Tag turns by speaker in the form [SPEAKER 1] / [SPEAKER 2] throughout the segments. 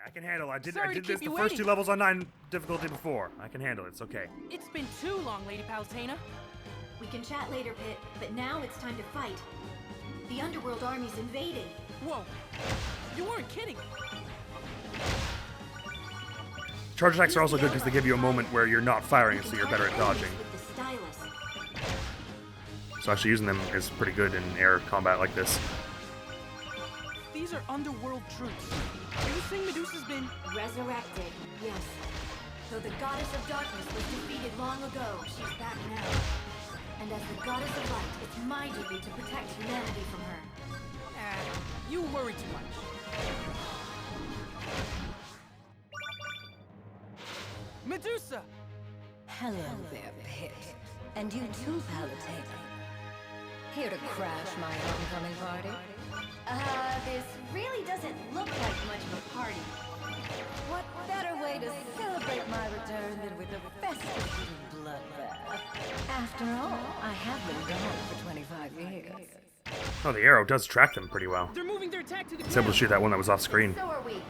[SPEAKER 1] I can handle it. I did
[SPEAKER 2] Sorry
[SPEAKER 1] this the first 2 levels on 9 difficulty before. I can handle it. It's okay.
[SPEAKER 2] It's been too long, Lady Palutena.
[SPEAKER 3] We can chat later, Pit, but now it's time to fight. The Underworld army's invading.
[SPEAKER 2] Whoa, you weren't kidding.
[SPEAKER 1] Charge attacks are also good because they give you a moment where you're not firing, so you're better at dodging. So actually using them is pretty good in air combat like this.
[SPEAKER 2] These are Underworld troops. Are you saying Medusa's been
[SPEAKER 3] resurrected? Yes. Though the goddess of darkness was defeated long ago, she's back now. And as the goddess of light, it's my duty to protect humanity from her.
[SPEAKER 2] You worry too much. Medusa!
[SPEAKER 4] Hello there, Pit. And you too, Palutena. Here to crash my homecoming party?
[SPEAKER 3] This really doesn't look like much of a party.
[SPEAKER 4] What better way to celebrate my return than with a festive little bloodbath? After all, I have been gone for 25 years.
[SPEAKER 1] Oh, the arrow does track them pretty well.
[SPEAKER 2] They're moving their attack to the
[SPEAKER 1] It's able to shoot that one that was off screen.
[SPEAKER 3] So are we.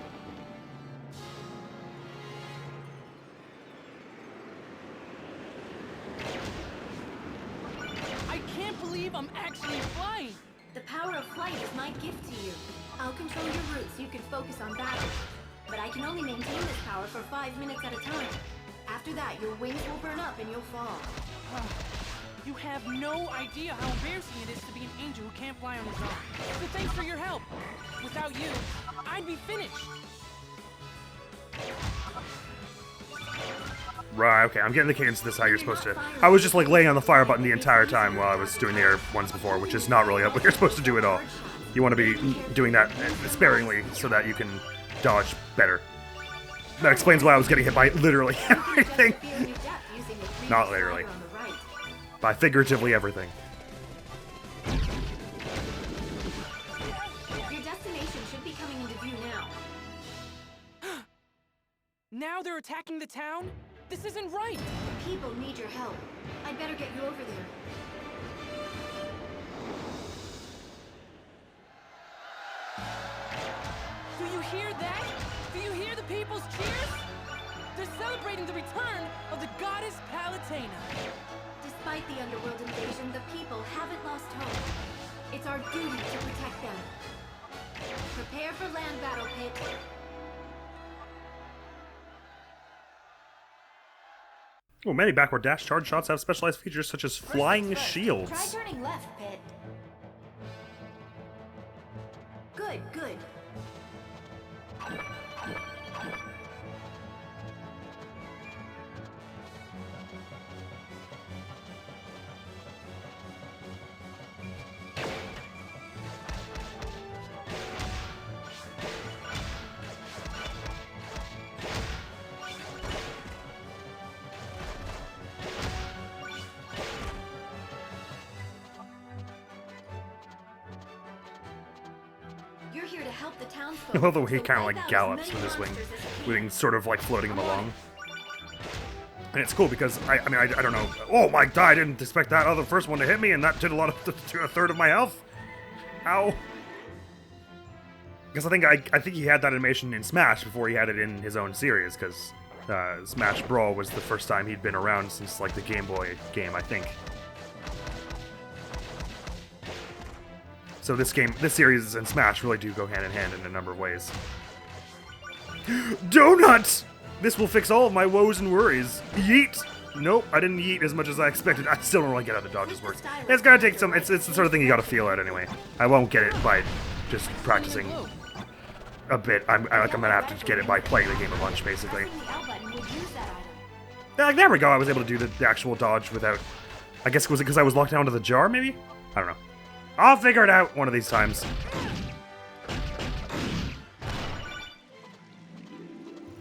[SPEAKER 2] I can't believe I'm actually flying!
[SPEAKER 3] The power of flight is my gift to you. I'll control your route so you can focus on battle. But I can only maintain this power for 5 minutes at a time. After that, your wings will burn up and you'll fall.
[SPEAKER 2] You have no idea how embarrassing it is to be an angel who can't fly on his own. So thanks for your help. Without you, I'd be finished.
[SPEAKER 1] Right, okay, I'm getting the cadence of this how you're supposed to. I was just like laying on the fire button the entire time while I was doing the air ones before, which is not really what you're supposed to do at all. You want to be doing that sparingly so that you can dodge better. That explains why I was getting hit by literally everything. Not literally. By figuratively everything.
[SPEAKER 3] Your destination should be coming into view now.
[SPEAKER 2] Now they're attacking the town? This isn't right!
[SPEAKER 3] The people need your help. I'd better get you over there.
[SPEAKER 2] Do you hear that? Do you hear the people's cheers? They're celebrating the return of the goddess Palutena.
[SPEAKER 3] Despite the Underworld invasion, the people haven't lost hope. It's our duty to protect them. Prepare for land battle, Pit.
[SPEAKER 1] Oh, many backward dash charge shots have specialized features such as flying shields.
[SPEAKER 3] Try turning left, Pit. Good, good. You're here to help the townsfolk.
[SPEAKER 1] I love the way he kind of like gallops with his wing sort of like floating him along. And it's cool because, I don't know. Oh my god, I didn't expect that other first one to hit me, and that did a lot of, to a third of my health. Ow. Because I think he had that animation in Smash before he had it in his own series, because Smash Brawl was the first time he'd been around since like the Game Boy game, I think. So this series and Smash really do go hand in hand in a number of ways. Donuts! This will fix all of my woes and worries. Yeet! Nope, I didn't yeet as much as I expected. I still don't really get how the dodges work. It's gonna take some, it's the sort of thing you gotta feel out anyway. I won't get it by just practicing a bit. I'm gonna have to get it by playing the game a bunch, basically. Yeah, like, there we go, I was able to do the actual dodge without, I guess, was it because I was locked down to the jar, maybe? I don't know. I'll figure it out one of these times.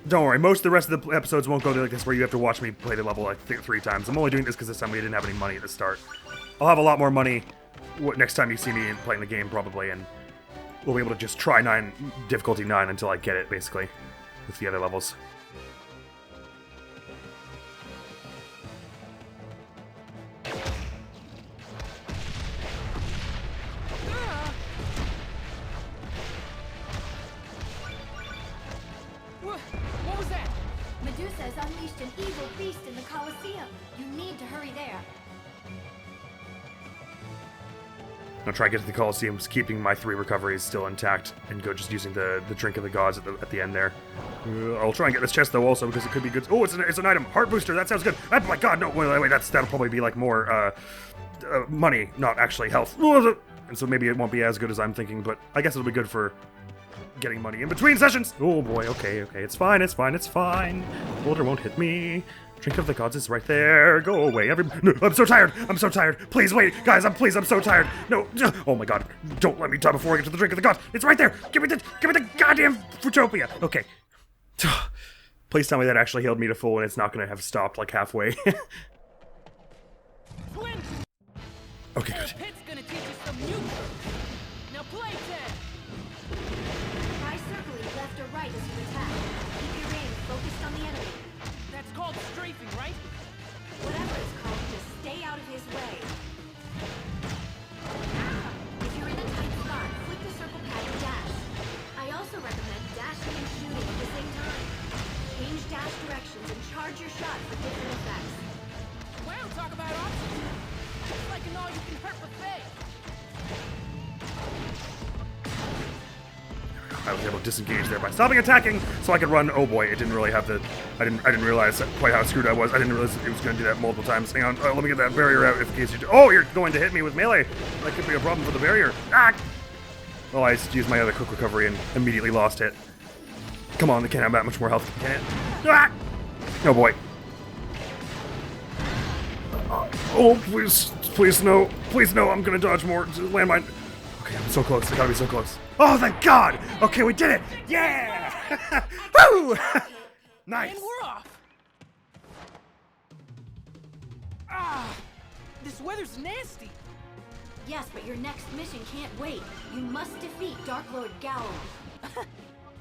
[SPEAKER 1] Don't worry, most of the rest of the episodes won't go like this where you have to watch me play the level like 3 times. I'm only doing this because this time we didn't have any money at the start. I'll have a lot more money next time you see me playing the game, probably, and we'll be able to just try difficulty 9 until I get it, basically, with the other levels.
[SPEAKER 3] has unleashed an evil beast in the Colosseum. You need to hurry there.
[SPEAKER 1] I'll try to get to the Colosseum, keeping my 3 recoveries still intact, and go just using the Drink of the Gods at the end there. I'll try and get this chest though also, because it could be good. Oh, it's an item. Heart booster. That sounds good. Oh my god, no, wait, that'll probably be like more money, not actually health. And so maybe it won't be as good as I'm thinking, but I guess it'll be good for getting money in between sessions. Oh boy, okay, it's fine. Boulder won't hit me. Drink of the Gods is right there. Go away, no, I'm so tired. Please wait, guys. I'm so tired. No. Oh my god. Don't let me die before I get to the Drink of the Gods. It's right there. Give me the goddamn Fruitopia. Okay. Please tell me that actually healed me to full and it's not gonna have stopped like halfway. Okay, good.
[SPEAKER 2] Pit's gonna teach you some new moves. Now play tag.
[SPEAKER 3] Try circling left or right as you attack. Keep your aim focused on the enemy.
[SPEAKER 2] That's called strafing, right?
[SPEAKER 3] Whatever it's called, just stay out of his way. If you're in a tight spot, flick the circle pad and dash. I also recommend dashing and shooting at the same time. Change dash directions and charge your shot for different effects.
[SPEAKER 2] Wow, talk about options. It's like an all-you-can-hurt buffet.
[SPEAKER 1] I was able to disengage there by stopping attacking, so I could run. Oh boy, it didn't really have the. I didn't realize quite how screwed I was. I didn't realize it was going to do that multiple times. Hang on, let me get that barrier out in case you do. Oh, you're going to hit me with melee. That could be a problem for the barrier. Ah! Well, I just used my other quick recovery and immediately lost it. Come on, they can't have that much more health, can it? Ah! Oh boy. Oh, please no, I'm gonna dodge more. Landmine. Okay, I'm so close. I gotta be so close. Oh, thank God! Okay, we did it! Yeah! Woo! Nice.
[SPEAKER 2] And we're off. Ah, this weather's nasty.
[SPEAKER 3] Yes, but your next mission can't wait. You must defeat Dark Lord Aurum.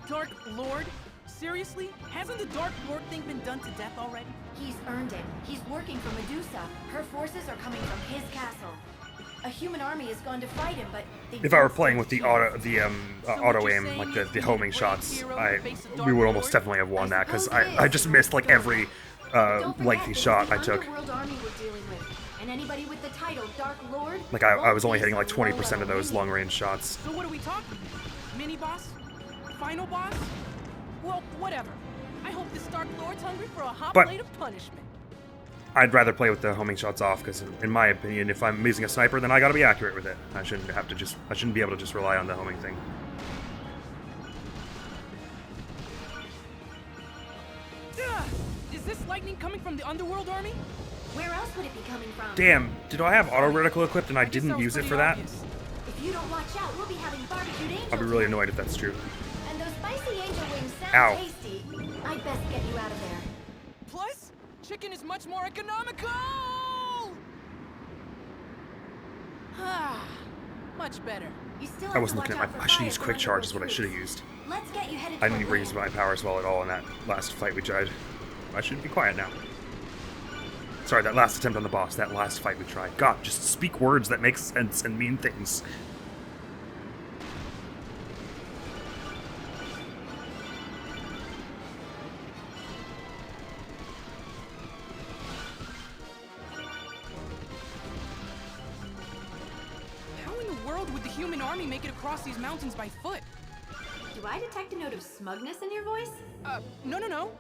[SPEAKER 2] Dark Lord? Seriously? Hasn't the Dark Lord thing been done to death already?
[SPEAKER 3] He's earned it. He's working for Medusa. Her forces are coming from his castle. A human army has gone to fight him, but
[SPEAKER 1] if I were playing with the auto aim, like the homing shots, we would almost definitely have won that because I just missed like every lengthy shot I took.
[SPEAKER 3] Underworld army we're dealing with, and anybody with the title Dark Lord.
[SPEAKER 1] Like I was only hitting like 20% of those long range shots.
[SPEAKER 2] So what are we talking? Mini boss? Final boss? Well, whatever. I hope this Dark Lord's hungry for a hot plate of punishment.
[SPEAKER 1] I'd rather play with the homing shots off because, in my opinion, if I'm using a sniper, then I gotta be accurate with it. I shouldn't be able to just rely on the homing thing.
[SPEAKER 2] Is this lightning coming from the Underworld army?
[SPEAKER 3] Where else would it be coming from?
[SPEAKER 1] Damn, did I have auto reticle equipped and I didn't use it for that?
[SPEAKER 3] If you don't watch out, we'll be having barbecued angels.
[SPEAKER 1] I'll be really annoyed if that's true.
[SPEAKER 3] And those spicy angel wings sound
[SPEAKER 1] Ow.
[SPEAKER 3] tasty. I'd best get you out of there.
[SPEAKER 2] Plus, chicken is much more economical! Ah, much better.
[SPEAKER 3] You still
[SPEAKER 1] I
[SPEAKER 3] have
[SPEAKER 1] wasn't
[SPEAKER 3] to
[SPEAKER 1] looking
[SPEAKER 3] watch
[SPEAKER 1] at
[SPEAKER 3] out
[SPEAKER 1] my.
[SPEAKER 3] for
[SPEAKER 1] I should
[SPEAKER 3] fire
[SPEAKER 1] use
[SPEAKER 3] from
[SPEAKER 1] quick charge is
[SPEAKER 3] Underworld
[SPEAKER 1] what I should have
[SPEAKER 3] troops.
[SPEAKER 1] used.
[SPEAKER 3] Let's get you headed
[SPEAKER 1] I didn't
[SPEAKER 3] toward
[SPEAKER 1] use
[SPEAKER 3] land.
[SPEAKER 1] my power spell at all in that last fight we tried. I should be quiet now. Sorry, that last attempt on the boss, that last fight we tried. God, just speak words that make sense and mean things.
[SPEAKER 2] How in the world would the human army make it across these mountains by foot?
[SPEAKER 3] Do I detect a note of smugness in your voice?
[SPEAKER 2] No.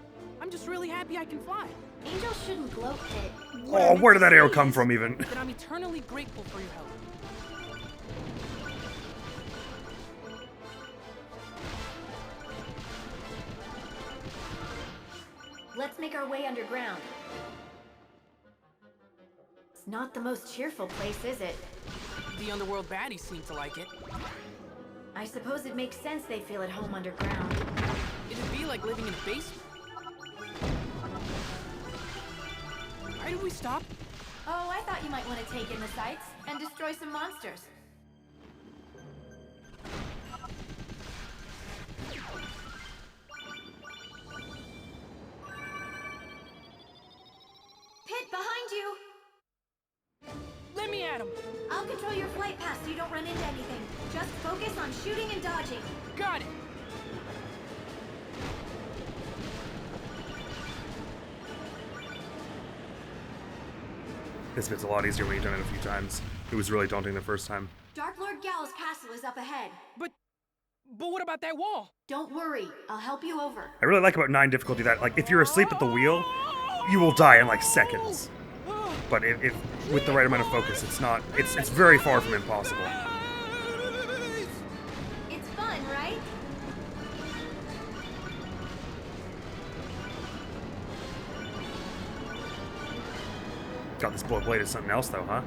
[SPEAKER 2] I'm just really happy I can fly.
[SPEAKER 3] Angels shouldn't gloat, Pit.
[SPEAKER 1] Oh, where did that arrow come from even?
[SPEAKER 2] That I'm eternally grateful for your help.
[SPEAKER 3] Let's make our way underground. It's not the most cheerful place, is it?
[SPEAKER 2] The Underworld baddies seem to like it.
[SPEAKER 3] I suppose it makes sense they feel at home underground.
[SPEAKER 2] It'd be like living in a basement. Why did we stop?
[SPEAKER 3] Oh, I thought you might want to take in the sights and destroy some monsters. Pit, behind you!
[SPEAKER 2] Let me at him.
[SPEAKER 3] I'll control your flight path so you don't run into anything. Just focus on shooting and dodging.
[SPEAKER 2] Got it.
[SPEAKER 1] This bit's a lot easier when you've done it a few times. It was really daunting the first time.
[SPEAKER 3] Dark Lord Gal's castle is up ahead.
[SPEAKER 2] But what about that wall?
[SPEAKER 3] Don't worry, I'll help you over.
[SPEAKER 1] I really like about 9 difficulty that, like, if you're asleep at the wheel, you will die in like seconds. But if with the right amount of focus, it's very far from impossible.
[SPEAKER 3] It's fun, right?
[SPEAKER 1] God, this bullet blade is something else though, huh?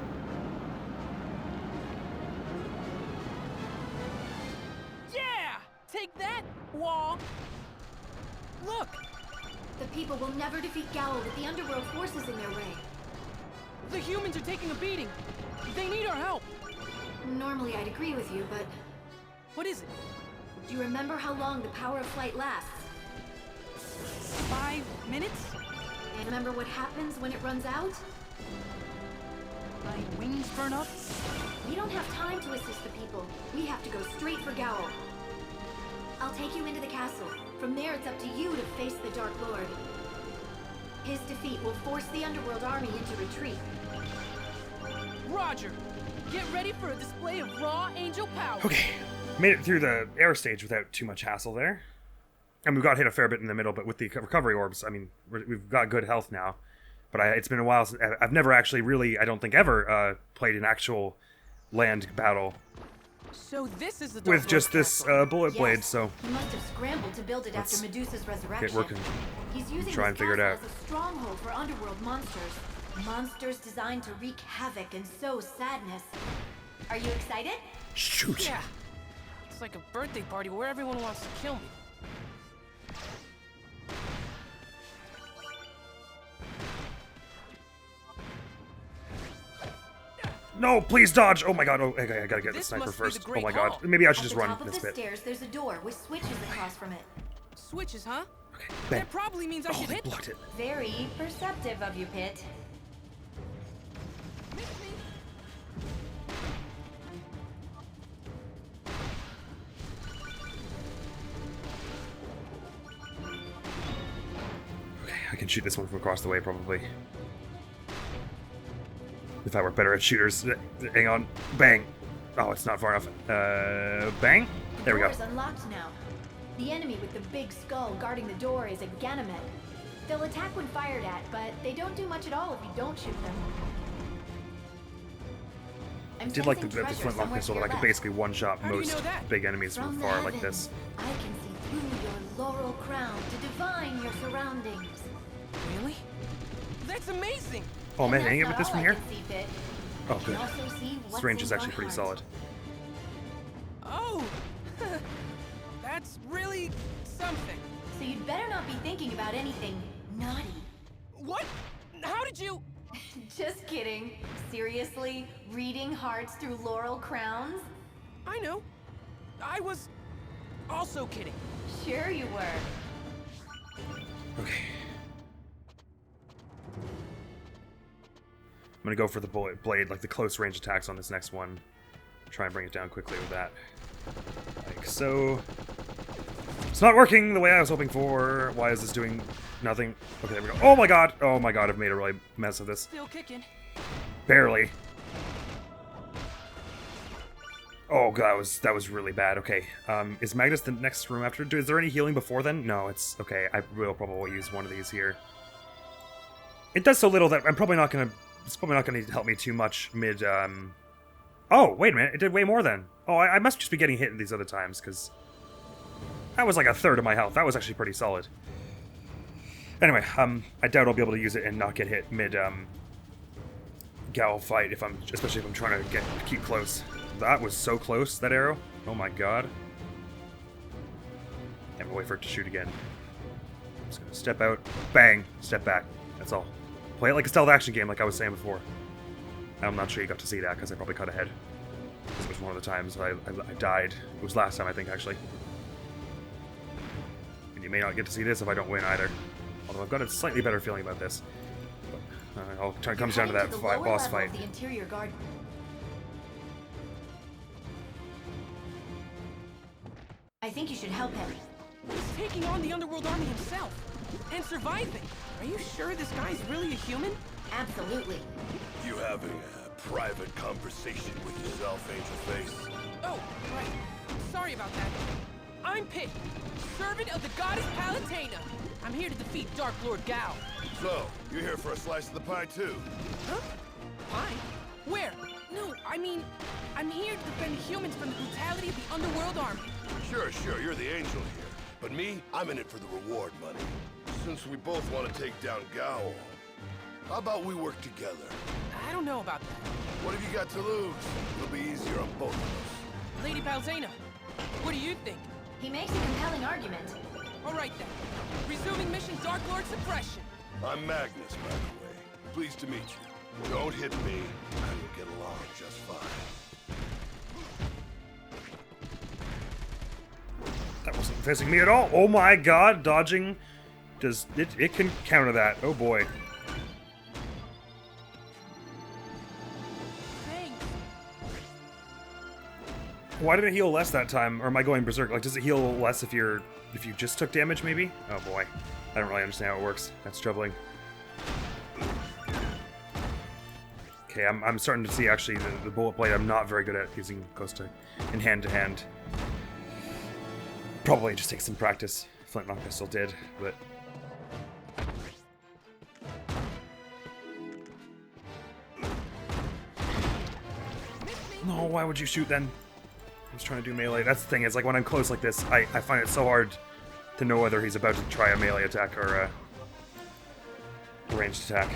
[SPEAKER 2] Yeah! Take that, wall! Look!
[SPEAKER 3] The people will never defeat Gal with the Underworld forces in their way.
[SPEAKER 2] The humans are taking a beating. They need our help.
[SPEAKER 3] Normally I'd agree with you, but
[SPEAKER 2] What is it?
[SPEAKER 3] do you remember how long the power of flight lasts?
[SPEAKER 2] 5 minutes?
[SPEAKER 3] And remember what happens when it runs out?
[SPEAKER 2] My wings burn up?
[SPEAKER 3] We don't have time to assist the people. We have to go straight for Gowl. I'll take you into the castle. From there, it's up to you to face the Dark Lord. His defeat will force the Underworld army into retreat.
[SPEAKER 2] Roger! Get ready for a display of raw angel power!
[SPEAKER 1] Okay, made it through the air stage without too much hassle there. And we got hit a fair bit in the middle, but with the recovery orbs, I mean, we've got good health now. But it's been a while since I've never actually really, I don't think ever, played an actual land battle
[SPEAKER 2] So this is the Dark
[SPEAKER 1] with
[SPEAKER 2] Lord's
[SPEAKER 1] just this
[SPEAKER 2] castle.
[SPEAKER 1] bullet blade.
[SPEAKER 3] Yes,
[SPEAKER 1] So
[SPEAKER 3] he must have scrambled to build it
[SPEAKER 1] Let's
[SPEAKER 3] after Medusa's resurrection.
[SPEAKER 1] get working.
[SPEAKER 3] He's using
[SPEAKER 1] Try
[SPEAKER 3] this
[SPEAKER 1] and figure it
[SPEAKER 3] castle
[SPEAKER 1] out.
[SPEAKER 3] as a stronghold for Underworld monsters. Monsters designed to wreak havoc and sow sadness. Are you excited?
[SPEAKER 1] Shoot.
[SPEAKER 2] Yeah. It's like a birthday party where everyone wants to kill me.
[SPEAKER 1] No, please dodge! Oh my god! Oh, okay, I gotta get the
[SPEAKER 2] This
[SPEAKER 1] sniper
[SPEAKER 2] must be the
[SPEAKER 1] first. Oh
[SPEAKER 2] Great
[SPEAKER 1] my god!
[SPEAKER 2] Hall.
[SPEAKER 1] Maybe I should
[SPEAKER 3] At
[SPEAKER 1] just
[SPEAKER 3] the
[SPEAKER 1] run
[SPEAKER 3] top of
[SPEAKER 1] this
[SPEAKER 3] the
[SPEAKER 1] bit.
[SPEAKER 3] stairs, there's a door with switches across from it.
[SPEAKER 2] Switches, huh?
[SPEAKER 1] Okay, bang.
[SPEAKER 2] That probably means I
[SPEAKER 1] Oh,
[SPEAKER 2] should
[SPEAKER 1] they
[SPEAKER 2] hit
[SPEAKER 1] blocked it.
[SPEAKER 4] Very perceptive of you, Pit.
[SPEAKER 2] Miss me.
[SPEAKER 1] Okay, I can shoot this one from across the way probably. If I were better at shooters. Hang on. Bang. Oh, it's not far enough. Bang. There we go.
[SPEAKER 3] The door's unlocked now. The enemy with the big skull guarding the door is a Ganymed. They'll attack when fired at, but they don't do much at all if you don't shoot them. I'm
[SPEAKER 1] Did like the
[SPEAKER 3] sensing treasure
[SPEAKER 1] flintlock
[SPEAKER 3] somewhere
[SPEAKER 1] pistol
[SPEAKER 3] to
[SPEAKER 1] that I
[SPEAKER 3] your
[SPEAKER 1] could
[SPEAKER 3] left.
[SPEAKER 1] basically one-shot
[SPEAKER 2] How do you
[SPEAKER 1] most
[SPEAKER 2] know that?
[SPEAKER 1] big enemies from
[SPEAKER 3] From
[SPEAKER 1] far
[SPEAKER 3] the
[SPEAKER 1] like this.
[SPEAKER 3] heavens, I can see through your laurel crown to divine your surroundings.
[SPEAKER 2] Really? That's amazing!
[SPEAKER 1] Oh man,
[SPEAKER 3] And
[SPEAKER 1] hang it
[SPEAKER 3] that's
[SPEAKER 1] with this
[SPEAKER 3] not
[SPEAKER 1] from
[SPEAKER 3] all I
[SPEAKER 1] here?
[SPEAKER 3] can see, Pit.
[SPEAKER 1] Oh
[SPEAKER 3] I can
[SPEAKER 1] good.
[SPEAKER 3] also see
[SPEAKER 1] This
[SPEAKER 3] what's
[SPEAKER 1] range
[SPEAKER 3] in
[SPEAKER 1] is
[SPEAKER 3] your
[SPEAKER 1] actually pretty
[SPEAKER 3] heart.
[SPEAKER 1] solid.
[SPEAKER 2] Oh! That's really something.
[SPEAKER 3] So you'd better not be thinking about anything naughty.
[SPEAKER 2] What? How did you...
[SPEAKER 3] Just kidding. Seriously? Reading hearts through laurel crowns?
[SPEAKER 2] I know. I was also kidding.
[SPEAKER 3] Sure you were.
[SPEAKER 1] Okay. I'm gonna go for the bullet blade, like the close range attacks on this next one. Try and bring it down quickly with that. Like so. It's not working the way I was hoping for. Why is this doing nothing? Okay, there we go. Oh my god! Oh my god, I've made a really mess of this.
[SPEAKER 2] Still kicking.
[SPEAKER 1] Barely. Oh god, that was really bad. Okay, is Magnus the next room after? Is there any healing before then? No, it's okay. I will probably use one of these here. It does so little that I'm probably not gonna. It's probably not gonna help me too much mid. Oh wait a minute, it did way more then. Oh, I must just be getting hit these other times because that was like a third of my health. That was actually pretty solid. Anyway, I doubt I'll be able to use it and not get hit mid Gal fight especially if I'm trying to keep close. That was so close, that arrow. Oh my god. Can't wait for it to shoot again. I'm just gonna step out, bang, step back. That's all. Play it like a stealth action game, like I was saying before. I'm not sure you got to see that because I probably cut ahead. This was one of the times I died. It was last time, I think, actually. And you may not get to see this if I don't win either. Although I've got a slightly better feeling about this. But, it comes down to that
[SPEAKER 3] Heading the lower
[SPEAKER 1] boss
[SPEAKER 3] level
[SPEAKER 1] fight.
[SPEAKER 3] of the interior garden. I think you should help him.
[SPEAKER 2] He's taking on the Underworld army himself. And surviving. Are you sure this guy's really a human?
[SPEAKER 3] Absolutely.
[SPEAKER 5] You having a private conversation with yourself, Angel Face?
[SPEAKER 2] Oh, right. Sorry about that. I'm Pit, servant of the goddess Palutena. I'm here to defeat Dark Lord Gao.
[SPEAKER 5] So, you're here for a slice of the pie too?
[SPEAKER 2] Huh? Pie? Where? No, I mean, I'm here to defend humans from the brutality of the Underworld army.
[SPEAKER 5] Sure, you're the angel here. But me, I'm in it for the reward money. Since we both want to take down Gao, how about we work together?
[SPEAKER 2] I don't know about that.
[SPEAKER 5] What have you got to lose? It'll be easier on both of us.
[SPEAKER 2] Lady Palutena, what do you think?
[SPEAKER 3] He makes a compelling argument.
[SPEAKER 2] All right then. Resuming mission Dark Lord Suppression.
[SPEAKER 5] I'm Magnus, by the way. Pleased to meet you. Don't hit me, and you'll get along just fine.
[SPEAKER 1] That wasn't facing me at all. Oh my god, dodging. Does it can counter that. Oh boy.
[SPEAKER 2] Thanks.
[SPEAKER 1] Why did it heal less that time? Or am I going berserk? Like, does it heal less if you just took damage, maybe? Oh boy. I don't really understand how it works. That's troubling. Okay, I'm starting to see, actually, the bullet blade I'm not very good at using close to in hand-to-hand. Probably just takes some practice. Flintlock pistol did, but... No, why would you shoot then? I was trying to do melee. That's the thing, is like when I'm close like this, I find it so hard to know whether he's about to try a melee attack or a ranged attack.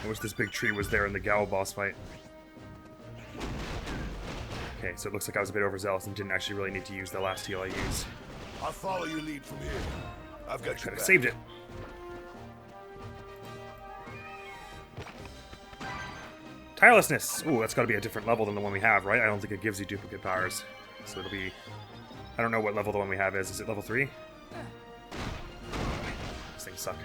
[SPEAKER 1] I wish this big tree was there in the Gao boss fight. Okay, so it looks like I was a bit overzealous and didn't actually really need to use the last heal I used.
[SPEAKER 5] I'll follow your lead from here. I've got
[SPEAKER 1] Could
[SPEAKER 5] your
[SPEAKER 1] have
[SPEAKER 5] back.
[SPEAKER 1] saved it. Tirelessness! Ooh, that's got to be a different level than the one we have, right? I don't think it gives you duplicate powers. So it'll be... I don't know what level the one we have is. Is it level 3? These things suck.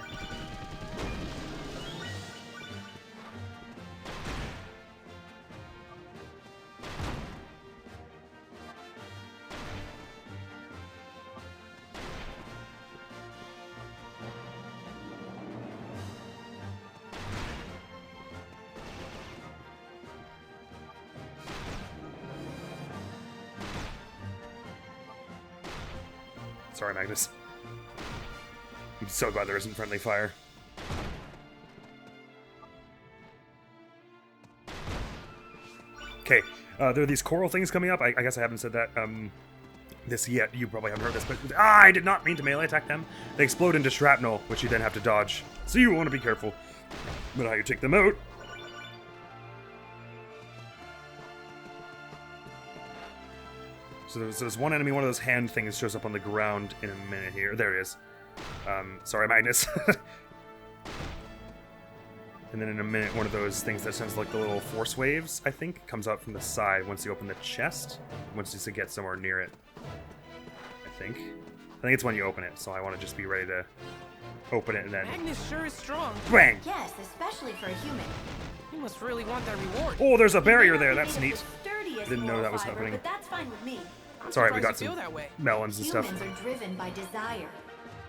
[SPEAKER 1] Sorry, Magnus. I'm so glad there isn't friendly fire. Okay, there are these coral things coming up. I guess I haven't said that this yet. You probably haven't heard this, but I did not mean to melee attack them. They explode into shrapnel, which you then have to dodge. So you want to be careful about how you take them out. So there's one enemy, one of those hand things shows up on the ground in a minute here. There it is. Sorry, Magnus. And then in a minute, one of those things that sounds like the little force waves, I think, comes out from the side once you open the chest. Once you get somewhere near it. I think it's when you open it, so I want to just be ready to open it and then...
[SPEAKER 2] Magnus sure is strong.
[SPEAKER 1] Bang!
[SPEAKER 3] Yes, especially for a human.
[SPEAKER 2] You must really want that reward.
[SPEAKER 1] Oh, there's a barrier
[SPEAKER 3] He may
[SPEAKER 1] there.
[SPEAKER 3] not be
[SPEAKER 1] That's
[SPEAKER 3] made
[SPEAKER 1] neat.
[SPEAKER 3] of the sturdiest
[SPEAKER 1] Didn't know
[SPEAKER 3] moral
[SPEAKER 1] that was
[SPEAKER 3] fiber,
[SPEAKER 1] happening.
[SPEAKER 3] But that's fine with me.
[SPEAKER 2] I'm
[SPEAKER 1] Sorry, we
[SPEAKER 2] surprised
[SPEAKER 1] got
[SPEAKER 2] you
[SPEAKER 1] some
[SPEAKER 2] feel that way.
[SPEAKER 1] melons and stuff.
[SPEAKER 3] Humans are driven by desire.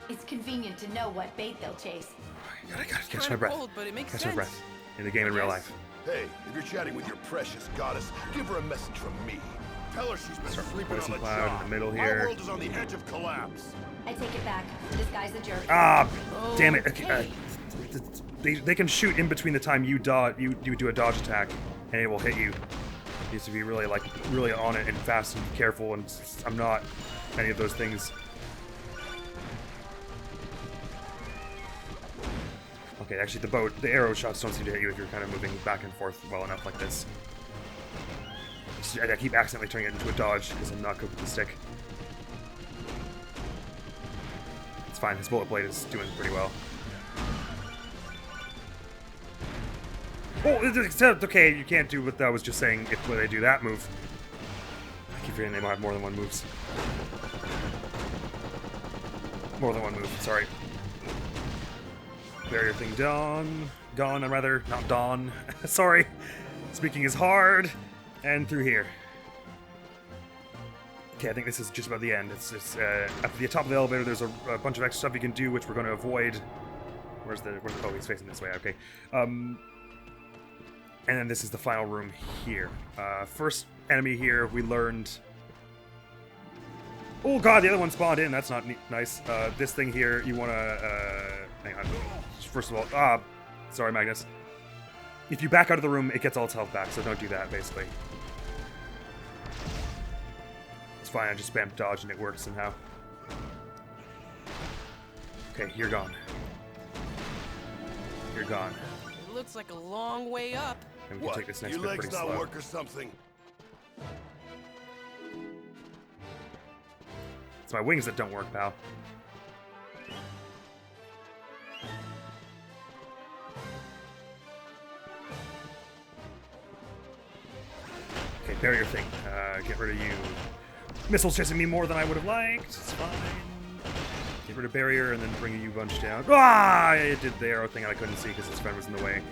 [SPEAKER 3] It's convenient to know what bait they'll chase.
[SPEAKER 1] I gotta catch
[SPEAKER 2] Kinda
[SPEAKER 1] my breath.
[SPEAKER 2] cold, but it makes
[SPEAKER 1] Catch
[SPEAKER 2] sense.
[SPEAKER 1] my breath. In the game in real life.
[SPEAKER 5] Hey, if you're chatting with your precious goddess, give her a message from me. Tell her she's been sleeping on
[SPEAKER 1] poison
[SPEAKER 5] the
[SPEAKER 1] cloud
[SPEAKER 5] job.
[SPEAKER 1] in the middle
[SPEAKER 5] Our
[SPEAKER 1] here.
[SPEAKER 5] world is on the edge of collapse.
[SPEAKER 3] I take it back. This guy's a jerk.
[SPEAKER 1] Ah, damn it.
[SPEAKER 2] Okay.
[SPEAKER 1] They can shoot in between the time you do a dodge attack, and it will hit you. You have to be really on it and fast and careful, and I'm not any of those things. Okay, actually the arrow shots don't seem to hit you if you're kind of moving back and forth well enough like this. I keep accidentally turning it into a dodge because I'm not good with the stick. It's fine, his bullet blade is doing pretty well. Oh, it's okay, you can't do what I was just saying when they do that move. I keep forgetting they might have more than one moves. More than one move, sorry. Barrier thing done. Gone, I'm rather, not dawn. Sorry. Speaking is hard. And through here. Okay, I think this is just about the end. It's at the top of the elevator, there's a bunch of extra stuff you can do, which we're going to avoid. Where's the, oh, he's facing this way, okay. And then this is the final room here. First enemy here, we learned... Oh god, the other one spawned in, that's not nice. This thing here, you want to, hang on. First of all, sorry Magnus. If you back out of the room, it gets all its health back, so don't do that, basically. It's fine, I just spammed dodge and it works somehow. Okay, you're gone. You're gone.
[SPEAKER 2] It looks like a long way up.
[SPEAKER 1] And we can take this next
[SPEAKER 5] Your
[SPEAKER 1] bit
[SPEAKER 5] legs
[SPEAKER 1] pretty
[SPEAKER 5] not
[SPEAKER 1] slow.
[SPEAKER 5] work or something?
[SPEAKER 1] It's my wings that don't work, pal. Okay, barrier thing. Get rid of you. Missiles chasing me more than I would have liked. It's fine. Get rid of barrier and then bring you bunch down. Ah! It did the arrow thing I couldn't see because his friend was in the way.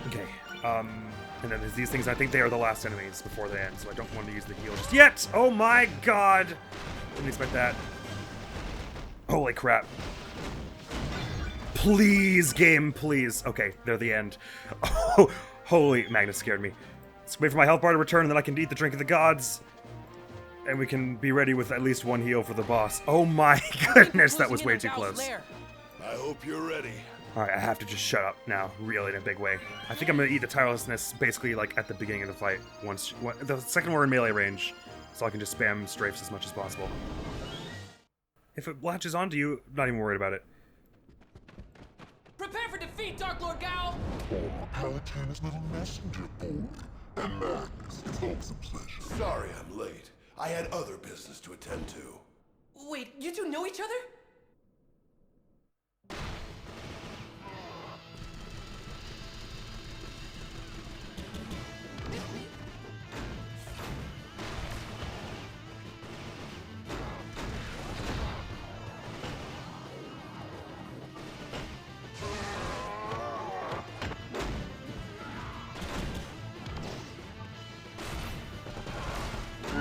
[SPEAKER 1] Okay. And then there's these things. I think they are the last enemies before they end, so I don't want to use the heal just yet. Oh my god! Didn't expect that. Holy crap. Please, game, please. Okay, they're the end. Oh, holy, Magnus scared me. Let's wait for my health bar to return, and then I can eat the drink of the gods. And we can be ready with at least one heal for the boss. Oh my goodness, that was way too close.
[SPEAKER 5] I hope you're ready.
[SPEAKER 1] Alright, I have to just shut up now, really, in a big way. I think I'm gonna eat the tirelessness basically like at the beginning of the fight. The second we're in melee range, so I can just spam strafes as much as possible. If it latches onto you, I'm not even worried about it.
[SPEAKER 2] Prepare for defeat, Dark Lord Gao!
[SPEAKER 6] Palutena's little messenger boy. And Magnus, it's wholesome pleasure.
[SPEAKER 5] Sorry I'm late. I had other business to attend to.
[SPEAKER 2] Wait, you two know each other?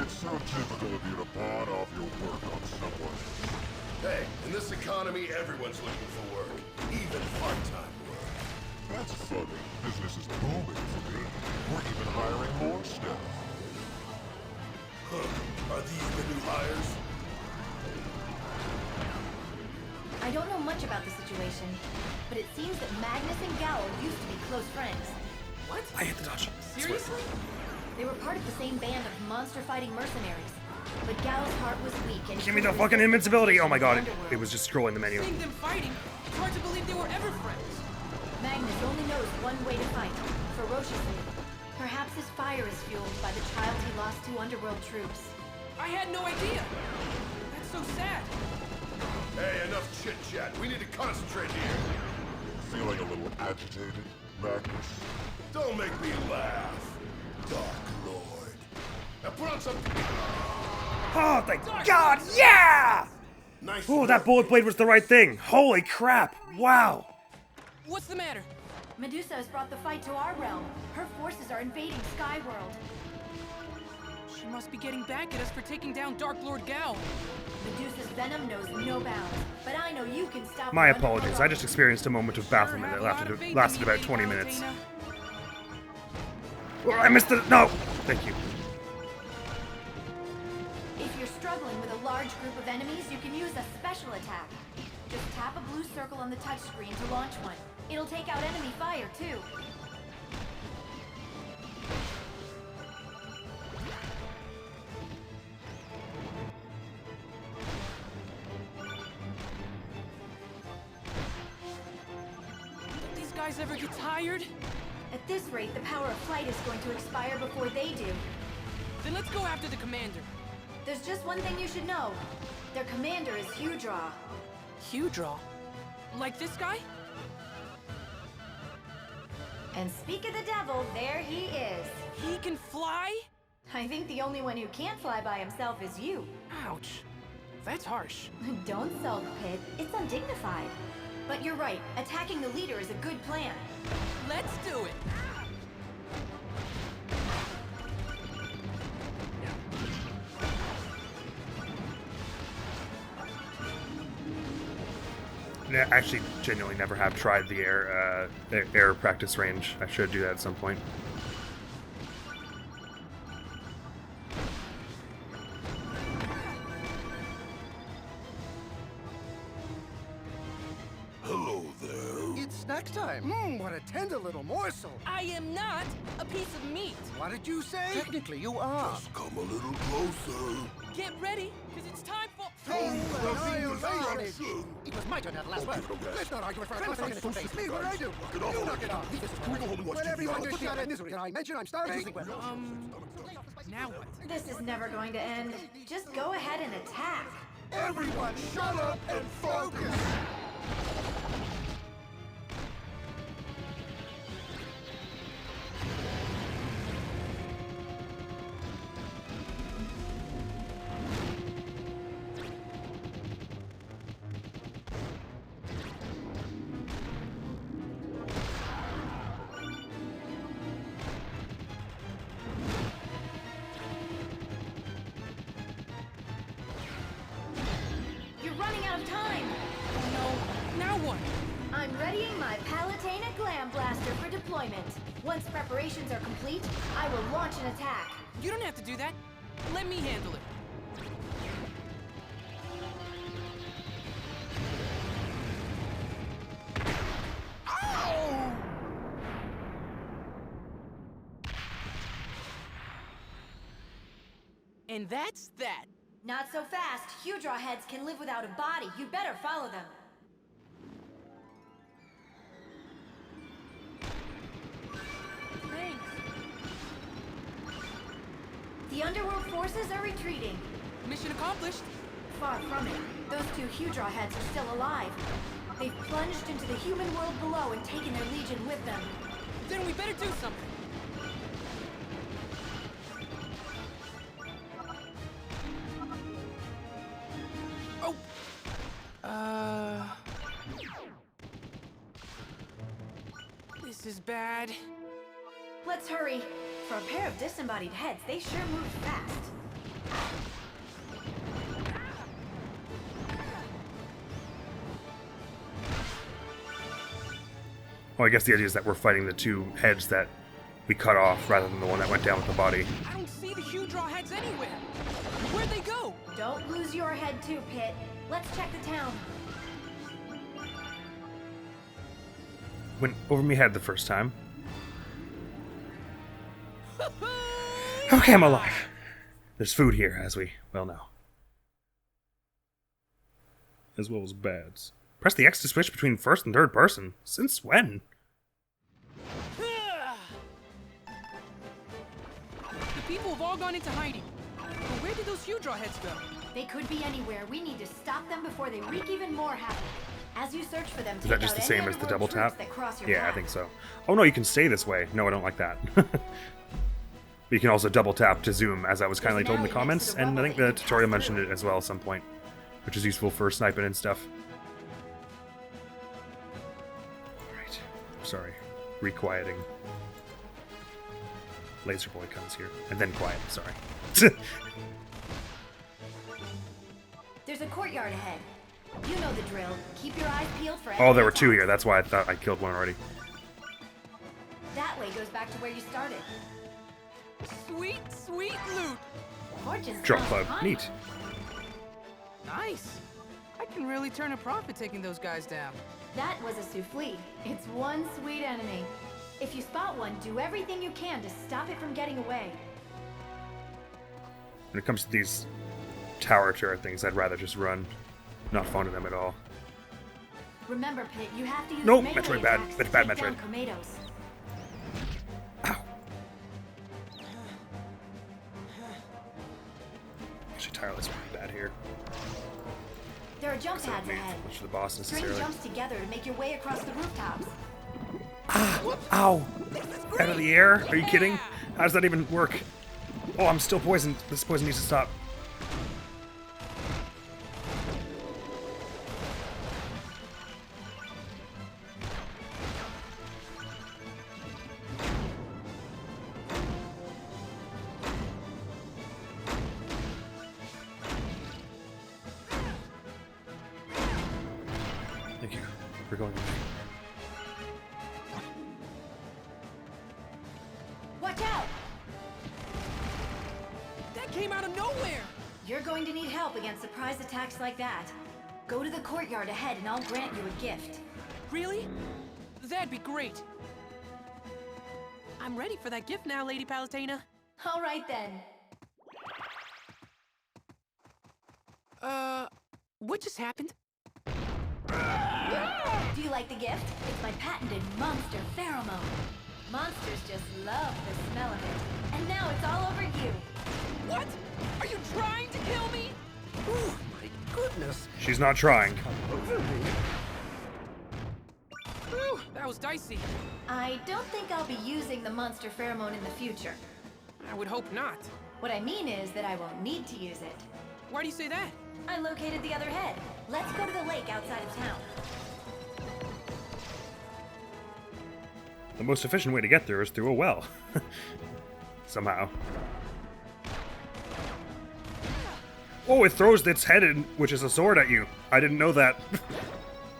[SPEAKER 6] It's so typical of you to pawn off your work on someone.
[SPEAKER 5] Hey, in this economy, everyone's looking for work. Even part-time work.
[SPEAKER 6] That's funny. Business is booming for me. We're even hiring more staff.
[SPEAKER 5] Huh. Are these the new hires?
[SPEAKER 3] I don't know much about the situation, but it seems that Magnus and Gao used to be close friends.
[SPEAKER 2] What?
[SPEAKER 1] I hit the dodge.
[SPEAKER 2] Seriously?
[SPEAKER 3] They were part of the same band of monster-fighting mercenaries, but Gao's heart was weak and...
[SPEAKER 1] Give me the fucking invincibility! Oh my god, it was just scrolling the menu.
[SPEAKER 2] Seeing them fighting, it's hard to believe they were ever friends.
[SPEAKER 3] Magnus only knows one way to fight, ferociously. Perhaps his fire is fueled by the child he lost to Underworld troops.
[SPEAKER 2] I had no idea. That's so sad.
[SPEAKER 5] Hey, enough chit-chat. We need to concentrate here.
[SPEAKER 6] Feeling a little agitated, Magnus?
[SPEAKER 5] Don't make me laugh, Dark Lord. Now put on some...
[SPEAKER 1] Oh, thank god, yeah!
[SPEAKER 5] Nice
[SPEAKER 1] Oh,
[SPEAKER 5] work.
[SPEAKER 1] that bullet blade was the right thing. Holy crap, wow.
[SPEAKER 2] What's the matter?
[SPEAKER 3] Medusa has brought the fight to our realm. Her forces are invading Skyworld.
[SPEAKER 2] She must be getting back at us for taking down Dark Lord Gao.
[SPEAKER 3] Medusa's venom knows no bounds, but I know you can stop
[SPEAKER 1] My
[SPEAKER 3] her
[SPEAKER 1] apologies,
[SPEAKER 3] Underworld.
[SPEAKER 1] I just experienced a moment of bafflement
[SPEAKER 2] Sure
[SPEAKER 1] that
[SPEAKER 2] have a lot of faith
[SPEAKER 1] lasted
[SPEAKER 2] in
[SPEAKER 1] about
[SPEAKER 2] you,
[SPEAKER 1] 20
[SPEAKER 2] Palutena.
[SPEAKER 1] minutes. Oh, I missed it, no! Thank you.
[SPEAKER 3] If you're struggling with a large group of enemies, you can use a special attack. Just tap a blue circle on the touchscreen to launch one. It'll take out enemy fire, too.
[SPEAKER 2] Don't these guys ever get tired?
[SPEAKER 3] At this rate, the power of flight is going to expire before they do.
[SPEAKER 2] Then let's go after the commander.
[SPEAKER 3] There's just one thing you should know. Their commander is Hewdraw.
[SPEAKER 2] Hewdraw? Like this guy?
[SPEAKER 3] And speak of the devil, there he is.
[SPEAKER 2] He can fly?
[SPEAKER 3] I think the only one who can't fly by himself is you.
[SPEAKER 2] Ouch. That's harsh.
[SPEAKER 3] Don't sulk, Pit. It's undignified. But you're right. Attacking the leader is a good plan.
[SPEAKER 2] Let's do it.
[SPEAKER 1] I actually genuinely never have tried the air practice range. I should do that at some point.
[SPEAKER 5] Hello there.
[SPEAKER 7] It's snack time. What a tender little morsel.
[SPEAKER 2] I am not a piece of meat.
[SPEAKER 7] What did you say? Technically, you are.
[SPEAKER 5] Just come a little closer.
[SPEAKER 2] Get ready, because it's time for...
[SPEAKER 7] It was my turn to have the last word. Let's not argue for a conversation. Face me what I do. You knock it off. This is cool. When everyone gets shot at misery, can I mention I'm starving?
[SPEAKER 2] Now what?
[SPEAKER 3] This is never going to end. Just go ahead and attack.
[SPEAKER 7] Everyone, shut up and focus.
[SPEAKER 3] You're running out of time.
[SPEAKER 2] No. Now what?
[SPEAKER 3] I'm readying my Palutena Glam Blaster for deployment. Once preparations are complete, I will launch an attack.
[SPEAKER 2] You don't have to do that. Let me handle it. Ow! And that's that.
[SPEAKER 3] Not so fast. Hewdraw heads can live without a body. You better follow them.
[SPEAKER 2] Thanks.
[SPEAKER 3] The Underworld forces are retreating.
[SPEAKER 2] Mission accomplished.
[SPEAKER 3] Far from it. Those two Hewdraw heads are still alive. They've plunged into the human world below and taken their legion with them.
[SPEAKER 2] Then we better do something. Oh. This is bad.
[SPEAKER 3] Let's hurry. For a pair of disembodied heads, they sure move fast.
[SPEAKER 1] Well, I guess the idea is that we're fighting the two heads that we cut off rather than the one that went down with the body.
[SPEAKER 2] I don't see the Hewdraw heads anywhere. Where'd they go?
[SPEAKER 3] Don't lose your head too, Pit. Let's check the town.
[SPEAKER 1] Went over me head the first time. Okay, I'm alive. There's food here, as we well know. As well as beds. Press the X to switch between first and third person. Since when?
[SPEAKER 2] The people have all gone into hiding. But where did those Hewdraw heads go?
[SPEAKER 3] They could be anywhere. We need to stop them before they wreak even more havoc. As you search for them,
[SPEAKER 1] Is that just the same as the double tap? Yeah, I
[SPEAKER 3] path.
[SPEAKER 1] think so. Oh no, you can stay this way. No, I don't like that. But you can also double tap to zoom, as I was kindly told in the comments, and I think the tutorial mentioned it as well at some point, which is useful for sniping and stuff. Alright, sorry. Requieting. Laser Boy comes here. And then quiet, sorry.
[SPEAKER 3] There's a courtyard ahead. You know the drill. Keep your eyes peeled for
[SPEAKER 1] Oh, there were
[SPEAKER 3] enemy
[SPEAKER 1] two here.
[SPEAKER 3] attacks.
[SPEAKER 1] That's why I thought I killed one already.
[SPEAKER 3] That way goes back to where you started.
[SPEAKER 2] Sweet, sweet loot.
[SPEAKER 3] Fortune's
[SPEAKER 1] Drop
[SPEAKER 3] not
[SPEAKER 1] club.
[SPEAKER 3] upon
[SPEAKER 1] Neat.
[SPEAKER 3] you.
[SPEAKER 2] Nice. I can really turn a profit taking those guys down.
[SPEAKER 3] That was a souffle. It's one sweet enemy. If you spot one, do everything you can to stop it from getting away.
[SPEAKER 1] When it comes to these tower turret things, I'd rather just run. Not fond of them at all.
[SPEAKER 3] Remember, Pit, you have to use
[SPEAKER 1] Nope,
[SPEAKER 3] melee
[SPEAKER 1] Metroid bad.
[SPEAKER 3] attacks to
[SPEAKER 1] Bad
[SPEAKER 3] take down
[SPEAKER 1] Metroid.
[SPEAKER 3] Tomatoes.
[SPEAKER 1] Ow. Actually, tireless pretty bad here.
[SPEAKER 3] There are jump pads
[SPEAKER 1] Not
[SPEAKER 3] ahead.
[SPEAKER 1] much for the boss
[SPEAKER 3] String
[SPEAKER 1] necessarily.
[SPEAKER 3] jumps together to make your way across the rooftops.
[SPEAKER 1] Ow! Out of the air? Are you kidding? How does that even work? Oh, I'm still poisoned. This poison needs to stop. Thank you for going away.
[SPEAKER 3] Watch out!
[SPEAKER 2] That came out of nowhere!
[SPEAKER 3] You're going to need help against surprise attacks like that. Go to the courtyard ahead and I'll grant you a gift.
[SPEAKER 2] Really? That'd be great. I'm ready for that gift now, Lady Palutena.
[SPEAKER 3] All right then.
[SPEAKER 2] What just happened?
[SPEAKER 3] Do you like the gift? It's my patented monster pheromone. Monsters just love the smell of it. And now it's all over you.
[SPEAKER 2] What? Are you trying to kill me?
[SPEAKER 7] Oh, my goodness.
[SPEAKER 1] She's not trying.
[SPEAKER 2] Whew, that was dicey.
[SPEAKER 3] I don't think I'll be using the monster pheromone in the future.
[SPEAKER 2] I would hope not.
[SPEAKER 3] What I mean is that I won't need to use it.
[SPEAKER 2] Why do you say that?
[SPEAKER 3] I located the other head. Let's go to the lake outside of town.
[SPEAKER 1] The most efficient way to get there is through a well. Somehow. Oh, it throws its head in, which is a sword at you. I didn't know that.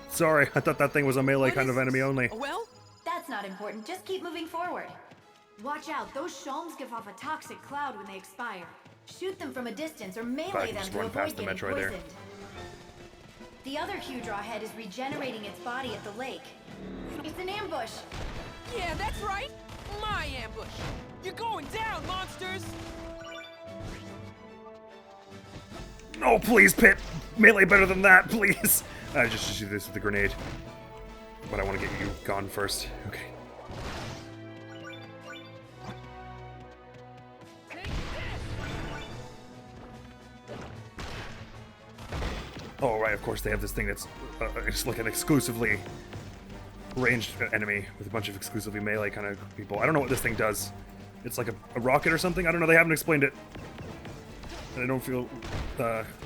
[SPEAKER 1] Sorry, I thought that thing was a melee
[SPEAKER 2] What
[SPEAKER 1] kind
[SPEAKER 2] is
[SPEAKER 1] of enemy
[SPEAKER 2] this?
[SPEAKER 1] only.
[SPEAKER 2] Well?
[SPEAKER 3] That's not important. Just keep moving forward. Watch out. Those shalms give off a toxic cloud when they expire. Shoot them from a distance or melee
[SPEAKER 1] Probably
[SPEAKER 3] them
[SPEAKER 1] just
[SPEAKER 3] to
[SPEAKER 1] run
[SPEAKER 3] avoid
[SPEAKER 1] past the
[SPEAKER 3] getting
[SPEAKER 1] metro there.
[SPEAKER 3] poisoned. The other Hewdraw head is regenerating its body at the lake. It's an ambush.
[SPEAKER 2] Yeah, that's right. My ambush. You're going down, monsters.
[SPEAKER 1] Oh, please, Pit! Melee better than that, please! I just do this with the grenade. But I want to get you gone first. Okay. Oh, right, of course they have this thing that's it's like an exclusively ranged enemy with a bunch of exclusively melee kind of people. I don't know what this thing does. It's like a rocket or something? I don't know, they haven't explained it. And I don't feel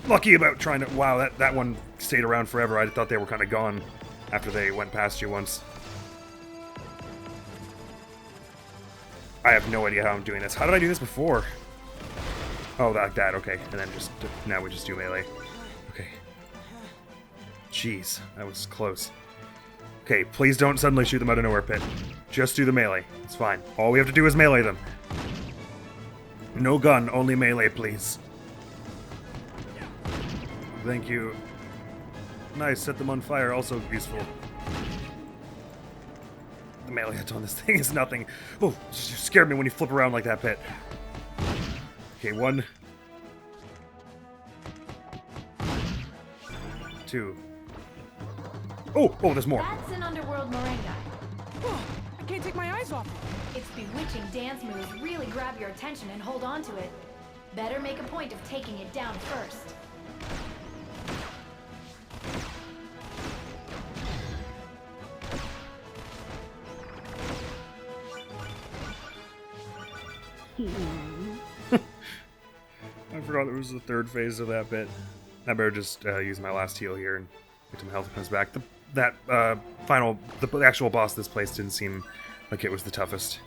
[SPEAKER 1] lucky about trying to... Wow, that one stayed around forever. I thought they were kind of gone after they went past you once. I have no idea how I'm doing this. How did I do this before? Oh, like that, okay. And then just... Now we just do melee. Okay. Jeez, that was close. Okay, please don't suddenly shoot them out of nowhere, Pit. Just do the melee. It's fine. All we have to do is melee them. No gun, only melee, please. Thank you. Nice, set them on fire, also useful. The melee hit on this thing is nothing. Oh, you scared me when you flip around like that, Pit. Okay, 1. 2. Oh, there's more.
[SPEAKER 3] That's an Underworld Moringa.
[SPEAKER 2] Oh, I can't take my eyes off it.
[SPEAKER 3] Its bewitching dance moves really grab your attention and hold on to it. Better make a point of taking it down first.
[SPEAKER 1] I forgot there was the third phase of that bit. I better just use my last heal here and get some health comes back. The actual boss of this place didn't seem like it was the toughest.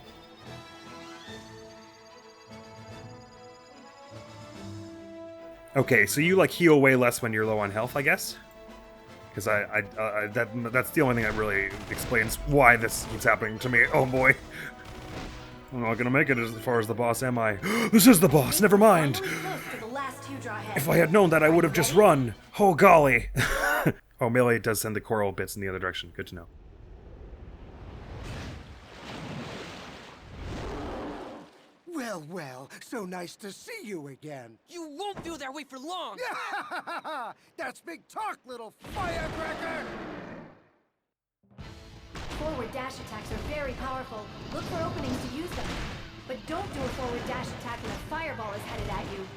[SPEAKER 1] Okay, so you like heal way less when you're low on health, I guess? Because that's the only thing that really explains why this keeps happening to me. Oh boy. I'm not gonna make it as far as the boss, am I? This is the boss, never mind!
[SPEAKER 3] Finally close to the last Hewdraw head.
[SPEAKER 1] If I had known that, I would have just run! Oh golly! Oh, melee does send the coral bits in the other direction. Good to know.
[SPEAKER 7] Well, so nice to see you again.
[SPEAKER 2] You won't feel that way for long.
[SPEAKER 7] That's big talk, little firecracker!
[SPEAKER 3] Forward dash attacks are very powerful. Look for openings to use them. But don't do a forward dash attack when a fireball is headed at you.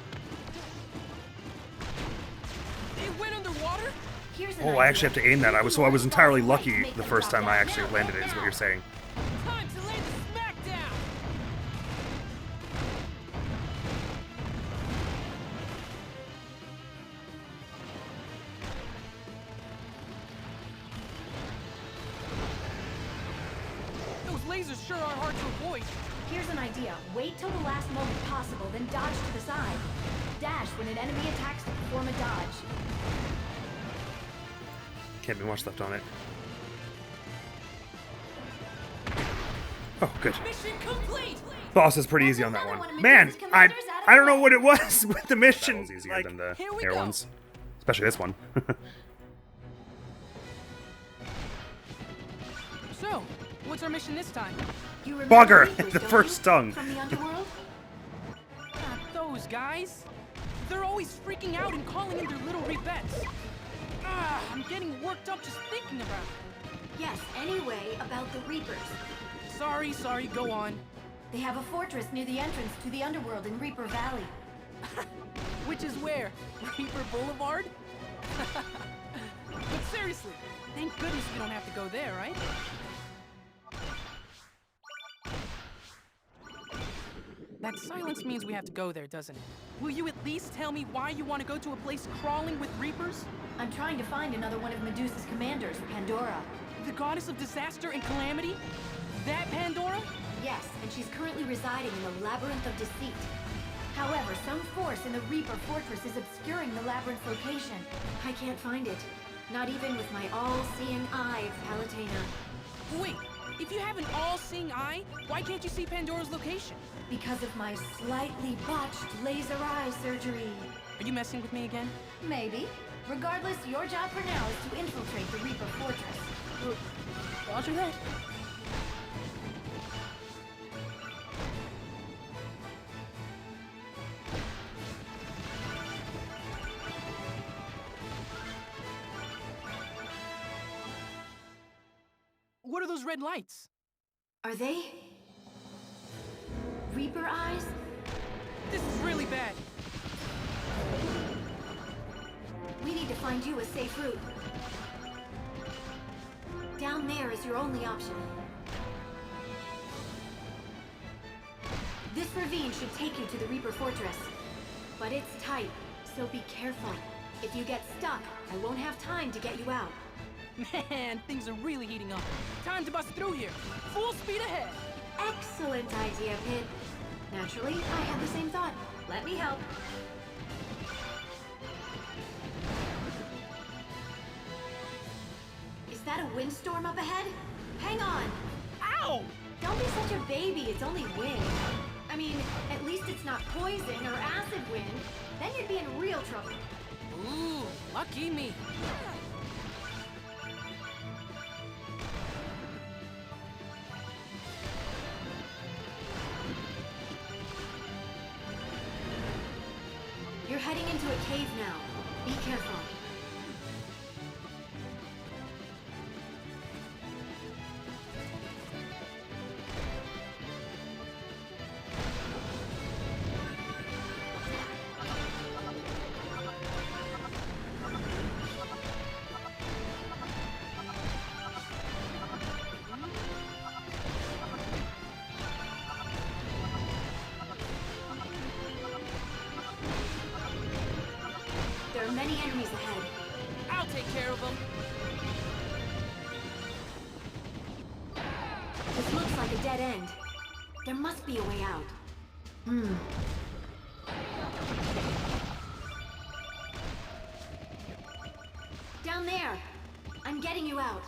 [SPEAKER 2] It went underwater?
[SPEAKER 3] Here's an
[SPEAKER 1] Oh,
[SPEAKER 3] idea.
[SPEAKER 1] I actually have to aim that. I was entirely lucky
[SPEAKER 3] Make
[SPEAKER 1] the
[SPEAKER 3] them
[SPEAKER 1] first
[SPEAKER 3] drop
[SPEAKER 1] time I
[SPEAKER 3] down.
[SPEAKER 1] actually
[SPEAKER 3] Now,
[SPEAKER 1] landed it, is what
[SPEAKER 3] now.
[SPEAKER 1] you're saying.
[SPEAKER 2] Time to lay the smackdown! Those lasers sure are hard to avoid.
[SPEAKER 3] Here's an idea. Wait till the last moment possible, then dodge to the side. Dash when an enemy attacks to perform a dodge.
[SPEAKER 1] Can't be much left on it. Oh, good.
[SPEAKER 2] Mission complete!
[SPEAKER 1] Boss is pretty easy on that
[SPEAKER 3] another
[SPEAKER 1] one.
[SPEAKER 3] one of
[SPEAKER 1] Man,
[SPEAKER 3] Medusa's
[SPEAKER 1] I
[SPEAKER 3] commanders out of
[SPEAKER 1] I don't
[SPEAKER 3] the
[SPEAKER 1] know
[SPEAKER 3] way.
[SPEAKER 1] what it was with the mission. That was easier
[SPEAKER 2] Like,
[SPEAKER 1] than the
[SPEAKER 2] here we
[SPEAKER 1] air
[SPEAKER 2] go.
[SPEAKER 1] ones. Especially this one.
[SPEAKER 2] So, what's our mission this time?
[SPEAKER 3] You remember
[SPEAKER 1] Bugger!
[SPEAKER 3] Reapers,
[SPEAKER 1] The
[SPEAKER 3] don't
[SPEAKER 1] first
[SPEAKER 3] you?
[SPEAKER 1] stung.
[SPEAKER 3] From the Underworld?
[SPEAKER 2] Not those guys. They're always freaking out and calling in their little rebettes. I'm getting worked up just thinking about it.
[SPEAKER 3] Yes, anyway, about the Reapers.
[SPEAKER 2] Sorry, go on.
[SPEAKER 3] They have a fortress near the entrance to the Underworld in Reaper Valley.
[SPEAKER 2] Which is where? Reaper Boulevard? But seriously, thank goodness we don't have to go there, right? That silence means we have to go there, doesn't it? Will you at least tell me why you want to go to a place crawling with Reapers?
[SPEAKER 3] I'm trying to find another one of Medusa's commanders, Pandora.
[SPEAKER 2] The goddess of disaster and calamity? That Pandora?
[SPEAKER 3] Yes, and she's currently residing in the Labyrinth of Deceit. However, some force in the Reaper Fortress is obscuring the Labyrinth's location. I can't find it. Not even with my all-seeing eye of Palutena.
[SPEAKER 2] Wait, if you have an all-seeing eye, why can't you see Pandora's location?
[SPEAKER 3] Because of my slightly botched laser eye surgery.
[SPEAKER 2] Are you messing with me again?
[SPEAKER 3] Maybe. Regardless, your job for now is to infiltrate the Reaper Fortress.
[SPEAKER 2] Roger that. What are those red lights?
[SPEAKER 3] Are they Reaper eyes?
[SPEAKER 2] This is really bad.
[SPEAKER 3] We need to find you a safe route. Down there is your only option. This ravine should take you to the Reaper Fortress. But it's tight, so be careful. If you get stuck, I won't have time to get you out.
[SPEAKER 2] Man, things are really heating up. Time to bust through here. Full speed ahead.
[SPEAKER 3] Excellent idea, Pit. Naturally, I had the same thought. Let me help. Is that a windstorm up ahead? Hang on!
[SPEAKER 2] Ow!
[SPEAKER 3] Don't be such a baby, it's only wind. I mean, at least it's not poison or acid wind. Then you'd be in real trouble.
[SPEAKER 2] Ooh, lucky me.
[SPEAKER 3] You're heading into a cave now. Be careful. There are many enemies ahead.
[SPEAKER 2] I'll take care of them.
[SPEAKER 3] This looks like a dead end. There must be a way out. Down there! I'm getting you out.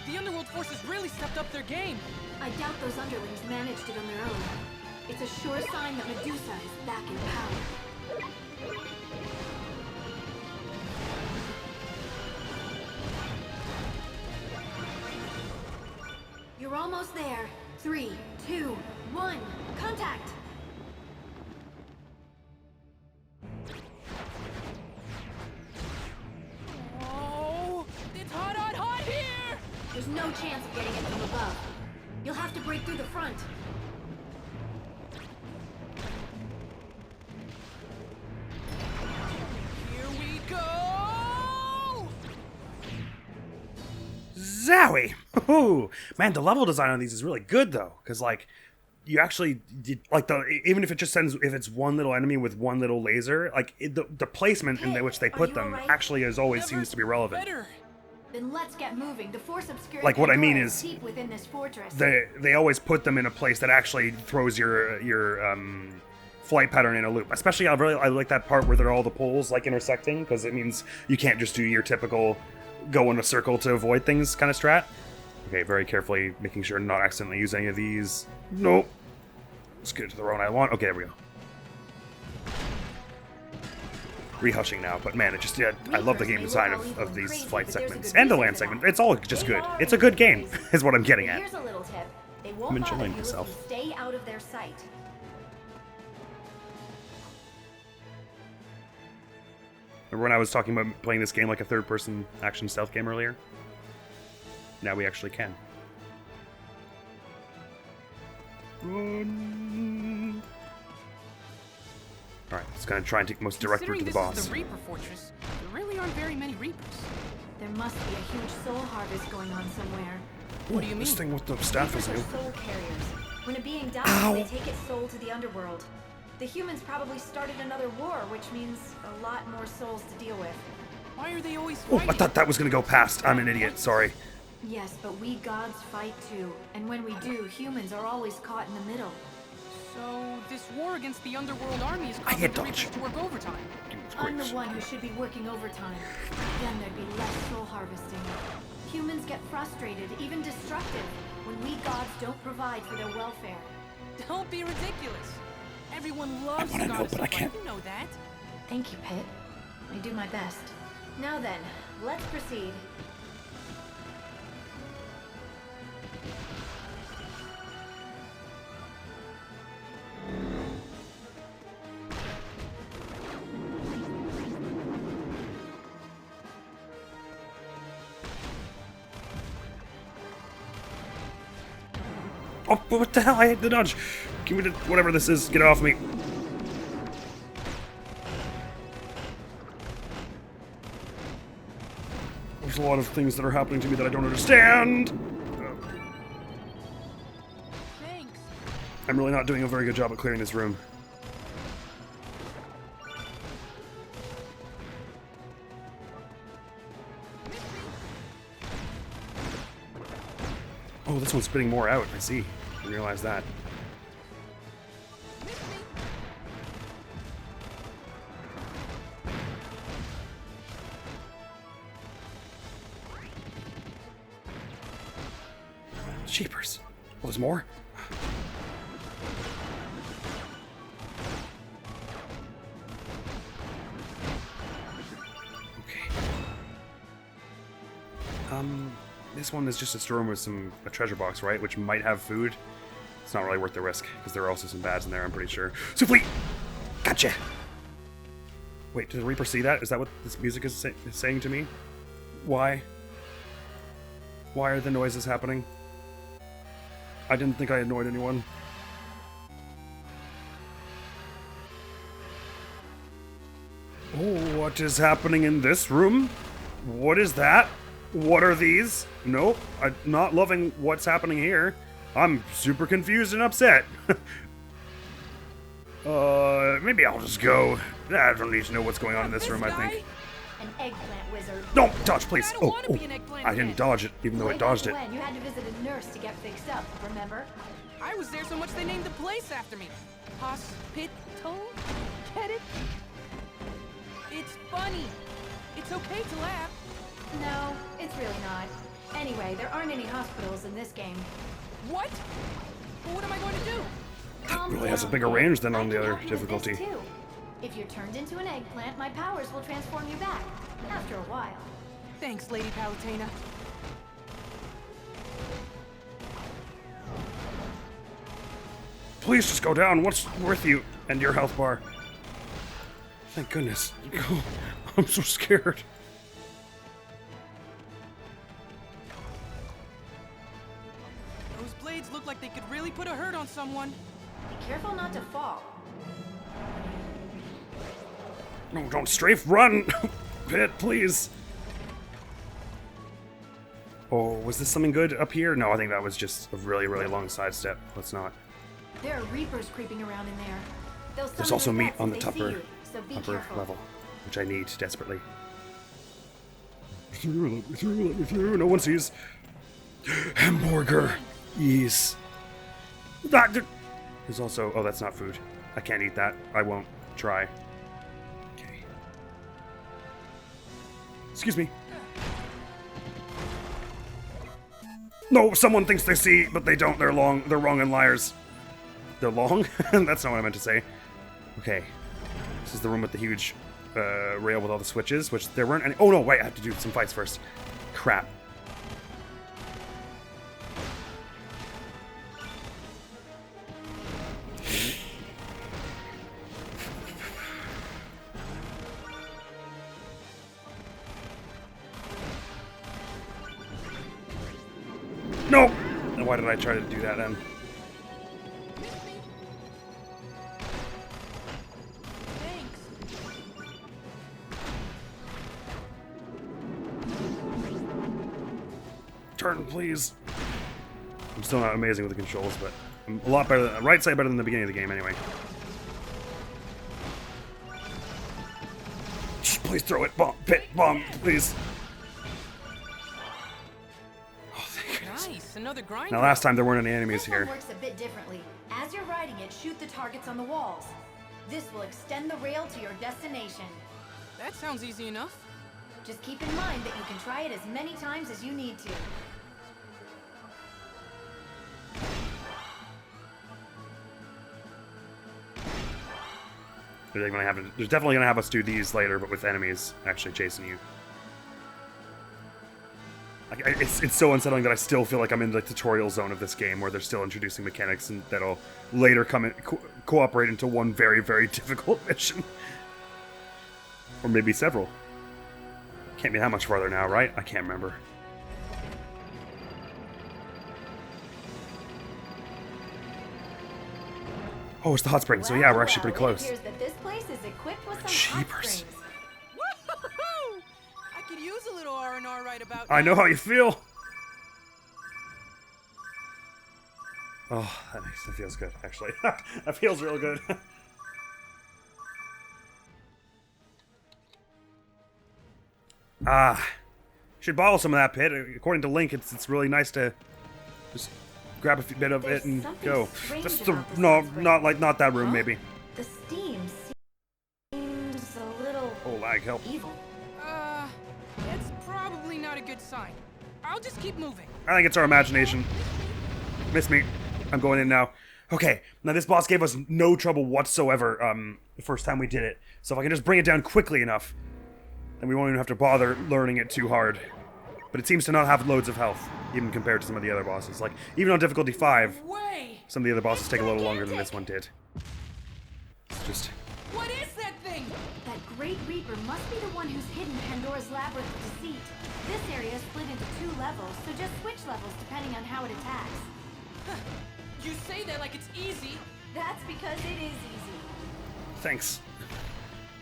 [SPEAKER 2] The Underworld forces really stepped up their game.
[SPEAKER 3] I doubt those underlings managed it on their own. It's a sure sign that Medusa is back in power. You're almost there. 3, 2, 1, contact!
[SPEAKER 2] Oh, it's hot, hot, hot here!
[SPEAKER 3] There's no chance of getting it from above. You'll have to break through the front.
[SPEAKER 2] Here we go!
[SPEAKER 1] Zowie! Ooh, man, the level design on these is really good though, because like you actually like even if it just sends if it's one little enemy with one little laser, like the placement in which they put
[SPEAKER 3] you
[SPEAKER 1] them
[SPEAKER 3] alright?
[SPEAKER 1] actually is always
[SPEAKER 2] Never
[SPEAKER 1] seems to be relevant.
[SPEAKER 2] Better.
[SPEAKER 3] Then let's get moving. The force obscuring
[SPEAKER 1] Like, what I mean
[SPEAKER 3] Pandora
[SPEAKER 1] is,
[SPEAKER 3] deep within this fortress.
[SPEAKER 1] They always put them in a place that actually throws your flight pattern in a loop. Especially, I like that part where they're all the poles like intersecting, because it means you can't just do your typical go in a circle to avoid things kind of strat. Okay, very carefully making sure to not accidentally use any of these. Nope. Let's get to the one I want. Okay, there we go. Rehushing now, but man, it just, yeah, I love the game design of these flight segments and the land segment. It's all just good. It's a good game, is what I'm getting at.
[SPEAKER 3] Here's a little tip. They won't
[SPEAKER 1] I'm
[SPEAKER 3] bother
[SPEAKER 1] enjoying
[SPEAKER 3] you if
[SPEAKER 1] myself.
[SPEAKER 3] you stay out of their sight.
[SPEAKER 1] Remember when I was talking about playing this game like a third-person action stealth game earlier? Now we actually can. Run. Alright, let's gonna try and take the most direct route to the boss.
[SPEAKER 2] Considering this is the Reaper Fortress, there really aren't very many Reapers.
[SPEAKER 3] There must be a huge soul harvest going on somewhere.
[SPEAKER 2] What do you mean?
[SPEAKER 1] This thing with the staff is
[SPEAKER 3] Reapers
[SPEAKER 1] new.
[SPEAKER 3] are soul carriers. When a being dies,
[SPEAKER 1] Ow.
[SPEAKER 3] they take its soul to the Underworld. The humans probably started another war, which means a lot more souls to deal with.
[SPEAKER 2] Why are they always
[SPEAKER 1] Oh,
[SPEAKER 2] fighting?
[SPEAKER 1] I thought that was gonna go past. I'm an idiot, sorry.
[SPEAKER 3] Yes, but we gods fight too. And when we do, humans are always caught in the middle.
[SPEAKER 2] So, this war against the Underworld army is
[SPEAKER 1] I
[SPEAKER 2] causing
[SPEAKER 1] hit
[SPEAKER 2] the
[SPEAKER 1] dodge.
[SPEAKER 2] Reapers to work overtime.
[SPEAKER 3] I'm the one who should be working overtime. Then there'd be less soul harvesting. Humans get frustrated, even destructive, when we gods don't provide for their welfare.
[SPEAKER 2] Don't be ridiculous. Everyone loves
[SPEAKER 1] wanna know,
[SPEAKER 2] goddess
[SPEAKER 1] but I
[SPEAKER 2] fight.
[SPEAKER 1] can't.
[SPEAKER 2] You know that.
[SPEAKER 3] Thank you, Pit. I do my best. Now then, let's proceed.
[SPEAKER 1] Oh, what the hell? I hit the dodge. Give me the, whatever this is. Get it off me. There's a lot of things that are happening to me that I don't understand.
[SPEAKER 2] Thanks.
[SPEAKER 1] I'm really not doing a very good job at clearing this room. Oh, this one's spitting more out. I see. I didn't realize that. Jeepers. Oh, there's more? Okay. This one is just a storeroom with a treasure box, right? Which might have food. It's not really worth the risk, because there are also some bads in there, I'm pretty sure. Souffle! Gotcha! Wait, did the Reaper see that? Is that what this music is saying to me? Why? Why are the noises happening? I didn't think I annoyed anyone. Oh, what is happening in this room? What is that? What are these? Nope, I'm not loving what's happening here. I'm super confused and upset. Maybe I'll just go. I don't need to know what's going on in this room, I think.
[SPEAKER 3] An eggplant wizard.
[SPEAKER 1] No, dodge, please.
[SPEAKER 2] I don't
[SPEAKER 1] Oh,
[SPEAKER 2] wanna be an eggplant
[SPEAKER 1] I didn't
[SPEAKER 2] kid.
[SPEAKER 1] dodge it, even though
[SPEAKER 3] Way
[SPEAKER 1] it dodged it.
[SPEAKER 3] back when, you had to visit a nurse to get fixed up, remember?
[SPEAKER 2] I was there so much they named the place after me. Hospital? Get it? It's funny. It's okay to laugh.
[SPEAKER 3] No, it's really not. Anyway, there aren't any hospitals in this game.
[SPEAKER 2] What? Well, what am I going to do?
[SPEAKER 3] Calm
[SPEAKER 1] really has a
[SPEAKER 3] down,
[SPEAKER 1] bigger
[SPEAKER 3] kid.
[SPEAKER 1] range than
[SPEAKER 3] I
[SPEAKER 1] on the
[SPEAKER 3] can
[SPEAKER 1] other
[SPEAKER 3] help you with this
[SPEAKER 1] difficulty.
[SPEAKER 3] too. If you're turned into an eggplant, my powers will transform you back. After a while.
[SPEAKER 2] Thanks, Lady Palutena.
[SPEAKER 1] Please just go down. What's with you and your health bar? Thank goodness. I'm so scared.
[SPEAKER 2] Those blades look like they could really put a hurt on someone.
[SPEAKER 3] Be careful not to fall.
[SPEAKER 1] No, don't strafe. Run! Pit, please. Oh, was this something good up here? No, I think that was just a really, really long sidestep. Let's not.
[SPEAKER 3] There are reapers creeping around in there. They'll
[SPEAKER 1] There's
[SPEAKER 3] summon
[SPEAKER 1] also
[SPEAKER 3] their
[SPEAKER 1] meat
[SPEAKER 3] pets
[SPEAKER 1] on
[SPEAKER 3] if
[SPEAKER 1] the
[SPEAKER 3] they see
[SPEAKER 1] upper,
[SPEAKER 3] you, so be
[SPEAKER 1] upper
[SPEAKER 3] careful.
[SPEAKER 1] level, which I need desperately. Let me through. No one sees. Hamburger. Yes. There's also... Oh, that's not food. I can't eat that. I won't try. Okay. Excuse me. No, someone thinks they see, but they don't. They're wrong and liars. They're long? That's not what I meant to say. Okay. This is the room with the huge rail with all the switches, which there weren't any... Oh, no, wait. I have to do some fights first. Crap. No! And why did I try to do that then?
[SPEAKER 2] Thanks.
[SPEAKER 1] Turn, please. I'm still not amazing with the controls, but I'm a lot better. Right side better than the beginning of the game, anyway. Just please throw it, bomb, pit, bomb, please. Oh, thank goodness.
[SPEAKER 2] Nice, another grind.
[SPEAKER 1] Now, last time there weren't any enemies
[SPEAKER 3] This one
[SPEAKER 1] here.
[SPEAKER 3] works a bit differently. As you're riding it, shoot the targets on the walls. This will extend the rail to your destination.
[SPEAKER 2] That sounds easy enough.
[SPEAKER 3] Just keep in mind that you can try it as many times as you need to.
[SPEAKER 1] There's definitely gonna have us do these later, but with enemies actually chasing you. It's so unsettling that I still feel like I'm in the tutorial zone of this game, where they're still introducing mechanics and that'll later come in, cooperate into one very, very difficult mission, or maybe several. Can't be that much farther now, right? I can't remember. Oh, it's the hot spring. So yeah, we're actually pretty close.
[SPEAKER 3] It appears that this place is equipped with some hot
[SPEAKER 1] Jeepers.
[SPEAKER 3] springs.
[SPEAKER 2] Woo-hoo-hoo! I could use a little R&R right about
[SPEAKER 1] I know
[SPEAKER 2] now.
[SPEAKER 1] how you feel. Oh, that feels good, actually. That feels real good. Should bottle some of that pit. According to Link, it's really nice to just grab a bit of it and
[SPEAKER 3] something
[SPEAKER 1] go.
[SPEAKER 3] strange
[SPEAKER 1] Just the,
[SPEAKER 3] about the
[SPEAKER 1] no,
[SPEAKER 3] sand spring.
[SPEAKER 1] not that room,
[SPEAKER 3] Huh?
[SPEAKER 1] maybe.
[SPEAKER 3] The steam seems a little
[SPEAKER 1] Oh, lag, help.
[SPEAKER 3] evil.
[SPEAKER 2] It's probably not a good sign. I'll just keep moving.
[SPEAKER 1] I think it's our imagination. Miss me. I'm going in now. Okay, now this boss gave us no trouble whatsoever the first time we did it. So if I can just bring it down quickly enough, then we won't even have to bother learning it too hard. But it seems to not have loads of health, even compared to some of the other bosses. Like, even on difficulty 5,
[SPEAKER 2] Way!
[SPEAKER 1] some of the other bosses take a little longer than this one did. It's just...
[SPEAKER 2] What is that thing?
[SPEAKER 3] That Great Reaper must be the one who's hidden Pandora's Labyrinth of Deceit. This area is split into 2 levels, so just switch levels depending on how it attacks.
[SPEAKER 2] You say that like it's easy.
[SPEAKER 3] That's because it is easy.
[SPEAKER 1] Thanks.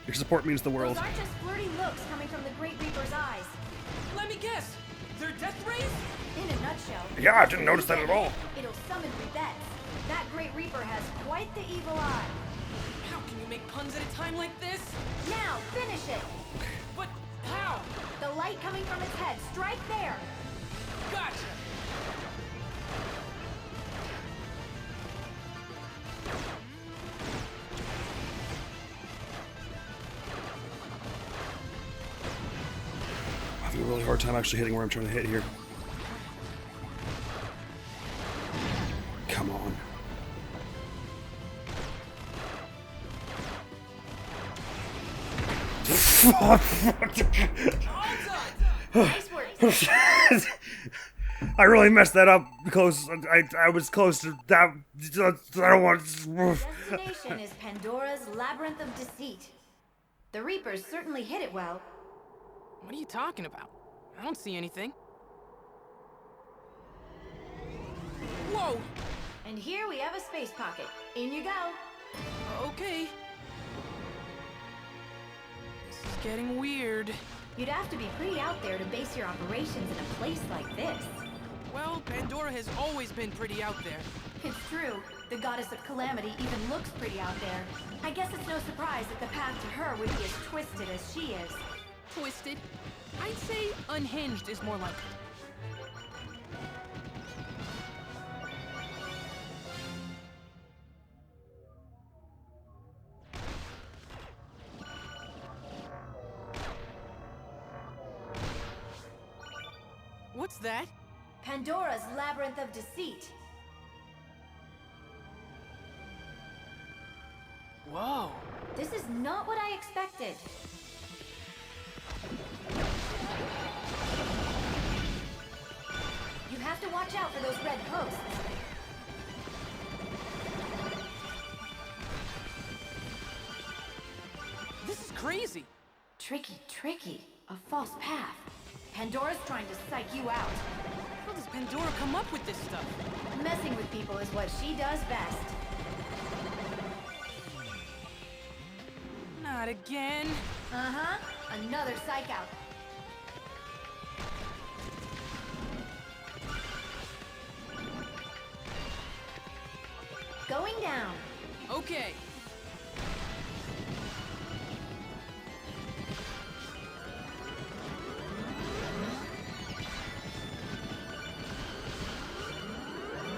[SPEAKER 1] Your support means the world.
[SPEAKER 3] Those aren't just flirty looks coming from the Great Reaper's eyes.
[SPEAKER 2] Let me guess. They're death rays?
[SPEAKER 3] In a nutshell...
[SPEAKER 1] Yeah, I didn't notice that at all.
[SPEAKER 3] It'll summon Rivets. That Great Reaper has quite the evil eye.
[SPEAKER 2] How can you make puns at a time like this?
[SPEAKER 3] Now, finish it!
[SPEAKER 2] But how?
[SPEAKER 3] The light coming from its head, strike there!
[SPEAKER 2] Gotcha.
[SPEAKER 1] I'm having a really hard time actually hitting where I'm trying to hit here. Come on.
[SPEAKER 3] Nice work.
[SPEAKER 1] I really messed that up. Close. I was close to that. I don't want.
[SPEAKER 3] Destination is Pandora's Labyrinth of Deceit. The Reapers certainly hit it well.
[SPEAKER 2] What are you talking about? I don't see anything. Whoa!
[SPEAKER 3] And here we have a space pocket. In you go.
[SPEAKER 2] Okay. This is getting weird.
[SPEAKER 3] You'd have to be pretty out there to base your operations in a place like this.
[SPEAKER 2] Well, Pandora has always been pretty out there.
[SPEAKER 3] It's true. The goddess of calamity even looks pretty out there. I guess it's no surprise that the path to her would be as twisted as she is.
[SPEAKER 2] Twisted? I'd say unhinged is more like it. What's that?
[SPEAKER 3] Pandora's Labyrinth of Deceit.
[SPEAKER 2] Whoa.
[SPEAKER 3] This is not what I expected. You have to watch out for those red posts.
[SPEAKER 2] This is crazy.
[SPEAKER 3] Tricky. A false path. Pandora's trying to psych you out.
[SPEAKER 2] How does Pandora come up with this stuff?
[SPEAKER 3] Messing with people is what she does best.
[SPEAKER 2] Not again.
[SPEAKER 3] Uh-huh. Another psych out. Going down.
[SPEAKER 2] Okay.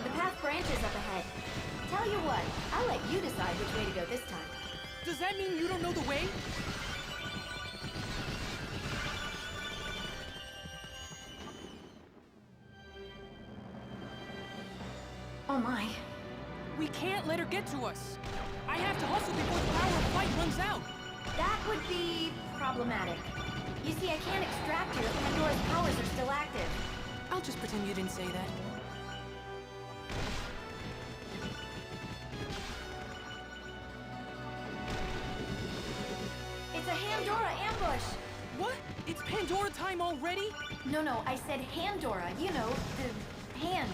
[SPEAKER 3] The path branches up ahead. Tell you what, I'll let you decide which way to go this time.
[SPEAKER 2] Does that mean you don't know the way?
[SPEAKER 3] Oh my.
[SPEAKER 2] We can't let her get to us. I have to hustle before the power of flight runs out.
[SPEAKER 3] That would be problematic. You see, I can't extract you if Pandora's powers are still active.
[SPEAKER 2] I'll just pretend you didn't say that.
[SPEAKER 3] It's a Pandora ambush!
[SPEAKER 2] What? It's Pandora time already?
[SPEAKER 3] No, I said Pandora. You know, the hand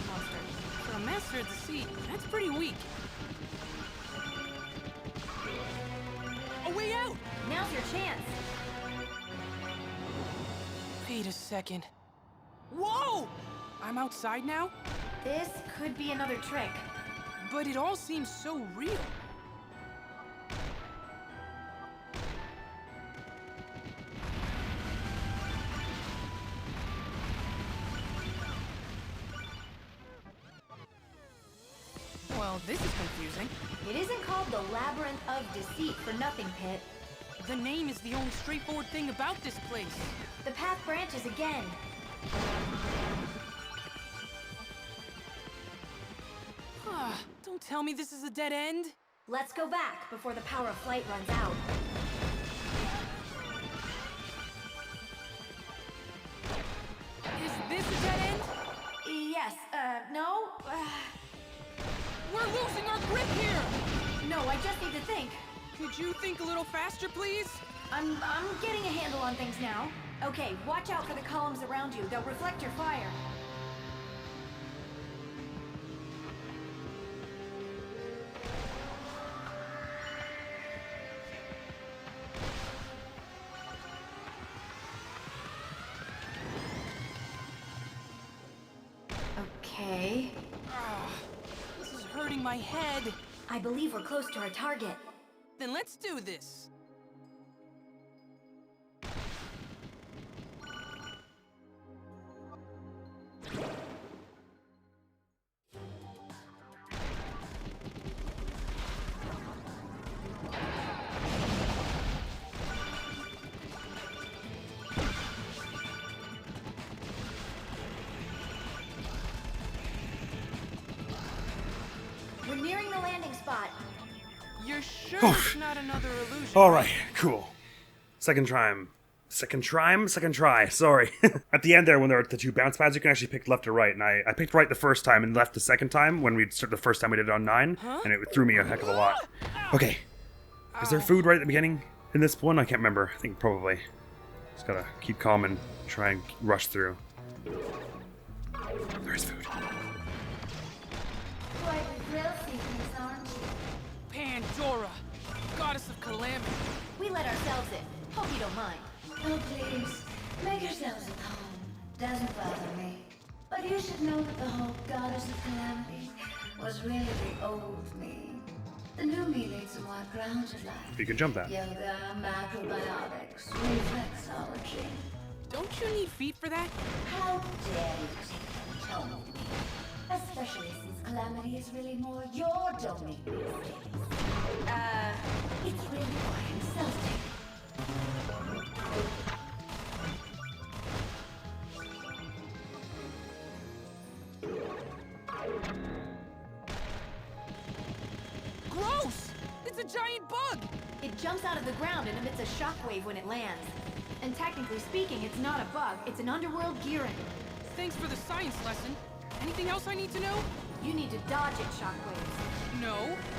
[SPEAKER 3] monster.
[SPEAKER 2] For a master of deceit, that's pretty weak. A way out!
[SPEAKER 3] Now's your chance.
[SPEAKER 2] Wait a second. Whoa! I'm outside now?
[SPEAKER 3] This could be another trick.
[SPEAKER 2] But it all seems so real. Well, this is confusing.
[SPEAKER 3] It isn't called the Labyrinth of Deceit for nothing, Pit.
[SPEAKER 2] The name is the only straightforward thing about this place.
[SPEAKER 3] The path branches again.
[SPEAKER 2] Don't tell me this is a dead end.
[SPEAKER 3] Let's go back before the power of flight runs out.
[SPEAKER 2] Is this a dead end?
[SPEAKER 3] Yes, no?
[SPEAKER 2] We're losing our grip here!
[SPEAKER 3] No, I just need to think.
[SPEAKER 2] Could you think a little faster, please?
[SPEAKER 3] I'm getting a handle on things now. Okay, watch out for the columns around you. They'll reflect your fire. Okay.
[SPEAKER 2] This is hurting my head.
[SPEAKER 3] I believe we're close to our target.
[SPEAKER 2] Then let's do this.
[SPEAKER 3] We're nearing the landing spot.
[SPEAKER 2] You're sure it's not another illusion?
[SPEAKER 1] All right, cool. Second try. Sorry. At the end there, when there are the two bounce pads, you can actually pick left or right. And I picked right the first time and left the second time when we started the first time we did it on 9, and it threw me a heck of a lot. Okay. Is there food right at the beginning in this one? I can't remember. I think probably. Just gotta keep calm and try and rush through. There is food.
[SPEAKER 3] Quite thrill seekers, aren't you?
[SPEAKER 2] Pandora, goddess of calamity.
[SPEAKER 3] We let ourselves in. Hope you don't mind.
[SPEAKER 4] Oh, please, make yourselves at home. Doesn't bother me. But you should know that the whole goddess of calamity was really the old me. The new me leads a more grounded life.
[SPEAKER 1] You can jump that.
[SPEAKER 4] Yoga, macrobiotics, reflexology.
[SPEAKER 2] Don't you need feet for that?
[SPEAKER 4] How dare you take control of me? Especially since calamity is really more your domain these days. It's really quite insulting.
[SPEAKER 2] giant bug!
[SPEAKER 3] It jumps out of the ground and emits a shockwave when it lands. And technically speaking, it's not a bug, it's an underworld gearing.
[SPEAKER 2] Thanks for the science lesson. Anything else I need to know?
[SPEAKER 3] You need to dodge it, shockwaves.
[SPEAKER 2] No.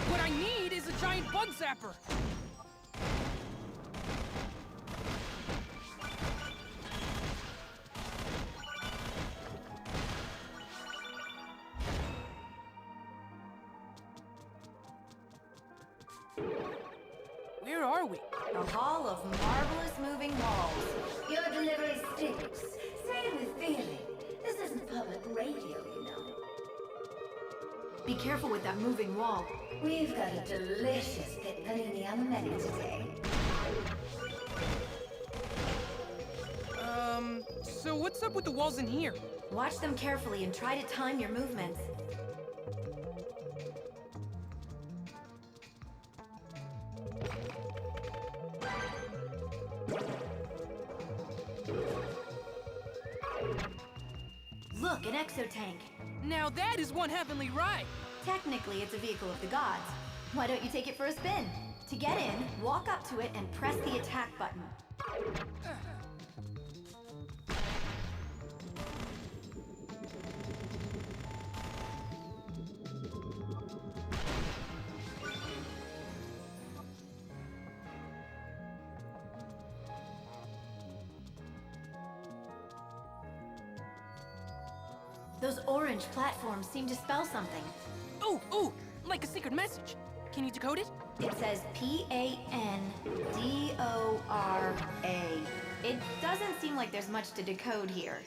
[SPEAKER 2] What I need is a giant bug zapper. Where are we?
[SPEAKER 3] A hall of marvelous moving walls.
[SPEAKER 4] Your delivery stinks. Say it with feeling. This isn't public radio, you know.
[SPEAKER 3] Be careful with that moving wall.
[SPEAKER 4] We've got a delicious pit panini on the menu today.
[SPEAKER 2] So what's up with the walls in here?
[SPEAKER 3] Watch them carefully and try to time your movements. Look, an exotank.
[SPEAKER 2] Now that is one heavenly ride.
[SPEAKER 3] Technically, it's a vehicle of the gods. Why don't you take it for a spin? To get in, walk up to it and press the attack button. Those orange platforms seem to spell something.
[SPEAKER 2] Ooh, like a secret message. Can you decode it?
[SPEAKER 3] It says Pandora. It doesn't seem like there's much to decode here.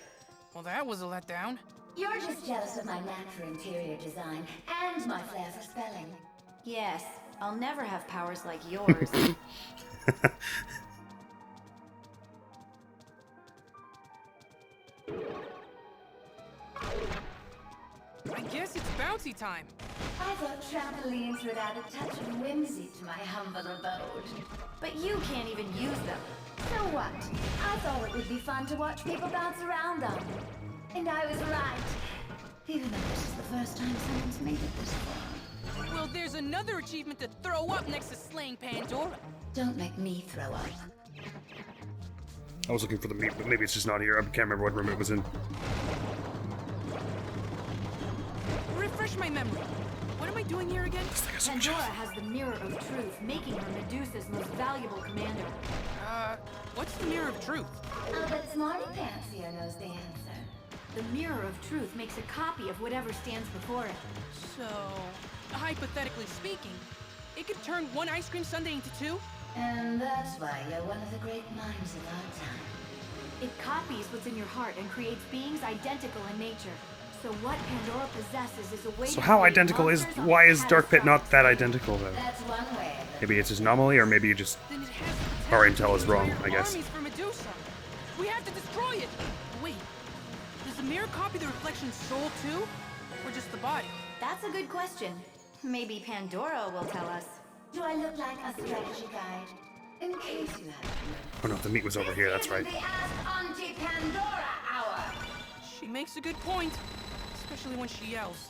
[SPEAKER 2] Well, that was a letdown.
[SPEAKER 4] You're just jealous of my knack for interior design and my flair for spelling.
[SPEAKER 3] Yes, I'll never have powers like yours.
[SPEAKER 2] I guess it's bouncy time.
[SPEAKER 4] I thought trampolines would add a touch of whimsy to my humble abode.
[SPEAKER 3] But you can't even use them.
[SPEAKER 4] So what? I thought it would be fun to watch people bounce around them. And I was right. Even though this is the first time someone's made it this far.
[SPEAKER 2] Well, there's another achievement to throw up next to slaying Pandora.
[SPEAKER 4] Don't make me throw up.
[SPEAKER 1] I was looking for the meat, but maybe it's just not here. I can't remember what room it was in.
[SPEAKER 2] Refresh my memory. What am I doing here again?
[SPEAKER 3] Pandora has the Mirror of Truth, making her Medusa's most valuable commander.
[SPEAKER 2] What's the Mirror of Truth?
[SPEAKER 4] I'll bet Smarty Pants here knows the answer.
[SPEAKER 3] The Mirror of Truth makes a copy of whatever stands before it.
[SPEAKER 2] So, hypothetically speaking, it could turn one ice cream sundae into two?
[SPEAKER 4] And that's why you're one of the great minds of our time.
[SPEAKER 3] It copies what's in your heart and creates beings identical in nature. So what Pandora possesses is a way.
[SPEAKER 1] So how identical is? Why is Dark Pit not that identical though?
[SPEAKER 4] That's one way.
[SPEAKER 1] Maybe it's just an anomaly, or maybe you just
[SPEAKER 2] Then it has the
[SPEAKER 1] our
[SPEAKER 2] potential
[SPEAKER 1] intel is
[SPEAKER 2] to
[SPEAKER 1] wrong,
[SPEAKER 2] inspire
[SPEAKER 1] I guess.
[SPEAKER 2] armies for Medusa. We have to destroy it. Wait, does the mirror copy the reflection's soul too, or just the body?
[SPEAKER 3] That's a good question. Maybe Pandora will tell us.
[SPEAKER 4] Do I look like a strategy guide? In case you haven't.
[SPEAKER 1] Oh no, the meat was over here. That's right.
[SPEAKER 4] The Ask Auntie Pandora hour.
[SPEAKER 2] She makes a good point, especially when she yells.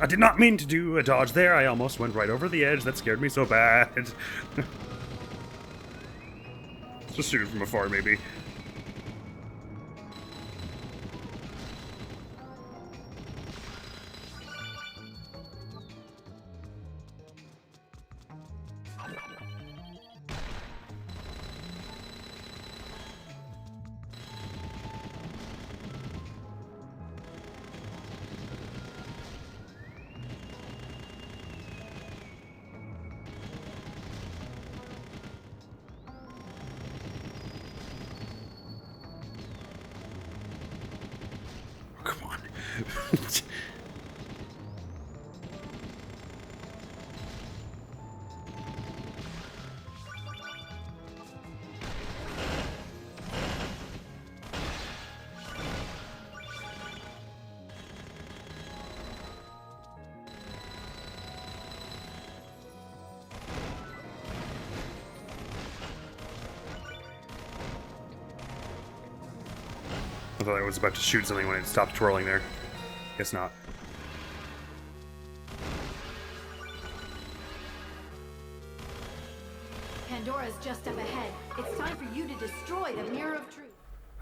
[SPEAKER 1] I did not mean to do a dodge there. I almost went right over the edge. That scared me so bad. Just shoot it from afar, maybe. Come on. thought I was about to shoot something when it stopped twirling there. Guess not.
[SPEAKER 3] Pandora's just up ahead. It's time for you to destroy the Mirror of Truth.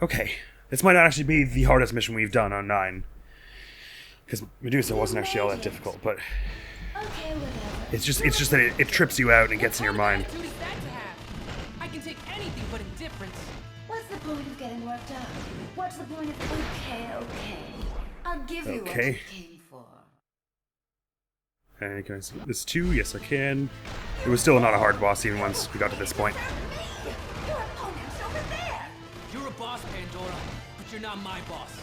[SPEAKER 1] Okay, this might not actually be the hardest mission we've done on 9. Because Medusa wasn't actually all that difficult, but
[SPEAKER 4] Okay, whatever.
[SPEAKER 1] it's just that it trips you out and it gets in your mind.
[SPEAKER 2] What attitude is that to have? I can take anything but indifference.
[SPEAKER 4] What's the point of getting worked up? What's the point of okay? I'll give you what
[SPEAKER 1] Okay.
[SPEAKER 4] you came for.
[SPEAKER 1] And can I see this too? Yes, I can. It was still not a hard boss even once we got to this point.
[SPEAKER 4] Your opponent's over there.
[SPEAKER 2] You're a boss, Pandora, but you're not my boss.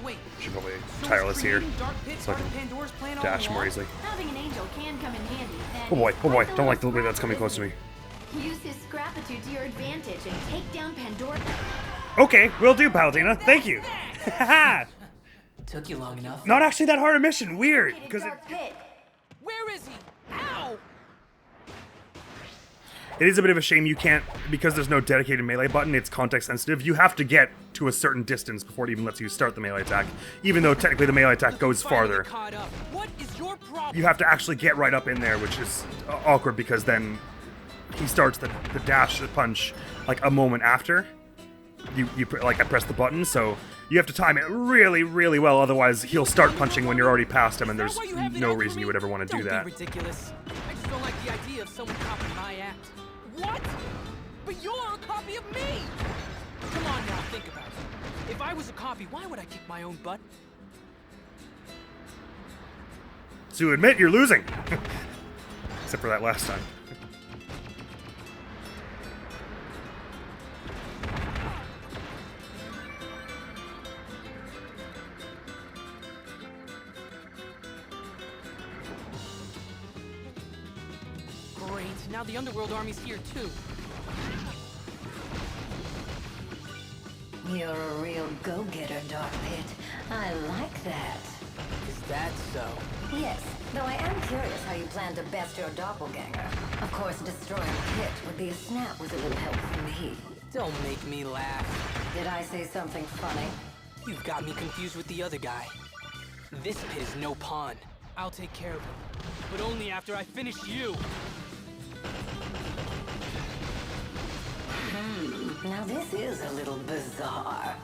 [SPEAKER 2] Wait.
[SPEAKER 1] Should probably
[SPEAKER 2] So
[SPEAKER 1] tireless
[SPEAKER 2] is
[SPEAKER 1] here,
[SPEAKER 2] creating Dark Pit
[SPEAKER 1] so I
[SPEAKER 2] part of
[SPEAKER 1] can
[SPEAKER 2] Pandora's plan all
[SPEAKER 1] dash more
[SPEAKER 2] along?
[SPEAKER 1] easily.
[SPEAKER 3] Having an angel can come in handy.
[SPEAKER 1] Oh boy, don't like the way that's coming close to me.
[SPEAKER 3] Use his scrapitude to your advantage and take down Pandora.
[SPEAKER 1] Okay, will do, Palutena. Thank you. Haha.
[SPEAKER 2] Took you long enough.
[SPEAKER 1] Not actually that hard a mission. Weird, because
[SPEAKER 3] Dark Pit.
[SPEAKER 2] Where is he? Ow!
[SPEAKER 1] it is a bit of a shame you can't, because there's no dedicated melee button, it's context sensitive. You have to get to a certain distance before it even lets you start the melee attack, even though technically the melee attack goes farther.
[SPEAKER 2] Caught up. What is your problem?
[SPEAKER 1] You have to actually get right up in there, which is awkward because then he starts the dash, the punch, like a moment after I press the button, so you have to time it really, really well, otherwise he'll start punching when you're already past him, and there's no reason you would ever want to do that.
[SPEAKER 2] Don't be ridiculous. I just don't like the idea of someone copying my act. What? But you're a copy of me! Come on now, think about it. If I was a copy, why would I kick my own butt?
[SPEAKER 1] So admit you're losing! Except for that last time.
[SPEAKER 2] Great, now the Underworld army's here too.
[SPEAKER 4] You're a real go-getter, Dark Pit. I like that.
[SPEAKER 2] Is that so?
[SPEAKER 4] Yes, though I am curious how you plan to best your doppelganger. Of course, destroying Pit would be a snap with a little help from me.
[SPEAKER 2] Don't make me laugh.
[SPEAKER 4] Did I say something funny?
[SPEAKER 2] You've got me confused with the other guy. This Pit is no pawn. I'll take care of him. But only after I finish you.
[SPEAKER 4] Now this is a little bizarre.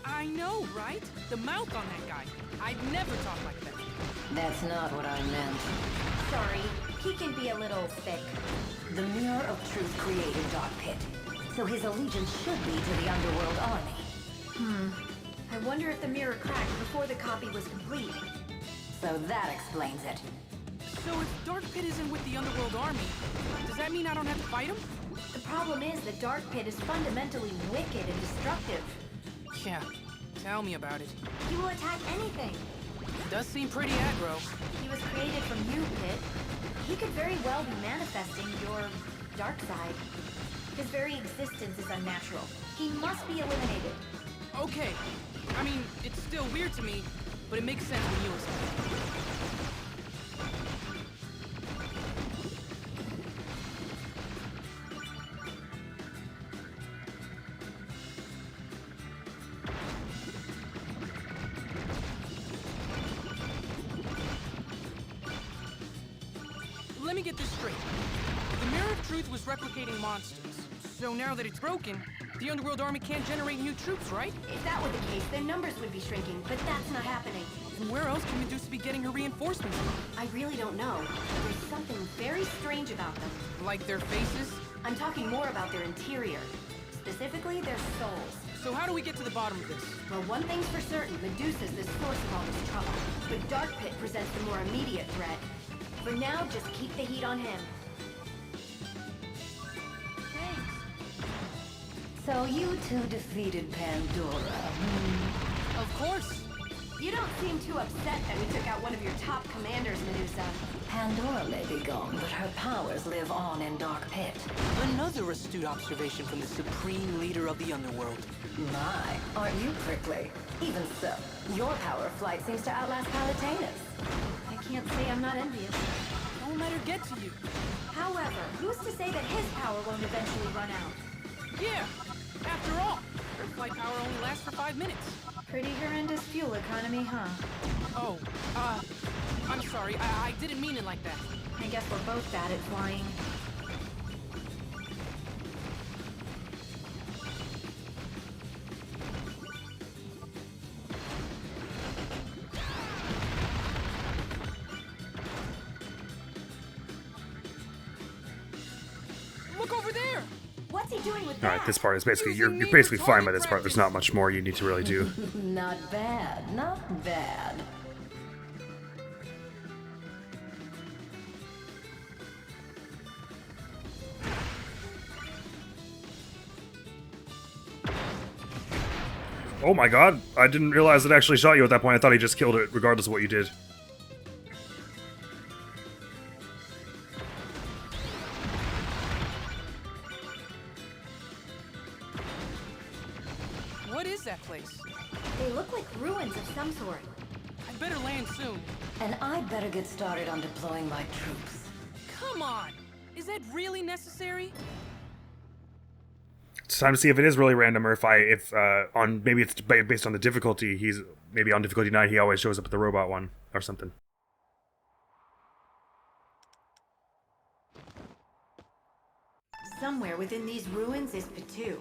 [SPEAKER 2] I know, right? The mouth on that guy. I'd never talk like that.
[SPEAKER 4] That's not what I meant.
[SPEAKER 3] Sorry, he can be a little thick.
[SPEAKER 4] The Mirror of Truth created Dark Pit, so his allegiance should be to the Underworld army.
[SPEAKER 3] I wonder if the mirror cracked before the copy was complete.
[SPEAKER 4] So that explains it.
[SPEAKER 2] So if Dark Pit isn't with the Underworld army, does that mean I don't have to fight him?
[SPEAKER 3] The problem is that Dark Pit is fundamentally wicked and destructive.
[SPEAKER 2] Yeah, tell me about it.
[SPEAKER 3] He will attack anything.
[SPEAKER 2] Does seem pretty aggro.
[SPEAKER 3] He was created from you, Pit. He could very well be manifesting your dark side. His very existence is unnatural. He must be eliminated.
[SPEAKER 2] Okay. I mean, it's still weird to me, but it makes sense when you explain it. Let me get this straight. The Mirror of Truth was replicating monsters. So now that it's broken, the Underworld army can't generate new troops, right?
[SPEAKER 3] If that were the case, then numbers would be shrinking, but that's not happening.
[SPEAKER 2] And where else can Medusa be getting her reinforcements from?
[SPEAKER 3] I really don't know. There's something very strange about them.
[SPEAKER 2] Like their faces?
[SPEAKER 3] I'm talking more about their interior. Specifically, their souls.
[SPEAKER 2] So how do we get to the bottom of this?
[SPEAKER 3] Well, one thing's for certain, Medusa's the source of all this trouble. But Dark Pit presents the more immediate threat. For now, just keep the heat on him.
[SPEAKER 2] Thanks.
[SPEAKER 4] So you two defeated Pandora.
[SPEAKER 2] Of course.
[SPEAKER 3] You don't seem too upset that we took out one of your top commanders, Medusa.
[SPEAKER 4] Pandora may be gone, but her powers live on in Dark Pit.
[SPEAKER 2] Another astute observation from the supreme leader of the Underworld.
[SPEAKER 4] My, aren't you prickly? Even so, your power of flight seems to outlast Palutena's.
[SPEAKER 3] I can't say I'm not envious.
[SPEAKER 2] Don't let her get to you.
[SPEAKER 3] However, who's to say that his power won't eventually run out?
[SPEAKER 2] Yeah. After all, her flight power only lasts for 5 minutes.
[SPEAKER 3] Pretty horrendous fuel economy, huh?
[SPEAKER 2] Oh, I'm sorry. I didn't mean it like that.
[SPEAKER 3] I guess we're both bad at flying.
[SPEAKER 2] Look over there!
[SPEAKER 3] What's he doing with
[SPEAKER 1] All
[SPEAKER 3] that?
[SPEAKER 1] right, this part is basically
[SPEAKER 2] Using
[SPEAKER 1] you're
[SPEAKER 2] me
[SPEAKER 1] basically
[SPEAKER 2] for
[SPEAKER 1] fine by
[SPEAKER 2] target
[SPEAKER 1] this part. There's not much more you need to really do.
[SPEAKER 4] Not bad, not bad.
[SPEAKER 1] Oh my god, I didn't realize it actually shot you at that point. I thought he just killed it, regardless of what you did.
[SPEAKER 2] What is that place?
[SPEAKER 3] They look like ruins of some sort.
[SPEAKER 2] I better land soon.
[SPEAKER 4] And I'd better get started on deploying my troops.
[SPEAKER 2] Come on! Is that really necessary?
[SPEAKER 1] It's time to see if it is really random, or if on maybe it's based on the difficulty. He's maybe on difficulty 9. He always shows up at the robot one or something.
[SPEAKER 3] Somewhere within these ruins is Pitu.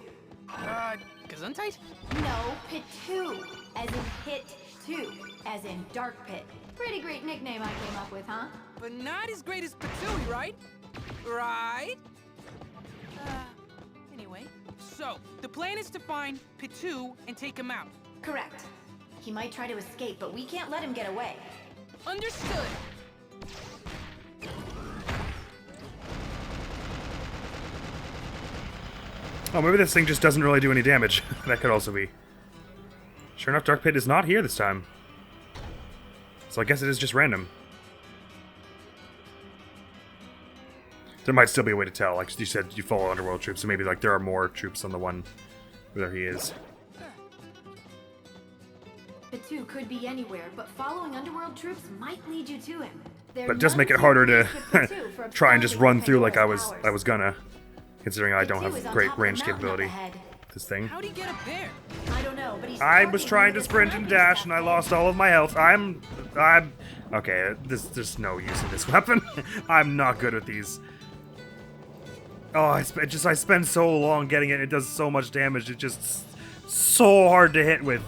[SPEAKER 2] Gesundheit?
[SPEAKER 3] No, Pitu. As in Pit 2. As in Dark Pit. Pretty great nickname I came up with, huh?
[SPEAKER 2] But not as great as Patui, right? Right? Anyway. So, the plan is to find Pitu and take him out.
[SPEAKER 3] Correct. He might try to escape, but we can't let him get away.
[SPEAKER 2] Understood!
[SPEAKER 1] Oh, maybe this thing just doesn't really do any damage. That could also be. Sure enough, Dark Pit is not here this time. So I guess it is just random. There might still be a way to tell. Like you said, you follow Underworld troops, so maybe like there are more troops on the one where he is.
[SPEAKER 3] Pitu could be anywhere, but following Underworld troops might lead you to him.
[SPEAKER 1] But it does make it harder to try and just run through like I was gonna, considering I don't have great range capability. This thing.
[SPEAKER 2] How'd he get up there?
[SPEAKER 3] I don't know, but he's
[SPEAKER 1] I was trying to sprint and dash, and I lost all of my health. I'm okay. There's no use in this weapon. I'm not good with these. Oh, I spend so long getting it. It does so much damage. It's just so hard to hit with,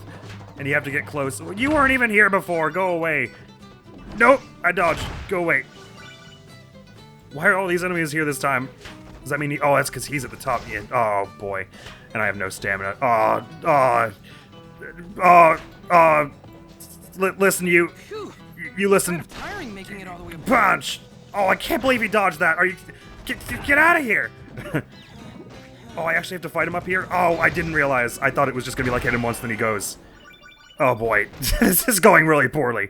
[SPEAKER 1] and you have to get close. You weren't even here before. Go away. Nope, I dodged. Go away. Why are all these enemies here this time? Does that mean oh, that's because he's at the top. Yeah. Oh boy, and I have no stamina. Listen, you listen.
[SPEAKER 2] Kind of tiring making it all the way up.
[SPEAKER 1] Punch! Oh, I can't believe he dodged that. Are you? Get out of here! Oh, I actually have to fight him up here? Oh, I didn't realize. I thought it was just gonna be like hit him once, then he goes. Oh boy, this is going really poorly.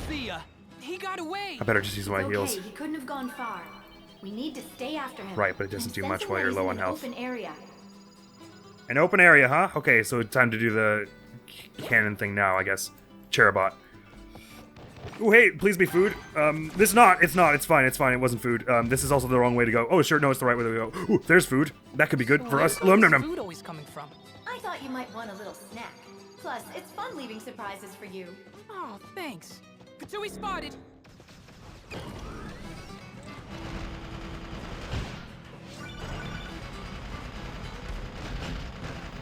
[SPEAKER 2] See ya. He got away.
[SPEAKER 1] I better just use my heals.
[SPEAKER 3] He couldn't have gone far. We need to stay after him.
[SPEAKER 1] Right, but it doesn't do
[SPEAKER 3] And
[SPEAKER 1] much
[SPEAKER 3] sense
[SPEAKER 1] while you're
[SPEAKER 3] he's
[SPEAKER 1] low
[SPEAKER 3] in
[SPEAKER 1] on
[SPEAKER 3] an
[SPEAKER 1] health.
[SPEAKER 3] Open area.
[SPEAKER 1] An open area, huh? Okay, so time to do the cannon thing now, I guess. Chariot. Oh, hey, please be food. It's not, it's fine, it wasn't food. This is also the wrong way to go. Oh, sure, no, it's the right way to go. Ooh, there's food. That could be good for us.
[SPEAKER 2] Where's
[SPEAKER 1] Nom, nom, nom.
[SPEAKER 2] food always coming from?
[SPEAKER 3] I thought you might want a little snack. Plus, it's fun leaving surprises for you.
[SPEAKER 2] Oh, thanks. Patui spotted.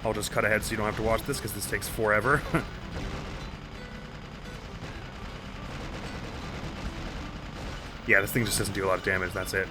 [SPEAKER 1] I'll just cut ahead so you don't have to watch this, because this takes forever. Yeah, this thing just doesn't do a lot of damage, that's it.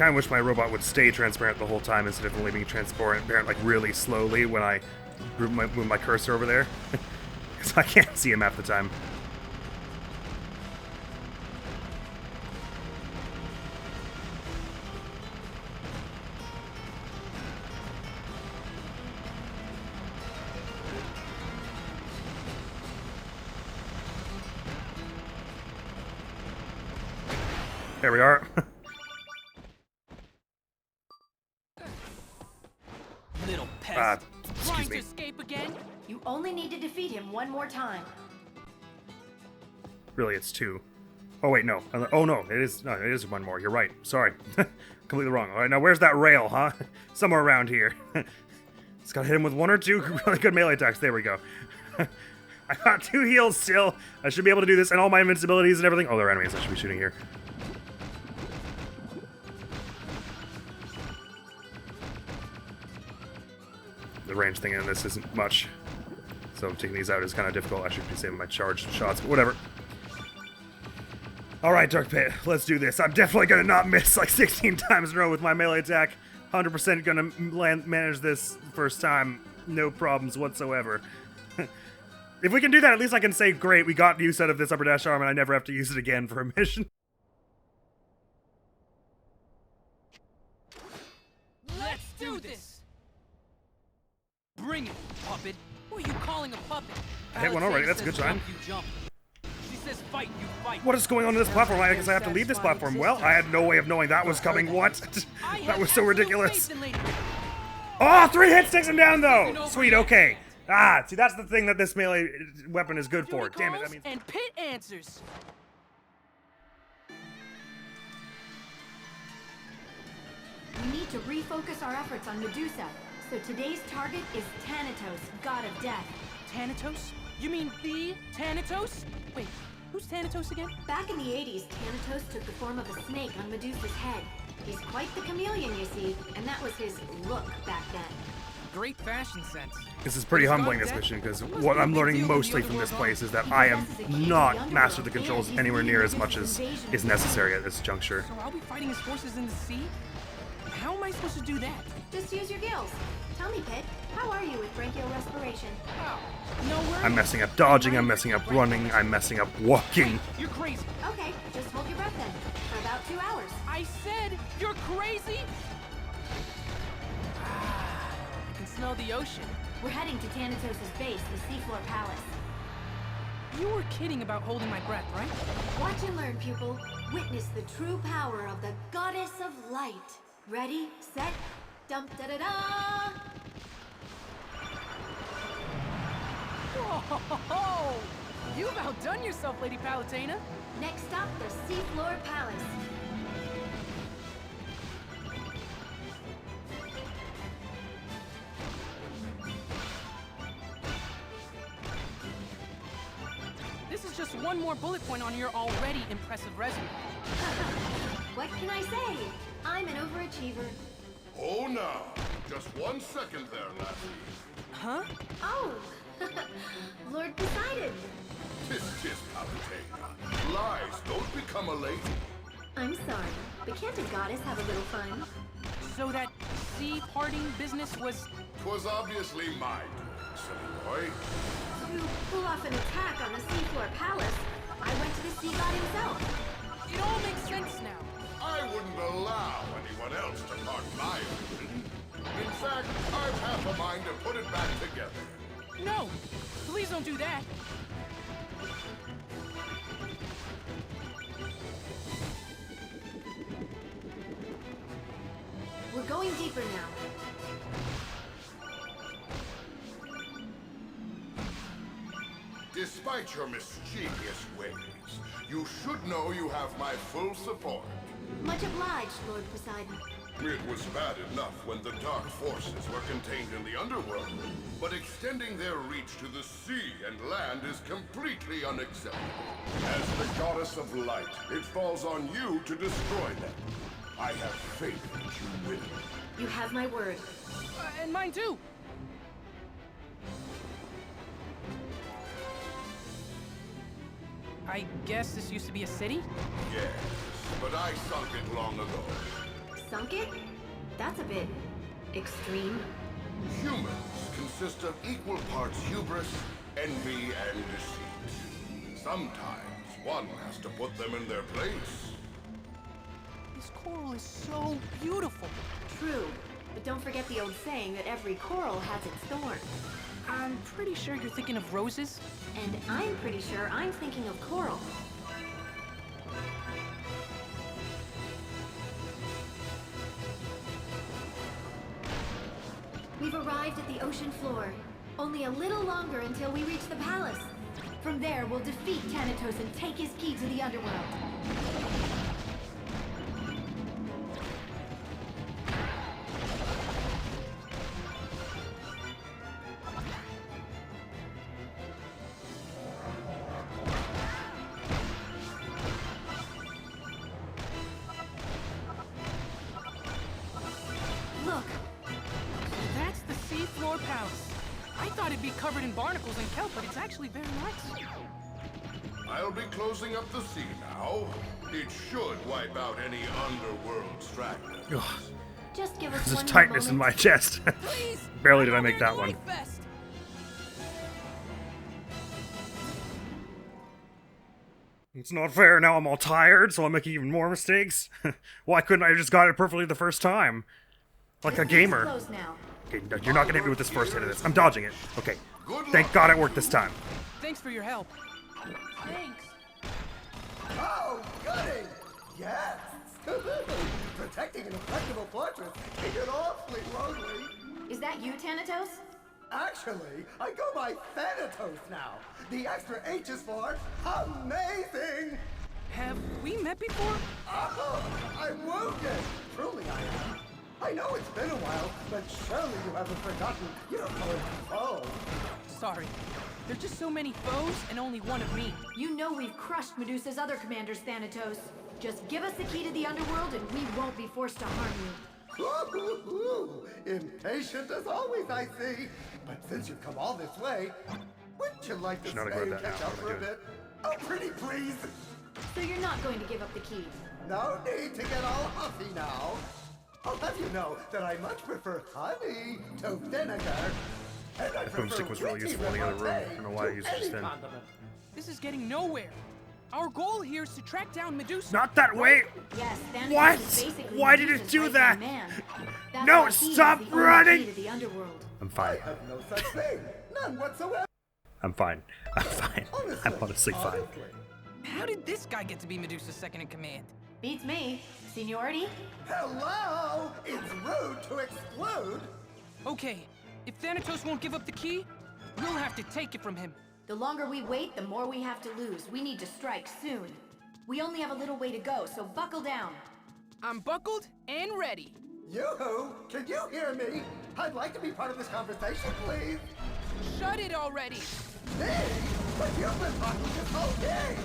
[SPEAKER 1] kind of wish my robot would stay transparent the whole time instead of only being transparent like really slowly when I move my cursor over there. Because I can't see him half the time. There we are.
[SPEAKER 2] Little pest.
[SPEAKER 1] Excuse
[SPEAKER 2] Trying
[SPEAKER 1] me.
[SPEAKER 2] to escape again?
[SPEAKER 3] You only need to defeat him one more time.
[SPEAKER 1] Really, it's 2. Oh wait, no. Oh no, it is 1 more. You're right. Sorry. Completely wrong. Alright, now where's that rail, huh? Somewhere around here. Just gotta hit him with 1 or 2 really good melee attacks. There we go. I got 2 heals still. I should be able to do this, and all my invincibilities and everything. Oh, they're enemies I should be shooting here. The range thing in this isn't much, so taking these out is kind of difficult. I should be saving my charged shots, but whatever. Alright, Dark Pit, let's do this. I'm definitely gonna not miss like 16 times in a row with my melee attack. 100% gonna manage this first time, no problems whatsoever. If we can do that, at least I can say, great, we got use out of this upper dash arm and I never have to use it again for a mission.
[SPEAKER 2] Let's do this! Bring it, puppet. Who are you calling a puppet?
[SPEAKER 1] I hit one already,
[SPEAKER 2] Palutena
[SPEAKER 1] that's a good
[SPEAKER 2] says
[SPEAKER 1] sign.
[SPEAKER 2] jump, you jump. She says fight, you fight.
[SPEAKER 1] What is going on in this platform? I guess I have to leave this platform. Well, I had no way of knowing that was coming. What? That was so ridiculous. Oh, 3 hits takes him down, though! Sweet, okay. Ah, see, that's the thing that this melee weapon is good for. Damn it, that means...
[SPEAKER 2] And Pit answers.
[SPEAKER 3] We need to refocus our efforts on Medusa. So today's target is Thanatos, god of death.
[SPEAKER 2] Thanatos? You mean the Thanatos? Wait, who's Thanatos again?
[SPEAKER 3] Back in the 80s, Thanatos took the form of a snake on Medusa's head. He's quite the chameleon, you see, and that was his look back then.
[SPEAKER 2] Great fashion sense.
[SPEAKER 1] This is pretty humbling, this mission, because what I'm learning mostly from this place is that I am not mastered the controls anywhere near as much as is necessary at this juncture.
[SPEAKER 2] So are we fighting his forces in the sea? How am I supposed to do that?
[SPEAKER 3] Just use your gills. Tell me, Pit, how are you with brachial respiration?
[SPEAKER 2] Oh, no worries.
[SPEAKER 1] I'm messing up dodging, I'm messing up running, I'm messing up walking.
[SPEAKER 2] You're crazy.
[SPEAKER 3] Okay, just hold your breath then, for about 2 hours.
[SPEAKER 2] I said you're crazy? I can smell the ocean.
[SPEAKER 3] We're heading to Thanatos' base, the Seafloor Palace.
[SPEAKER 2] You were kidding about holding my breath, right?
[SPEAKER 3] Watch and learn, pupil. Witness the true power of the Goddess of Light. Ready, set, dum-da-da-da!
[SPEAKER 2] Whoa! You've outdone yourself, Lady Palutena.
[SPEAKER 3] Next stop, the Seafloor Palace.
[SPEAKER 2] This is just one more bullet point on your already impressive resume.
[SPEAKER 3] What can I say? I'm an overachiever.
[SPEAKER 5] Oh, now. Just 1 second there, lassie.
[SPEAKER 2] Huh?
[SPEAKER 3] Oh, Lord Poseidon.
[SPEAKER 5] Tis Palutena. Lies don't become a lady.
[SPEAKER 3] I'm sorry, but can't a goddess have a little fun?
[SPEAKER 2] So that sea parting business was...
[SPEAKER 5] 'Twas obviously my doing, silly boy.
[SPEAKER 3] To pull off an attack on the Seafloor Palace, I went to the sea god himself.
[SPEAKER 2] It all makes sense now.
[SPEAKER 5] I wouldn't allow anyone else to part my vision. In fact, I've half a mind to put it back together.
[SPEAKER 2] No! Please don't do that.
[SPEAKER 3] We're going deeper now.
[SPEAKER 5] Despite your mischievous ways, you should know you have my full support.
[SPEAKER 3] Much obliged, Lord Poseidon.
[SPEAKER 5] It was bad enough when the dark forces were contained in the Underworld, but extending their reach to the sea and land is completely unacceptable. As the goddess of light, it falls on you to destroy them. I have faith that you will.
[SPEAKER 3] You have my word.
[SPEAKER 2] And mine too. I guess this used to be a city?
[SPEAKER 5] Yes, but I sunk it long ago.
[SPEAKER 3] Sunk it? That's a bit extreme.
[SPEAKER 5] Humans consist of equal parts hubris, envy, and deceit. Sometimes one has to put them in their place.
[SPEAKER 2] This coral is so beautiful.
[SPEAKER 3] True, but don't forget the old saying that every coral has its thorn.
[SPEAKER 2] I'm pretty sure you're thinking of roses.
[SPEAKER 3] And I'm pretty sure I'm thinking of coral. We've arrived at the ocean floor. Only a little longer until we reach the palace. From there, we'll defeat Thanatos and take his key to the Underworld. Look,
[SPEAKER 2] That's the Seafloor Palace. I thought it'd be covered in barnacles and kelp, but it's actually very nice.
[SPEAKER 5] I'll be closing up the sea now. It should wipe out any underworld stragglers.
[SPEAKER 1] Ugh,
[SPEAKER 3] just give us
[SPEAKER 1] there's
[SPEAKER 3] one more
[SPEAKER 1] tightness in my
[SPEAKER 3] moment.
[SPEAKER 1] chest.
[SPEAKER 2] Please!
[SPEAKER 1] Barely did I
[SPEAKER 2] I'm
[SPEAKER 1] make
[SPEAKER 2] over
[SPEAKER 1] that
[SPEAKER 2] in
[SPEAKER 1] one.
[SPEAKER 2] Glory Fest.
[SPEAKER 1] It's not fair. Now I'm all tired, so I'm making even more mistakes. Why couldn't I have just got it perfectly the first time? Like a
[SPEAKER 3] This thing's
[SPEAKER 1] gamer.
[SPEAKER 3] closed now.
[SPEAKER 1] Okay, no, you're not gonna hit me with this first hit of this. I'm dodging it. Okay.
[SPEAKER 5] Good
[SPEAKER 1] Thank
[SPEAKER 5] luck.
[SPEAKER 1] God it worked this time.
[SPEAKER 2] Thanks for your help. Thanks.
[SPEAKER 7] Oh, goody! Yes! Protecting an inflexible fortress can get awfully lonely.
[SPEAKER 3] Is that you, Thanatos?
[SPEAKER 7] Actually, I go by Thanatos now. The extra H is for amazing!
[SPEAKER 2] Have we met before?
[SPEAKER 7] Oh, I'm wounded! Truly I am. I know it's been a while, but surely you haven't forgotten your old foe.
[SPEAKER 2] Sorry. There are just so many foes and only one of me.
[SPEAKER 3] You know we've crushed Medusa's other commanders, Thanatos. Just give us the key to the Underworld and we won't be forced to harm you.
[SPEAKER 7] Ooh, impatient as always, I see. But since you've come all this way, wouldn't you like to
[SPEAKER 1] Should not
[SPEAKER 7] stay
[SPEAKER 1] have
[SPEAKER 7] and
[SPEAKER 1] grabbed that
[SPEAKER 7] catch
[SPEAKER 1] now.
[SPEAKER 7] up
[SPEAKER 1] What am
[SPEAKER 7] for
[SPEAKER 1] I
[SPEAKER 7] a
[SPEAKER 1] doing?
[SPEAKER 7] bit? Oh, pretty please.
[SPEAKER 3] So you're not going to give up the key.
[SPEAKER 7] No need to get all huffy now. I'll have you know that I much prefer honey to vinegar. And I prefer
[SPEAKER 1] Boomstick was really
[SPEAKER 7] witty
[SPEAKER 1] useful in the other room.
[SPEAKER 7] repartee
[SPEAKER 1] I don't know why I
[SPEAKER 7] to
[SPEAKER 1] used it just
[SPEAKER 7] any
[SPEAKER 1] then.
[SPEAKER 7] condiment.
[SPEAKER 2] This is getting nowhere. Our goal here is to track down Medusa.
[SPEAKER 1] Not that way!
[SPEAKER 3] Yes, Thanatos
[SPEAKER 1] What?
[SPEAKER 3] is basically
[SPEAKER 1] Why did it
[SPEAKER 3] Medusa's
[SPEAKER 1] do
[SPEAKER 3] right-hand
[SPEAKER 1] that?
[SPEAKER 3] man. That's
[SPEAKER 1] No,
[SPEAKER 3] why he
[SPEAKER 1] stop
[SPEAKER 3] has the only
[SPEAKER 1] running!
[SPEAKER 3] key to the Underworld.
[SPEAKER 1] I'm
[SPEAKER 7] I
[SPEAKER 1] fine.
[SPEAKER 7] have no such thing. None whatsoever.
[SPEAKER 1] I'm fine. I'm fine. I'm honestly fine.
[SPEAKER 7] Honestly.
[SPEAKER 2] How did this guy get to be Medusa's second in command?
[SPEAKER 3] Beats me. Seniority?
[SPEAKER 7] Hello! It's rude to exclude.
[SPEAKER 2] Okay, if Thanatos won't give up the key, we'll have to take it from him.
[SPEAKER 3] The longer we wait, the more we have to lose. We need to strike soon. We only have a little way to go, so buckle down.
[SPEAKER 2] I'm buckled and ready.
[SPEAKER 7] Yoo-hoo! Can you hear me? I'd like to be part of this conversation, please.
[SPEAKER 2] Shut it already!
[SPEAKER 7] Me? But you've been talking this whole game.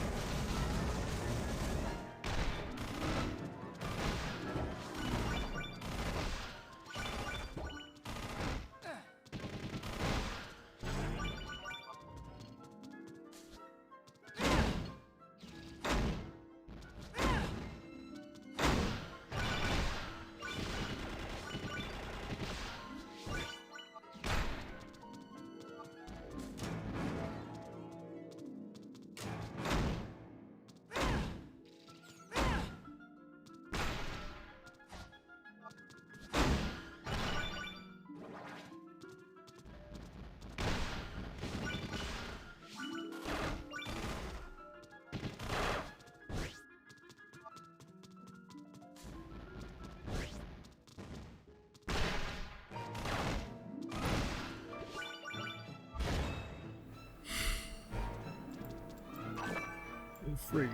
[SPEAKER 1] I'm afraid.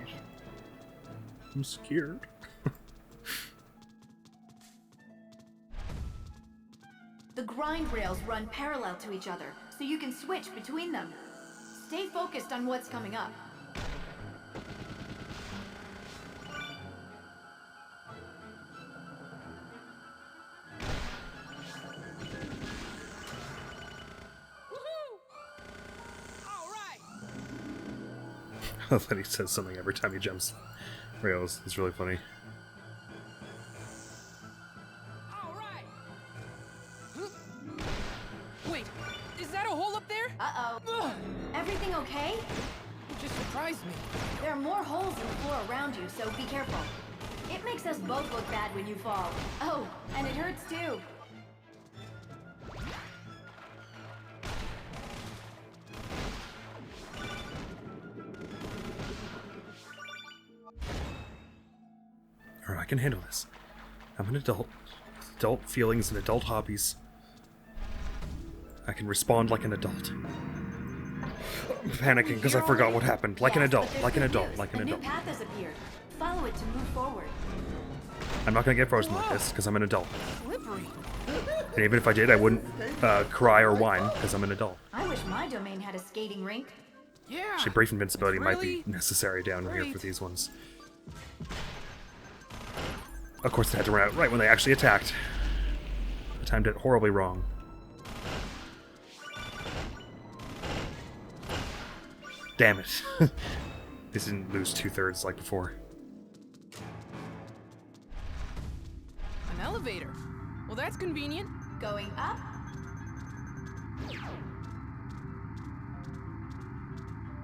[SPEAKER 1] I'm scared.
[SPEAKER 3] The grind rails run parallel to each other, so you can switch between them. Stay focused on what's coming up.
[SPEAKER 1] I love that he says something every time he jumps rails. It's really funny.
[SPEAKER 2] hole up there?
[SPEAKER 3] Uh-oh.
[SPEAKER 2] Ugh,
[SPEAKER 3] Everything okay?
[SPEAKER 2] it just surprised me.
[SPEAKER 3] There are more holes in the floor around you, so be careful. It makes us both look bad when you fall. Oh, and it hurts too.
[SPEAKER 1] Alright, I can handle this. I'm an adult. Adult feelings and adult hobbies. I can respond like an adult. I'm panicking because I forgot what happened. Like an
[SPEAKER 3] Yes,
[SPEAKER 1] adult,
[SPEAKER 3] but there's
[SPEAKER 1] like an
[SPEAKER 3] good
[SPEAKER 1] adult,
[SPEAKER 3] news.
[SPEAKER 1] like an
[SPEAKER 3] A new
[SPEAKER 1] adult.
[SPEAKER 3] path has appeared. Follow it to move forward.
[SPEAKER 1] I'm not gonna get frozen like this because I'm an adult.
[SPEAKER 2] Slippery.
[SPEAKER 1] And even if I did, I wouldn't cry or whine because I'm an adult.
[SPEAKER 3] I wish my domain had a skating rink.
[SPEAKER 2] Yeah.
[SPEAKER 1] Actually, brief invincibility might be
[SPEAKER 2] Really
[SPEAKER 1] necessary down here for
[SPEAKER 2] great.
[SPEAKER 1] these ones. Of course, it had to run out right when they actually attacked. I timed it horribly wrong. Damn it. They didn't lose 2/3 like before.
[SPEAKER 2] An elevator. Well, that's convenient.
[SPEAKER 3] Going up.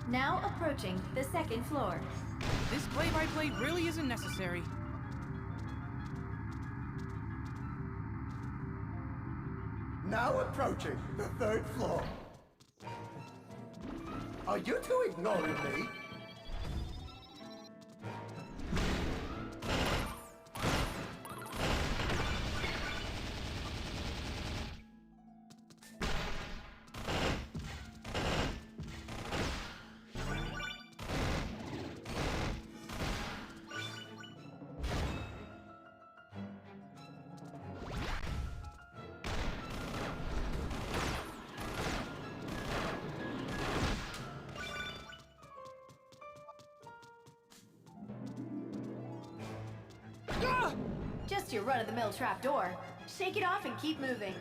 [SPEAKER 3] Now approaching the second floor.
[SPEAKER 2] This play-by-play really isn't necessary.
[SPEAKER 7] Now approaching the third floor. Are you two ignoring me?
[SPEAKER 3] Just your run-of-the-mill trapdoor. Shake it off and keep moving.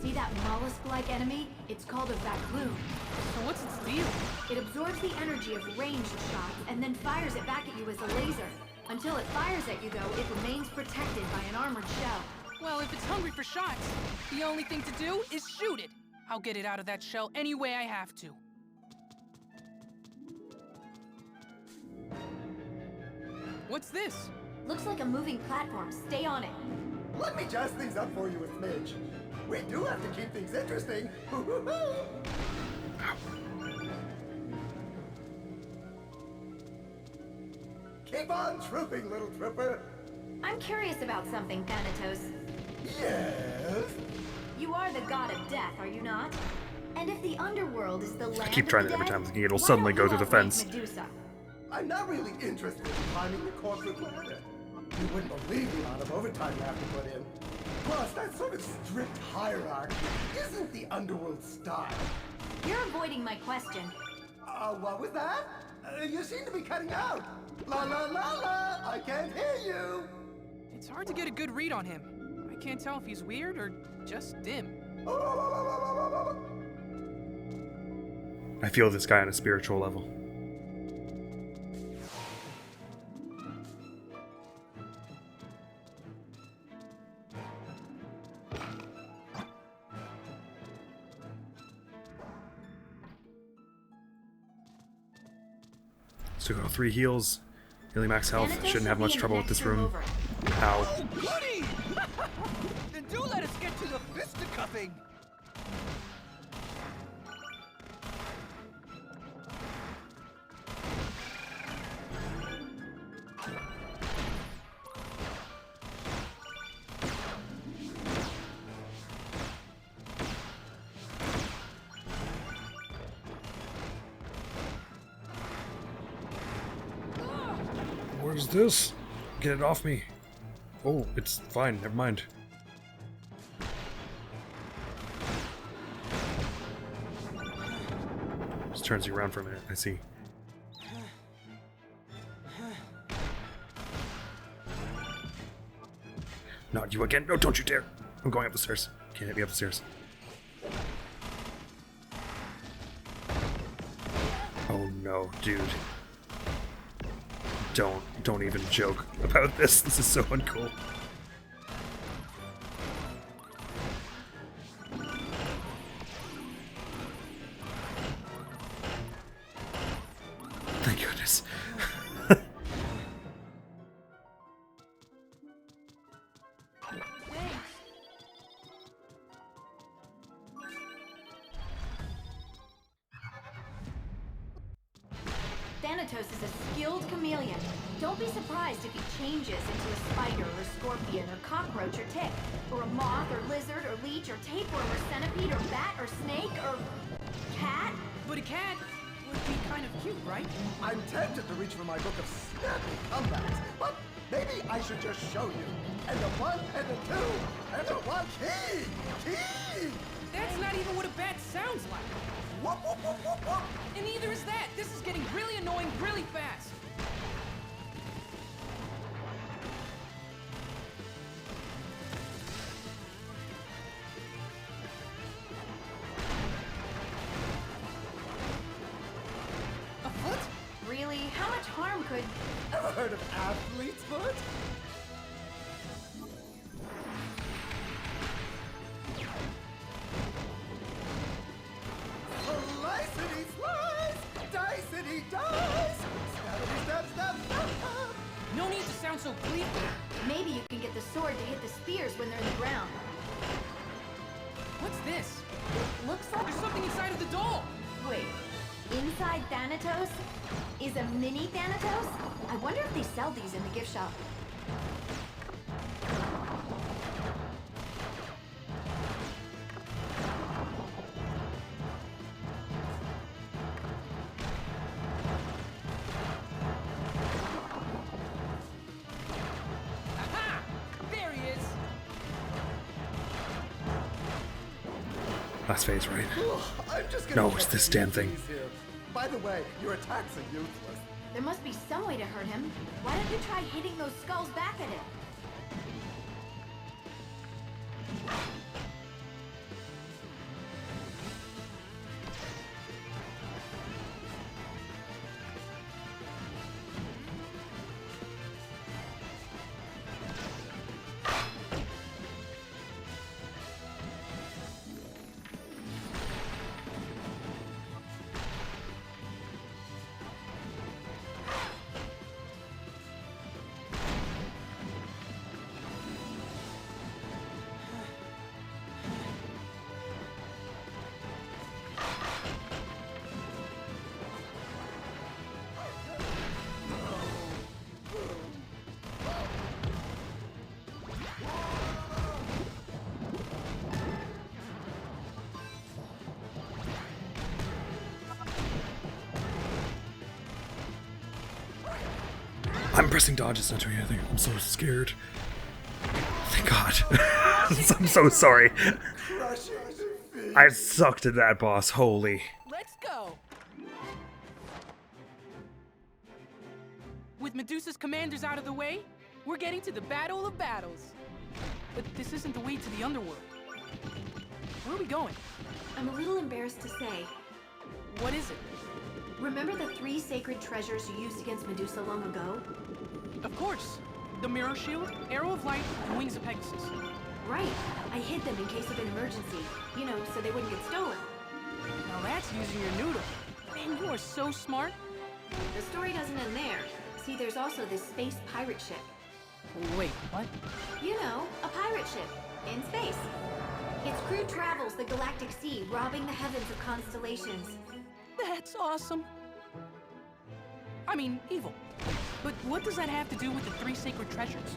[SPEAKER 3] See that mollusk-like enemy? It's called a vacuum.
[SPEAKER 2] So what's its deal?
[SPEAKER 3] It absorbs the energy of ranged shots and then fires it back at you as a laser. Until it fires at you, though, it remains protected by an armored shell.
[SPEAKER 2] Well, if it's hungry for shots, the only thing to do is shoot it. I'll get it out of that shell any way I have to. What's this?
[SPEAKER 3] Looks like a moving platform. Stay on it.
[SPEAKER 7] Let me jazz things up for you a smidge. We do have to keep things interesting. Keep on trooping, little trooper.
[SPEAKER 3] I'm curious about something, Thanatos.
[SPEAKER 7] Yes?
[SPEAKER 3] You are the god of death, are you not? And if the Underworld is the land
[SPEAKER 1] keep
[SPEAKER 3] of
[SPEAKER 1] trying
[SPEAKER 3] the
[SPEAKER 1] it every
[SPEAKER 3] dead,
[SPEAKER 1] time thinking it'll
[SPEAKER 3] why
[SPEAKER 1] suddenly
[SPEAKER 3] don't
[SPEAKER 1] go
[SPEAKER 3] you
[SPEAKER 1] through the
[SPEAKER 3] outrank
[SPEAKER 1] fence.
[SPEAKER 3] Medusa?
[SPEAKER 7] I'm not really interested in climbing the corporate ladder. You wouldn't believe the amount of overtime you have to put in. Plus, that sort of strict hierarchy isn't the Underworld style.
[SPEAKER 3] You're avoiding my question.
[SPEAKER 7] What was that? You seem to be cutting out. La la la la, I can't hear you.
[SPEAKER 2] It's hard to get a good read on him. I can't tell if he's weird or just dim.
[SPEAKER 1] I feel this guy on a spiritual level. So go 3 heals, nearly max health.
[SPEAKER 3] Thanatos
[SPEAKER 1] Shouldn't
[SPEAKER 3] should
[SPEAKER 1] have
[SPEAKER 3] be
[SPEAKER 1] much
[SPEAKER 3] in the
[SPEAKER 1] trouble with
[SPEAKER 3] next
[SPEAKER 1] this room.
[SPEAKER 3] over.
[SPEAKER 1] Ow.
[SPEAKER 8] Oh, goody! Then do let us get to the fisticuffing!
[SPEAKER 1] What is this? Get it off me. Oh, it's fine. Never mind. Just turns you around for a minute. I see. Not you again. No, don't you dare. I'm going up the stairs. Can't hit me up the stairs. Oh no, dude. Don't even joke about this. This is so uncool. Thank goodness.
[SPEAKER 3] Thanatos is a skilled chameleon. Don't be surprised if he changes into a spider or scorpion or cockroach or tick, or a moth or lizard or leech or tapeworm or centipede or bat or snake or cat.
[SPEAKER 2] But a cat would be kind of cute, right?
[SPEAKER 7] I'm tempted to reach for my book of snappy comebacks, but maybe I should just show you. And a 1 and a 2 and a 1 key! Key!
[SPEAKER 2] That's not even what a bat sounds like.
[SPEAKER 7] Whoop, whoop, whoop, whoop, whoop.
[SPEAKER 2] And neither is that. This is getting really annoying really fast. A foot?
[SPEAKER 3] Really? How much harm could...
[SPEAKER 7] Ever heard of athlete's foot? Slicety slice! Dicey dice! Snappity snap snap snap!
[SPEAKER 2] No need to sound so gleeful.
[SPEAKER 3] Maybe you can get the sword to hit the spears when they're in the ground.
[SPEAKER 2] What's this?
[SPEAKER 3] Looks like...
[SPEAKER 2] There's something inside of the doll.
[SPEAKER 3] Wait. Inside Thanatos is a mini Thanatos? I wonder if they sell these in the gift shop.
[SPEAKER 2] Aha! There he is.
[SPEAKER 1] Last phase, right?
[SPEAKER 7] I'm just
[SPEAKER 1] No,
[SPEAKER 7] gonna
[SPEAKER 1] it's
[SPEAKER 7] check
[SPEAKER 1] this
[SPEAKER 7] the
[SPEAKER 1] damn thing.
[SPEAKER 7] keys here. By the way, your attacks are useless.
[SPEAKER 3] There must be some way to hurt him. Why don't you try hitting those skulls back at him?
[SPEAKER 1] I'm pressing dodge, it's not doing anything. I'm so scared. Thank God. I'm so sorry.
[SPEAKER 7] Crushing defeat.
[SPEAKER 1] I sucked at that boss, holy.
[SPEAKER 2] Let's go. With Medusa's commanders out of the way, we're getting to the battle of battles. But this isn't the way to the Underworld. Where are we going?
[SPEAKER 3] I'm a little embarrassed to say.
[SPEAKER 2] What is it?
[SPEAKER 3] Remember the 3 sacred treasures you used against Medusa long ago?
[SPEAKER 2] Of course. The Mirror Shield, Arrow of Light, and Wings of Pegasus.
[SPEAKER 3] Right. I hid them in case of an emergency. You know, so they wouldn't get stolen.
[SPEAKER 2] Now that's using your noodle. Man, you are so smart.
[SPEAKER 3] The story doesn't end there. See, there's also this space pirate ship.
[SPEAKER 2] Wait, what?
[SPEAKER 3] You know, a pirate ship. In space. Its crew travels the galactic sea, robbing the heavens of constellations.
[SPEAKER 2] That's awesome. I mean, evil. But what does that have to do with the 3 sacred treasures?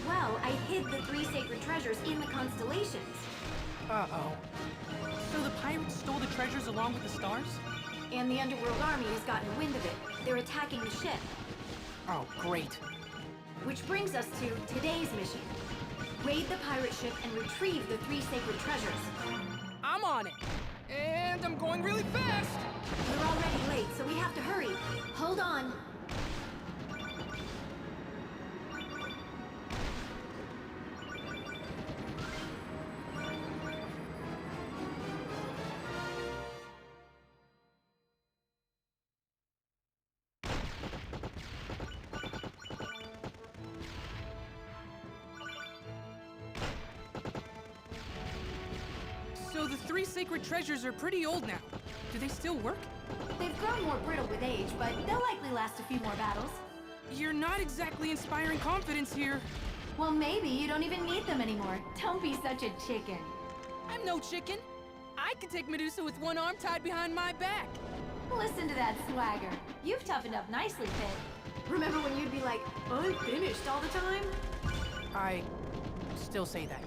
[SPEAKER 3] Well, I hid the 3 sacred treasures in the constellations.
[SPEAKER 2] Uh-oh. So the pirates stole the treasures along with the stars?
[SPEAKER 3] And the Underworld army has gotten wind of it. They're attacking the ship.
[SPEAKER 2] Oh, great.
[SPEAKER 3] Which brings us to today's mission. Raid the pirate ship and retrieve the 3 sacred treasures.
[SPEAKER 2] I'm on it. And I'm going really fast.
[SPEAKER 3] We're already late, so we have to hurry. Hold on.
[SPEAKER 2] three sacred treasures are pretty old now. Do they still work?
[SPEAKER 3] They've grown more brittle with age, but they'll likely last a few more battles.
[SPEAKER 2] You're not exactly inspiring confidence here.
[SPEAKER 3] Well, maybe you don't even need them anymore. Don't be such a chicken.
[SPEAKER 2] I'm no chicken. I can take Medusa with one arm tied behind my back.
[SPEAKER 3] Listen to that swagger. You've toughened up nicely, Pit. Remember when you'd be like, I'm finished all the time?
[SPEAKER 2] I still say that.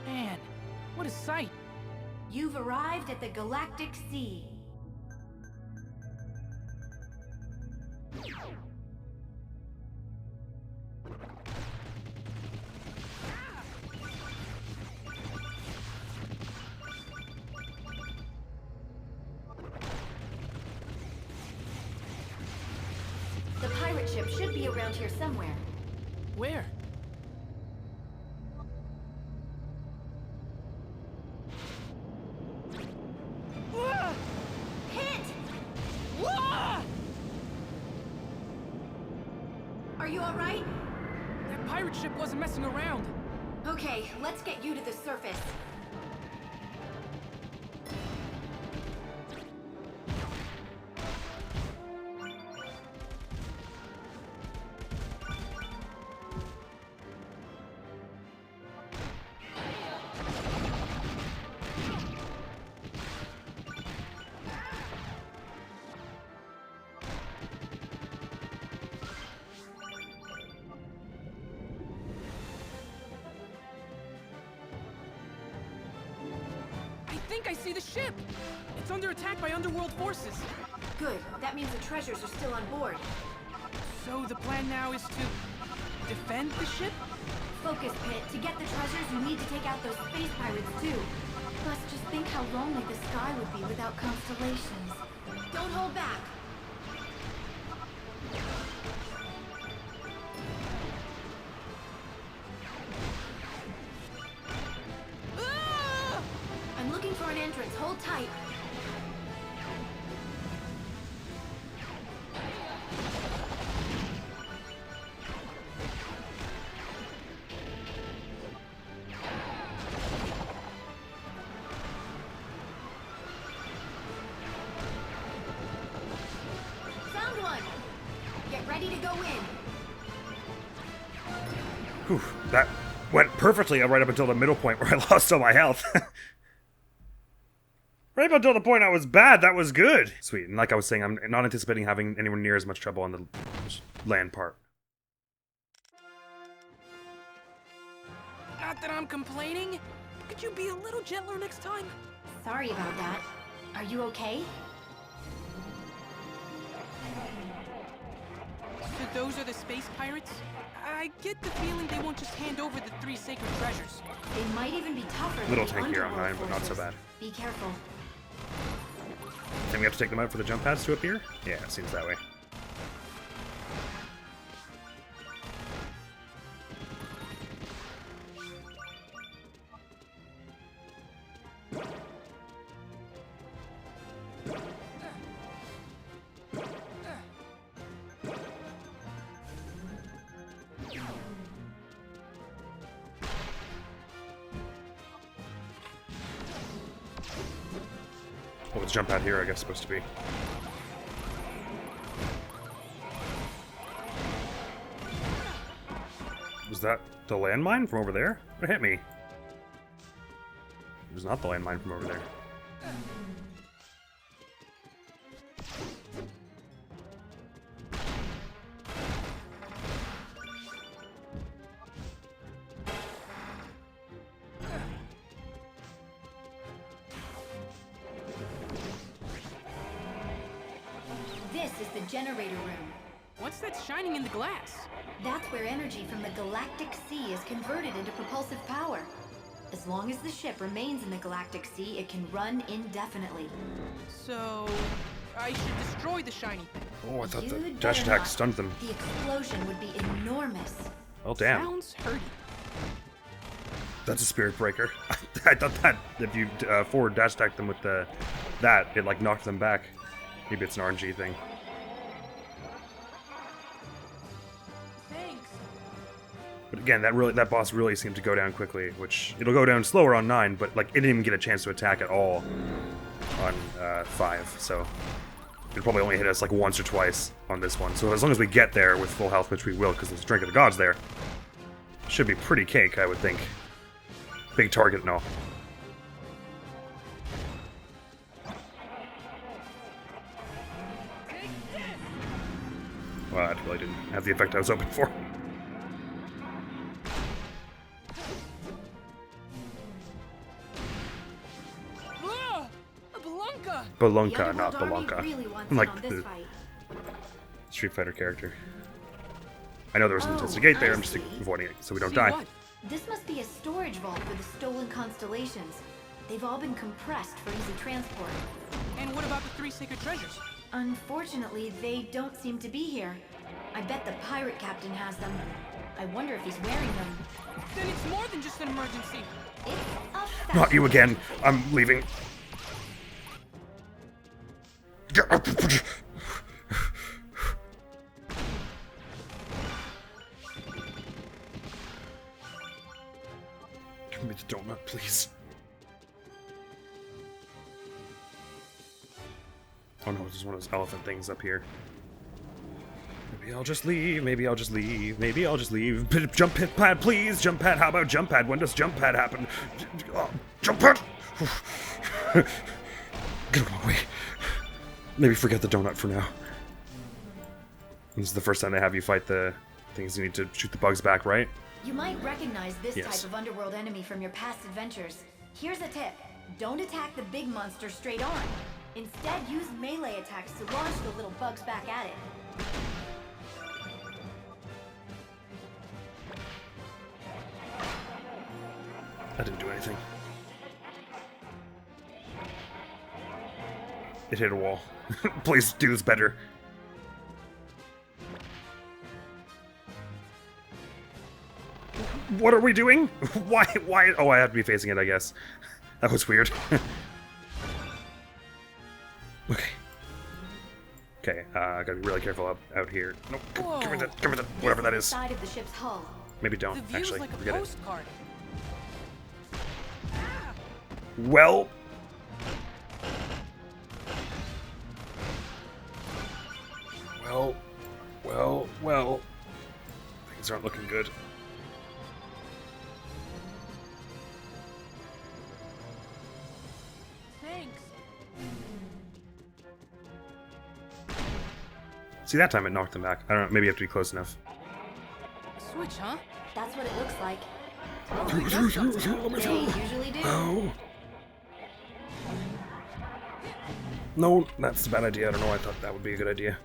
[SPEAKER 2] Man, what a sight.
[SPEAKER 3] You've arrived at the Galactic Sea. The pirate ship should be around here somewhere.
[SPEAKER 2] Where?
[SPEAKER 3] Hit!
[SPEAKER 2] Whoa!
[SPEAKER 3] Are you alright?
[SPEAKER 2] That pirate ship wasn't messing around.
[SPEAKER 3] Okay, let's get you to the surface.
[SPEAKER 2] I think I see the ship. It's under attack by Underworld forces.
[SPEAKER 3] Good. That means the treasures are still on board.
[SPEAKER 2] So the plan now is to defend the ship?
[SPEAKER 3] Focus, Pit. To get the treasures, you need to take out those space pirates, too. Plus, just think how lonely the sky would be without constellations. Don't hold back.
[SPEAKER 2] Ah!
[SPEAKER 3] I'm looking for an entrance. Hold tight. Found one. Get ready to go in.
[SPEAKER 1] Whew, that went perfectly right up until the middle point where I lost all my health. Right up until the point I was bad, that was good. Sweet, and like I was saying, I'm not anticipating having anywhere near as much trouble on the land part.
[SPEAKER 2] Not that I'm complaining. Could you be a little gentler next time?
[SPEAKER 3] Sorry about that. Are you okay?
[SPEAKER 2] So those are the space pirates? I get the feeling they won't just hand over the three sacred treasures.
[SPEAKER 3] They might even be tougher than
[SPEAKER 1] Little
[SPEAKER 3] the
[SPEAKER 1] tankier on
[SPEAKER 3] Underworld
[SPEAKER 1] mine, but not so
[SPEAKER 3] forces.
[SPEAKER 1] bad.
[SPEAKER 3] Be careful.
[SPEAKER 1] Then we have to take them out for the jump pads to appear? Yeah, it seems that way. What was jump pad here, I guess, supposed to be? Was that the landmine from over there? What hit me? It was not the landmine from over there.
[SPEAKER 3] This is the generator room.
[SPEAKER 2] What's that shining in the glass?
[SPEAKER 3] That's where energy from the Galactic Sea is converted into propulsive power. As long as the ship remains in the Galactic Sea, it can run indefinitely.
[SPEAKER 2] So I should destroy the shiny thing.
[SPEAKER 1] Oh, I thought the
[SPEAKER 3] You'd
[SPEAKER 1] dash
[SPEAKER 3] better
[SPEAKER 1] attack
[SPEAKER 3] not.
[SPEAKER 1] stunned them.
[SPEAKER 3] The explosion would be enormous.
[SPEAKER 1] Well, damn.
[SPEAKER 2] Sounds hurty.
[SPEAKER 1] That's a spirit breaker. I thought that if you forward dash attack them with that, it like knocked them back. Maybe it's an RNG thing.
[SPEAKER 2] Thanks.
[SPEAKER 1] But again, that boss really seemed to go down quickly, which it'll go down slower on 9, but like it didn't even get a chance to attack at all on 5. So it'll probably only hit us like once or twice on this one. So as long as we get there with full health, which we will, because there's Drink of the Gods there, should be pretty cake, I would think. Big target and all. Well, that really didn't have the effect I was hoping for.
[SPEAKER 2] Ah, a Belunka!
[SPEAKER 1] Belunka, not
[SPEAKER 3] Underworld
[SPEAKER 1] Belunka.
[SPEAKER 3] army really wants
[SPEAKER 1] I'm
[SPEAKER 3] in
[SPEAKER 1] like
[SPEAKER 3] on this
[SPEAKER 1] the
[SPEAKER 3] fight.
[SPEAKER 1] Street Fighter character. I know there was an intensity gate there,
[SPEAKER 3] I
[SPEAKER 1] I'm just
[SPEAKER 3] see.
[SPEAKER 1] avoiding it so we don't
[SPEAKER 2] See
[SPEAKER 1] die.
[SPEAKER 2] what?
[SPEAKER 3] This must be a storage vault for the stolen constellations. They've all been compressed for easy transport.
[SPEAKER 2] And what about the 3 sacred treasures?
[SPEAKER 3] Unfortunately, they don't seem to be here. I bet the pirate captain has them. I wonder if he's wearing them.
[SPEAKER 2] Then it's more than just an emergency.
[SPEAKER 3] It's a
[SPEAKER 1] Not you again. I'm leaving. Give me the donut, please. Oh no, there's one of those elephant things up here. Maybe I'll just leave, maybe I'll just leave, maybe I'll just leave. Jump pad, please! Jump pad, how about jump pad? When does jump pad happen? Jump pad! Get out of my way. Maybe forget the donut for now. This is the first time they have you fight the things you need to shoot the bugs back, right?
[SPEAKER 3] You might recognize this
[SPEAKER 1] Yes.
[SPEAKER 3] type of underworld enemy from your past adventures. Here's a tip. Don't attack the big monster straight on. Instead, use melee attacks to launch the little bugs back at it.
[SPEAKER 1] I didn't do anything. It hit a wall. Please do this better. What are we doing? Why? Oh, I have to be facing it, I guess. That was weird. Okay. Okay, I gotta be really careful out here. Nope, give me that, whatever that is.
[SPEAKER 3] Side of the ship's hull.
[SPEAKER 1] Maybe don't,
[SPEAKER 2] The view's
[SPEAKER 1] actually.
[SPEAKER 2] like a
[SPEAKER 1] Forget it.
[SPEAKER 2] postcard.
[SPEAKER 1] Well... Well... Things aren't looking good.
[SPEAKER 2] Thanks.
[SPEAKER 1] See, that time it knocked them back. I don't know, maybe you have to be close enough.
[SPEAKER 2] Switch, huh?
[SPEAKER 3] That's what it looks like.
[SPEAKER 1] Let me
[SPEAKER 3] They usually do.
[SPEAKER 1] Oh. No, that's a bad idea. I don't know. I thought that would be a good idea.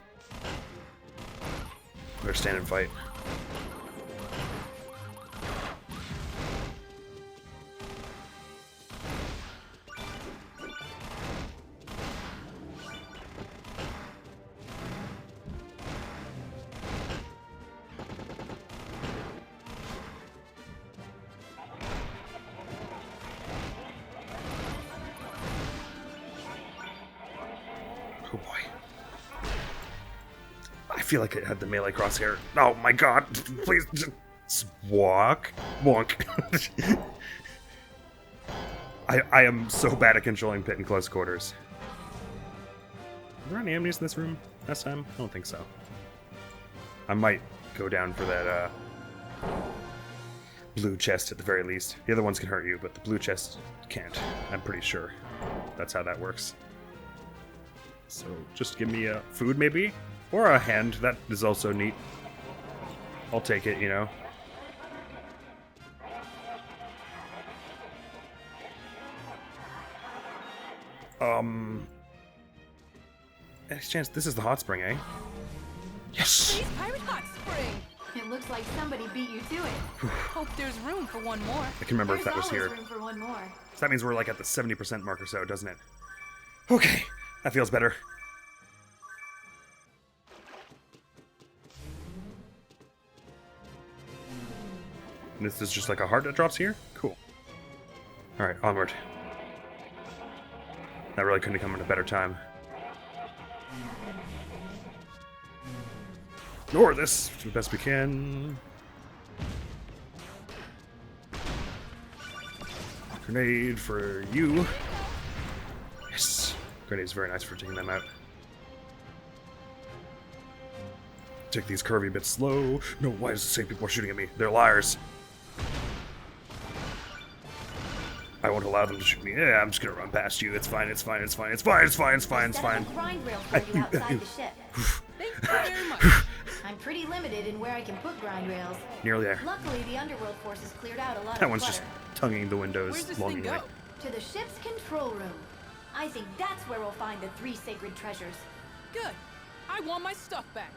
[SPEAKER 1] Better stand and fight. Oh boy. I feel like it had the melee crosshair. Oh my god. Please just walk. Wonk. I am so bad at controlling Pit in close quarters. Were there any enemies in this room last time? I don't think so. I might go down for that blue chest at the very least. The other ones can hurt you, but the blue chest can't. I'm pretty sure that's how that works. So just give me food maybe? Or a hand, that is also neat. I'll take it, you know. Any chance this is the hot spring, eh? Yes!
[SPEAKER 2] Space Pirate Hot Spring!
[SPEAKER 3] It looks like somebody beat you to it.
[SPEAKER 2] Hope there's room for one more.
[SPEAKER 1] I can remember if
[SPEAKER 3] There's
[SPEAKER 1] that was
[SPEAKER 3] always
[SPEAKER 1] here.
[SPEAKER 3] room for one more.
[SPEAKER 1] So that means we're like at the 70% mark or so, doesn't it? Okay, that feels better. And this is just like a heart that drops here? Cool. Alright, onward. That really couldn't have come at a better time. Ignore this as best we can. Grenade for you. Yes. Grenade's very nice for taking them out. Take these curvy bits slow. No, why is the same people are shooting at me? They're liars. I won't allow them to shoot me. Yeah, I'm just gonna run past you. It's fine, it's fine, it's fine, it's fine, it's fine, it's fine, it's fine.
[SPEAKER 3] Grind rail for you outside the ship.
[SPEAKER 2] Thank you very much.
[SPEAKER 3] I'm pretty limited in where I can put grind rails.
[SPEAKER 1] Nearly there.
[SPEAKER 3] Luckily, the Underworld forces cleared out a lot
[SPEAKER 1] That
[SPEAKER 3] of
[SPEAKER 1] one's
[SPEAKER 3] clutter.
[SPEAKER 1] just tonguing the windows
[SPEAKER 2] Where's this thing
[SPEAKER 1] longingly.
[SPEAKER 2] go?
[SPEAKER 3] To the ship's control room. I think that's where we'll find the 3 sacred treasures.
[SPEAKER 2] Good. I want my stuff back.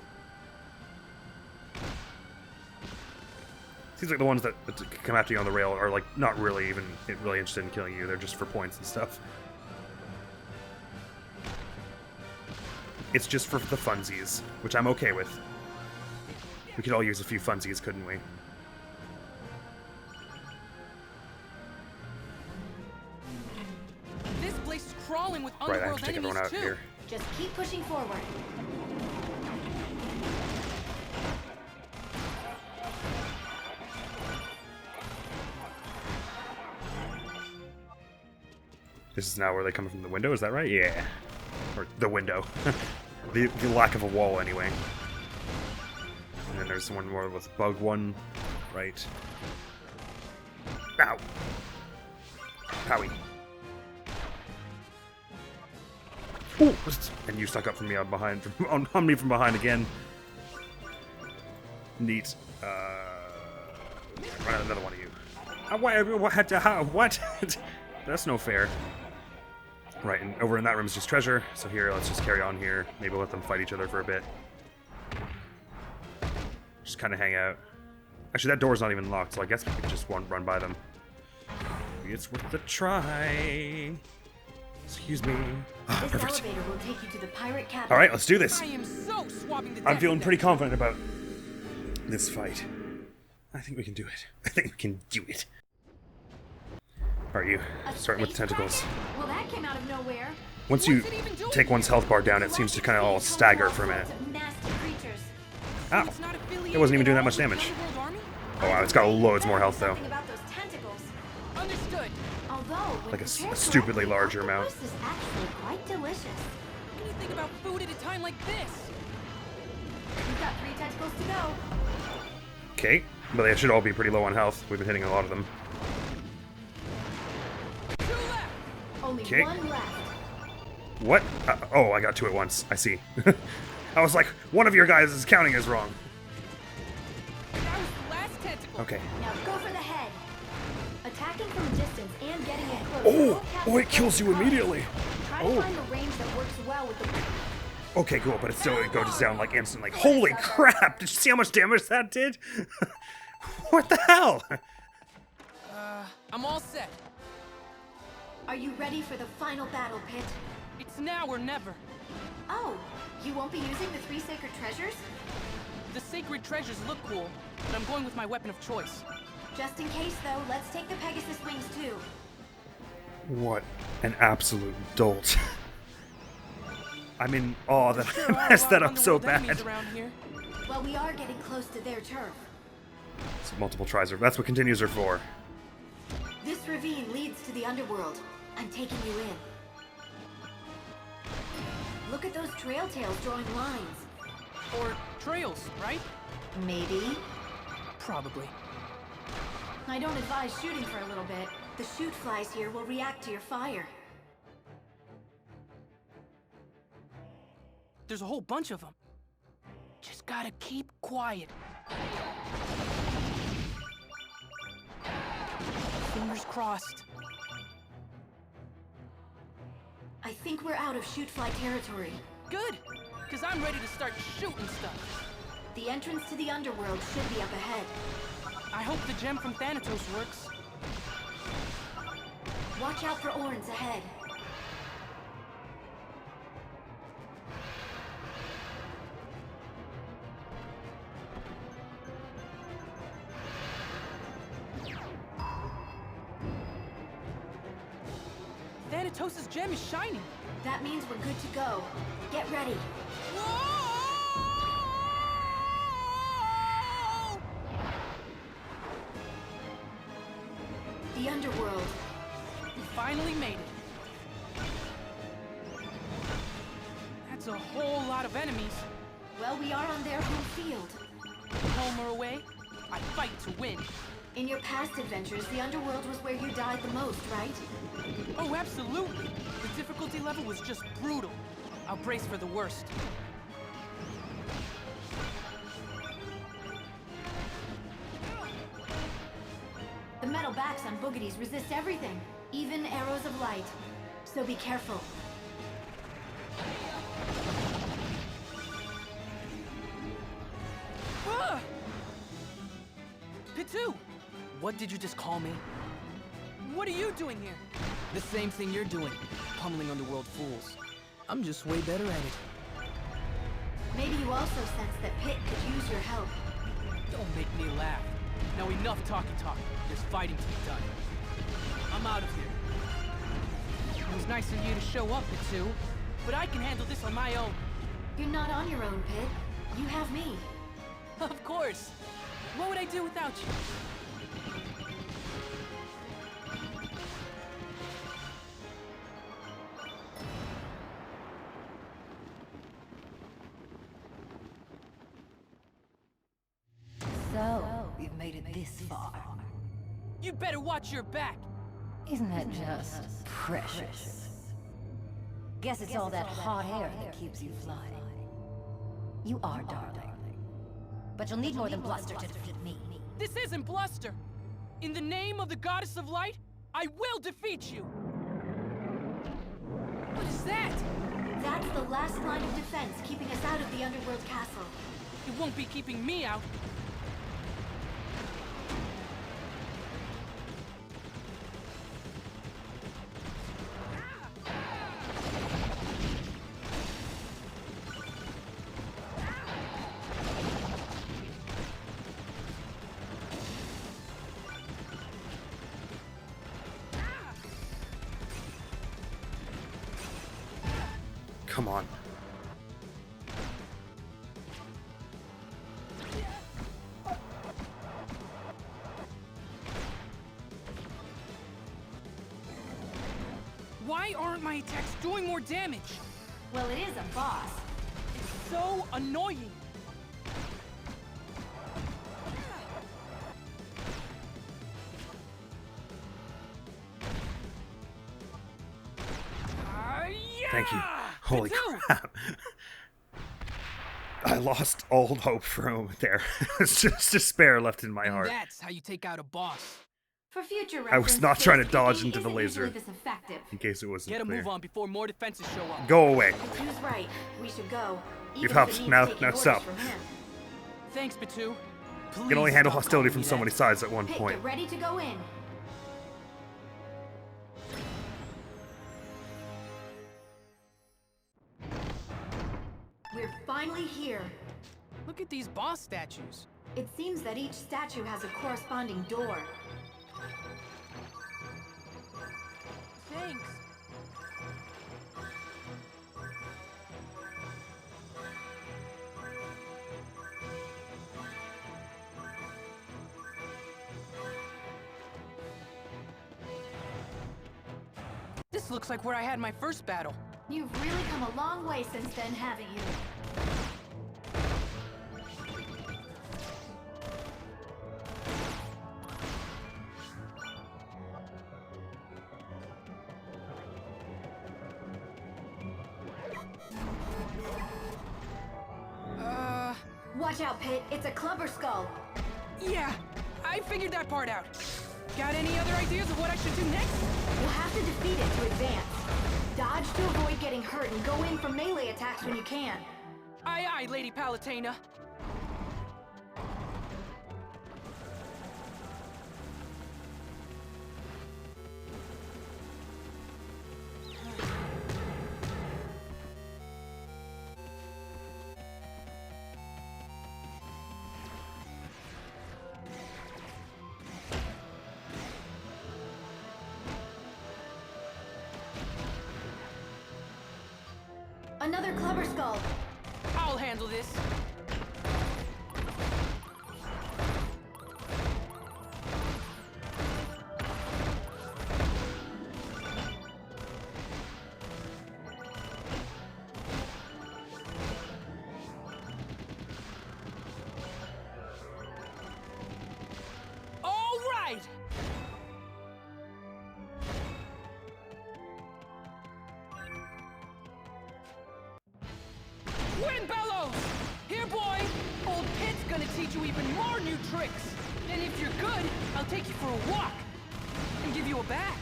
[SPEAKER 1] Seems like the ones that come after you on the rail are like not really even really interested in killing you. They're just for points and stuff. It's just for the funsies, which I'm okay with. We could all use a few funsies, couldn't we?
[SPEAKER 2] This place is crawling with
[SPEAKER 1] Right, I have
[SPEAKER 2] Underworld
[SPEAKER 1] to take
[SPEAKER 2] enemies
[SPEAKER 1] everyone out
[SPEAKER 2] too.
[SPEAKER 1] here.
[SPEAKER 3] Just keep pushing forward.
[SPEAKER 1] This is now where they come from the window, is that right? Yeah. Or the window. the lack of a wall, anyway. And then there's one more with bug one. Right. Ow! Howie. Ooh! And you stuck up from me on behind, on me from behind again. Neat. Run out another one of you. What? That's no fair. Right, and over in that room is just treasure. So here, let's just carry on here. Maybe we'll let them fight each other for a bit. Just kind of hang out. Actually, that door's not even locked, so I guess we could just run by them. Maybe it's worth a try. Excuse me.
[SPEAKER 3] This
[SPEAKER 1] Perfect.
[SPEAKER 3] elevator will take you to the pirate cabin.
[SPEAKER 1] All right, let's do this.
[SPEAKER 2] I am so swabbing the
[SPEAKER 1] I'm
[SPEAKER 2] deck
[SPEAKER 1] feeling
[SPEAKER 2] with
[SPEAKER 1] pretty
[SPEAKER 2] that.
[SPEAKER 1] confident about this fight. I think we can do it. I think we can do it. Are you?
[SPEAKER 3] A
[SPEAKER 1] Starting with
[SPEAKER 3] space
[SPEAKER 1] tentacles.
[SPEAKER 3] dragon? Well, that came out of nowhere.
[SPEAKER 1] Once you
[SPEAKER 2] What's it even doing
[SPEAKER 1] take one's health bar down, it seems to kind of all stagger for a minute.
[SPEAKER 3] Nasty creatures.
[SPEAKER 1] Ow!
[SPEAKER 2] It's not affiliated
[SPEAKER 1] It wasn't even doing that
[SPEAKER 2] at
[SPEAKER 1] much
[SPEAKER 2] all with
[SPEAKER 1] damage.
[SPEAKER 2] the Underworld Army?
[SPEAKER 1] Oh wow, it's got loads more health though.
[SPEAKER 3] Something about those tentacles.
[SPEAKER 2] Understood.
[SPEAKER 3] Although, when
[SPEAKER 1] Like a
[SPEAKER 3] prepared
[SPEAKER 1] stupidly
[SPEAKER 3] correctly,
[SPEAKER 1] larger amount.
[SPEAKER 3] octopus is actually quite delicious.
[SPEAKER 2] What can you think about food at a time like this?
[SPEAKER 3] We've got 3 tentacles to go.
[SPEAKER 1] Okay, but they should all be pretty low on health. We've been hitting a lot of them.
[SPEAKER 2] 2 left.
[SPEAKER 3] Only
[SPEAKER 1] Okay.
[SPEAKER 3] 1 left.
[SPEAKER 1] What? Oh, I got 2 at once. I see. I was like, one of your guys is counting as wrong.
[SPEAKER 2] That was the last tentacle.
[SPEAKER 1] Okay.
[SPEAKER 3] Now go for the head. Attacking from a distance and getting in close.
[SPEAKER 1] Oh!
[SPEAKER 3] won't count
[SPEAKER 1] Oh, it
[SPEAKER 3] as
[SPEAKER 1] kills you
[SPEAKER 3] damage.
[SPEAKER 1] immediately.
[SPEAKER 3] Try to
[SPEAKER 1] Oh.
[SPEAKER 3] find the range that works well with the...
[SPEAKER 1] Okay, cool, but it still goes down like instantly. Holy crap! Did you see how much damage that did? What the hell?
[SPEAKER 2] I'm all set.
[SPEAKER 3] Are you ready for the final battle, Pit?
[SPEAKER 2] It's now or never.
[SPEAKER 3] Oh, you won't be using the 3 sacred treasures?
[SPEAKER 2] The sacred treasures look cool, but I'm going with my weapon of choice.
[SPEAKER 3] Just in case, though, let's take the Pegasus wings, too.
[SPEAKER 1] What an absolute dolt. I'm in awe that
[SPEAKER 2] There
[SPEAKER 1] I
[SPEAKER 2] are a
[SPEAKER 1] messed
[SPEAKER 2] lot
[SPEAKER 1] that
[SPEAKER 2] of
[SPEAKER 1] up so
[SPEAKER 2] Underworld enemies
[SPEAKER 1] bad.
[SPEAKER 2] around here.
[SPEAKER 3] Well, we are getting close to their turf.
[SPEAKER 1] So multiple tries are, that's what continues are for.
[SPEAKER 3] This ravine leads to the Underworld. I'm taking you in. Look at those trail tails drawing lines.
[SPEAKER 2] Or trails, right?
[SPEAKER 3] Maybe.
[SPEAKER 2] Probably.
[SPEAKER 3] I don't advise shooting for a little bit. The shoot flies here will react to your fire.
[SPEAKER 2] There's a whole bunch of them. Just gotta keep quiet. Fingers crossed.
[SPEAKER 3] I think we're out of shoot fly territory.
[SPEAKER 2] Good, because I'm ready to start shooting stuff.
[SPEAKER 3] The entrance to the Underworld should be up ahead.
[SPEAKER 2] I hope the gem from Thanatos works.
[SPEAKER 3] Watch out for Orns ahead.
[SPEAKER 2] Thanatos' gem is shining.
[SPEAKER 3] That means we're good to go. Get ready.
[SPEAKER 2] Whoa!
[SPEAKER 3] The Underworld.
[SPEAKER 2] We finally made it. That's a whole lot of enemies.
[SPEAKER 3] Well, we are on their home field.
[SPEAKER 2] Home or away, I fight to win.
[SPEAKER 3] In your past adventures, the Underworld was where you died the most, right?
[SPEAKER 2] Oh, absolutely. The difficulty level was just brutal. I'll brace for the worst.
[SPEAKER 3] The metal backs on boogeties resist everything, even arrows of light. So be careful.
[SPEAKER 2] Ah! Pitu! What did you just call me? What are you doing here? The same thing you're doing, pummeling Underworld fools. I'm just way better at it.
[SPEAKER 3] Maybe you also sense that Pit could use your help.
[SPEAKER 2] Don't make me laugh. Now enough talk. There's fighting to be done. I'm out of here. It was nice of you to show up, Pitu, but I can handle this on my own.
[SPEAKER 3] You're not on your own, Pit. You have me.
[SPEAKER 2] Of course. What would I do without you?
[SPEAKER 4] So, we've made it this far.
[SPEAKER 2] You better watch your back.
[SPEAKER 4] Isn't that just precious? Guess it's all that hot air that keeps you flying. You are, darling. But you'll need more than bluster to defeat me.
[SPEAKER 2] This isn't bluster. In the name of the Goddess of Light, I will defeat you. What is that?
[SPEAKER 3] That's the last line of defense keeping us out of the Underworld castle.
[SPEAKER 2] It won't be keeping me out.
[SPEAKER 1] Come on.
[SPEAKER 2] Why aren't my attacks doing more damage?
[SPEAKER 3] Well, it is a boss.
[SPEAKER 2] It's so annoying.
[SPEAKER 1] Thank you. Holy
[SPEAKER 2] Pitu!
[SPEAKER 1] crap. I lost all hope for a moment there. It's just despair left in my
[SPEAKER 2] And
[SPEAKER 1] heart.
[SPEAKER 2] that's how you take out a boss.
[SPEAKER 3] For future reference,
[SPEAKER 1] I was not trying to
[SPEAKER 3] this
[SPEAKER 1] dodge
[SPEAKER 3] speaking
[SPEAKER 1] into the
[SPEAKER 3] isn't
[SPEAKER 1] laser.
[SPEAKER 3] usually this effective.
[SPEAKER 1] In case it wasn't
[SPEAKER 2] Get a
[SPEAKER 1] clear.
[SPEAKER 2] move on before more defenses show up.
[SPEAKER 1] Go away.
[SPEAKER 3] Pitu's right. We should go.
[SPEAKER 1] You've
[SPEAKER 3] even if
[SPEAKER 1] helped.
[SPEAKER 3] it means
[SPEAKER 1] Now
[SPEAKER 3] taking orders
[SPEAKER 1] stop.
[SPEAKER 3] from him.
[SPEAKER 2] Thanks, Pitu.
[SPEAKER 1] You can only
[SPEAKER 2] Please
[SPEAKER 1] handle
[SPEAKER 2] stop
[SPEAKER 1] hostility
[SPEAKER 2] calling
[SPEAKER 1] from
[SPEAKER 2] me
[SPEAKER 1] so many
[SPEAKER 2] that.
[SPEAKER 1] sides at one
[SPEAKER 3] Pit,
[SPEAKER 1] point.
[SPEAKER 3] get ready to go in. We're finally here.
[SPEAKER 2] Look at these boss statues.
[SPEAKER 3] It seems that each statue has a corresponding door.
[SPEAKER 2] Thanks. This looks like where I had my first battle.
[SPEAKER 3] You've really come a long way since then, haven't you? Watch out, Pit. It's a clubber skull.
[SPEAKER 2] Yeah, I figured that part out. Got any other ideas of what I should do next?
[SPEAKER 3] You'll have to defeat it to advance. Dodge to avoid getting hurt and go in for melee attacks when you can.
[SPEAKER 2] Aye, aye, Lady Palutena.
[SPEAKER 3] Another Clubber Skull.
[SPEAKER 2] I'll handle this. All right! Wind bellows! Here, boy! Old Pit's gonna teach you even more new tricks! And if you're good, I'll take you for a walk! And give you a bath!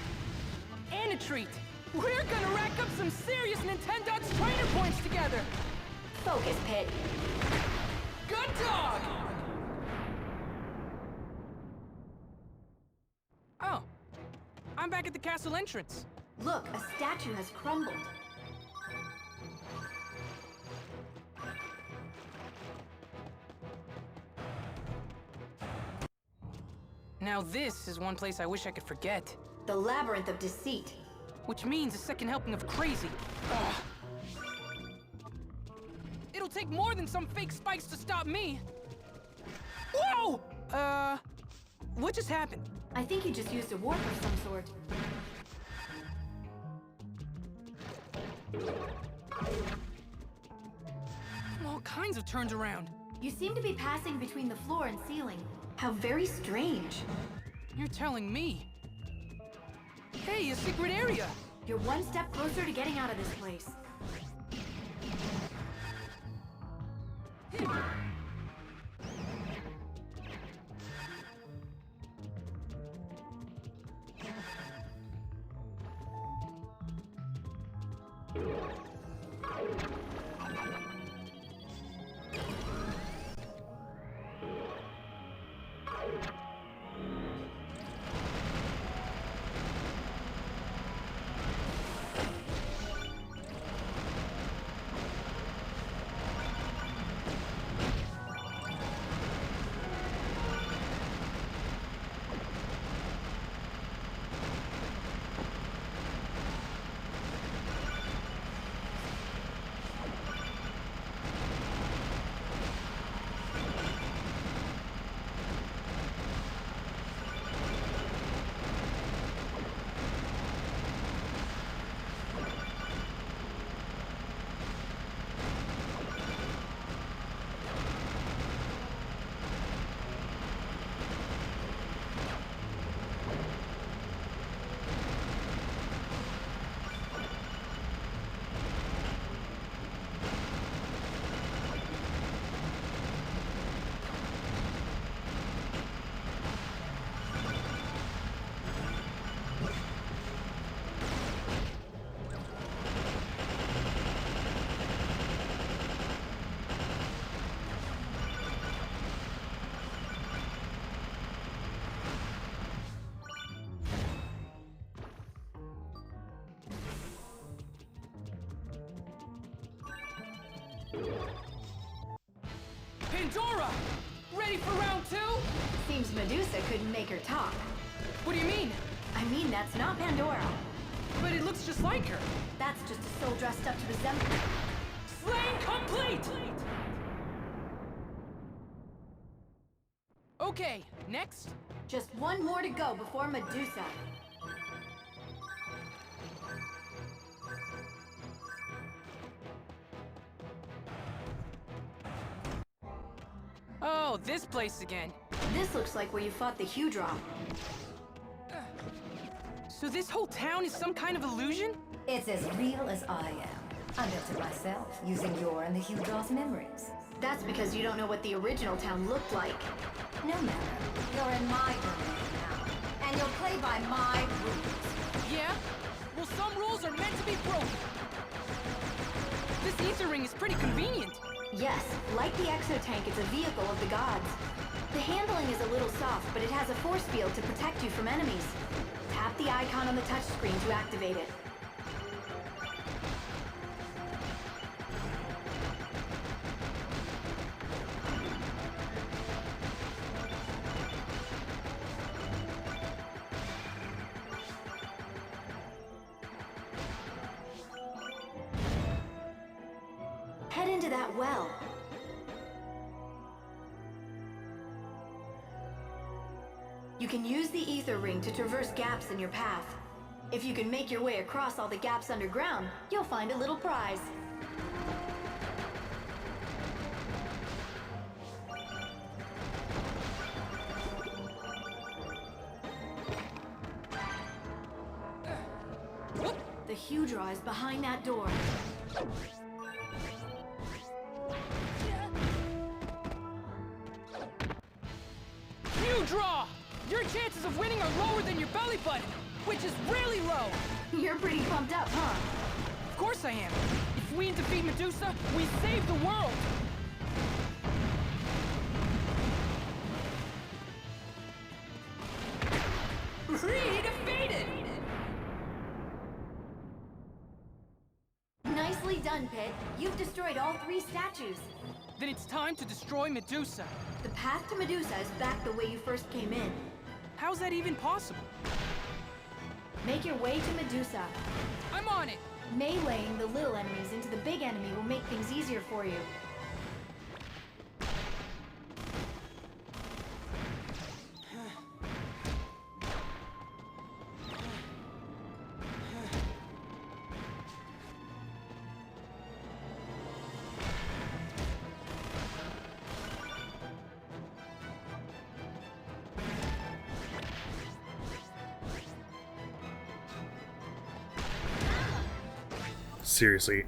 [SPEAKER 2] And a treat! We're gonna rack up some serious Nintendo's trainer points together!
[SPEAKER 3] Focus, Pit.
[SPEAKER 2] Good dog! Oh. I'm back at the castle entrance.
[SPEAKER 3] Look, a statue has crumbled.
[SPEAKER 2] Now this is one place I wish I could forget.
[SPEAKER 3] The Labyrinth of Deceit.
[SPEAKER 2] Which means a second helping of crazy. Ugh. It'll take more than some fake spikes to stop me! Whoa! What just happened?
[SPEAKER 3] I think you just used a warp of some sort.
[SPEAKER 2] All kinds of turns around.
[SPEAKER 3] You seem to be passing between the floor and ceiling. How very strange.
[SPEAKER 2] You're telling me. Hey, a secret area!
[SPEAKER 3] You're one step closer to getting out of this place.
[SPEAKER 2] Pandora! Ready for round two?
[SPEAKER 3] Seems Medusa couldn't make her talk.
[SPEAKER 2] What do you mean?
[SPEAKER 3] I mean, that's not Pandora.
[SPEAKER 2] But it looks just like her.
[SPEAKER 3] That's just a soul dressed up to resemble...
[SPEAKER 2] Slaying complete! Okay, next.
[SPEAKER 3] Just one more to go before Medusa.
[SPEAKER 2] Oh, this place again.
[SPEAKER 3] This looks like where you fought the Hewdraw.
[SPEAKER 2] So this whole town is some kind of illusion?
[SPEAKER 4] It's as real as I am. I built it myself, using your and the Hewdraw's memories.
[SPEAKER 3] That's because you don't know what the original town looked like.
[SPEAKER 4] No matter. You're in my domain now. And you'll play by my rules.
[SPEAKER 2] Yeah? Well, some rules are meant to be broken. This ether ring is pretty convenient.
[SPEAKER 3] Yes, like the exotank, it's a vehicle of the gods. The handling is a little soft, but it has a force field to protect you from enemies. Tap the icon on the touchscreen to activate it. that well. You can use the ether ring to traverse gaps in your path. If you can make your way across all the gaps underground, you'll find a little prize. The Hewdraw is behind that door.
[SPEAKER 2] Hewdraw! Your chances of winning are lower than your belly button, which is really low!
[SPEAKER 3] You're pretty pumped up, huh?
[SPEAKER 2] Of course I am. If we defeat Medusa, we save the world! Defeated!
[SPEAKER 3] Nicely done, Pit. You've destroyed all 3 statues.
[SPEAKER 2] Then it's time to destroy Medusa.
[SPEAKER 3] The path to Medusa is back the way you first came in.
[SPEAKER 2] How's that even possible?
[SPEAKER 3] Make your way to Medusa.
[SPEAKER 2] I'm on it!
[SPEAKER 3] Meleeing the little enemies into the big enemy will make things easier for you.
[SPEAKER 1] Seriously.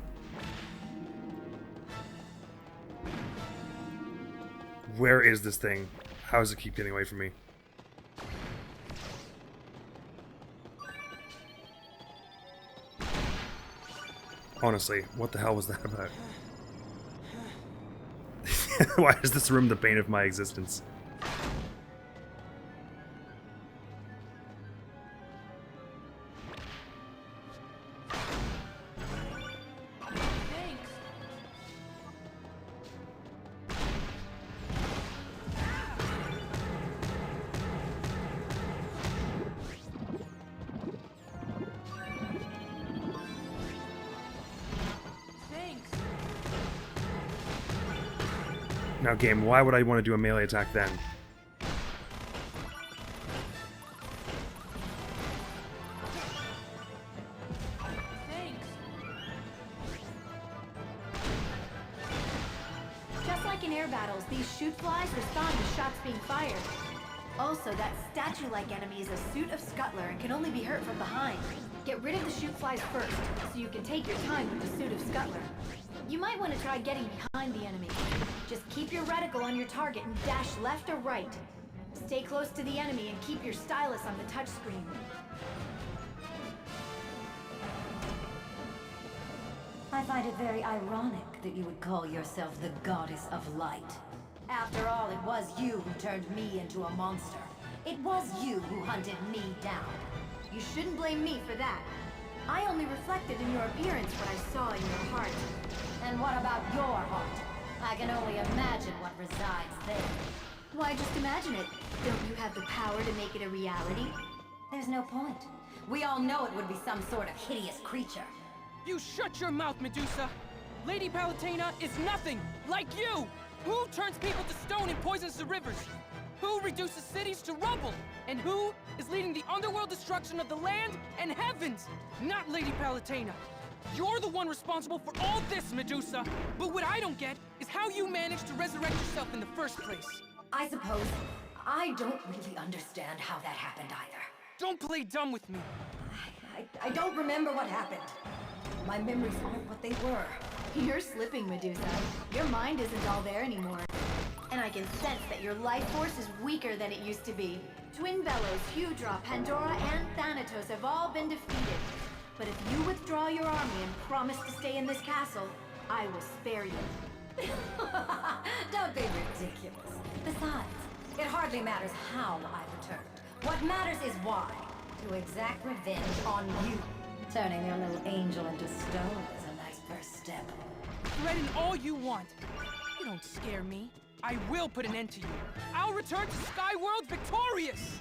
[SPEAKER 1] Where is this thing? How does it keep getting away from me? Honestly, what the hell was that about? Why is this room the bane of my existence? Now game, why would I want to do a melee attack then?
[SPEAKER 3] Thanks. Just like in air battles, these shoot flies respond to shots being fired. Also, that statue-like enemy is a suit of scuttler and can only be hurt from behind. Get rid of the shoot flies first, so you can take your time with the suit of scuttler. You might want to try getting behind the enemy. Just keep your reticle on your target and dash left or right. Stay close to the enemy and keep your stylus on the touchscreen.
[SPEAKER 4] I find it very ironic that you would call yourself the Goddess of Light. After all, it was you who turned me into a monster. It was you who hunted me down.
[SPEAKER 3] You shouldn't blame me for that. I only reflected in your appearance what I saw in your heart.
[SPEAKER 4] And what about your heart? I can only imagine what resides there.
[SPEAKER 3] Why just imagine it? Don't you have the power to make it a reality?
[SPEAKER 4] There's no point. We all know it would be some sort of hideous creature.
[SPEAKER 2] You shut your mouth, Medusa! Lady Palutena is nothing like you! Who turns people to stone and poisons the rivers? Who reduces cities to rubble? And who is leading the underworld destruction of the land and heavens? Not Lady Palutena. You're the one responsible for all this, Medusa! But what I don't get is how you managed to resurrect yourself in the first place.
[SPEAKER 4] I suppose I don't really understand how that happened either.
[SPEAKER 2] Don't play dumb with me.
[SPEAKER 4] I don't remember what happened. My memories aren't what they were.
[SPEAKER 3] You're slipping, Medusa. Your mind isn't all there anymore. And I can sense that your life force is weaker than it used to be. Twin Bellows, Hewdraw, Pandora, and Thanatos have all been defeated. But if you withdraw your army and promise to stay in this castle, I will spare you.
[SPEAKER 4] Don't be ridiculous. Besides, it hardly matters how I returned. What matters is why. To exact revenge on you. Turning your little angel into stone is a nice first step.
[SPEAKER 2] Threaten all you want. You don't scare me. I will put an end to you. I'll return to Skyworld victorious!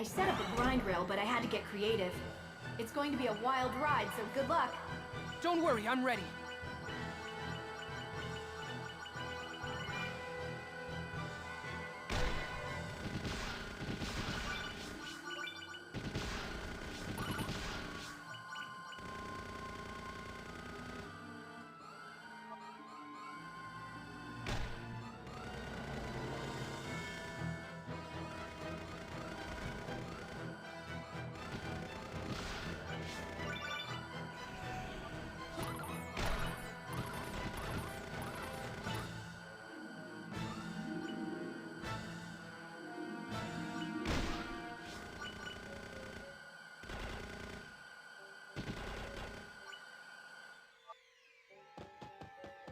[SPEAKER 3] I set up a grind rail, but I had to get creative. It's going to be a wild ride, so good luck.
[SPEAKER 2] Don't worry, I'm ready.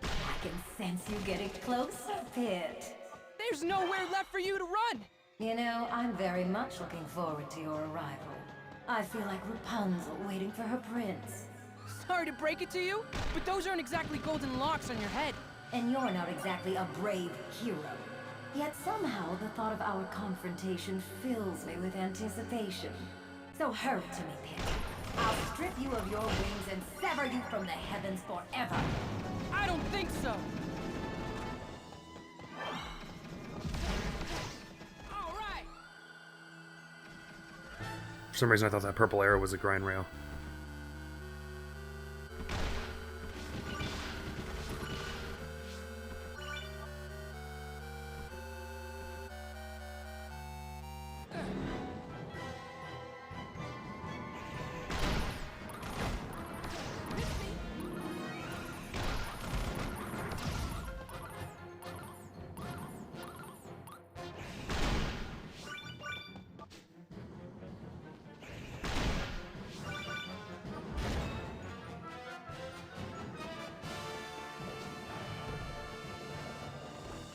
[SPEAKER 4] I can sense you getting closer, Pit.
[SPEAKER 2] There's nowhere left for you to run!
[SPEAKER 4] You know, I'm very much looking forward to your arrival. I feel like Rapunzel waiting for her prince.
[SPEAKER 2] Sorry to break it to you, but those aren't exactly golden locks on your head.
[SPEAKER 4] And you're not exactly a brave hero. Yet somehow the thought of our confrontation fills me with anticipation. So hurry to me, Pit. I'll strip you of your wings and sever you from the heavens forever.
[SPEAKER 2] I don't think so! Alright!
[SPEAKER 1] For some reason I thought that purple arrow was a grind rail.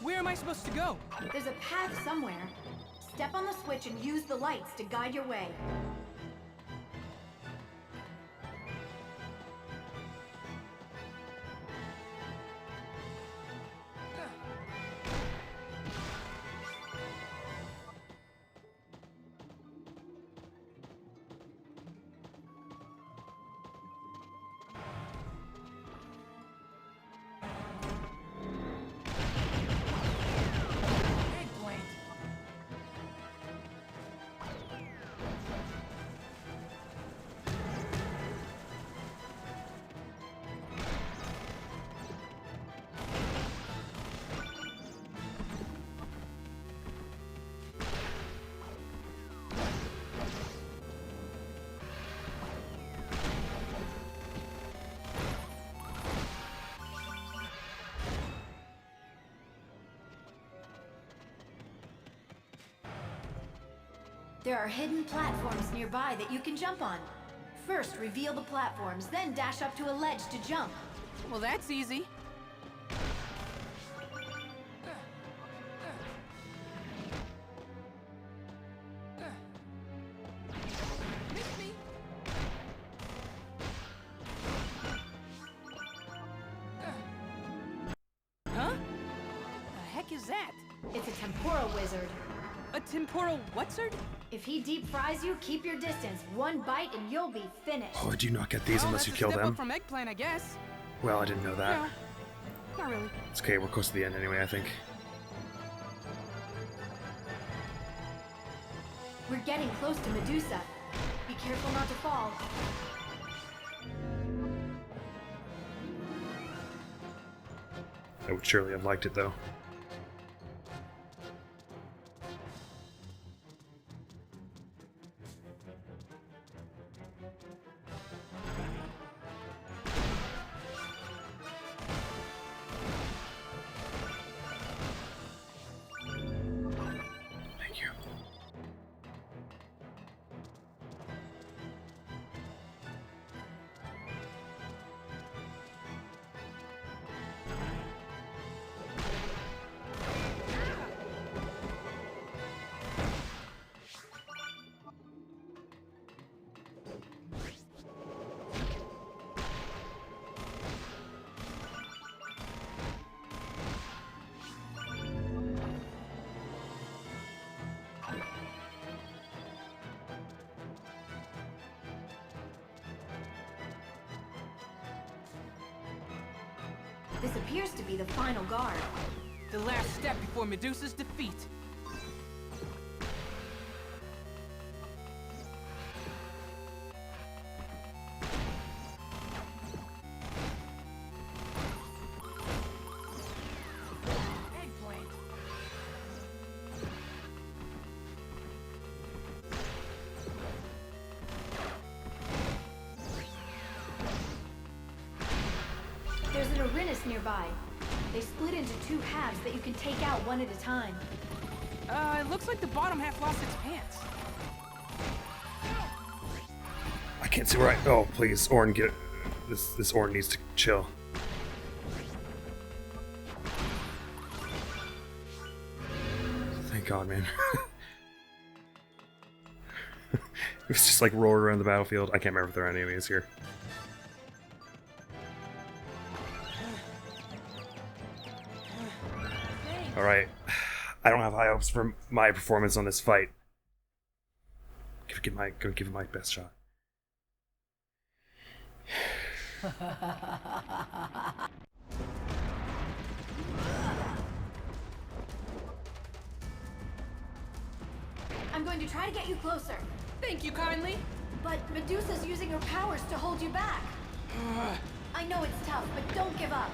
[SPEAKER 2] Where am I supposed to go?
[SPEAKER 3] There's a path somewhere. Step on the switch and use the lights to guide your way. There are hidden platforms nearby that you can jump on. First, reveal the platforms, then dash up to a ledge to jump.
[SPEAKER 2] Well, that's easy. Huh? The heck is that?
[SPEAKER 3] It's a temporal wizard.
[SPEAKER 2] A temporal whatzard?
[SPEAKER 3] If he deep fries you, keep your distance. One bite and you'll be finished.
[SPEAKER 1] Oh, I do not get these
[SPEAKER 2] Well,
[SPEAKER 1] unless you
[SPEAKER 2] that's
[SPEAKER 1] kill
[SPEAKER 2] a step
[SPEAKER 1] them.
[SPEAKER 2] up from eggplant, I guess.
[SPEAKER 1] Well, I didn't know that.
[SPEAKER 2] No, not really.
[SPEAKER 1] It's okay, we're close to the end anyway, I think.
[SPEAKER 3] We're getting close to Medusa. Be careful not to fall.
[SPEAKER 1] I would surely have liked it, though. Thank you.
[SPEAKER 3] This appears to be the final guard.
[SPEAKER 2] The last step before Medusa's defeat. Eggplant.
[SPEAKER 3] There's an Arenas nearby. They split into two halves that you can take out one at a time.
[SPEAKER 2] It looks like the bottom half lost its pants.
[SPEAKER 1] I can't see where I... Oh, please, Orn, get... This Orn needs to chill. Thank God, man. It was just like roared around the battlefield. I can't remember if there are any enemies here. Alright. I don't have high hopes for my performance on this fight. Give it my best shot.
[SPEAKER 3] I'm going to try to get you closer.
[SPEAKER 2] Thank you kindly.
[SPEAKER 3] But Medusa's using her powers to hold you back. I know it's tough, but don't give up.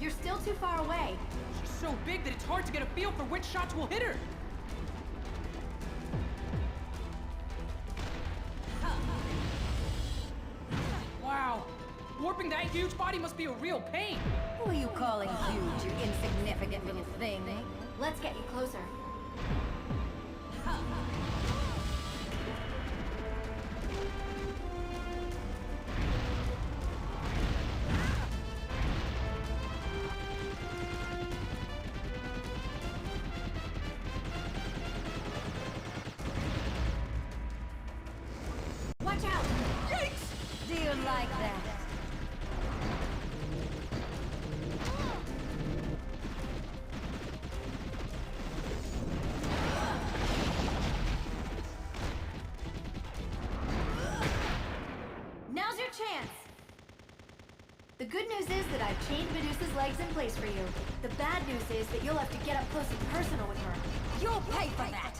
[SPEAKER 3] You're still too far away.
[SPEAKER 2] She's so big that it's hard to get a feel for which shots will hit her. Wow. Warping that huge body must be a real pain.
[SPEAKER 4] Who are you calling huge, you insignificant little thing?
[SPEAKER 3] Let's get you closer. Watch out!
[SPEAKER 2] Yikes!
[SPEAKER 4] Do you like that?
[SPEAKER 3] Now's your chance! The good news is that I've chained Medusa's legs in place for you. The bad news is that you'll have to get up close and personal with her.
[SPEAKER 4] You'll pay for that!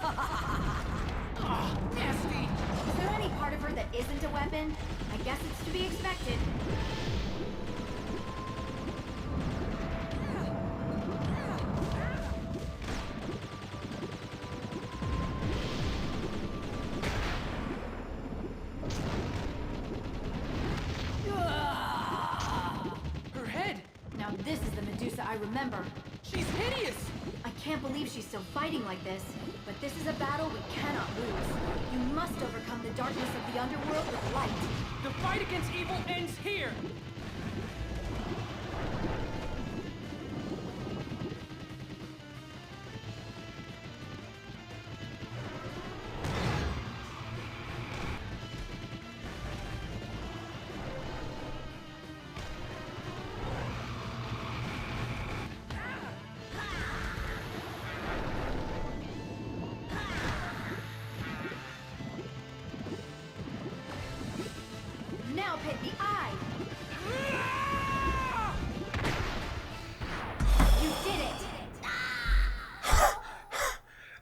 [SPEAKER 2] Oh, nasty.
[SPEAKER 3] Is there any part of her that isn't a weapon? I guess it's to be expected.
[SPEAKER 2] Her head.
[SPEAKER 3] Now this is the Medusa I remember.
[SPEAKER 2] She's hideous.
[SPEAKER 3] I can't believe she's still fighting like this, but this is a battle we cannot lose. You must overcome the darkness of the Underworld with light.
[SPEAKER 2] The fight against evil ends here.
[SPEAKER 3] Now pit the eye. You did it.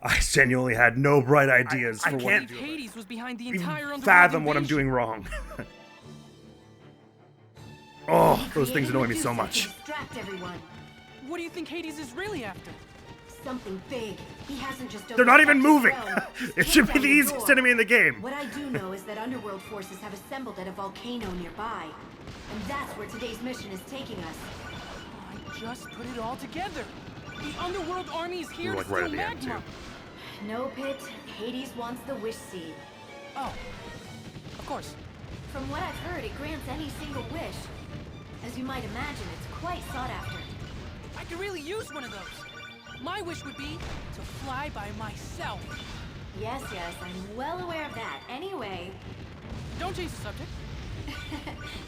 [SPEAKER 1] I genuinely had no bright ideas
[SPEAKER 2] I
[SPEAKER 1] for what
[SPEAKER 2] can't
[SPEAKER 1] to
[SPEAKER 2] believe
[SPEAKER 1] do.
[SPEAKER 2] Hades was behind the
[SPEAKER 1] Even
[SPEAKER 2] entire Underworld
[SPEAKER 1] fathom what I'm
[SPEAKER 2] invasion.
[SPEAKER 1] doing wrong. Oh, those things
[SPEAKER 3] Created
[SPEAKER 1] annoy me so
[SPEAKER 3] Medusa
[SPEAKER 1] much.
[SPEAKER 3] to distract everyone.
[SPEAKER 2] What do you think Hades is really after?
[SPEAKER 3] Something big. He hasn't just
[SPEAKER 1] They're not even
[SPEAKER 3] overstepped his
[SPEAKER 1] moving.
[SPEAKER 3] throne.
[SPEAKER 1] It
[SPEAKER 3] He's
[SPEAKER 1] should be
[SPEAKER 3] kicked
[SPEAKER 1] the
[SPEAKER 3] down
[SPEAKER 1] easiest
[SPEAKER 3] door.
[SPEAKER 1] enemy in the game.
[SPEAKER 3] What I do know is that Underworld forces have assembled at a volcano nearby. And that's where today's mission is taking us.
[SPEAKER 2] I just put it all together. The Underworld army is here
[SPEAKER 1] We're
[SPEAKER 2] to
[SPEAKER 1] like right
[SPEAKER 2] steal
[SPEAKER 1] at the end,
[SPEAKER 2] magma.
[SPEAKER 3] No, Pit. Hades wants the Wish Seed.
[SPEAKER 2] Oh, of course.
[SPEAKER 3] From what I've heard, it grants any single wish. As you might imagine, it's quite sought after.
[SPEAKER 2] I could really use one of those. My wish would be to fly by myself.
[SPEAKER 3] Yes, I'm well aware of that. Anyway,
[SPEAKER 2] Don't change the subject.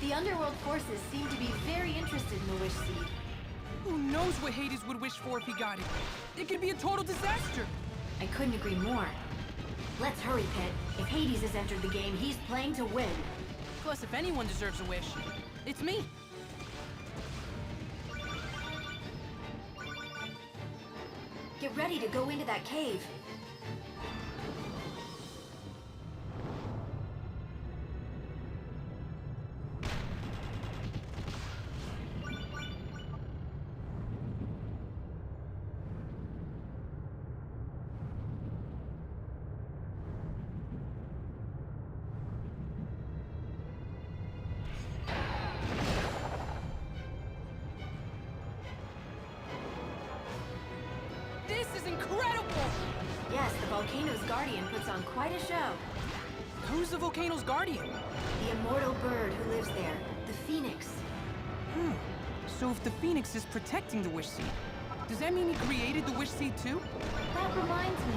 [SPEAKER 3] the Underworld forces seem to be very interested in the Wish Seed.
[SPEAKER 2] Who knows what Hades would wish for if he got it? It could be a total disaster.
[SPEAKER 3] I couldn't agree more. Let's hurry, Pit. If Hades has entered the game, he's playing to win.
[SPEAKER 2] Plus, if anyone deserves a wish, it's me.
[SPEAKER 3] Get ready to go into that cave.
[SPEAKER 2] This is incredible!
[SPEAKER 3] Yes, the volcano's guardian puts on quite a show.
[SPEAKER 2] Who's the volcano's guardian?
[SPEAKER 3] The immortal bird who lives there, the Phoenix.
[SPEAKER 2] So if the Phoenix is protecting the Wish Seed, does that mean he created the Wish Seed too?
[SPEAKER 3] That reminds me,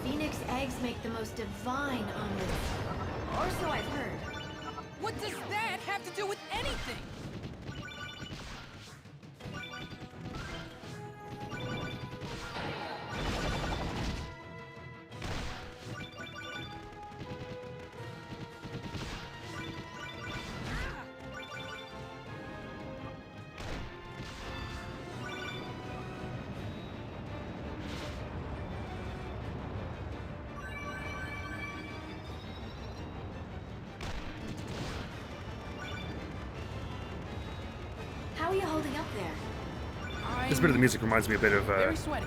[SPEAKER 3] Phoenix eggs make the most divine omelets. Or so I've heard.
[SPEAKER 2] What does that have to do with anything?
[SPEAKER 3] How are you holding up there?
[SPEAKER 1] This bit of the music reminds me a bit of
[SPEAKER 2] Very sweaty.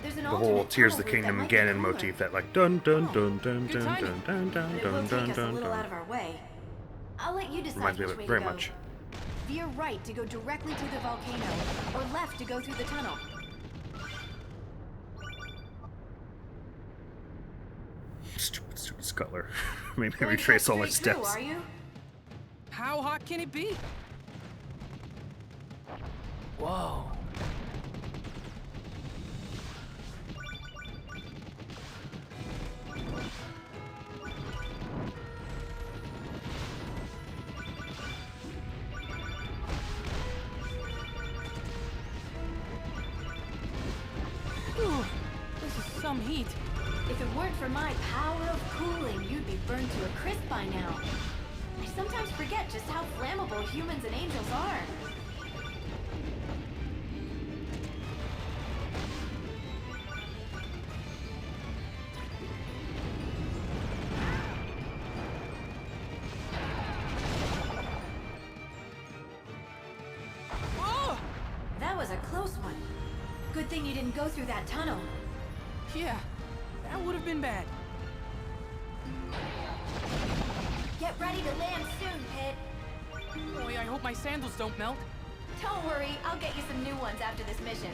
[SPEAKER 3] There's an
[SPEAKER 1] the whole
[SPEAKER 3] alternate
[SPEAKER 1] Tears of the
[SPEAKER 3] tunnel route that
[SPEAKER 1] Kingdom
[SPEAKER 3] might be
[SPEAKER 1] Ganon
[SPEAKER 3] cooler.
[SPEAKER 1] motif, that like dun dun dun dun
[SPEAKER 2] Good
[SPEAKER 1] dun
[SPEAKER 2] timing.
[SPEAKER 1] dun dun
[SPEAKER 3] But it
[SPEAKER 1] dun
[SPEAKER 3] will
[SPEAKER 1] dun
[SPEAKER 3] take us a
[SPEAKER 1] dun
[SPEAKER 3] little out
[SPEAKER 1] dun.
[SPEAKER 3] of our way. I'll let you decide
[SPEAKER 1] Reminds me of
[SPEAKER 3] which
[SPEAKER 1] it
[SPEAKER 3] way
[SPEAKER 1] very
[SPEAKER 3] to go.
[SPEAKER 1] much.
[SPEAKER 3] Veer right to go directly to the volcano, or left to go through the tunnel.
[SPEAKER 1] Stupid Scuttler. Maybe
[SPEAKER 3] Going
[SPEAKER 1] retrace all my
[SPEAKER 3] straight through,
[SPEAKER 1] steps.
[SPEAKER 3] Are you?
[SPEAKER 2] How hot can it be? Whoa. Ooh, this is some heat.
[SPEAKER 3] If it weren't for my power of cooling, you'd be burned to a crisp by now. I sometimes forget just how flammable humans and angels are.
[SPEAKER 2] Oh!
[SPEAKER 3] That was a close one. Good thing you didn't go through that tunnel.
[SPEAKER 2] Yeah, that would have been bad.
[SPEAKER 3] Get ready to land soon, Pit.
[SPEAKER 2] Boy, I hope my sandals don't melt.
[SPEAKER 3] Don't worry, I'll get you some new ones after this mission.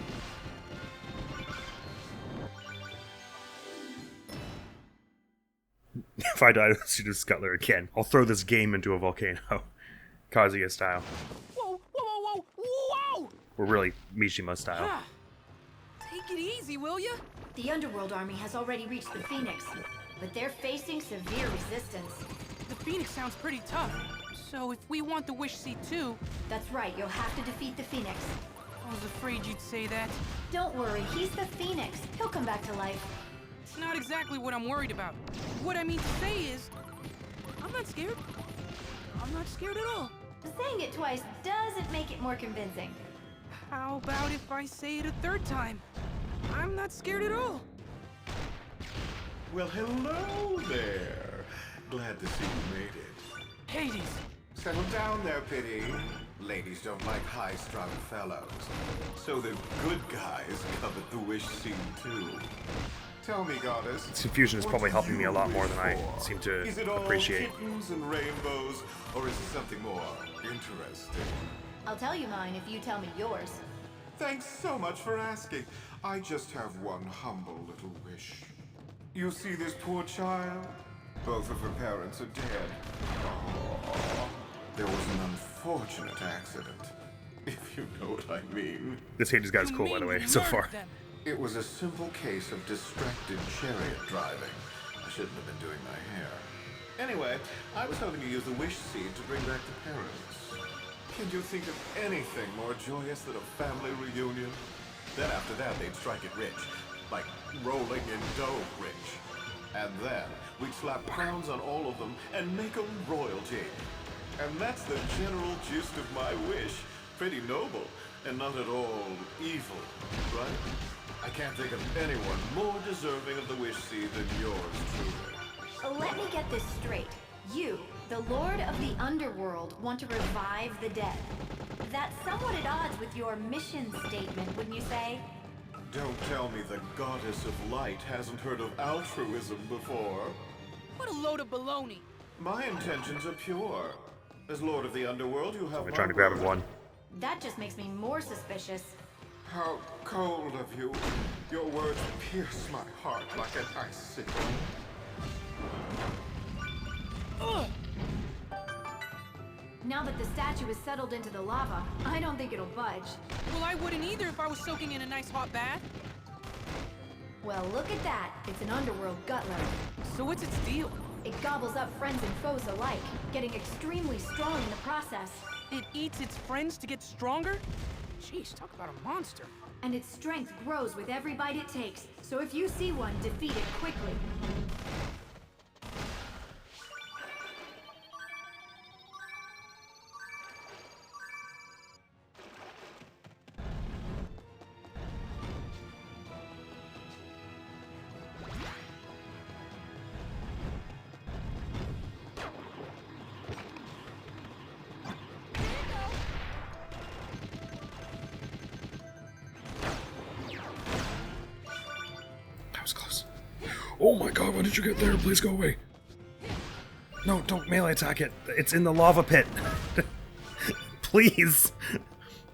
[SPEAKER 1] If I die to Stupid Scuttler again, I'll throw this game into a volcano. Kazuya style.
[SPEAKER 2] Whoa, whoa, whoa, whoa, whoa!
[SPEAKER 1] Or really, Mishima style.
[SPEAKER 2] Ah, take it easy, will ya?
[SPEAKER 3] The Underworld army has already reached the Phoenix, but they're facing severe resistance.
[SPEAKER 2] The Phoenix sounds pretty tough. So if we want the Wish Seed too,
[SPEAKER 3] That's right, you'll have to defeat the Phoenix.
[SPEAKER 2] I was afraid you'd say that.
[SPEAKER 3] Don't worry, he's the Phoenix. He'll come back to life.
[SPEAKER 2] It's not exactly what I'm worried about. What I mean to say is, I'm not scared. I'm not scared at all.
[SPEAKER 3] Saying it twice doesn't make it more convincing.
[SPEAKER 2] How about if I say it a third time? I'm not scared at all.
[SPEAKER 9] Well, hello there. Glad to see you made it.
[SPEAKER 2] Hades,
[SPEAKER 9] Settle down there, Pity. Ladies don't like high-strung fellows. So the good guys covet the Wish Seed too. Tell me, Goddess.
[SPEAKER 1] This confusion is
[SPEAKER 9] what
[SPEAKER 1] probably
[SPEAKER 9] do
[SPEAKER 1] helping me a
[SPEAKER 9] you
[SPEAKER 1] lot more
[SPEAKER 9] wish
[SPEAKER 1] than I
[SPEAKER 9] for?
[SPEAKER 1] seem to
[SPEAKER 9] Is it all
[SPEAKER 1] appreciate.
[SPEAKER 9] kittens and rainbows, or is it something more interesting?
[SPEAKER 3] I'll tell you mine if you tell me yours.
[SPEAKER 9] Thanks so much for asking. I just have one humble little wish. You see this poor child? Both of her parents are dead. Aww. There was an unfortunate accident, if you know what I mean.
[SPEAKER 1] This Hades guy's
[SPEAKER 2] you
[SPEAKER 1] cool, by
[SPEAKER 2] mean
[SPEAKER 1] the way,
[SPEAKER 2] you
[SPEAKER 1] so
[SPEAKER 2] murdered
[SPEAKER 1] far.
[SPEAKER 2] them?
[SPEAKER 9] It was a simple case of distracted chariot driving. I shouldn't have been doing my hair. Anyway, I was hoping to use the Wish Seed to bring back the parents. Can you think of anything more joyous than a family reunion? Then after that, they'd strike it rich. Like rolling in dough rich. And then we'd slap crowns on all of them and make 'em royalty. And that's the general gist of my wish. Pretty noble, and not at all evil, right? I can't think of anyone more deserving of the wish seed than yours truly.
[SPEAKER 3] Let me get this straight. You, the Lord of the Underworld, want to revive the dead. That's somewhat at odds with your mission statement, wouldn't you say?
[SPEAKER 9] Don't tell me the goddess of light hasn't heard of altruism before.
[SPEAKER 2] What a load of baloney.
[SPEAKER 9] My intentions are pure. As Lord of the Underworld, you have
[SPEAKER 1] I'm trying to grab him one.
[SPEAKER 3] That just makes me more suspicious.
[SPEAKER 9] How cold of you. Your words pierce my heart like an icicle.
[SPEAKER 3] Now that the statue is settled into the lava, I don't think it'll budge.
[SPEAKER 2] Well, I wouldn't either if I was soaking in a nice hot bath.
[SPEAKER 3] Well, look at that. It's an Underworld gutler.
[SPEAKER 2] So what's its deal?
[SPEAKER 3] It gobbles up friends and foes alike, getting extremely strong in the process.
[SPEAKER 2] It eats its friends to get stronger? Jeez, talk about a monster.
[SPEAKER 3] And its strength grows with every bite it takes, so if you see one, defeat it quickly.
[SPEAKER 1] Oh my god, why did you get there? Please go away. No, don't melee attack it. It's in the lava pit. Please.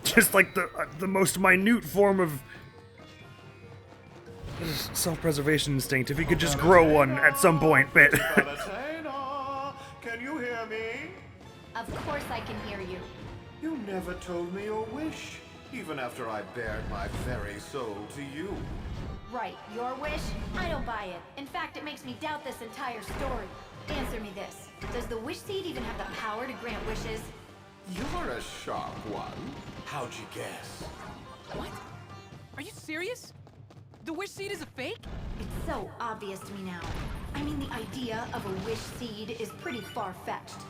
[SPEAKER 1] Just like the most minute form of self-preservation instinct. If you could just grow one at some point, bit.
[SPEAKER 9] Palutena, can you hear me?
[SPEAKER 3] Of course I can hear you.
[SPEAKER 9] You never told me your wish, even after I bared my very soul to you.
[SPEAKER 3] Right, your wish? I don't buy it. In fact, it makes me doubt this entire story. Answer me this. Does the wish seed even have the power to grant wishes?
[SPEAKER 9] You're a sharp one. How'd you guess?
[SPEAKER 2] What? Are you serious? The wish seed is a fake?
[SPEAKER 3] It's so obvious to me now. I mean, the idea of a wish seed is pretty far-fetched.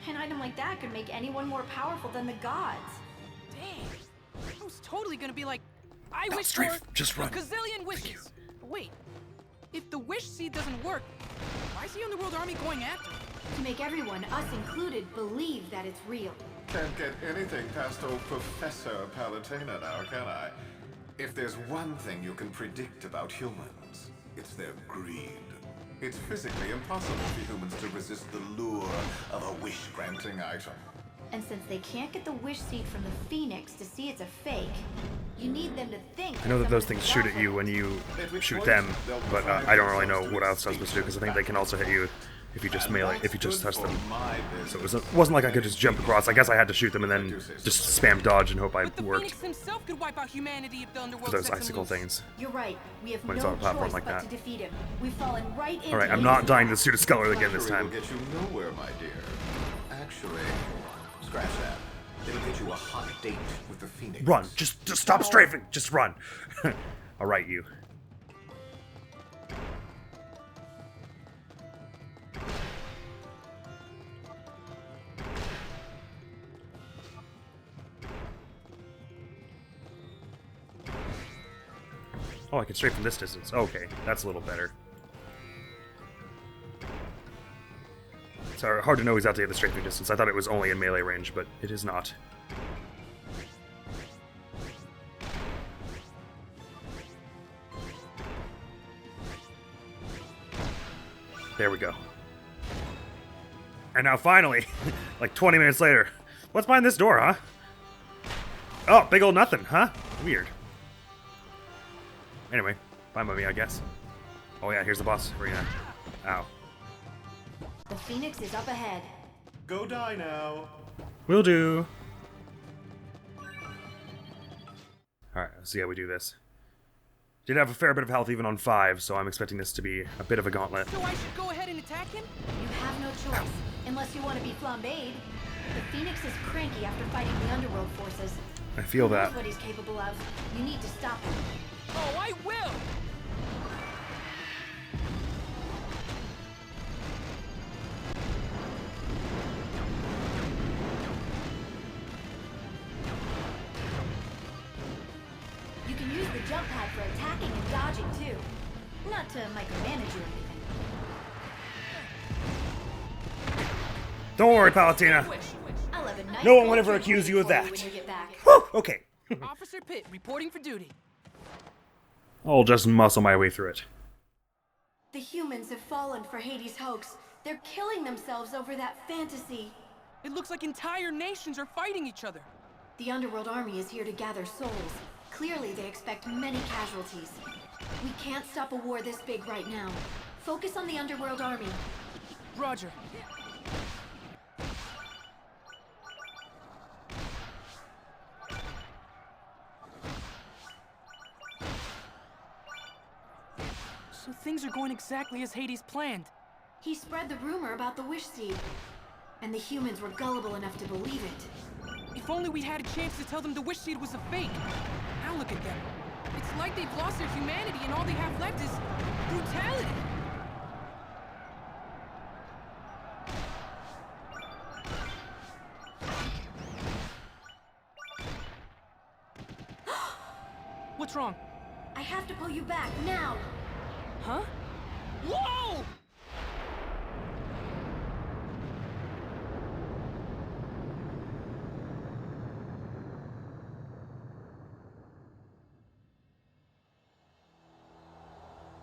[SPEAKER 3] An item like that could make anyone more powerful than the gods.
[SPEAKER 2] Dang. I was totally gonna be like, I wish
[SPEAKER 1] Strafe,
[SPEAKER 2] for
[SPEAKER 1] just run.
[SPEAKER 2] a gazillion wishes. But wait, if the wish seed doesn't work, why is the Underworld army going after it?
[SPEAKER 3] To make everyone, us included, believe that it's real.
[SPEAKER 9] Can't get anything past old Professor Palutena now, can I? If there's one thing you can predict about humans, it's their greed. It's physically impossible for humans to resist the lure of a wish-granting item.
[SPEAKER 3] And since they can't get the wish seed from the Phoenix to see it's a fake, you need them to think.
[SPEAKER 1] I know that those things shoot at you when you shoot them, but I don't really know what else I was supposed to do, because I think they can also hit you if you just melee, if you just touch them. So it wasn't like I could just jump across. I guess I had to shoot them and then just spam dodge and hope I
[SPEAKER 2] But the
[SPEAKER 1] worked.
[SPEAKER 2] Phoenix himself could wipe out humanity if the Underworld
[SPEAKER 1] For those
[SPEAKER 2] sets him
[SPEAKER 1] icicle
[SPEAKER 2] loose.
[SPEAKER 1] things.
[SPEAKER 3] You're right. We have
[SPEAKER 1] When
[SPEAKER 3] no
[SPEAKER 1] it's on a platform
[SPEAKER 3] choice
[SPEAKER 1] like
[SPEAKER 3] but
[SPEAKER 1] that.
[SPEAKER 3] to defeat him. We've fallen right into
[SPEAKER 1] Alright, I'm
[SPEAKER 3] his
[SPEAKER 1] not dying to
[SPEAKER 3] trap.
[SPEAKER 1] the suit of Sculler again this
[SPEAKER 9] Flattery
[SPEAKER 1] time.
[SPEAKER 9] will get you nowhere, my dear. Actually, scratch that. It'll get you a hot date with the Phoenix.
[SPEAKER 1] Run! Just stop strafing! Just run! Alright, you. Oh, I can strafe from this distance. Okay, that's a little better. It's hard to know exactly the strafing distance. I thought it was only in melee range, but it is not. There we go. And now finally, like 20 minutes later, what's behind this door, huh? Oh, big old nothing, huh? Weird. Anyway, fine by me, I guess. Oh yeah, here's the boss arena. Ow.
[SPEAKER 3] The Phoenix is up ahead.
[SPEAKER 9] Go die now.
[SPEAKER 1] Will do. Alright, let's see how we do this. Did have a fair bit of health even on 5, so I'm expecting this to be a bit of a gauntlet.
[SPEAKER 2] So I should go ahead and attack him?
[SPEAKER 3] You have no choice, unless you want to be flambéed. The Phoenix is cranky after fighting the Underworld forces.
[SPEAKER 1] I feel
[SPEAKER 3] Who knows
[SPEAKER 1] that.
[SPEAKER 3] what he's capable of. You need to stop him.
[SPEAKER 2] Oh, I will!
[SPEAKER 3] You can use the jump pad for attacking and dodging too. Not to micromanage or anything.
[SPEAKER 1] Don't worry, Palutena.
[SPEAKER 3] I'll have a nice
[SPEAKER 1] No one would
[SPEAKER 3] gold
[SPEAKER 1] ever
[SPEAKER 3] trim
[SPEAKER 1] accuse you of
[SPEAKER 3] for
[SPEAKER 1] that.
[SPEAKER 3] when you get back.
[SPEAKER 1] Whew, okay.
[SPEAKER 2] Officer Pitt, reporting for duty.
[SPEAKER 1] I'll just muscle my way through it.
[SPEAKER 3] The humans have fallen for Hades' hoax. They're killing themselves over that fantasy.
[SPEAKER 2] It looks like entire nations are fighting each other.
[SPEAKER 3] The Underworld army is here to gather souls. Clearly, they expect many casualties. We can't stop a war this big right now. Focus on the Underworld army.
[SPEAKER 2] Roger. So things are going exactly as Hades planned.
[SPEAKER 3] He spread the rumor about the Wish Seed, and the humans were gullible enough to believe it.
[SPEAKER 2] If only we'd had a chance to tell them the Wish Seed was a fake. Now look at them. It's like they've lost their humanity and all they have left is brutality. What's wrong?
[SPEAKER 3] I have to pull you back, now!
[SPEAKER 2] Huh? Whoa!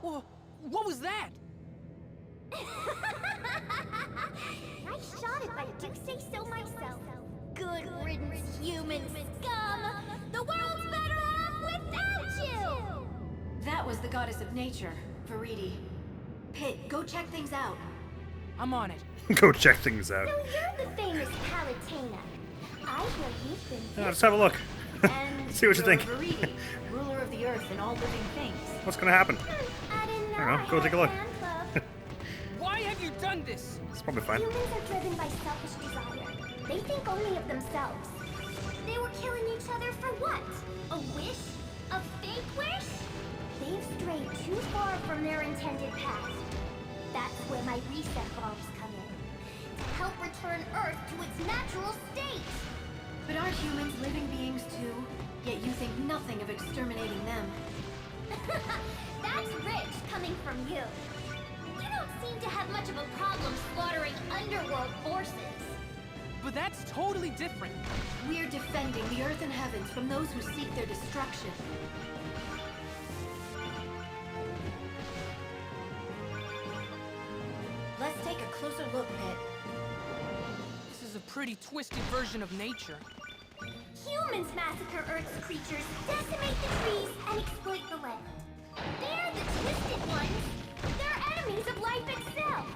[SPEAKER 2] What was that?
[SPEAKER 10] Nice shot if I do say so myself. Good riddance, human scum! The world's better off without you!
[SPEAKER 3] That was the goddess of nature, Viridi. Pitt, go check things out.
[SPEAKER 2] I'm on it.
[SPEAKER 1] Go check things out.
[SPEAKER 10] So you're the famous Palutena. I hear you've been
[SPEAKER 1] Let's have a look.
[SPEAKER 3] And
[SPEAKER 1] See what you think.
[SPEAKER 3] Viridi, ruler of the earth and all living things.
[SPEAKER 1] What's gonna happen?
[SPEAKER 10] I didn't know
[SPEAKER 1] I don't know, go
[SPEAKER 10] I
[SPEAKER 1] take a
[SPEAKER 10] had
[SPEAKER 1] look.
[SPEAKER 10] fan club.
[SPEAKER 2] Why have you done this?
[SPEAKER 1] It's probably fine.
[SPEAKER 10] Humans are driven by selfish desire. They think only of themselves. They were killing each other for what? A wish? A fake wish? They've strayed too far from their intended path. That's where my reset bombs come in. To help return Earth to its natural state.
[SPEAKER 3] But aren't humans living beings too? Yet you think nothing of exterminating them.
[SPEAKER 10] That's rich coming from you. You don't seem to have much of a problem slaughtering Underworld forces.
[SPEAKER 2] But that's totally different.
[SPEAKER 3] We're defending the earth and heavens from those who seek their destruction. Let's take a closer look, Pitt.
[SPEAKER 2] This is a pretty twisted version of nature.
[SPEAKER 10] Humans massacre Earth's creatures, decimate the trees, and exploit the land. They're the twisted ones. They're enemies of life itself.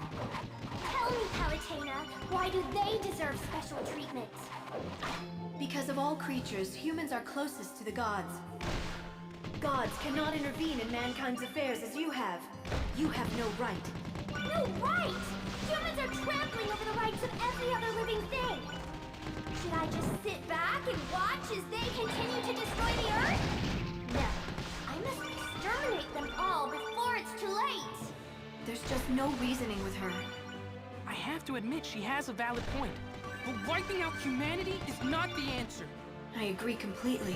[SPEAKER 10] Tell me, Palutena, why do they deserve special treatment?
[SPEAKER 3] Because of all creatures, humans are closest to the gods. Gods cannot intervene in mankind's affairs as you have. You have no right.
[SPEAKER 10] No right! Humans are trampling over the rights of every other living thing. Should I just sit back and watch as they continue to destroy the Earth? No. I must exterminate them all before it's too late.
[SPEAKER 3] There's just no reasoning with her.
[SPEAKER 2] I have to admit she has a valid point. But wiping out humanity is not the answer.
[SPEAKER 3] I agree completely.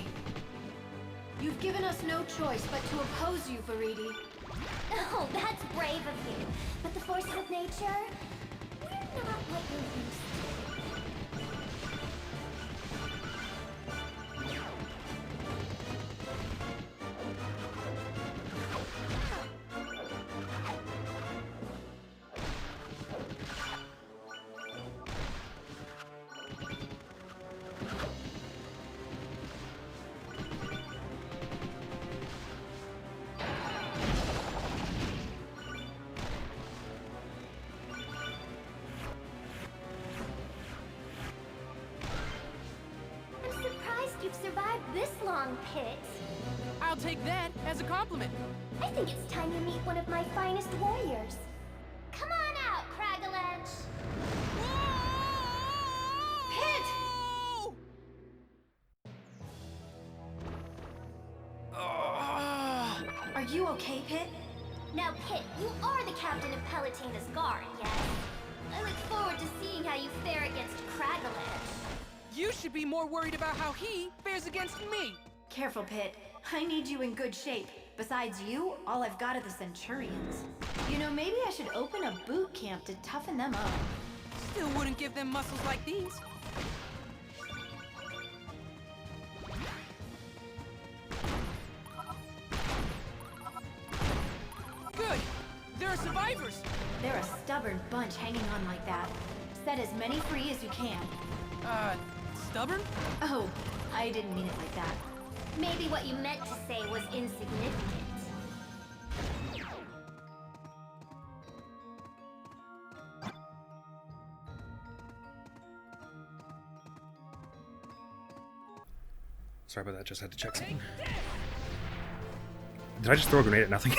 [SPEAKER 3] You've given us no choice but to oppose you, Viridi.
[SPEAKER 10] Oh, that's brave of you. But the forces of nature, we're not what you're used to. You've survived this long, Pit.
[SPEAKER 2] I'll take that as a compliment.
[SPEAKER 10] I think it's time you meet one of my finest warriors. Come on out, Cragaledge.
[SPEAKER 3] Pit! okay, Pit?
[SPEAKER 10] Now, Pit, you are the captain of Palutena's guard, yes? I look forward to seeing how you fare against Craggle.
[SPEAKER 2] You should be more worried about how he fares against me.
[SPEAKER 3] Careful, Pit. I need you in good shape. Besides you, all I've got are the Centurions. You know, maybe I should open a boot camp to toughen them up.
[SPEAKER 2] Still wouldn't give them muscles like these. Good! There are survivors!
[SPEAKER 3] They're a stubborn bunch hanging on like that. Set as many free as you can.
[SPEAKER 2] Stubborn?
[SPEAKER 3] Oh, I didn't mean it like that.
[SPEAKER 10] Maybe what you meant to say was insignificant.
[SPEAKER 1] Sorry about that, just had to check something. Did I just throw a grenade at nothing?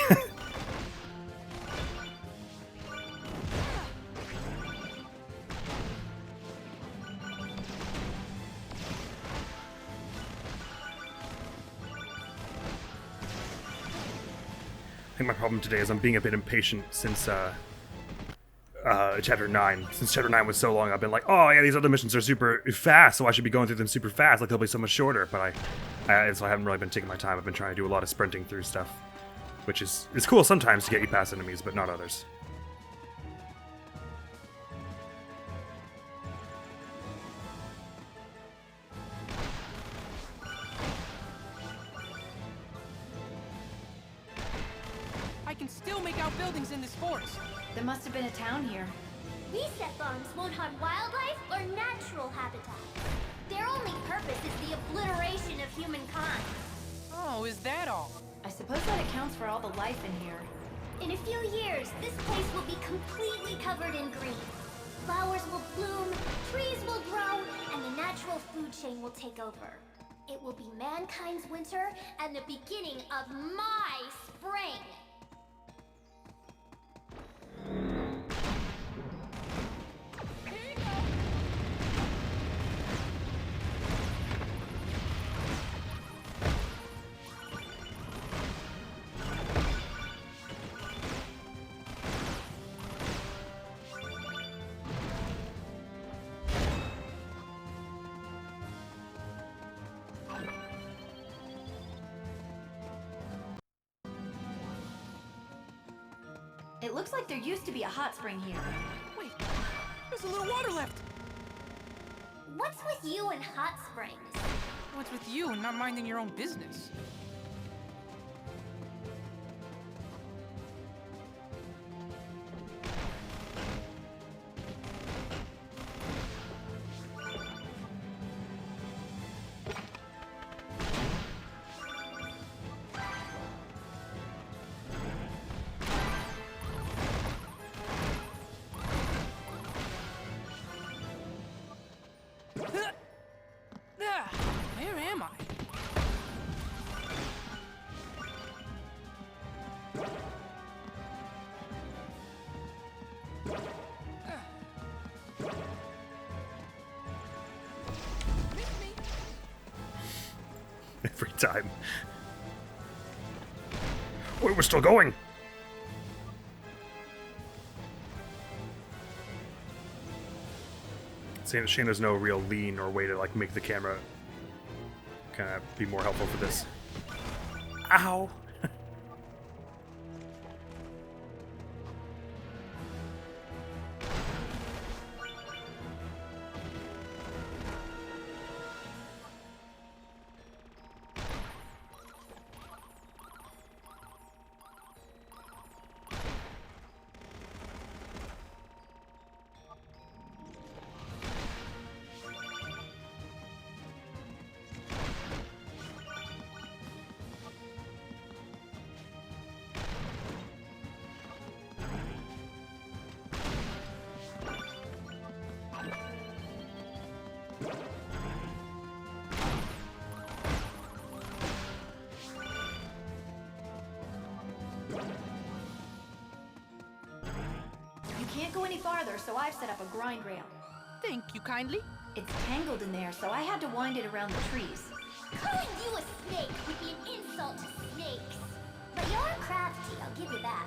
[SPEAKER 1] I think my problem today is I'm being a bit impatient since Chapter 9. Since Chapter 9 was so long, I've been like, oh yeah, these other missions are super fast, so I should be going through them super fast, like they'll be so much shorter, but so I haven't really been taking my time. I've been trying to do a lot of sprinting through stuff, which is cool sometimes to get you past enemies, but not others.
[SPEAKER 2] I can still make out buildings in this forest.
[SPEAKER 3] There must have been a town here.
[SPEAKER 10] These death bombs won't harm wildlife or natural habitat. Their only purpose is the obliteration of humankind.
[SPEAKER 2] Oh, is that all?
[SPEAKER 3] I suppose that accounts for all the life in here.
[SPEAKER 10] In a few years, this place will be completely covered in green. Flowers will bloom, trees will grow, and the natural food chain will take over. It will be mankind's winter and the beginning of my spring.
[SPEAKER 3] It looks like there used to be a hot spring here.
[SPEAKER 2] Wait, there's a little water left.
[SPEAKER 10] What's with you and hot springs?
[SPEAKER 2] What's with you and not minding your own business? Where am I?
[SPEAKER 1] Every time. Wait, we're still going! It's a shame there's no real lean or way to like make the camera kind of be more helpful for this. Ow!
[SPEAKER 3] You can't go any farther, so I've set up a grind rail.
[SPEAKER 2] Thank you kindly.
[SPEAKER 3] It's tangled in there, so I had to wind it around the trees.
[SPEAKER 10] Calling you a snake would be an insult to snakes. But you're crafty, I'll give you that.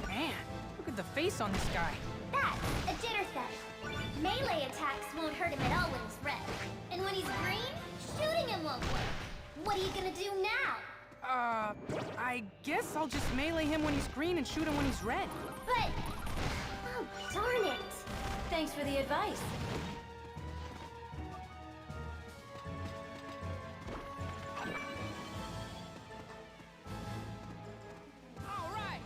[SPEAKER 2] Man, look at the face on this guy.
[SPEAKER 10] That's a jitter theft. Melee attacks won't hurt him at all when he's red. And when he's green, shooting him won't work. What are you gonna do now?
[SPEAKER 2] I guess I'll just melee him when he's green and shoot him when he's red.
[SPEAKER 10] But... oh, darn it.
[SPEAKER 3] Thanks for the advice.
[SPEAKER 2] All right.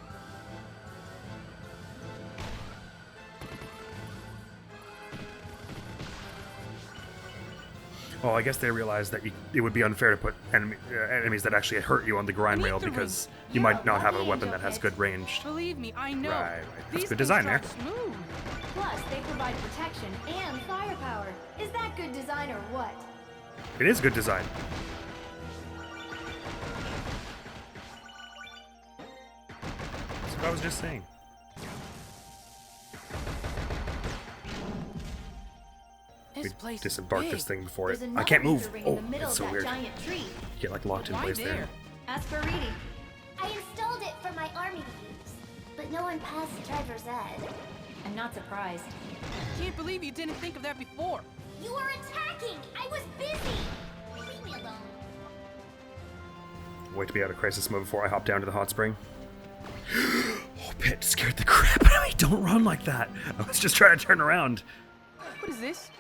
[SPEAKER 1] Well, I guess they realized that it would be unfair to put enemies that actually hurt you on the grind rail because you might not have a weapon that has good range.
[SPEAKER 2] Believe me, I know.
[SPEAKER 1] Right. That's
[SPEAKER 2] These
[SPEAKER 1] good design
[SPEAKER 2] things
[SPEAKER 1] there.
[SPEAKER 2] are smooth.
[SPEAKER 3] Plus, they provide protection and firepower. Is that good design or what?
[SPEAKER 1] It is good design. That's what I was just saying.
[SPEAKER 2] This place
[SPEAKER 1] Disembark
[SPEAKER 2] is
[SPEAKER 1] this
[SPEAKER 2] big.
[SPEAKER 1] thing before it.
[SPEAKER 3] There's
[SPEAKER 1] I can't
[SPEAKER 3] another
[SPEAKER 1] move.
[SPEAKER 3] ring
[SPEAKER 1] Oh,
[SPEAKER 3] in the middle
[SPEAKER 1] that's
[SPEAKER 3] of
[SPEAKER 1] so
[SPEAKER 3] that
[SPEAKER 1] weird.
[SPEAKER 3] giant tree.
[SPEAKER 1] You get like locked in
[SPEAKER 2] Why
[SPEAKER 1] place
[SPEAKER 2] there?
[SPEAKER 1] there.
[SPEAKER 3] Ask Viridi.
[SPEAKER 10] I installed it for my army to use. But no one passed driver's ed.
[SPEAKER 3] I'm not surprised.
[SPEAKER 2] Can't believe you didn't think of that before.
[SPEAKER 10] You were attacking! I was busy! Leave me alone.
[SPEAKER 1] Wait to be out of crisis mode before I hop down to the hot spring. Oh, Pit scared the crap out of me. Don't run like that. I was just trying to turn around.
[SPEAKER 2] What is this?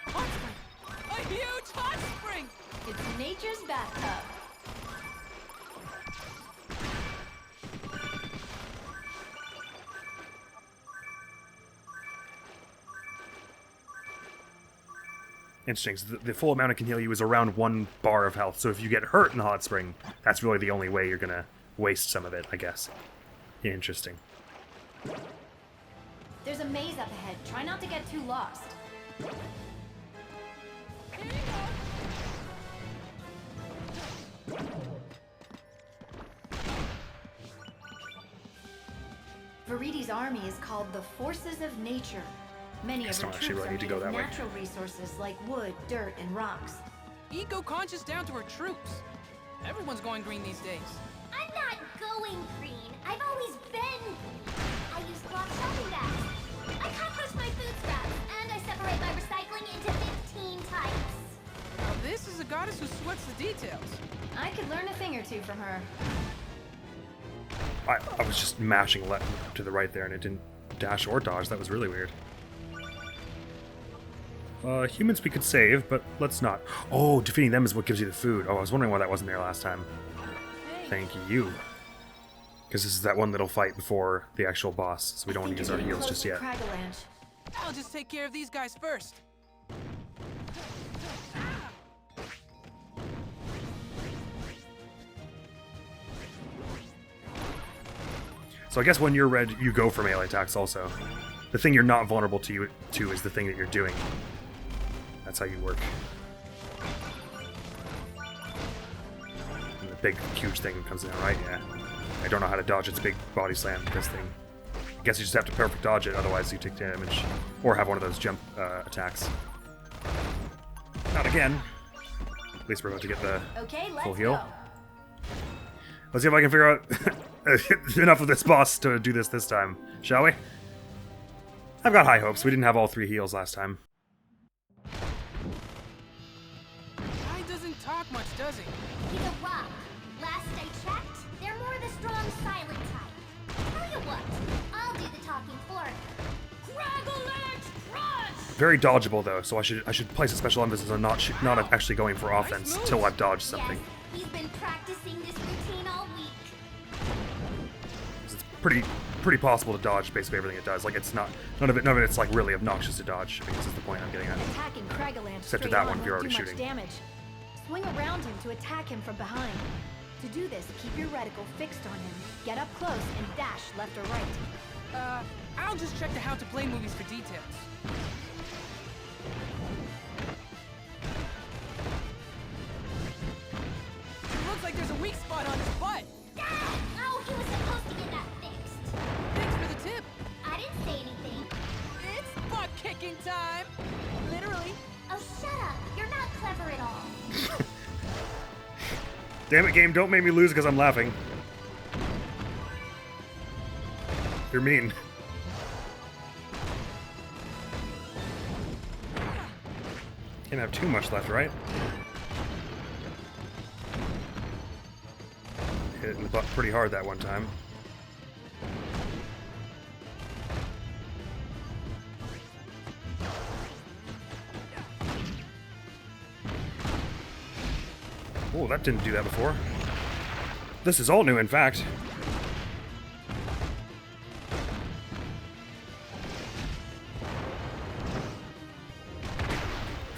[SPEAKER 2] Hot spring. A huge hot spring!
[SPEAKER 3] It's nature's bathtub.
[SPEAKER 1] Interesting. So the full amount it can heal you is around 1 bar of health. So if you get hurt in the hot spring, that's really the only way you're gonna waste some of it, I guess. Interesting.
[SPEAKER 3] There's a maze up ahead. Try not to get too lost. Viridi's army is called the Forces of Nature. Many of
[SPEAKER 1] Guess
[SPEAKER 3] her
[SPEAKER 1] not actually
[SPEAKER 3] troops
[SPEAKER 1] really
[SPEAKER 3] are
[SPEAKER 1] need to
[SPEAKER 3] made
[SPEAKER 1] go
[SPEAKER 3] of
[SPEAKER 1] that way.
[SPEAKER 3] natural resources like wood, dirt, and rocks.
[SPEAKER 2] Eco-conscious down to her troops. Everyone's going green these days.
[SPEAKER 10] I'm not going green. I've always been green. I use cloth shopping bags. I compost my food scraps, and I separate my recycling into 15 types.
[SPEAKER 2] Now this is a goddess who sweats the details.
[SPEAKER 3] I could learn a thing or two from her.
[SPEAKER 1] I was just mashing left to the right there and it didn't dash or dodge. That was really weird. Humans we could save, but let's not. Oh, defeating them is what gives you the food. Oh, I was wondering why that wasn't there last time. Thank you. Because this is that one little fight before the actual boss, so we don't want to use our heals just yet.
[SPEAKER 2] I'll just take care of these guys first.
[SPEAKER 1] So I guess when you're red, you go for melee attacks also. The thing you're not vulnerable to is the thing that you're doing. That's how you work. And the big, huge thing comes in, right? Yeah. I don't know how to dodge its big body slam, this thing. I guess you just have to perfect dodge it, otherwise you take damage. Or have one of those jump attacks. Not again. At least we're about to get the full heal.
[SPEAKER 3] Go.
[SPEAKER 1] Let's see if I can figure out enough of this boss to do this time, shall we? I've got high hopes. We didn't have all 3 heals last time.
[SPEAKER 2] Guy doesn't talk much, does he?
[SPEAKER 10] He's a rock. Last I checked, they're more the strong silent type. Tell you what, I'll do the talking for him. Craggle-Edge Crush!
[SPEAKER 1] Very dodgeable though, so I should place a special emphasis on not actually going for offense till I've dodged something.
[SPEAKER 10] Yes, he's been practicing this routine all week.
[SPEAKER 1] It's pretty possible to dodge basically everything it does. Like it's not none of it's like really obnoxious to dodge. I guess is the point I'm getting at.
[SPEAKER 3] Attacking Craggle-Edge
[SPEAKER 1] Except to
[SPEAKER 3] straight
[SPEAKER 1] that
[SPEAKER 3] on
[SPEAKER 1] one if you're
[SPEAKER 3] won't
[SPEAKER 1] already
[SPEAKER 3] do much
[SPEAKER 1] shooting.
[SPEAKER 3] damage. Swing around him to attack him from behind. To do this, keep your reticle fixed on him. Get up close and dash left or right.
[SPEAKER 2] I'll just check the How to Play movies for details. It looks like there's a weak spot on his butt.
[SPEAKER 10] Oh, he was supposed to get that fixed.
[SPEAKER 2] Thanks for the
[SPEAKER 1] Damn it, game, don't make me lose because I'm laughing. You're mean. Can't have too much left, right? Hit it in the butt pretty hard that one time. Oh, that didn't do that before. This is all new, in fact.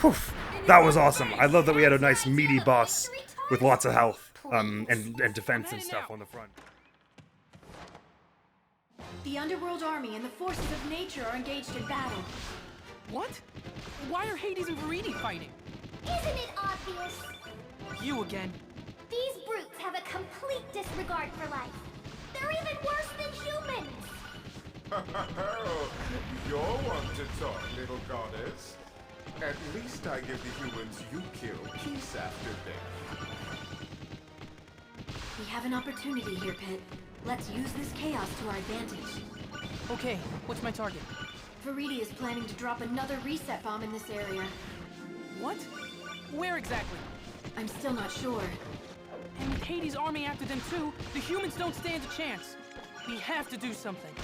[SPEAKER 1] Whew, that was awesome. I love that we had a nice meaty boss with lots of health and defense and stuff on the front.
[SPEAKER 3] The Underworld army and the forces of nature are engaged in battle.
[SPEAKER 2] What? Why are Hades and Viridi fighting?
[SPEAKER 10] Isn't it obvious?
[SPEAKER 2] You again.
[SPEAKER 10] These brutes have a complete disregard for life. They're even worse than humans.
[SPEAKER 9] You're one to talk, little goddess. At least I give the humans you kill peace after death.
[SPEAKER 3] We have an opportunity here, Pit. Let's use this chaos to our advantage.
[SPEAKER 2] Okay, what's my target?
[SPEAKER 3] Viridi is planning to drop another reset bomb in this area.
[SPEAKER 2] What? Where exactly?
[SPEAKER 3] I'm still not sure.
[SPEAKER 2] And with Hades' army after them too, the humans don't stand a chance. We have to do something.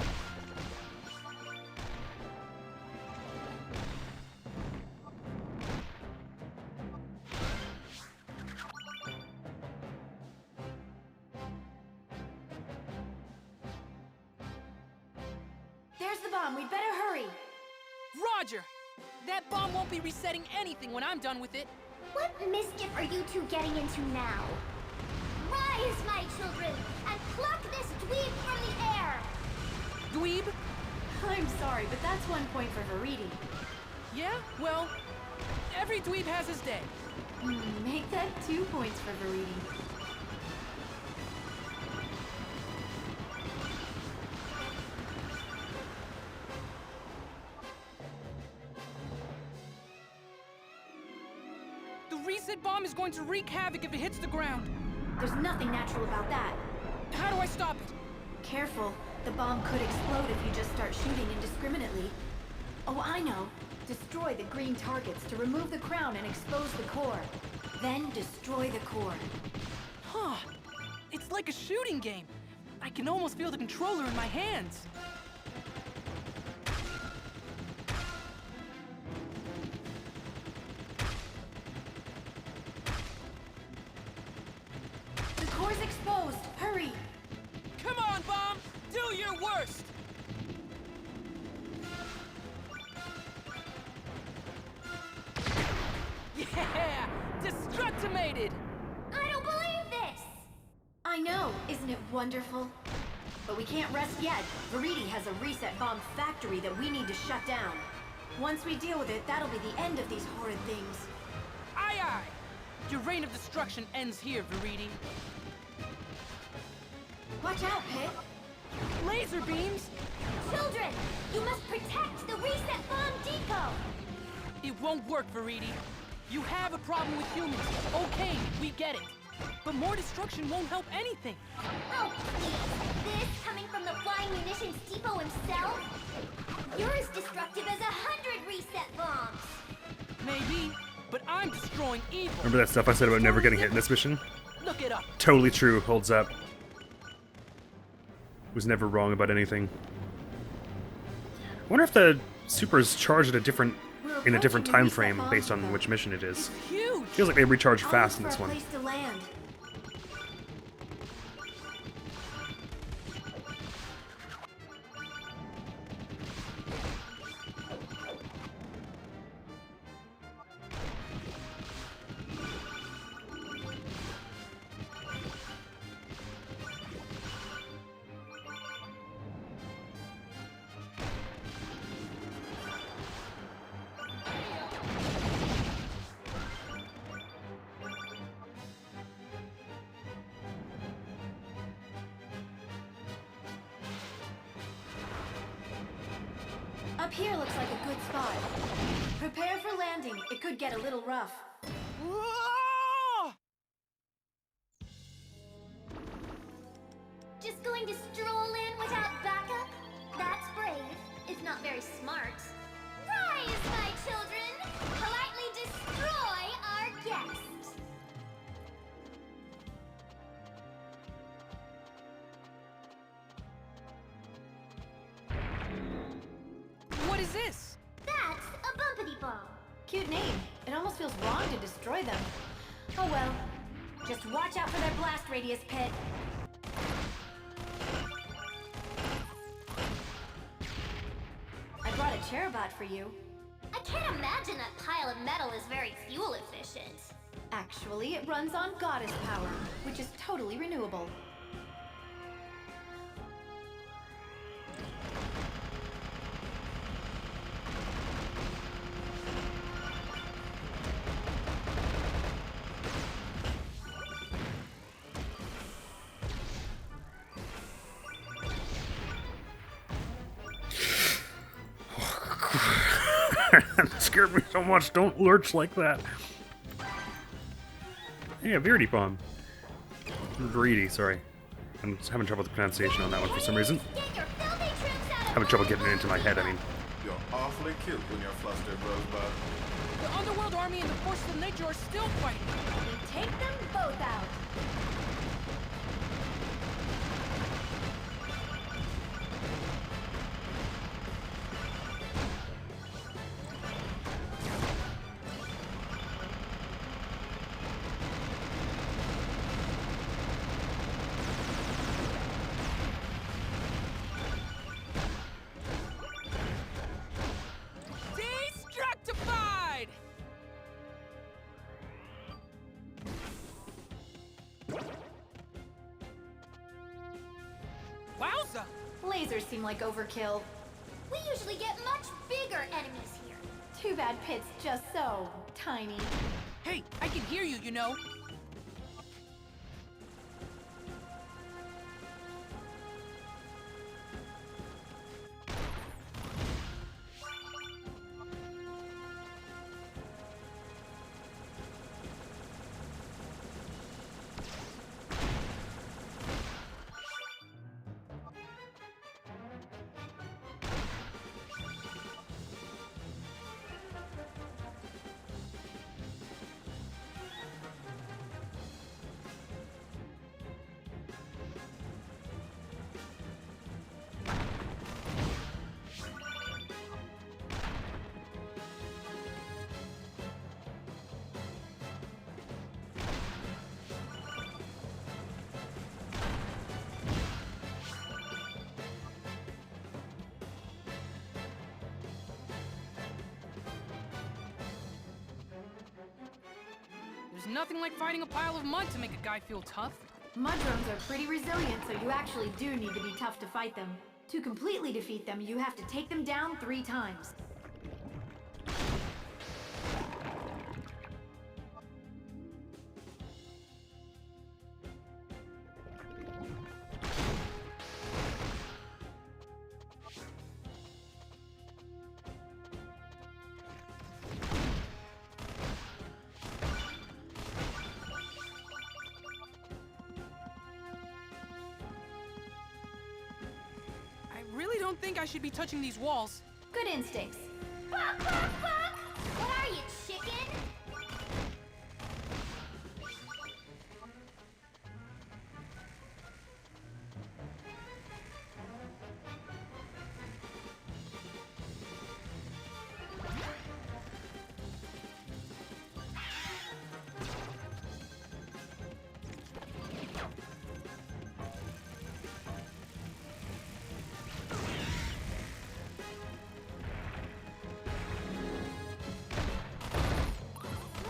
[SPEAKER 3] There's the bomb. We'd better hurry.
[SPEAKER 2] Roger! That bomb won't be resetting anything when I'm done with it.
[SPEAKER 10] What mischief are you two getting into now? Rise, my children, and pluck this dweeb from the air!
[SPEAKER 2] Dweeb?
[SPEAKER 3] I'm sorry, but that's 1 point for Viridi.
[SPEAKER 2] Yeah? Well, every dweeb has his day.
[SPEAKER 3] Make that 2 points for Viridi.
[SPEAKER 2] The reset bomb is going to wreak havoc if it hits the ground.
[SPEAKER 3] There's nothing natural about that.
[SPEAKER 2] How do I stop it?
[SPEAKER 3] Careful. The bomb could explode if you just start shooting indiscriminately. Oh, I know. Destroy the green targets to remove the crown and expose the core. Then destroy the core.
[SPEAKER 2] Huh. It's like a shooting game. I can almost feel the controller in my hands.
[SPEAKER 3] The core's exposed. Hurry!
[SPEAKER 2] Come on, bomb! Do your worst! Yeah! Destructimated!
[SPEAKER 10] I don't believe this!
[SPEAKER 3] I know, isn't it wonderful? But we can't rest yet. Viridi has a reset bomb factory that we need to shut down. Once we deal with it, that'll be the end of these horrid things.
[SPEAKER 2] Aye aye! Your reign of destruction ends here, Viridi.
[SPEAKER 3] Watch out, Pit!
[SPEAKER 2] Laser beams!
[SPEAKER 10] Children, you must protect the reset bomb depot!
[SPEAKER 2] It won't work, Viridi. You have a problem with humans. Okay, we get it. But more destruction won't help anything.
[SPEAKER 10] Oh, please. This coming from the Flying Munitions Depot himself? You're as destructive as 100 reset bombs!
[SPEAKER 2] Maybe, but I'm destroying evil.
[SPEAKER 1] Remember that stuff I said about never getting hit in this mission?
[SPEAKER 2] Look it up.
[SPEAKER 1] Totally true, holds up. Was never wrong about anything. I wonder if the supers charge at a different time frame based on which mission it is.
[SPEAKER 2] Huge.
[SPEAKER 1] Feels like they recharge fast in
[SPEAKER 3] Almost
[SPEAKER 1] this
[SPEAKER 3] for a
[SPEAKER 1] one.
[SPEAKER 3] place to land. Up here looks like a good spot. Prepare for landing. It could get a little rough.
[SPEAKER 2] Whoa!
[SPEAKER 10] Just going to stroll in without backup? That's brave, if not very smart. Rise, my children! Politely destroy our guest!
[SPEAKER 2] What is this?
[SPEAKER 10] That's a bumpity bomb.
[SPEAKER 3] Cute name. It almost feels wrong to destroy them. Oh well. Just watch out for their blast radius, Pit. I brought a Cherubot for you.
[SPEAKER 10] I can't imagine that pile of metal is very fuel efficient.
[SPEAKER 3] Actually, it runs on goddess power, which is totally renewable.
[SPEAKER 1] That scared me so much. Don't lurch like that. Yeah, Viridi bomb. Viridi, sorry. I'm just having trouble with the pronunciation on that one for some reason.
[SPEAKER 10] Get your filthy troops out of
[SPEAKER 1] Having trouble getting it into my head, I mean.
[SPEAKER 9] You're awfully cute when you're flustered, Rosebud.
[SPEAKER 2] The Underworld army and the forces of nature are still fighting.
[SPEAKER 3] Then take them both out.
[SPEAKER 2] Destructified! Wowza!
[SPEAKER 3] Lasers seem like overkill.
[SPEAKER 10] We usually get much bigger enemies here.
[SPEAKER 3] Too bad Pit's just so tiny.
[SPEAKER 2] Hey, I can hear you, you know. There's nothing like fighting a pile of mud to make a guy feel tough.
[SPEAKER 3] Mud drones are pretty resilient, so you actually do need to be tough to fight them. To completely defeat them, you have to take them down 3 times.
[SPEAKER 2] I really don't think I should be touching these walls.
[SPEAKER 3] Good instincts.
[SPEAKER 10] Buck, buck, buck! What are you, chicken?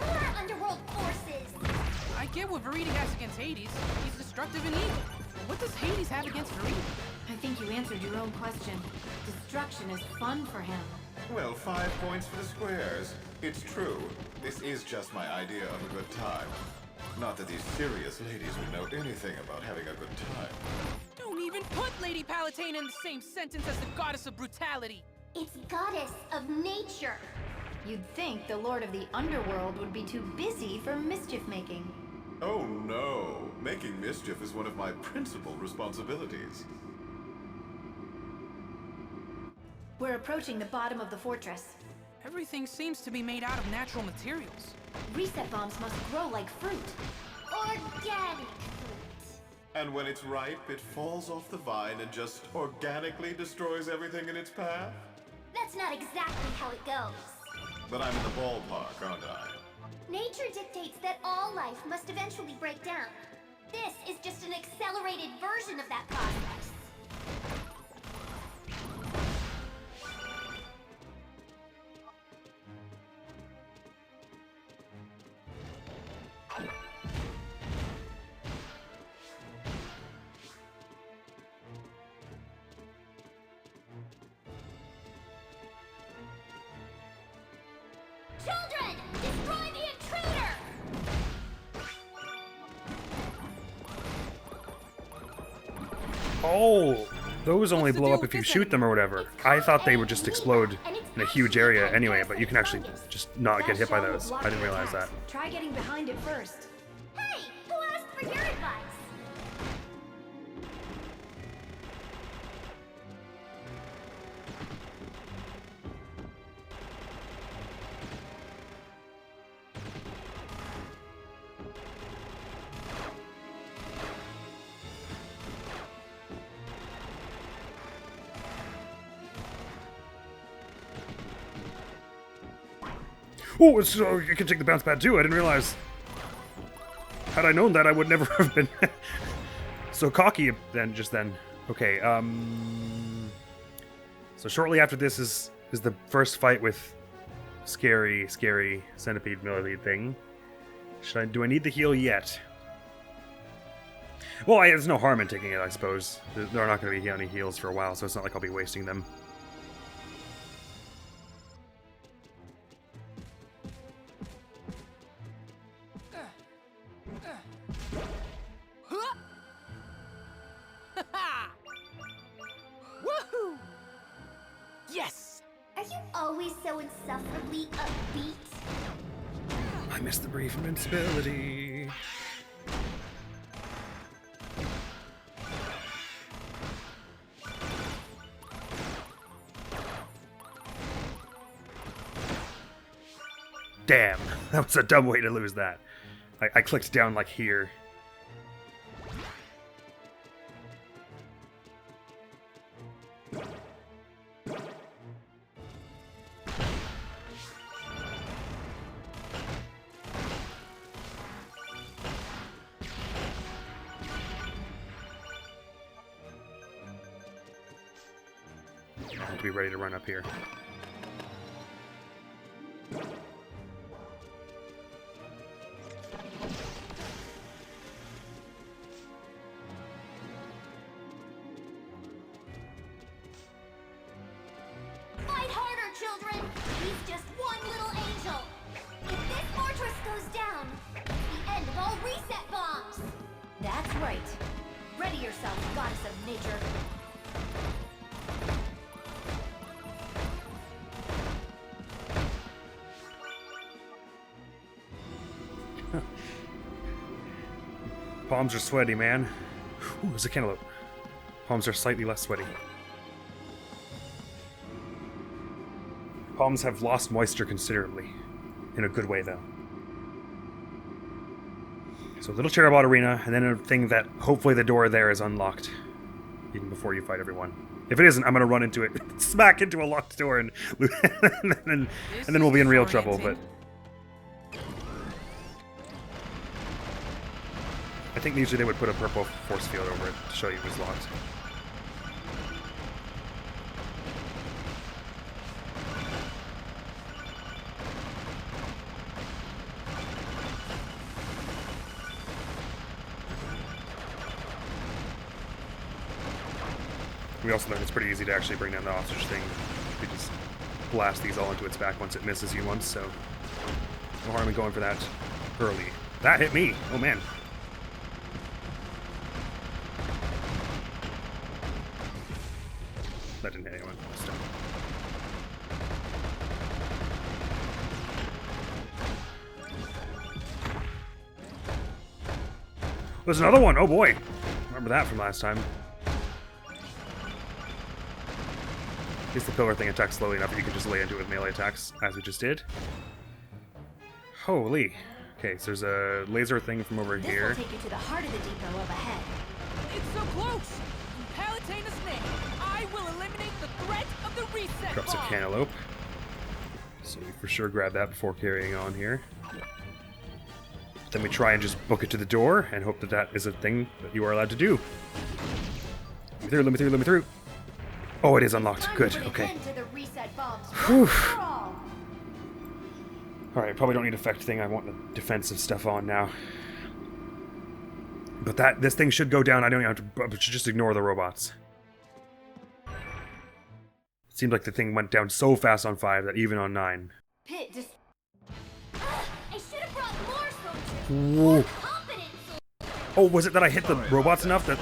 [SPEAKER 10] More Underworld forces!
[SPEAKER 2] I get what Viridi has against Hades. He's destructive and evil. But what does Hades have against Viridi?
[SPEAKER 3] I think you answered your own question. Destruction is fun for him.
[SPEAKER 9] Well, 5 points for the squares. It's true. This is just my idea of a good time. Not that these serious ladies would know anything about having a good time.
[SPEAKER 2] Don't even put Lady Palutena in the same sentence as the goddess of brutality.
[SPEAKER 10] It's goddess of nature.
[SPEAKER 3] You'd think the Lord of the Underworld would be too busy for mischief making.
[SPEAKER 9] Oh no, making mischief is one of my principal responsibilities.
[SPEAKER 3] We're approaching the bottom of the fortress.
[SPEAKER 2] Everything seems to be made out of natural materials.
[SPEAKER 3] Reset bombs must grow like fruit.
[SPEAKER 10] Organic fruit.
[SPEAKER 9] And when it's ripe, it falls off the vine and just organically destroys everything in its path?
[SPEAKER 10] That's not exactly how it goes.
[SPEAKER 9] But I'm in the ballpark, aren't I?
[SPEAKER 10] Nature dictates that all life must eventually break down. This is just an accelerated version of that process. Children, destroy the intruder!
[SPEAKER 1] Oh, those only blow up if you shoot them or whatever. I thought they would just explode in a huge area anyway, but you can actually just not get hit by those. I didn't realize that.
[SPEAKER 3] Try getting behind it first.
[SPEAKER 10] Hey, who asked for your advice?
[SPEAKER 1] Oh, so you can take the bounce pad too. I didn't realize. Had I known that, I would never have been so cocky then. Just then. Okay. So shortly after this is the first fight with scary centipede millipede thing. Do I need the heal yet? Well, there's no harm in taking it, I suppose. There are not going to be any heals for a while, so it's not like I'll be wasting them.
[SPEAKER 2] Woohoo! Yes!
[SPEAKER 10] Are you always so insufferably upbeat?
[SPEAKER 1] I missed the brief invincibility. Damn, that was a dumb way to lose that. I clicked down like here. I have to be ready to run up here.
[SPEAKER 10] Fight harder, children! He's just one little angel! If this fortress goes down, it's the end of all reset bombs!
[SPEAKER 3] That's right. Ready yourself, goddess of nature.
[SPEAKER 1] Palms are sweaty, man. Ooh, there's a cantaloupe. Palms are slightly less sweaty. Palms have lost moisture considerably. In a good way, though. So, little Chariot arena, and then a thing that hopefully the door there is unlocked. Even before you fight everyone. If it isn't, I'm going to run into it. Smack into a locked door, and then we'll be in real trouble, but... I think usually they would put a purple force field over it to show you it was locked. We also learned it's pretty easy to actually bring down the ostrich thing. You just blast these all into its back once it misses you once, so no harm in going for that early. That hit me! Oh man. That didn't hit anyone. Still. There's another one. Oh boy. Remember that from last time. At least the pillar thing attacks slowly enough that you can just lay into it with melee attacks, as we just did. Holy. Okay, so there's a laser thing from over
[SPEAKER 3] This
[SPEAKER 1] here.
[SPEAKER 3] will take you to the heart of the depot up ahead.
[SPEAKER 2] It's so close! In Palutena's name, I will eliminate the threat of the reset
[SPEAKER 1] Drops a
[SPEAKER 2] bomb!
[SPEAKER 1] cantaloupe. So we for sure grab that before carrying on here. Then we try and just book it to the door and hope that that is a thing that you are allowed to do. Let me through, let me through, let me through. Oh, it is unlocked.
[SPEAKER 3] Time
[SPEAKER 1] Good,
[SPEAKER 3] to put an
[SPEAKER 1] okay.
[SPEAKER 3] end to the reset bombs
[SPEAKER 1] Whew.
[SPEAKER 3] once for all.
[SPEAKER 1] Alright, probably don't need effect thing. I want the defensive stuff on now. But this thing should go down. I don't have to, I should just ignore the robots. It seemed like the thing went down so fast on 5 that even on 9.
[SPEAKER 3] Pit just
[SPEAKER 10] I should have brought more soldiers.
[SPEAKER 1] Whoa.
[SPEAKER 10] More competent soldiers.
[SPEAKER 1] Oh, was it that I hit the robots enough that...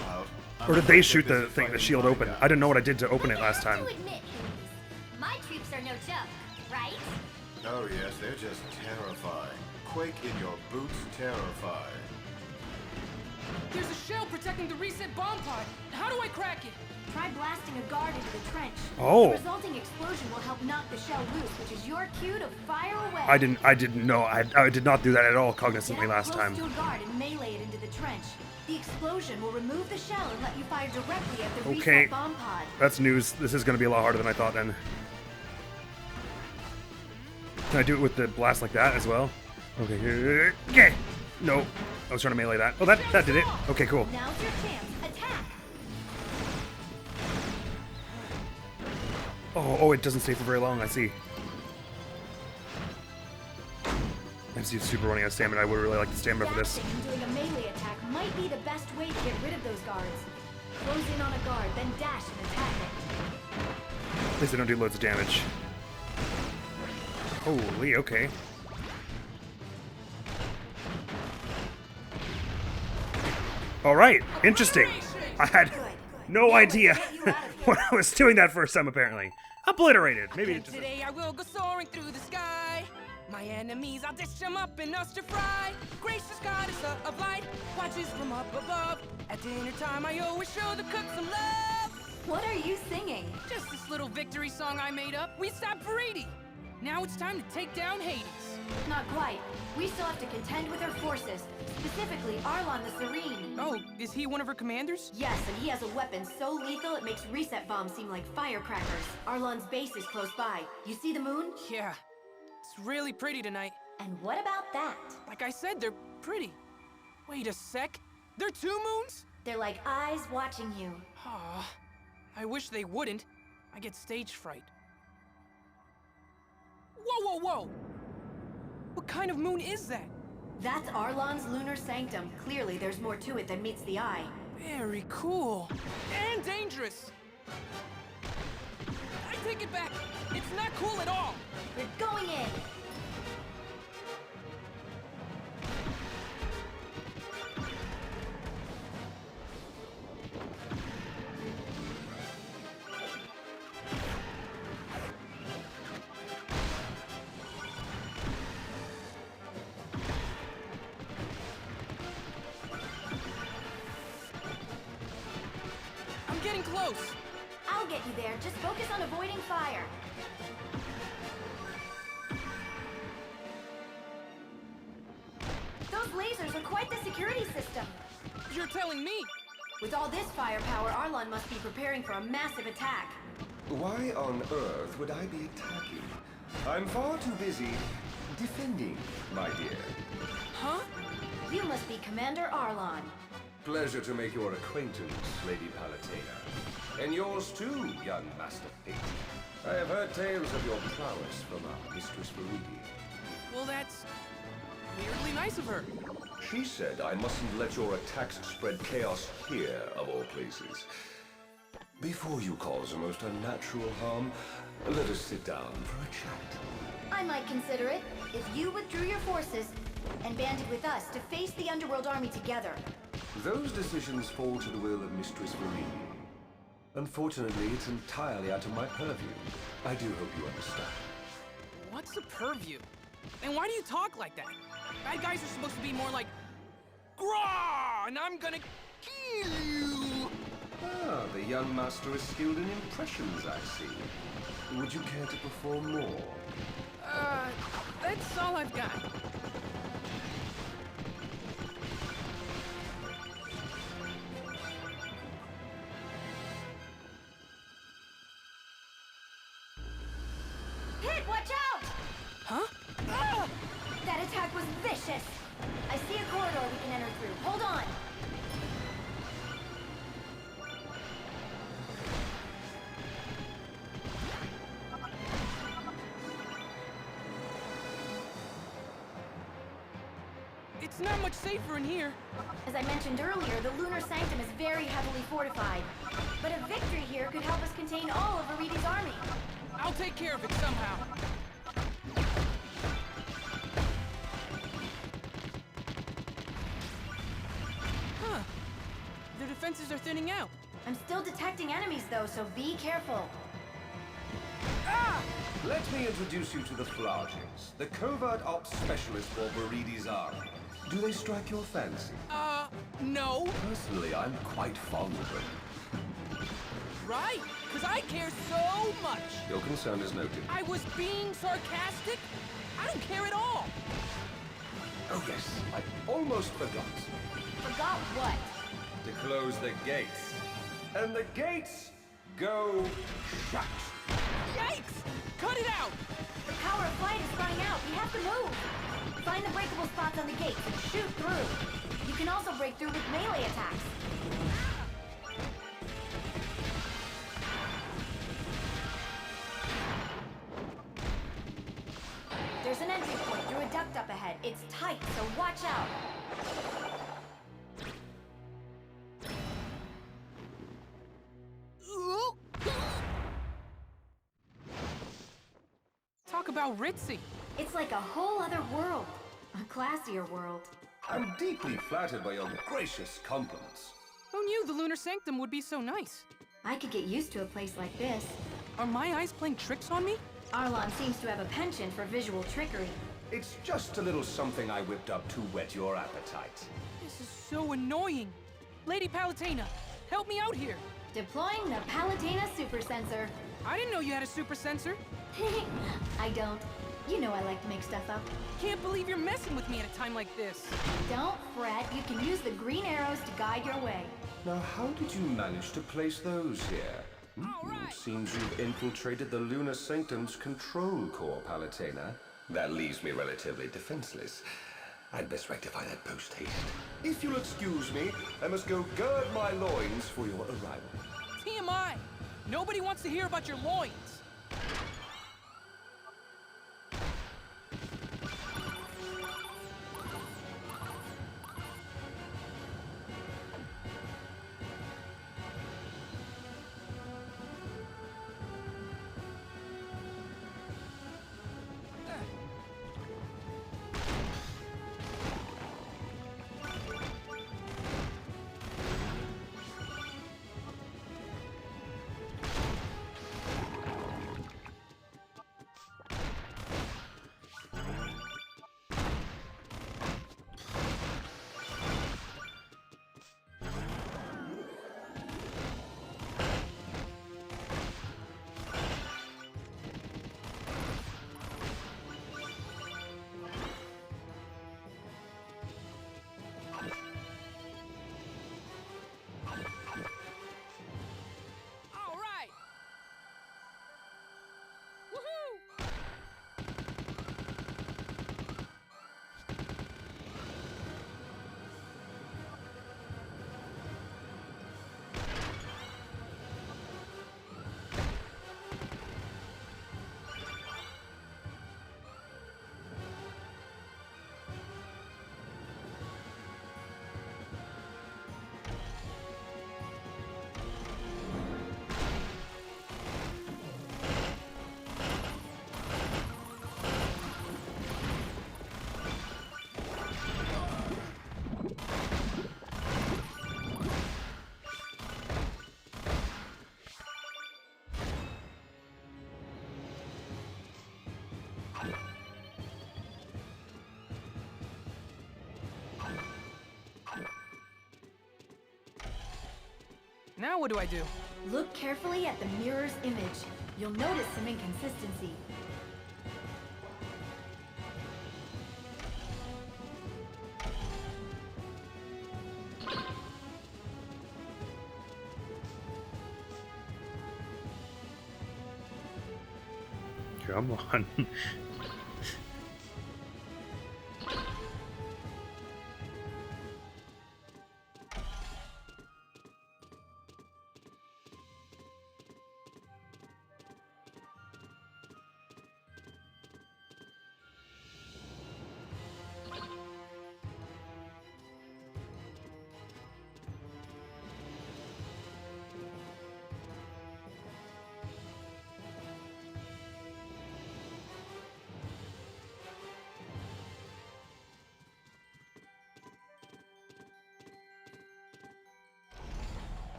[SPEAKER 1] Or did they shoot the thing, the shield open? I didn't know what I did to open it last time.
[SPEAKER 10] To admit, Hades, my troops are no joke, right?
[SPEAKER 9] Oh yes, they're just terrifying. Quake in your boots, terrifying.
[SPEAKER 2] There's a shell protecting the reset bomb pod. How do I crack it?
[SPEAKER 3] try blasting a guard into the trench.
[SPEAKER 1] Oh.
[SPEAKER 3] The resulting explosion will help knock the shell loose, which is your cue to fire away.
[SPEAKER 1] I didn't know. I did not do that at all cognizantly
[SPEAKER 3] Get up
[SPEAKER 1] last
[SPEAKER 3] close
[SPEAKER 1] time.
[SPEAKER 3] to a guard and melee it into the trench. The explosion will remove the shell and let you fire directly at the
[SPEAKER 1] Okay.
[SPEAKER 3] reset bomb pod.
[SPEAKER 1] That's news. This is going to be a lot harder than I thought then. Can I do it with the blast like that as well? Okay. Okay. No. I was trying to melee that. Oh, that did it. Okay, cool.
[SPEAKER 3] Now's your chance. Attack!
[SPEAKER 1] Oh, it doesn't stay for very long. I see. I see it's super running out of stamina. I would really like the stamina for this.
[SPEAKER 3] Dashing and doing a melee attack might be the best way to get rid of those guards. Close in on a guard, then dash and attack it.
[SPEAKER 1] At least they don't do loads of damage. Holy, okay. Alright, interesting. I had no idea what I was doing that first time, apparently. Obliterated. Maybe it
[SPEAKER 2] And
[SPEAKER 1] just...
[SPEAKER 2] today I will go soaring through the sky. My enemies, I'll dish them up and us to fry. Gracious goddess of light watches from up above. At dinner time, I always show the cook some love.
[SPEAKER 3] What are you singing?
[SPEAKER 2] Just this little victory song I made up. We stopped Viridi. Now it's time to take down Hades.
[SPEAKER 3] Not quite. We still have to contend with her forces, specifically Arlon the Serene.
[SPEAKER 2] Oh, is he one of her commanders?
[SPEAKER 3] Yes, and he has a weapon so lethal it makes reset bombs seem like firecrackers. Arlon's base is close by. You see the moon?
[SPEAKER 2] Yeah. It's really pretty tonight.
[SPEAKER 3] And what about that?
[SPEAKER 2] Like I said, they're pretty. Wait a sec. They're two moons?
[SPEAKER 3] They're like eyes watching you.
[SPEAKER 2] Aw. I wish they wouldn't. I get stage fright. Whoa, whoa, whoa! What kind of moon is that?
[SPEAKER 3] That's Arlon's lunar sanctum. Clearly, there's more to it than meets the eye.
[SPEAKER 2] Very cool. And dangerous. I take it back. It's not cool at all.
[SPEAKER 3] We're going in.
[SPEAKER 2] I'm getting close.
[SPEAKER 3] I'll get you there. Just focus on avoiding fire. Those lasers are quite the security system.
[SPEAKER 2] You're telling me.
[SPEAKER 3] With all this firepower, Arlon must be preparing for a massive attack.
[SPEAKER 11] Why on earth would I be attacking? I'm far too busy defending, my dear.
[SPEAKER 2] Huh?
[SPEAKER 3] You must be Commander Arlon.
[SPEAKER 11] Pleasure to make your acquaintance, Lady Palutena. And yours too, young Master Pate. I have heard tales of your prowess from our Mistress Viridi.
[SPEAKER 2] Well, that's weirdly nice of her.
[SPEAKER 11] She said I mustn't let your attacks spread chaos here, of all places. Before you cause a most unnatural harm, let us sit down for a chat.
[SPEAKER 3] I might consider it if you withdrew your forces and banded with us to face the Underworld army together.
[SPEAKER 11] Those decisions fall to the will of Mistress Viridi. Unfortunately, it's entirely out of my purview. I do hope you understand.
[SPEAKER 2] What's a purview? And why do you talk like that? Bad guys are supposed to be more like Graw! And I'm gonna kill you!
[SPEAKER 11] Ah, the young master is skilled in impressions, I see. Would you care to perform more?
[SPEAKER 2] That's all I've got.
[SPEAKER 3] Kid, watch out!
[SPEAKER 2] Huh?
[SPEAKER 3] Ah! That attack was vicious! I see a corridor we can enter through. Hold on!
[SPEAKER 2] It's not much safer in here.
[SPEAKER 3] As I mentioned earlier, the Lunar Sanctum is very heavily fortified. But a victory here could help us contain all of Viridi's army.
[SPEAKER 2] I'll take care of it somehow. Huh. The defenses are thinning out.
[SPEAKER 3] I'm still detecting enemies though, so be careful.
[SPEAKER 2] Ah!
[SPEAKER 11] Let me introduce you to the Flages, the covert ops specialist for Viridi's army. Do they strike your fancy?
[SPEAKER 2] No.
[SPEAKER 11] Personally, I'm quite fond of them.
[SPEAKER 2] Right? Because I care so much.
[SPEAKER 11] Your concern is noted.
[SPEAKER 2] I was being sarcastic? I don't care at all.
[SPEAKER 11] Oh yes, I almost forgot.
[SPEAKER 3] Forgot what?
[SPEAKER 11] To close the gates. And the gates go shut.
[SPEAKER 2] Yikes! Cut it out!
[SPEAKER 3] The power of flight is running out. We have to move. Find the breakable spots on the gates and shoot through. You can also break through with melee attacks. There's an entry point through a duct up ahead. It's tight, so watch out.
[SPEAKER 2] Talk about ritzy.
[SPEAKER 3] It's like a whole other world. A classier world.
[SPEAKER 11] I'm deeply flattered by your gracious compliments.
[SPEAKER 2] Who knew the Lunar Sanctum would be so nice?
[SPEAKER 3] I could get used to a place like this.
[SPEAKER 2] Are my eyes playing tricks on me?
[SPEAKER 3] Arlon seems to have a penchant for visual trickery.
[SPEAKER 11] It's just a little something I whipped up to whet your appetite.
[SPEAKER 2] This is so annoying. Lady Palutena, help me out here.
[SPEAKER 3] Deploying the Palutena super sensor.
[SPEAKER 2] I didn't know you had a super sensor.
[SPEAKER 3] I don't. You know I like to make stuff up.
[SPEAKER 2] Can't believe you're messing with me at a time like this.
[SPEAKER 3] Don't fret. You can use the green arrows to guide your way.
[SPEAKER 11] Now, how did you manage to place those here?
[SPEAKER 2] Right.
[SPEAKER 11] Seems you've infiltrated the Lunar Sanctum's control core, Palutena. That leaves me relatively defenseless. I'd best rectify that post-haste. If you'll excuse me, I must go gird my loins for your arrival.
[SPEAKER 2] TMI! Nobody wants to hear about your loins. Now what do I do?
[SPEAKER 3] Look carefully at the mirror's image. You'll notice some inconsistency.
[SPEAKER 1] Come on.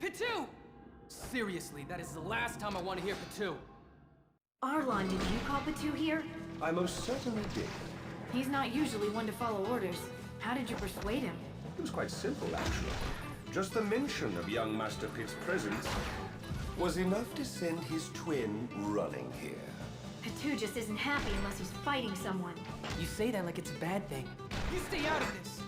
[SPEAKER 2] Pitu! Seriously, that is the last time I want to hear Pitu.
[SPEAKER 3] Arlon, did you call Patu here?
[SPEAKER 11] I most certainly did.
[SPEAKER 3] He's not usually one to follow orders. How did you persuade him?
[SPEAKER 11] It was quite simple, actually. Just the mention of young Master Pit's presence was enough to send his twin running here.
[SPEAKER 3] Patu just isn't happy unless he's fighting someone.
[SPEAKER 2] You say that like it's a bad thing. You stay out of this!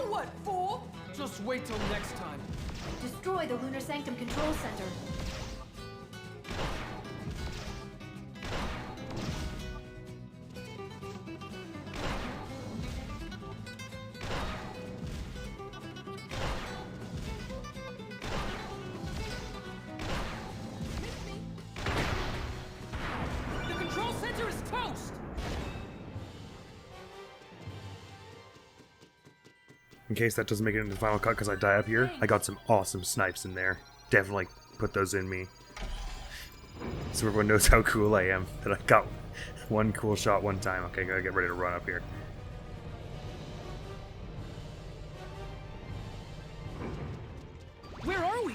[SPEAKER 2] What, fool? Just wait till next time.
[SPEAKER 3] Destroy the Lunar Sanctum Control Center.
[SPEAKER 2] The control center is toast!
[SPEAKER 1] In case that doesn't make it into the final cut because I die up here, I got some awesome snipes in there. Definitely put those in me. So everyone knows how cool I am. That I got one cool shot one time. Okay, gotta get ready to run up here.
[SPEAKER 2] Where are we?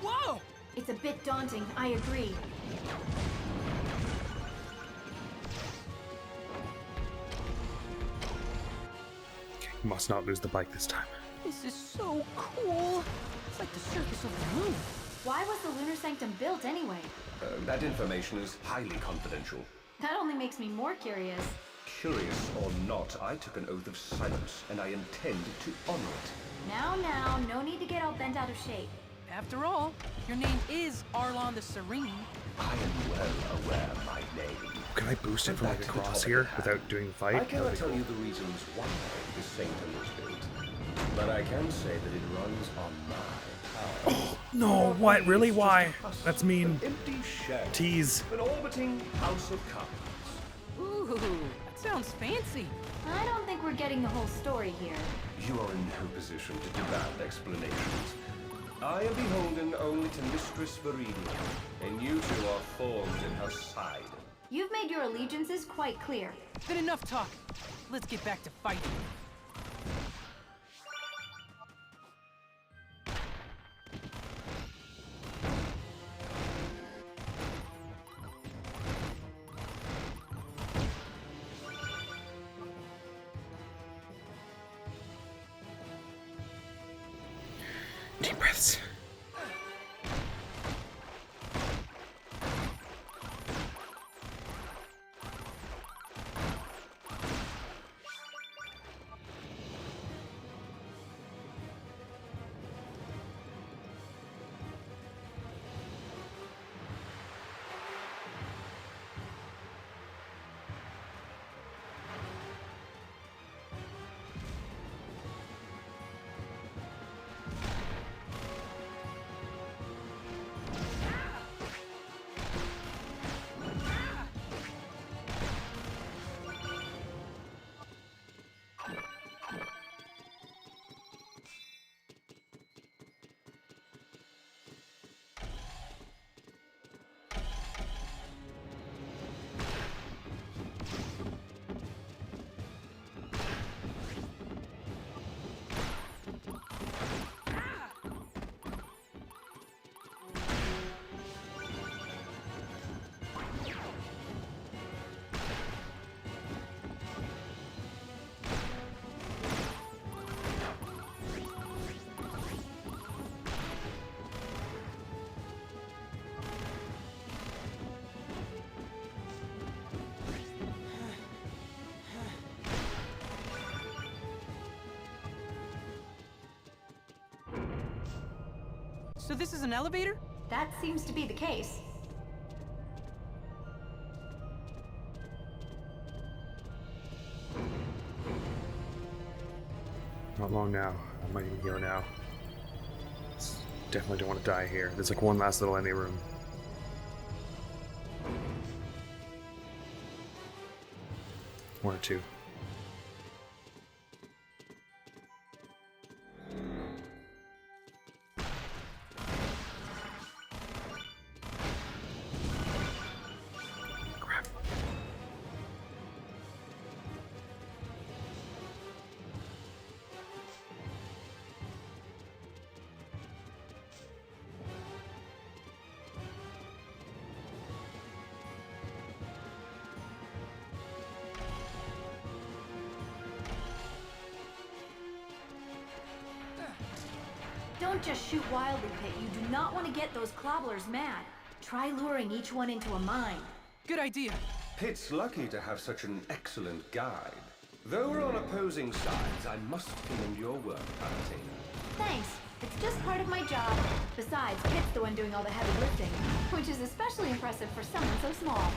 [SPEAKER 2] Whoa!
[SPEAKER 3] It's a bit daunting, I agree.
[SPEAKER 1] Must not lose the bike this time.
[SPEAKER 2] This is so cool. It's like the surface of the moon.
[SPEAKER 3] Why was the Lunar Sanctum built anyway?
[SPEAKER 11] That information is highly confidential.
[SPEAKER 3] That only makes me more curious.
[SPEAKER 11] Curious or not, I took an oath of silence, and I intend to honor it.
[SPEAKER 3] Now, no need to get all bent out of shape.
[SPEAKER 2] After all, your name is Arlon the Serene.
[SPEAKER 11] I am well aware of my name.
[SPEAKER 1] Can I boost it from like across here without doing the fight?
[SPEAKER 11] I cannot tell you the reasons why the Sanctum was built, but I can say that it runs on my power.
[SPEAKER 1] No, what? Really? Why? That's mean.
[SPEAKER 11] An empty shell.
[SPEAKER 1] Tease.
[SPEAKER 11] An orbiting house of cards.
[SPEAKER 2] Ooh, that sounds fancy.
[SPEAKER 3] I don't think we're getting the whole story here.
[SPEAKER 11] You are in no position to demand explanations. I am beholden only to Mistress Viridi, and you two are formed in her side.
[SPEAKER 3] You've made your allegiances quite clear.
[SPEAKER 2] Then enough talk. Let's get back to fighting.
[SPEAKER 1] Deep breaths.
[SPEAKER 2] So this is an elevator?
[SPEAKER 3] That seems to be the case.
[SPEAKER 1] Not long now. I might even heal now. Definitely don't want to die here. There's like one last little empty room. One or two.
[SPEAKER 3] Don't just shoot wildly, Pit. You do not want to get those clobblers mad. Try luring each one into a mine.
[SPEAKER 2] Good idea.
[SPEAKER 11] Pitt's lucky to have such an excellent guide. Though we're on opposing sides, I must commend your work, Palutena.
[SPEAKER 3] Thanks. It's just part of my job. Besides, Pit's the one doing all the heavy lifting, which is especially impressive for someone so small.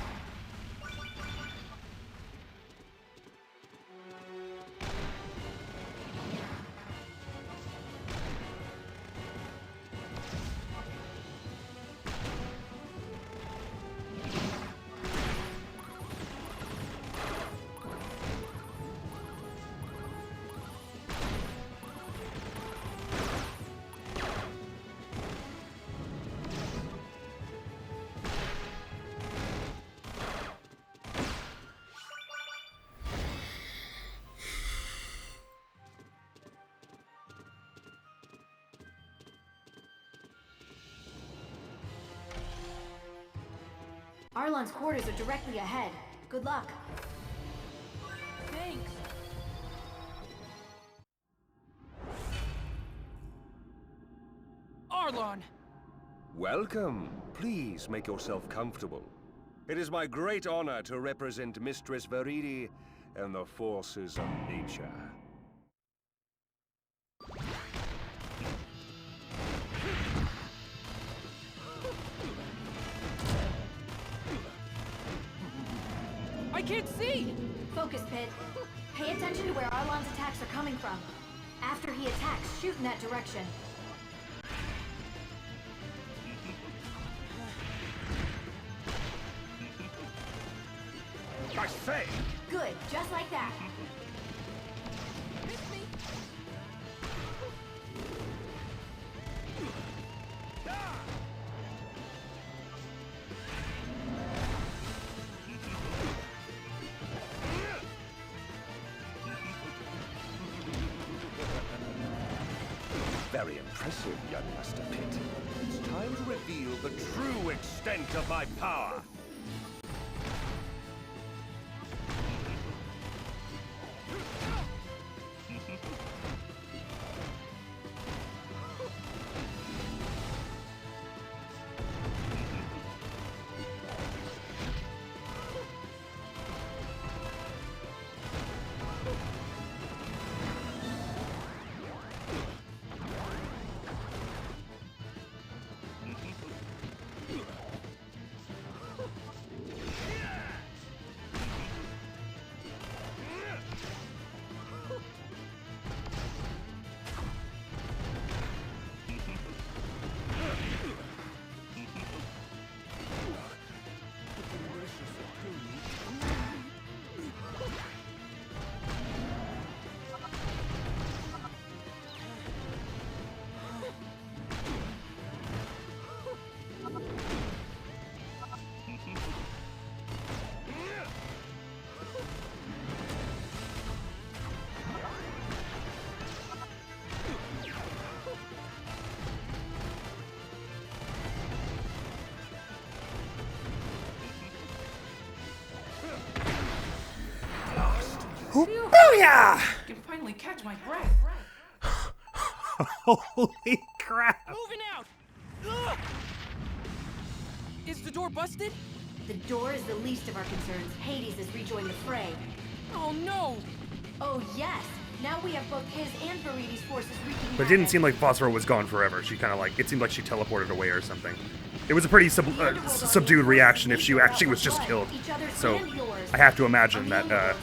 [SPEAKER 3] Arlon's quarters are directly ahead. Good luck.
[SPEAKER 2] Thanks. Arlon!
[SPEAKER 11] Welcome. Please make yourself comfortable. It is my great honor to represent Mistress Viridi and the forces of nature.
[SPEAKER 2] I can't see!
[SPEAKER 3] Focus, Pit. Pay attention to where Arlon's attacks are coming from. After he attacks, shoot in that direction.
[SPEAKER 11] I say!
[SPEAKER 3] Good, just like that.
[SPEAKER 2] Miss me.
[SPEAKER 11] Very impressive, young Master Pit. It's time to reveal the true extent of my power.
[SPEAKER 1] Booyah!
[SPEAKER 2] I can finally catch my breath.
[SPEAKER 1] Holy crap!
[SPEAKER 2] Moving out! Ugh! Is the door busted?
[SPEAKER 3] The door is the least of our concerns. Hades has rejoined the fray.
[SPEAKER 2] Oh no!
[SPEAKER 3] Oh yes! Now we have both his and Viridi's forces wreaking
[SPEAKER 1] But it didn't seem like Phosphor was gone forever. She kind of like, it seemed like she teleported away or something. It was a pretty subdued reaction if she actually was just killed. So I have to imagine that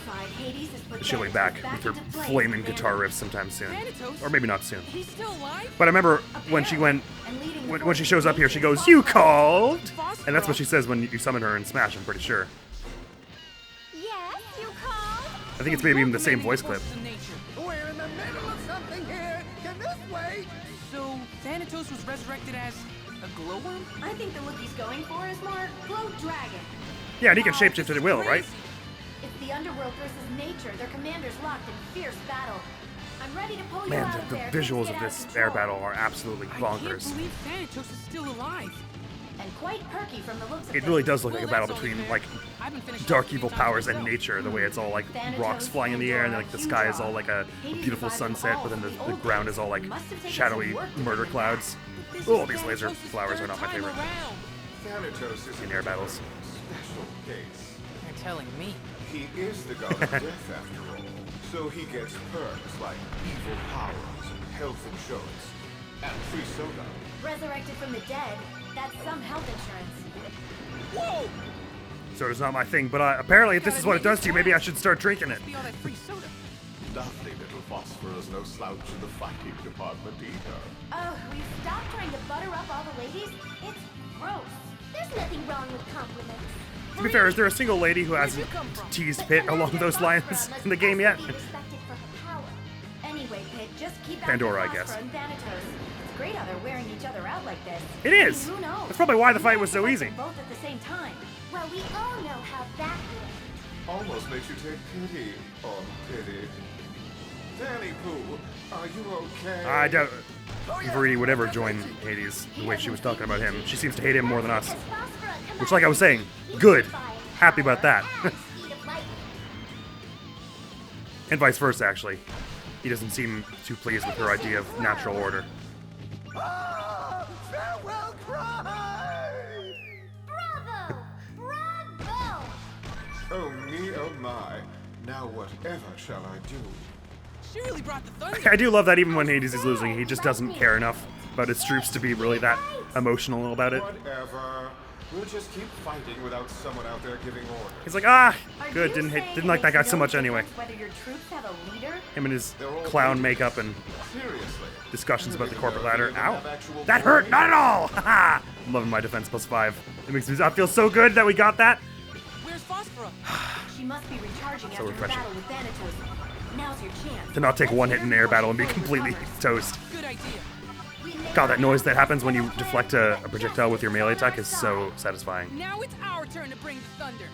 [SPEAKER 1] she'll be back with her flaming guitar riffs sometime soon. Or maybe not soon.
[SPEAKER 2] He's still alive?
[SPEAKER 1] But I remember when she went, when she shows up here, she goes, "You called!" And that's what she says when you summon her in Smash, I'm pretty sure.
[SPEAKER 10] Yes, you called?
[SPEAKER 1] I think it's maybe even the same voice clip.
[SPEAKER 8] We're in the middle of something here. Can this wait?
[SPEAKER 2] So, Thanatos was resurrected as a glowworm?
[SPEAKER 3] I think the look he's going for is more glow dragon.
[SPEAKER 1] Yeah, and he can shapeshift at will, right?
[SPEAKER 3] It's the Underworld versus nature. Their commanders locked in fierce battle. I'm ready to pull you
[SPEAKER 1] Man,
[SPEAKER 3] out of
[SPEAKER 1] the
[SPEAKER 3] there.
[SPEAKER 1] visuals
[SPEAKER 3] Get
[SPEAKER 1] of
[SPEAKER 3] out
[SPEAKER 1] this
[SPEAKER 3] control.
[SPEAKER 1] air battle are absolutely
[SPEAKER 2] I
[SPEAKER 1] bonkers.
[SPEAKER 2] can't believe Thanatos is still alive.
[SPEAKER 3] And quite perky from the looks of
[SPEAKER 1] It really
[SPEAKER 3] things.
[SPEAKER 1] does look like a battle
[SPEAKER 2] that's only
[SPEAKER 1] between
[SPEAKER 2] fair.
[SPEAKER 1] like
[SPEAKER 2] I've been finished
[SPEAKER 1] dark
[SPEAKER 2] off 3
[SPEAKER 1] evil
[SPEAKER 2] times
[SPEAKER 1] powers and
[SPEAKER 2] myself.
[SPEAKER 1] nature, the way it's all like
[SPEAKER 3] Thanatos,
[SPEAKER 1] rocks flying in the air and then like the sky is all like a
[SPEAKER 3] Hades
[SPEAKER 1] beautiful
[SPEAKER 3] divided
[SPEAKER 1] sunset,
[SPEAKER 3] all
[SPEAKER 1] but then
[SPEAKER 3] from
[SPEAKER 1] the
[SPEAKER 3] old
[SPEAKER 1] ground
[SPEAKER 3] days.
[SPEAKER 1] is all like
[SPEAKER 3] Must have taken
[SPEAKER 1] shadowy
[SPEAKER 3] some work to
[SPEAKER 1] murder
[SPEAKER 3] bring it
[SPEAKER 1] clouds.
[SPEAKER 2] But this
[SPEAKER 1] Oh,
[SPEAKER 2] is
[SPEAKER 1] these laser
[SPEAKER 2] Thanatos'
[SPEAKER 1] flowers are
[SPEAKER 2] third
[SPEAKER 1] not my
[SPEAKER 2] time
[SPEAKER 1] favorite.
[SPEAKER 2] around.
[SPEAKER 9] Thanatos is
[SPEAKER 1] In
[SPEAKER 9] a
[SPEAKER 1] air battles.
[SPEAKER 9] special case.
[SPEAKER 2] You're telling me.
[SPEAKER 9] He is the god of death after all. So he gets perks like evil powers and health insurance and free soda.
[SPEAKER 3] Resurrected from the dead. That's some health insurance.
[SPEAKER 2] Whoa!
[SPEAKER 1] Soda's not my thing, but apparently if this is what it does to you, maybe I should start drinking it.
[SPEAKER 2] Must be all that free soda.
[SPEAKER 6] Lovely little Phosphor is no slouch in the fighting department either.
[SPEAKER 3] Oh, will you stop trying to butter up all the ladies? It's gross.
[SPEAKER 10] There's nothing wrong with compliments.
[SPEAKER 1] To be fair, is there a single lady who hasn't teased Pit along those lines in the game yet?
[SPEAKER 10] Be respected for her power.
[SPEAKER 3] Anyway, Pit, just keep after
[SPEAKER 1] Pandora, I
[SPEAKER 3] Phosphor
[SPEAKER 1] guess.
[SPEAKER 3] and Thanatos. It's great how they're wearing each other out like this.
[SPEAKER 1] It is.
[SPEAKER 3] I mean, who knows?
[SPEAKER 1] That's probably why the
[SPEAKER 3] You
[SPEAKER 1] fight
[SPEAKER 3] might
[SPEAKER 1] was so
[SPEAKER 3] have to
[SPEAKER 1] easy.
[SPEAKER 3] fight them both at the same time.
[SPEAKER 10] Well, we all know how that went.
[SPEAKER 9] Almost makes you take pity on pity. Danny Pooh, are you okay?
[SPEAKER 1] I doubt Viridi would ever join Hades the way she was talking about him. She seems to hate him more than us.
[SPEAKER 10] As Phosphora combines
[SPEAKER 1] Which, like I was saying, good.
[SPEAKER 10] fire,
[SPEAKER 1] Happy about that.
[SPEAKER 10] and speed of light.
[SPEAKER 1] And vice versa, actually. He doesn't seem too pleased with her idea of natural order.
[SPEAKER 8] Ah, farewell cry!
[SPEAKER 10] Bravo! Bravo!
[SPEAKER 9] Oh me, oh my. Now whatever shall I do?
[SPEAKER 2] She really brought the thunder.
[SPEAKER 1] I do love that even when Hades is losing, he just doesn't care enough about his troops to be really that emotional about it.
[SPEAKER 9] Whatever. We'll just keep fighting without someone out there giving orders.
[SPEAKER 1] He's like, ah,
[SPEAKER 3] Are
[SPEAKER 1] good,
[SPEAKER 3] you
[SPEAKER 1] didn't
[SPEAKER 3] saying
[SPEAKER 1] like
[SPEAKER 3] it
[SPEAKER 1] that guy
[SPEAKER 3] makes
[SPEAKER 1] so
[SPEAKER 3] no
[SPEAKER 1] much anyway.
[SPEAKER 3] difference whether your troops have a leader?
[SPEAKER 1] Him and his clown makeup and
[SPEAKER 9] Seriously.
[SPEAKER 1] discussions about the corporate ladder. Ow. That hurt, not at all! Haha! I'm loving my defense +5. It makes me, I feel so good that we got that.
[SPEAKER 2] Where's Phosphora?
[SPEAKER 3] She She must be recharging
[SPEAKER 1] So
[SPEAKER 3] after her
[SPEAKER 1] refreshing.
[SPEAKER 3] battle with Thanatos. Now's your chance.
[SPEAKER 1] To not take
[SPEAKER 3] Let's
[SPEAKER 1] one
[SPEAKER 3] hit
[SPEAKER 1] hit in
[SPEAKER 3] her
[SPEAKER 1] air
[SPEAKER 3] before
[SPEAKER 1] battle and
[SPEAKER 3] she
[SPEAKER 1] be
[SPEAKER 3] fully
[SPEAKER 1] completely
[SPEAKER 3] recovers.
[SPEAKER 1] toast.
[SPEAKER 2] Good idea.
[SPEAKER 1] God, that noise that happens when you deflect a projectile with your melee attack is so satisfying.
[SPEAKER 2] Now it's our turn to bring the thunder.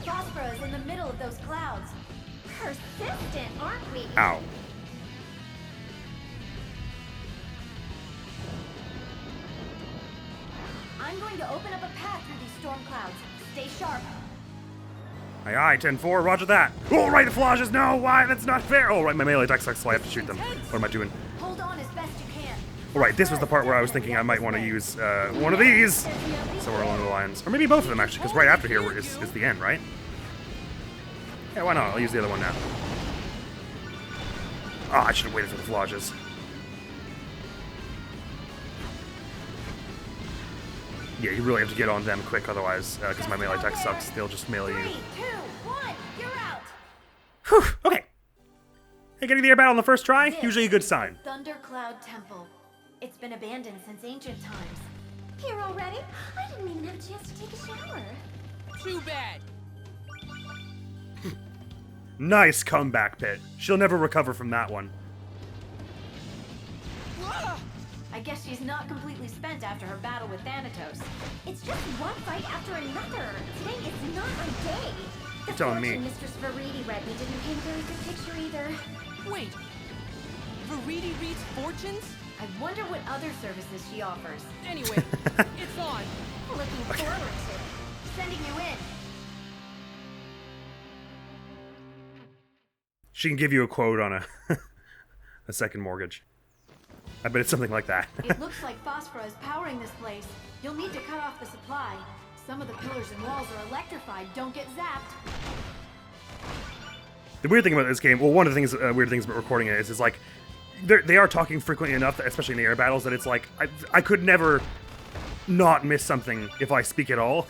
[SPEAKER 3] Phosphora is in the middle of those clouds.
[SPEAKER 10] Persistent, aren't we?
[SPEAKER 1] Ow.
[SPEAKER 3] I'm going to open up a path through these storm clouds. Stay sharp.
[SPEAKER 1] Aye, aye, 10-4, roger that. Oh, right, the flashes, no, why? That's not fair. Oh, right, my melee attack sucks, so I have to shoot them. What am I doing?
[SPEAKER 3] Hold on as best you can.
[SPEAKER 1] All right, this was the part where I was thinking I might want to use one of these. Somewhere along the lines. Or maybe both of them, actually, because right after here is the end, right? Yeah, why not? I'll use the other one now. Ah, I should have waited for the flashes. Yeah, you really have to get on them quick, otherwise, because my melee attack sucks, they'll just melee you.
[SPEAKER 3] 3, 2, 1, you're out.
[SPEAKER 1] Whew, okay. Hey, getting the air battle on the first try? Usually a good sign.
[SPEAKER 3] Thundercloud Temple. It's been abandoned since ancient times.
[SPEAKER 10] Here already? I didn't even have a chance to take a shower.
[SPEAKER 2] Too bad.
[SPEAKER 1] Nice comeback, Pit. She'll never recover from that one.
[SPEAKER 3] I guess she's not completely spent after her battle with Thanatos.
[SPEAKER 10] It's just one fight after another. Today is not my day. The
[SPEAKER 1] Telling me.
[SPEAKER 10] fortune Mistress Viridi read me didn't paint a very good picture either.
[SPEAKER 2] Wait. Viridi reads fortunes?
[SPEAKER 3] I wonder what other services she offers.
[SPEAKER 2] Anyway, it's on.
[SPEAKER 10] Looking forward to it.
[SPEAKER 3] Sending you in.
[SPEAKER 1] She can give you a quote on a second mortgage. I bet it's something like that.
[SPEAKER 3] It looks like Phosphora is powering this place. You'll need to cut off the supply. Some of the pillars and walls are electrified. Don't get zapped.
[SPEAKER 1] The weird thing about this game, well, one of the things, weird things about recording it is like, they are talking frequently enough, especially in the air battles, that it's like, I could never not miss something if I speak at all.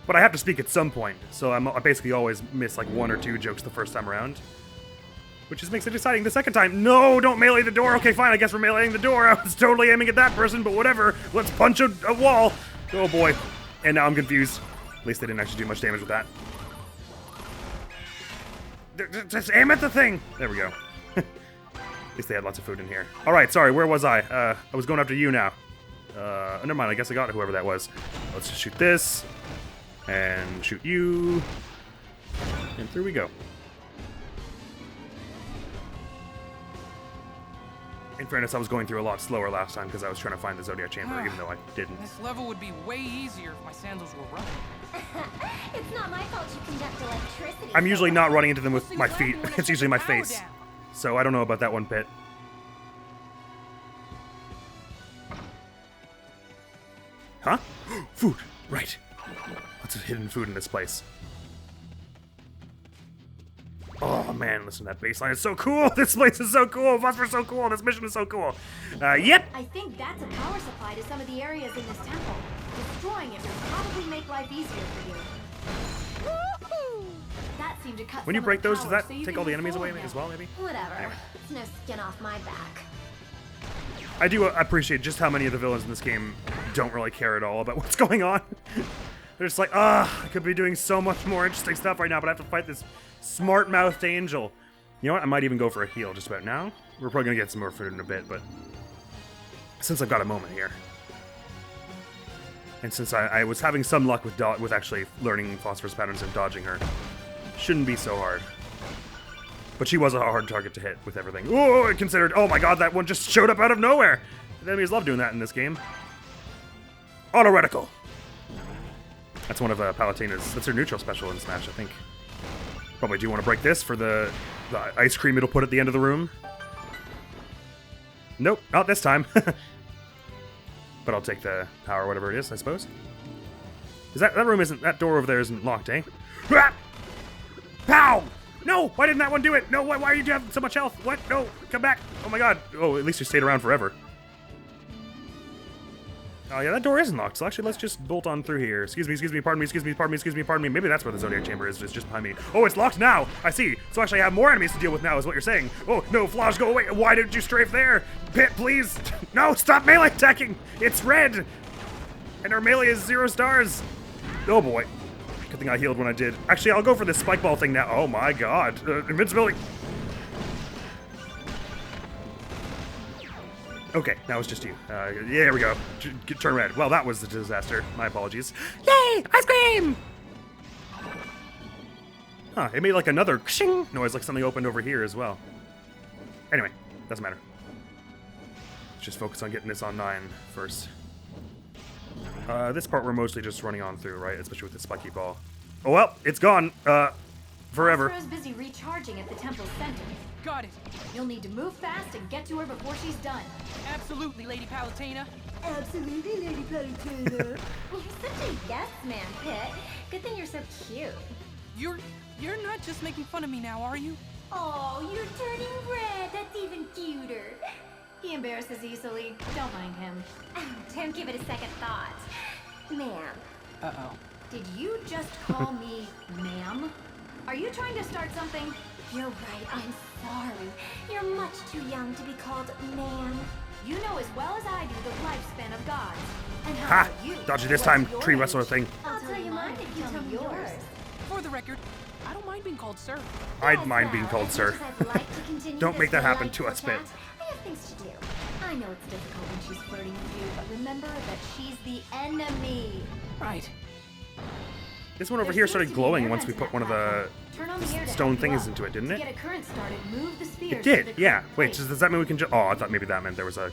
[SPEAKER 1] But I have to speak at some point, so I basically always miss like one or two jokes the first time around. Which just makes it exciting the second time. No, don't melee the door. Okay, fine, I guess we're meleeing the door. I was totally aiming at that person, but whatever. Let's punch a wall. Oh boy. And now I'm confused. At least they didn't actually do much damage with that. Just aim at the thing. There we go. At least they had lots of food in here. All right, sorry, where was I? I was going after you now. Never mind, I guess I got whoever that was. Let's just shoot this. And shoot you. And through we go. In fairness, I was going through a lot slower last time because I was trying to find the Zodiac Chamber, even though I didn't.
[SPEAKER 2] This level would be way easier if my sandals were rubber.
[SPEAKER 10] It's not my fault you conduct electricity.
[SPEAKER 1] I'm usually not running into them with my feet.
[SPEAKER 2] We'll see what
[SPEAKER 1] It's usually my
[SPEAKER 2] happens when I
[SPEAKER 1] face.
[SPEAKER 2] power down.
[SPEAKER 1] So I don't know about that one, Pit. Huh? Food. Right. Lots of hidden food in this place. Oh man, listen to that bass line. It's so cool. This place is so cool. Phosphor's so cool. This mission is so cool. Yep.
[SPEAKER 3] I think that's a power supply to some of the areas in this temple. Destroying it will probably make life easier for you.
[SPEAKER 10] Woohoo!
[SPEAKER 3] That seemed to cut
[SPEAKER 1] When you
[SPEAKER 3] some of
[SPEAKER 1] break
[SPEAKER 3] the
[SPEAKER 1] those, does
[SPEAKER 3] power,
[SPEAKER 1] that
[SPEAKER 3] so you
[SPEAKER 1] take
[SPEAKER 3] can
[SPEAKER 1] all the
[SPEAKER 3] move
[SPEAKER 1] enemies away
[SPEAKER 3] forward
[SPEAKER 1] as
[SPEAKER 3] now.
[SPEAKER 1] well, maybe?
[SPEAKER 10] Whatever.
[SPEAKER 1] Anyway.
[SPEAKER 10] It's no skin off my back.
[SPEAKER 1] I do appreciate just how many of the villains in this game don't really care at all about what's going on. They're just like, I could be doing so much more interesting stuff right now, but I have to fight this smart-mouthed angel. You know what? I might even go for a heal just about now. We're probably going to get some more food in a bit, but since I've got a moment here. And since I was having some luck with actually learning Phosphorus patterns and dodging her, shouldn't be so hard. But she was a hard target to hit with everything. Oh, I considered, oh my god, that one just showed up out of nowhere. The enemies love doing that in this game. Auto reticle. That's one of Palutena's, that's her neutral special in Smash, I think. Probably do want to break this for the ice cream it'll put at the end of the room. Nope, not this time. But I'll take the power, whatever it is, I suppose. Is that room isn't, that door over there isn't locked, eh? Ah! Pow! No! Why didn't that one do it? No, why did you have so much health? What? No, come back! Oh my god. Oh, at least you stayed around forever. Oh yeah, that door isn't locked, so actually let's just bolt on through here. Excuse me, pardon me. Maybe that's where the Zodiac Chamber is, it's just behind me. Oh, it's locked now! I see. So actually I have more enemies to deal with now, is what you're saying. Oh, no, Flage, go away! Why didn't you strafe there? Pit, please! No, stop melee attacking! It's red! And our melee is 0 stars. Oh boy. Good thing I healed when I did. Actually, I'll go for this spike ball thing now. Oh my god. Invincibility. Okay, now it's just you. Yeah, here we go. Turn red. Well, that was a disaster. My apologies. Yay! Ice cream! Huh, it made like another shing noise, like something opened over here as well. Anyway, doesn't matter. Let's just focus on getting this on 9 first. This part we're mostly just running on through, right? Especially with the spiky ball. Oh well, it's gone. Forever.
[SPEAKER 3] Asura's busy recharging at the temple's center.
[SPEAKER 2] Got it.
[SPEAKER 3] You'll need to move fast and get to her before she's done.
[SPEAKER 2] Absolutely, Lady Palutena.
[SPEAKER 3] Absolutely, Lady Palutena. You're such a yes man, Pit. Good thing you're so cute.
[SPEAKER 2] You're not just making fun of me now, are you?
[SPEAKER 3] Oh, you're turning red. That's even cuter. He embarrasses easily. Don't mind him. Don't give it a second thought. Ma'am.
[SPEAKER 2] Uh-oh.
[SPEAKER 3] Did you just call me ma'am? Are you trying to start something? You're right, I'm sorry. You're much too young to be called ma'am. You know as well as I do the lifespan of gods. And how
[SPEAKER 1] Ha!
[SPEAKER 3] about you?
[SPEAKER 1] Dodge it this
[SPEAKER 3] What's
[SPEAKER 1] time,
[SPEAKER 3] your
[SPEAKER 1] tree
[SPEAKER 3] age?
[SPEAKER 1] wrestler thing.
[SPEAKER 3] I'll tell you mine if you tell me yours.
[SPEAKER 2] For the record, I don't mind being called sir.
[SPEAKER 1] I'd mind being called
[SPEAKER 3] As
[SPEAKER 1] sir.
[SPEAKER 3] much as I'd like to continue
[SPEAKER 1] Don't
[SPEAKER 3] this
[SPEAKER 1] make that happen to
[SPEAKER 3] delightful
[SPEAKER 1] us, Pit.
[SPEAKER 3] chat, I have things to do. I know it's difficult when she's flirting with you, but remember that she's the enemy.
[SPEAKER 2] Right.
[SPEAKER 1] This one over
[SPEAKER 3] There
[SPEAKER 1] here
[SPEAKER 3] seems
[SPEAKER 1] started
[SPEAKER 3] to be
[SPEAKER 1] glowing
[SPEAKER 3] air
[SPEAKER 1] once we
[SPEAKER 3] vents
[SPEAKER 1] put one
[SPEAKER 3] in
[SPEAKER 1] of
[SPEAKER 3] that
[SPEAKER 1] the
[SPEAKER 3] platform. Turn on the air to
[SPEAKER 1] stone
[SPEAKER 3] help you
[SPEAKER 1] things
[SPEAKER 3] up.
[SPEAKER 1] into it, didn't
[SPEAKER 3] To
[SPEAKER 1] it?
[SPEAKER 3] get a current started, move the spheres
[SPEAKER 1] It
[SPEAKER 3] to
[SPEAKER 1] did,
[SPEAKER 3] the
[SPEAKER 1] yeah.
[SPEAKER 3] correct
[SPEAKER 1] Wait,
[SPEAKER 3] place.
[SPEAKER 1] does that mean we can just... Oh, I thought maybe that meant there was a...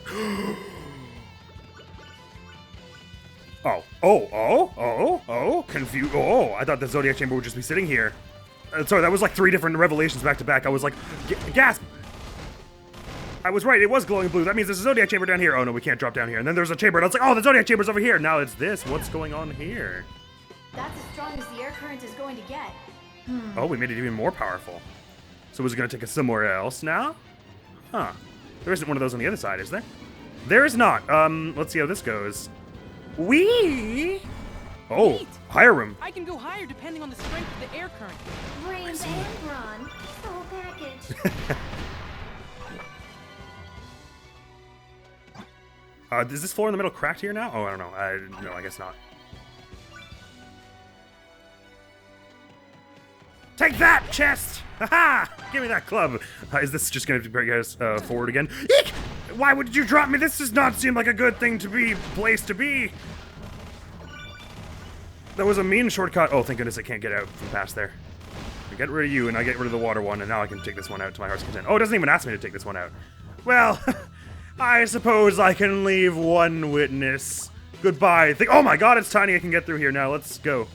[SPEAKER 1] Confused. Oh, I thought the Zodiac Chamber would just be sitting here. Sorry, that was like 3 different revelations back to back. I was like, gasp! I was right, it was glowing blue. That means there's a Zodiac Chamber down here. Oh no, we can't drop down here. And then there's a chamber, and I was like, oh, the Zodiac Chamber's over here. Now it's this. What's going on here?
[SPEAKER 3] That's as strong as the air current is going to get.
[SPEAKER 1] Oh, we made it even more powerful. So is it going to take us somewhere else now? Huh. There isn't one of those on the other side, is there? There is not. Let's see how this goes. Wee! Oh,
[SPEAKER 2] Neat.
[SPEAKER 1] Aurum.
[SPEAKER 2] I can go higher depending on the strength of the air current.
[SPEAKER 3] Brains and brawn. The whole package.
[SPEAKER 1] Is this floor in the middle cracked here now? Oh, I don't know. No, I guess not. Take that, chest! Haha! Give me that club. Is this just going to bring us forward again? Eek! Why would you drop me? This does not seem like a good thing to be place to be. That was a mean shortcut. Oh, thank goodness I can't get out from past there. I get rid of you, and I get rid of the water one, and now I can take this one out to my heart's content. Oh, it doesn't even ask me to take this one out. Well, I suppose I can leave one witness. Goodbye. Oh my god, it's tiny. I can get through here now. Let's go.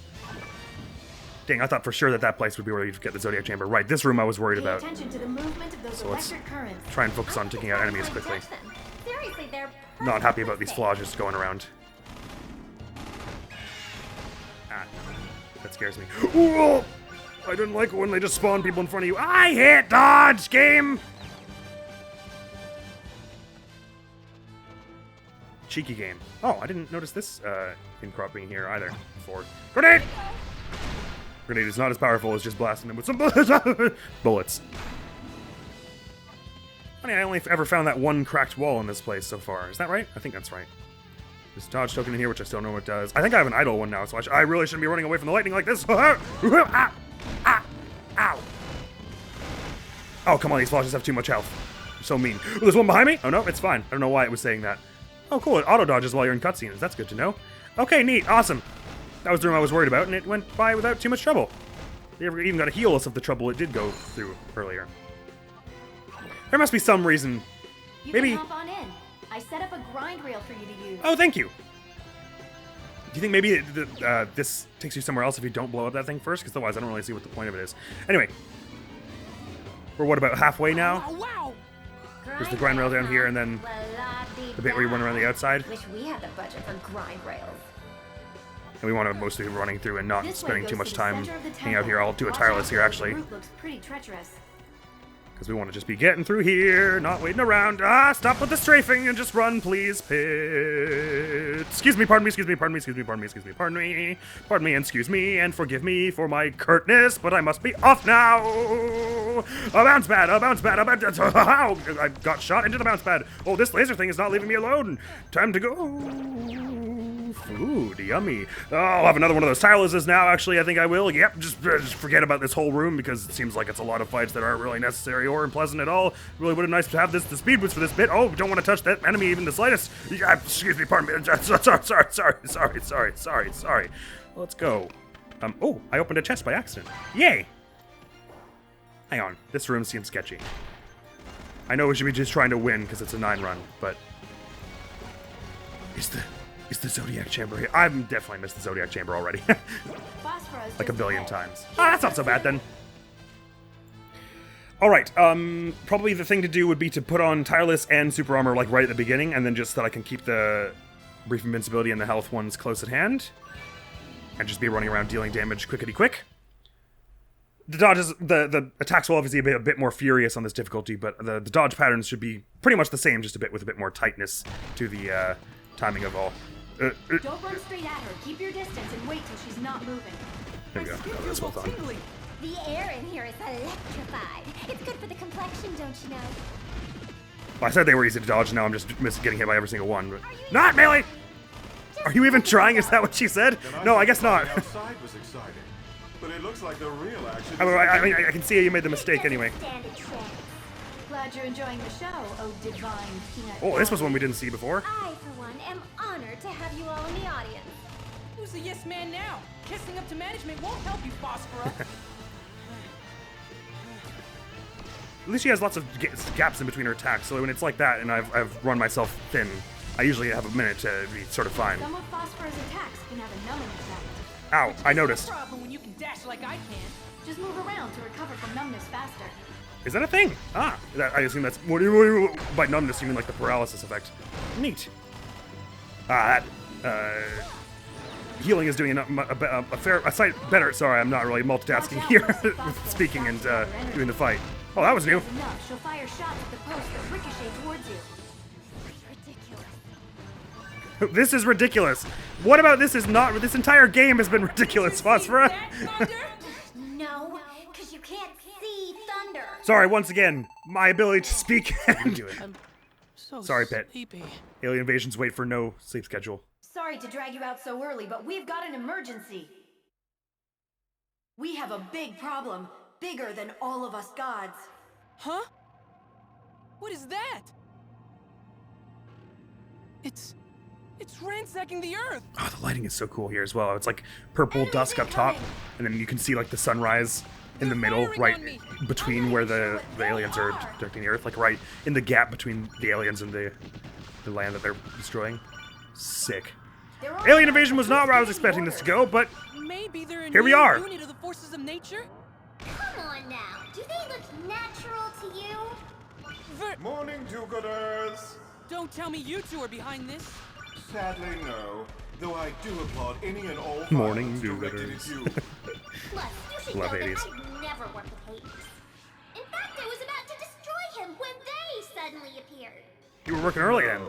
[SPEAKER 1] Dang, I thought for sure that place would be where you'd get the Zodiac Chamber. Right, this room I was worried
[SPEAKER 3] Pay
[SPEAKER 1] about.
[SPEAKER 3] attention to the movement of those
[SPEAKER 1] So let's
[SPEAKER 3] electric currents.
[SPEAKER 1] try and focus on taking out enemies quickly.
[SPEAKER 3] Seriously, they're
[SPEAKER 1] Not happy about these flaws just going around. Ah, that scares me. Whoa! I didn't like it when they just spawn people in front of you. I hate dodge, game! Cheeky game. Oh, I didn't notice this in cropping here either before. Grenade! Grenade is not as powerful as just blasting them with some bullets. Funny, I only ever found that one cracked wall in this place so far. Is that right? I think that's right. There's a dodge token in here, which I still don't know what it does. I think I have an idle one now, so I really shouldn't be running away from the lightning like this. Ah! Ah! Ow! Oh, come on, these flashes have too much health. They're so mean. Oh, there's one behind me? Oh, no, it's fine. I don't know why it was saying that. Oh, cool, it auto-dodges while you're in cutscenes. That's good to know. Okay, neat, awesome. That was the room I was worried about, and it went by without too much trouble. They even got to heal us of the trouble it did go through earlier. There must be some reason.
[SPEAKER 3] You
[SPEAKER 1] Maybe.
[SPEAKER 3] can hop on in. I set up a grind rail for you to use.
[SPEAKER 1] Oh, thank you. Do you think maybe this takes you somewhere else if you don't blow up that thing first? Because otherwise I don't really see what the point of it is. Anyway. We're what, about halfway now?
[SPEAKER 2] Oh, wow!
[SPEAKER 1] There's the grind rail down here, and then the bit where you run around the outside.
[SPEAKER 3] Wish we had the budget for grind rails.
[SPEAKER 1] And we want to mostly be running through and not
[SPEAKER 3] This way
[SPEAKER 1] spending
[SPEAKER 3] goes
[SPEAKER 1] too much
[SPEAKER 3] to the
[SPEAKER 1] time
[SPEAKER 3] center of the
[SPEAKER 1] hanging out
[SPEAKER 3] temple.
[SPEAKER 1] here. I'll do a
[SPEAKER 3] Watch
[SPEAKER 1] tireless
[SPEAKER 3] out,
[SPEAKER 1] here,
[SPEAKER 3] though,
[SPEAKER 1] actually.
[SPEAKER 3] The route looks pretty treacherous.
[SPEAKER 1] Because we want to just be getting through here, not waiting around. Ah, stop with the strafing and just run, please, Pit. Excuse me, pardon me, excuse me, pardon me, excuse me, pardon me, excuse me, pardon me, and excuse me, and forgive me for my curtness, but I must be off now. Oh, a bounce pad, a bounce pad, a bounce pad. Oh, I got shot into the bounce pad. Oh, this laser thing is not leaving me alone. Time to go. Food, yummy. Oh, I'll have another one of those Tyluses now, actually. I think I will. Yep, just forget about this whole room because it seems like it's a lot of fights that aren't really necessary or pleasant at all. Really would have nice to have the speed boost for this bit. Oh, don't want to touch that enemy even the slightest. Excuse me, pardon me. Sorry. Let's go. Oh, I opened a chest by accident. Yay! Hang on, this room seems sketchy. I know we should be just trying to win because it's a 9 run, but is the Zodiac Chamber here? I've definitely missed the Zodiac Chamber already. Like a billion times. Oh, that's not so bad then. Alright, probably the thing to do would be to put on Tireless and Super Armor like right at the beginning, and then just so that I can keep the Brief Invincibility and the health ones close at hand. And just be running around dealing damage quickety-quick. The dodges, the attacks will obviously be a bit more furious on this difficulty, but the dodge patterns should be pretty much the same, just with a bit more tightness to the timing of all.
[SPEAKER 3] Don't run straight at her. Keep your distance and wait till she's not moving.
[SPEAKER 1] There we go. Oh, that's well done.
[SPEAKER 10] The air in here is electrified. It's good for the complexion, don't you know?
[SPEAKER 1] Well, I said they were easy to dodge, now I'm just getting hit by every single one. But not melee! Are you even trying? Is that what she said? No, I guess not.
[SPEAKER 9] Outside was exciting, but it looks like the real action.
[SPEAKER 1] I mean, I can see you made the mistake anyway.
[SPEAKER 3] Glad you're enjoying the show, oh divine peanut.
[SPEAKER 1] Oh, this was one we didn't see before.
[SPEAKER 10] I, for one, am honored to have you all in the audience.
[SPEAKER 2] Who's the yes man now? Kissing up to management won't help you, Phosphora.
[SPEAKER 1] At least she has lots of gaps in between her attacks, so when it's like that and I've run myself thin, I usually have a minute to be sort of fine.
[SPEAKER 3] Some of Phosphorus attacks can have a numbing effect.
[SPEAKER 1] Ow, I noticed.
[SPEAKER 2] No problem when you can dash like I can.
[SPEAKER 3] Just move around to recover from numbness faster.
[SPEAKER 1] Is that a thing? Ah, I assume that's... What do you by numbness, you mean like the paralysis effect. Neat. Ah, that... healing is doing a sight better. Sorry, I'm not really multitasking here with speaking and doing the fight. Oh, that was new.
[SPEAKER 3] Enough. She'll fire shots at the post that ricochet towards you.
[SPEAKER 10] Ridiculous.
[SPEAKER 1] This is ridiculous. What about this is not... This entire game has been ridiculous, Phosphora.
[SPEAKER 10] No, because you can't see thunder.
[SPEAKER 1] Sorry, once again, my ability to speak and do it.
[SPEAKER 2] So
[SPEAKER 1] sorry, Pet.
[SPEAKER 2] Sleepy.
[SPEAKER 1] Alien invasions wait for no sleep schedule.
[SPEAKER 3] Sorry to drag you out so early, but we've got an emergency. We have a big problem. Bigger than all of us gods.
[SPEAKER 2] Huh? What is that? It's ransacking the Earth.
[SPEAKER 1] Oh, the lighting is so cool here as well. It's like purple dusk up top, and then you can see like the sunrise in the middle, right between where the aliens are protecting the Earth, like right in the gap between the aliens and the land that they're destroying. Sick. Alien invasion was not where I was expecting this to go, but
[SPEAKER 2] maybe they're a
[SPEAKER 1] here we are.
[SPEAKER 2] Unit of the forces of nature.
[SPEAKER 10] Come on now. Do they look natural to you?
[SPEAKER 9] Morning, do-gooders.
[SPEAKER 2] Don't tell me you two are behind this.
[SPEAKER 9] Sadly, no. Though I do applaud any and all
[SPEAKER 1] morning
[SPEAKER 9] do-gooders.
[SPEAKER 10] Plus, you should
[SPEAKER 1] Love
[SPEAKER 10] know
[SPEAKER 1] Hades.
[SPEAKER 10] that I'd never work with Hades. In fact, I was about to destroy him when they suddenly appeared.
[SPEAKER 1] You were working early then.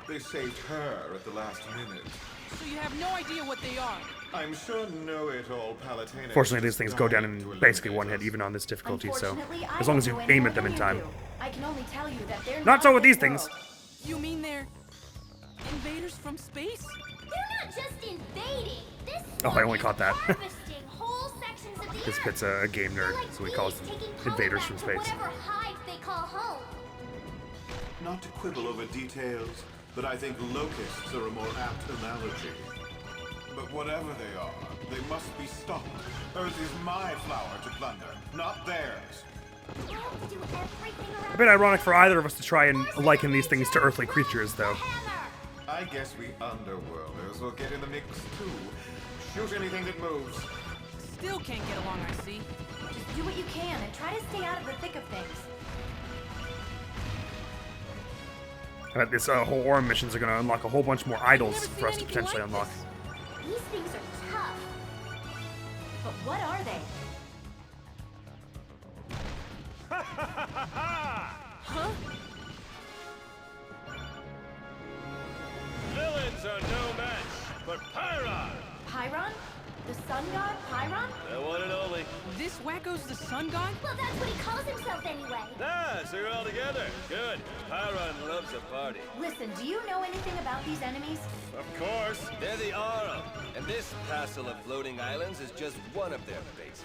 [SPEAKER 9] They saved her at the last minute.
[SPEAKER 2] So you have no idea what they are.
[SPEAKER 9] I'm sure know-it-all Palutena.
[SPEAKER 1] Fortunately, these things go down in basically one hit, even on this difficulty, so as long as you aim at them in time.
[SPEAKER 3] I can only tell you that they're
[SPEAKER 1] Not so with these
[SPEAKER 3] this world.
[SPEAKER 1] things.
[SPEAKER 2] You mean they're invaders from space?
[SPEAKER 10] They're not just invading. This
[SPEAKER 1] Oh, I only caught that.
[SPEAKER 10] harvesting whole sections of the
[SPEAKER 1] This
[SPEAKER 10] Earth.
[SPEAKER 1] Pit's a game nerd,
[SPEAKER 10] Like
[SPEAKER 1] so he calls
[SPEAKER 10] bees
[SPEAKER 1] them
[SPEAKER 10] taking
[SPEAKER 1] invaders
[SPEAKER 10] pollen
[SPEAKER 1] from
[SPEAKER 10] back to
[SPEAKER 1] space.
[SPEAKER 10] whatever hive they call home.
[SPEAKER 9] Not to quibble over details, but I think locusts are a more apt analogy. But whatever they are, they must be stopped. Earth is my flower to plunder, not theirs.
[SPEAKER 10] We have to do everything
[SPEAKER 1] A
[SPEAKER 10] around
[SPEAKER 1] bit ironic for either of us to try and liken these things to earthly creatures, though.
[SPEAKER 9] I guess we underworlders will get in the mix too. Shoot anything that moves.
[SPEAKER 2] Still can't get along, I see.
[SPEAKER 3] Just do what you can and try to stay out of the thick of things.
[SPEAKER 1] I bet this whole Aurum missions are going to unlock a whole bunch more idols for us to potentially unlock.
[SPEAKER 10] These things are tough.
[SPEAKER 3] But what are they?
[SPEAKER 2] Huh?
[SPEAKER 12] Villains are no match for Pyron!
[SPEAKER 3] Pyron? The sun god Pyron?
[SPEAKER 12] The one and only.
[SPEAKER 2] This wacko's Who's the sun god?
[SPEAKER 10] Well, that's what he calls himself anyway.
[SPEAKER 12] Ah, so you're all together. Good. Pyron loves a party.
[SPEAKER 3] Listen, do you know anything about these enemies?
[SPEAKER 12] Of course. They're the Aurum. And this castle of floating islands is just one of their bases.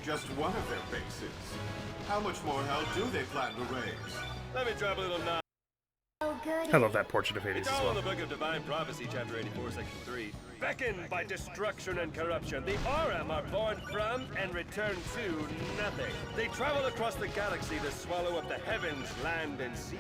[SPEAKER 9] Just one of their bases. How much more hell do they plan to raise?
[SPEAKER 12] Let me drop a little knowledge.
[SPEAKER 10] Oh, good.
[SPEAKER 1] I love that portrait of Hades
[SPEAKER 12] It's
[SPEAKER 1] as
[SPEAKER 12] all in
[SPEAKER 1] well.
[SPEAKER 12] the Book of Divine Prophecy, chapter 84, section 3. Beckoned by destruction and corruption, the Aurum are born from and return to nothing. They travel across the galaxy to swallow up the heavens, land, and seas.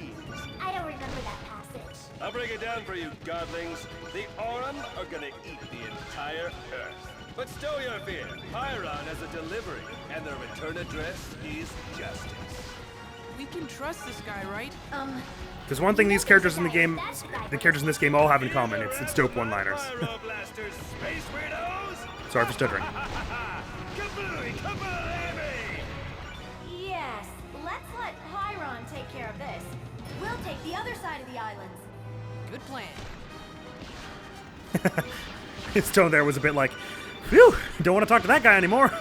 [SPEAKER 10] I don't remember that passage.
[SPEAKER 12] I'll break it down for you, godlings. The Aurum are gonna eat the entire Earth. But stow your fear. Pyron has a delivery, and their return address is justice.
[SPEAKER 2] We can trust this guy, right?
[SPEAKER 1] There's one thing these characters in the game, the characters in this game all have in common. It's dope one-liners.
[SPEAKER 12] Pyro blasters, space weirdos!
[SPEAKER 1] Sorry for stuttering.
[SPEAKER 12] Kabooey, kabooey!
[SPEAKER 3] Yes, let's let Pyron take care of this. We'll take the other side of the islands.
[SPEAKER 2] Good plan.
[SPEAKER 1] His tone there was a bit like, phew, don't want to talk to that guy anymore.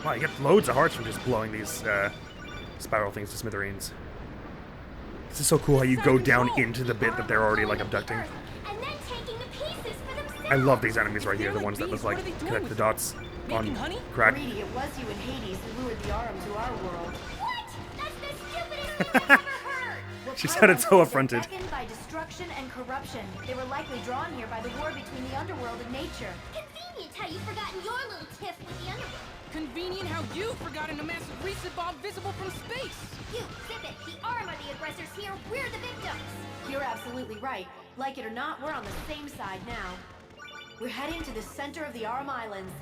[SPEAKER 1] Wow, you get loads of hearts from just blowing these spiral things to smithereens. This is so cool how you go down into the bit that they're already like abducting.
[SPEAKER 10] And then taking the pieces for themselves.
[SPEAKER 1] I love these enemies right here, the ones that look like connect the dots on crack.
[SPEAKER 3] Viridi, it was you and Hades who lured the Aurum to our world.
[SPEAKER 10] What? That's the stupidest thing I've ever heard.
[SPEAKER 3] Well,
[SPEAKER 1] She sounded so
[SPEAKER 3] Pyron
[SPEAKER 1] affronted.
[SPEAKER 3] was beckoned by destruction and corruption. They were likely drawn here by the war between the Underworld and nature.
[SPEAKER 10] Convenient how you've forgotten your little tiff with the Underworld.
[SPEAKER 2] Convenient how you've forgotten a massive reset bomb visible from space.
[SPEAKER 10] You, zip it. The Aurum are the aggressors here. We're the victims.
[SPEAKER 3] You're absolutely right. Like it or not, we're on the same side now. We're heading to the center of the Aurum Islands.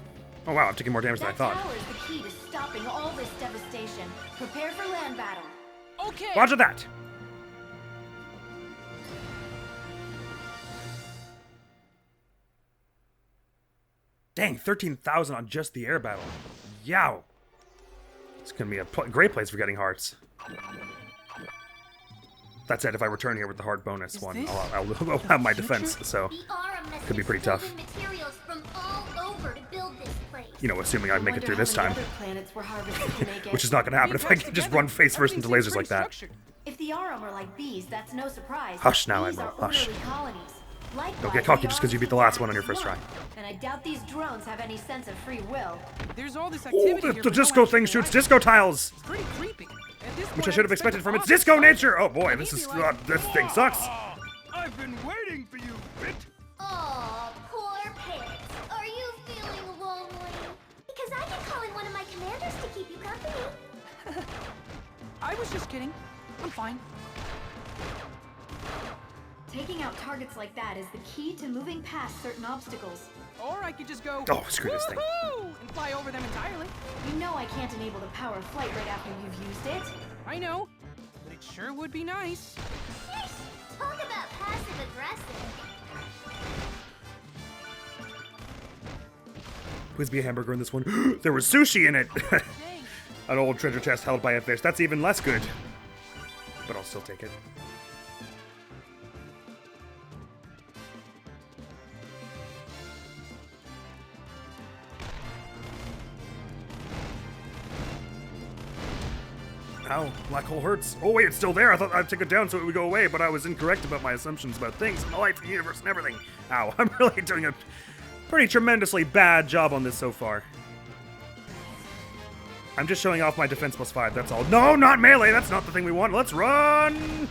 [SPEAKER 1] Oh wow, I'm taking more damage than I
[SPEAKER 3] That
[SPEAKER 1] thought.
[SPEAKER 3] tower is the key to stopping all this devastation. Prepare for land battle.
[SPEAKER 2] Okay.
[SPEAKER 1] Roger that. Dang, 13,000 on just the air battle. Yow. It's gonna be a great place for getting hearts. That said, if I return here with the heart bonus one, I'll have my defense, so
[SPEAKER 10] The Aurum must
[SPEAKER 1] could be pretty tough.
[SPEAKER 10] stolen materials from all over to build this place.
[SPEAKER 1] You know, assuming I make it
[SPEAKER 3] Wonder
[SPEAKER 1] through
[SPEAKER 3] how
[SPEAKER 1] this
[SPEAKER 3] many
[SPEAKER 1] time,
[SPEAKER 3] other planets were harvested to make it.
[SPEAKER 1] which is not gonna happen if I can just run face first into lasers like that.
[SPEAKER 3] If the Aurum are like bees, that's no surprise.
[SPEAKER 1] Hush now,
[SPEAKER 3] Bees
[SPEAKER 1] Admiral,
[SPEAKER 3] are
[SPEAKER 1] hush.
[SPEAKER 3] orderly colonies. Likewise,
[SPEAKER 1] Don't get cocky
[SPEAKER 3] the
[SPEAKER 1] just 'cause you
[SPEAKER 3] Aurums
[SPEAKER 1] beat the last one on your
[SPEAKER 3] adapt
[SPEAKER 1] first try.
[SPEAKER 3] smart. And I doubt these drones have any sense of free will.
[SPEAKER 2] There's all this
[SPEAKER 1] Oh,
[SPEAKER 2] activity
[SPEAKER 1] the
[SPEAKER 2] here for no
[SPEAKER 1] disco
[SPEAKER 2] actual
[SPEAKER 1] thing shoots
[SPEAKER 2] life.
[SPEAKER 1] disco tiles!
[SPEAKER 2] It's pretty creepy. At this
[SPEAKER 1] Which
[SPEAKER 2] point,
[SPEAKER 1] I should have
[SPEAKER 2] I'd
[SPEAKER 1] expected
[SPEAKER 2] expect
[SPEAKER 1] from
[SPEAKER 2] a
[SPEAKER 1] its
[SPEAKER 2] boss to
[SPEAKER 1] disco
[SPEAKER 2] suck.
[SPEAKER 1] nature! Oh boy,
[SPEAKER 2] He'd
[SPEAKER 1] this
[SPEAKER 2] be
[SPEAKER 1] is
[SPEAKER 2] like,
[SPEAKER 1] this thing sucks!
[SPEAKER 8] I've been waiting for you, Bit.
[SPEAKER 10] Aw, poor Pit. Are you feeling lonely? Because I can call in one of my commanders to keep you company.
[SPEAKER 2] I was just kidding. I'm fine.
[SPEAKER 3] Taking out targets like that is the key to moving past certain obstacles.
[SPEAKER 2] Or I could just go.
[SPEAKER 1] Oh, screw this thing.
[SPEAKER 2] "Woohoo!" and fly over them entirely.
[SPEAKER 3] You know I can't enable the power of flight right after you've used it.
[SPEAKER 2] I know, but it sure would be nice.
[SPEAKER 10] Sheesh, talk about passive aggressive.
[SPEAKER 1] Please be a hamburger in this one. There was sushi in it!
[SPEAKER 2] Dang.
[SPEAKER 1] An old treasure chest held by a fish. That's even less good. But I'll still take it. Ow, black hole hurts. Oh wait, it's still there. I thought I'd take it down so it would go away, but I was incorrect about my assumptions about things in the life and universe and everything. Ow, I'm really doing a pretty tremendously bad job on this so far. I'm just showing off my defense +5, that's all. No, not melee, that's not the thing we want. Let's run!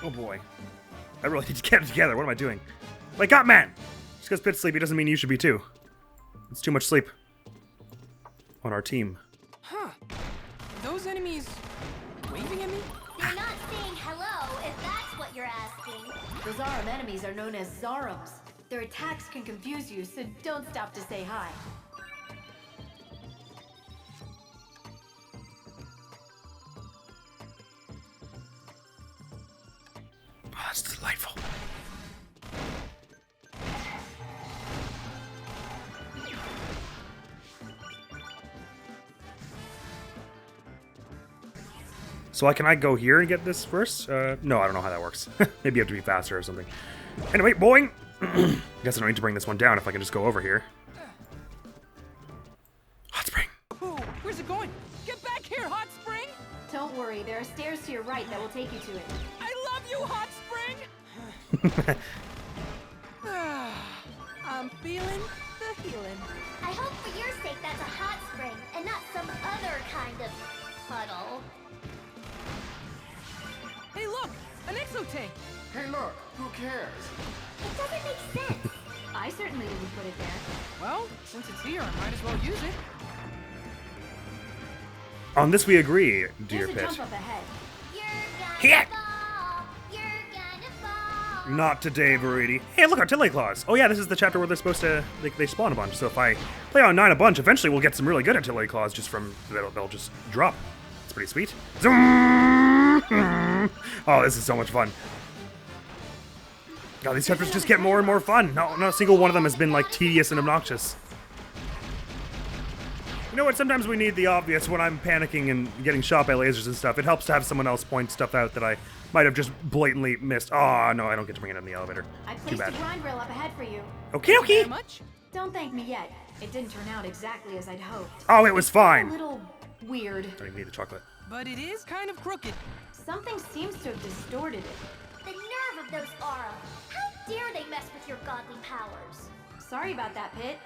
[SPEAKER 1] Oh boy. I really need to get it together. What am I doing? Wake up, man! Just because Pit's sleepy doesn't mean you should be too. It's too much sleep on our team.
[SPEAKER 2] Huh. Are those enemies waving at me?
[SPEAKER 10] You're not saying hello, if that's what you're asking.
[SPEAKER 3] Those Aurum enemies are known as Zarums. Their attacks can confuse you, so don't stop to say hi.
[SPEAKER 1] Oh, that's delightful. So can I go here and get this first? No, I don't know how that works. Maybe you have to be faster or something. Anyway, boing! Guess I don't need to bring this one down if I can just go over here. Hot spring.
[SPEAKER 2] Ooh, where's it going? Get back here, Hot Spring!
[SPEAKER 3] Don't worry, there are stairs to your right that will take you to it.
[SPEAKER 2] I love you, Hot Spring! I'm feeling the healing.
[SPEAKER 10] I hope for your sake that's a hot spring and not some other kind of puddle.
[SPEAKER 2] Hey, look! An exotank!
[SPEAKER 9] Hey, look, who cares?
[SPEAKER 10] It doesn't make sense.
[SPEAKER 3] I certainly wouldn't put it there.
[SPEAKER 2] Well, since it's here, I might as well use it.
[SPEAKER 1] On this we agree, dear
[SPEAKER 3] There's a
[SPEAKER 1] Pit.
[SPEAKER 3] jump up ahead.
[SPEAKER 10] You're gonna
[SPEAKER 1] Hit!
[SPEAKER 10] fall. You're gonna fall.
[SPEAKER 1] Not today, Viridi. Hey, look, artillery claws. Oh yeah, this is the chapter where they're supposed to they spawn a bunch. So if I play on 9 a bunch, eventually we'll get some really good artillery claws just from they'll just drop. It's pretty sweet. Zoom! Oh, this is so much fun. God, these chapters just get more and more fun. Not a single one of them has been like tedious and obnoxious. You know what? Sometimes we need the obvious when I'm panicking and getting shot by lasers and stuff. It helps to have someone else point stuff out that I might have just blatantly missed. Oh, no, I don't get to bring it in the elevator.
[SPEAKER 3] I
[SPEAKER 1] Too
[SPEAKER 3] placed a
[SPEAKER 1] bad.
[SPEAKER 3] grind rail up ahead for you.
[SPEAKER 1] Okie dokie.
[SPEAKER 2] Much?
[SPEAKER 3] Don't thank me yet. It didn't turn out exactly as I'd hoped.
[SPEAKER 1] Oh, it was
[SPEAKER 3] A
[SPEAKER 1] fine.
[SPEAKER 3] little weird.
[SPEAKER 1] I don't even need the chocolate.
[SPEAKER 2] But it is kind of crooked.
[SPEAKER 3] Something seems to have distorted it.
[SPEAKER 10] The nerve of those Aurum. How dare they mess with your godly powers?
[SPEAKER 3] Sorry about that, Pit.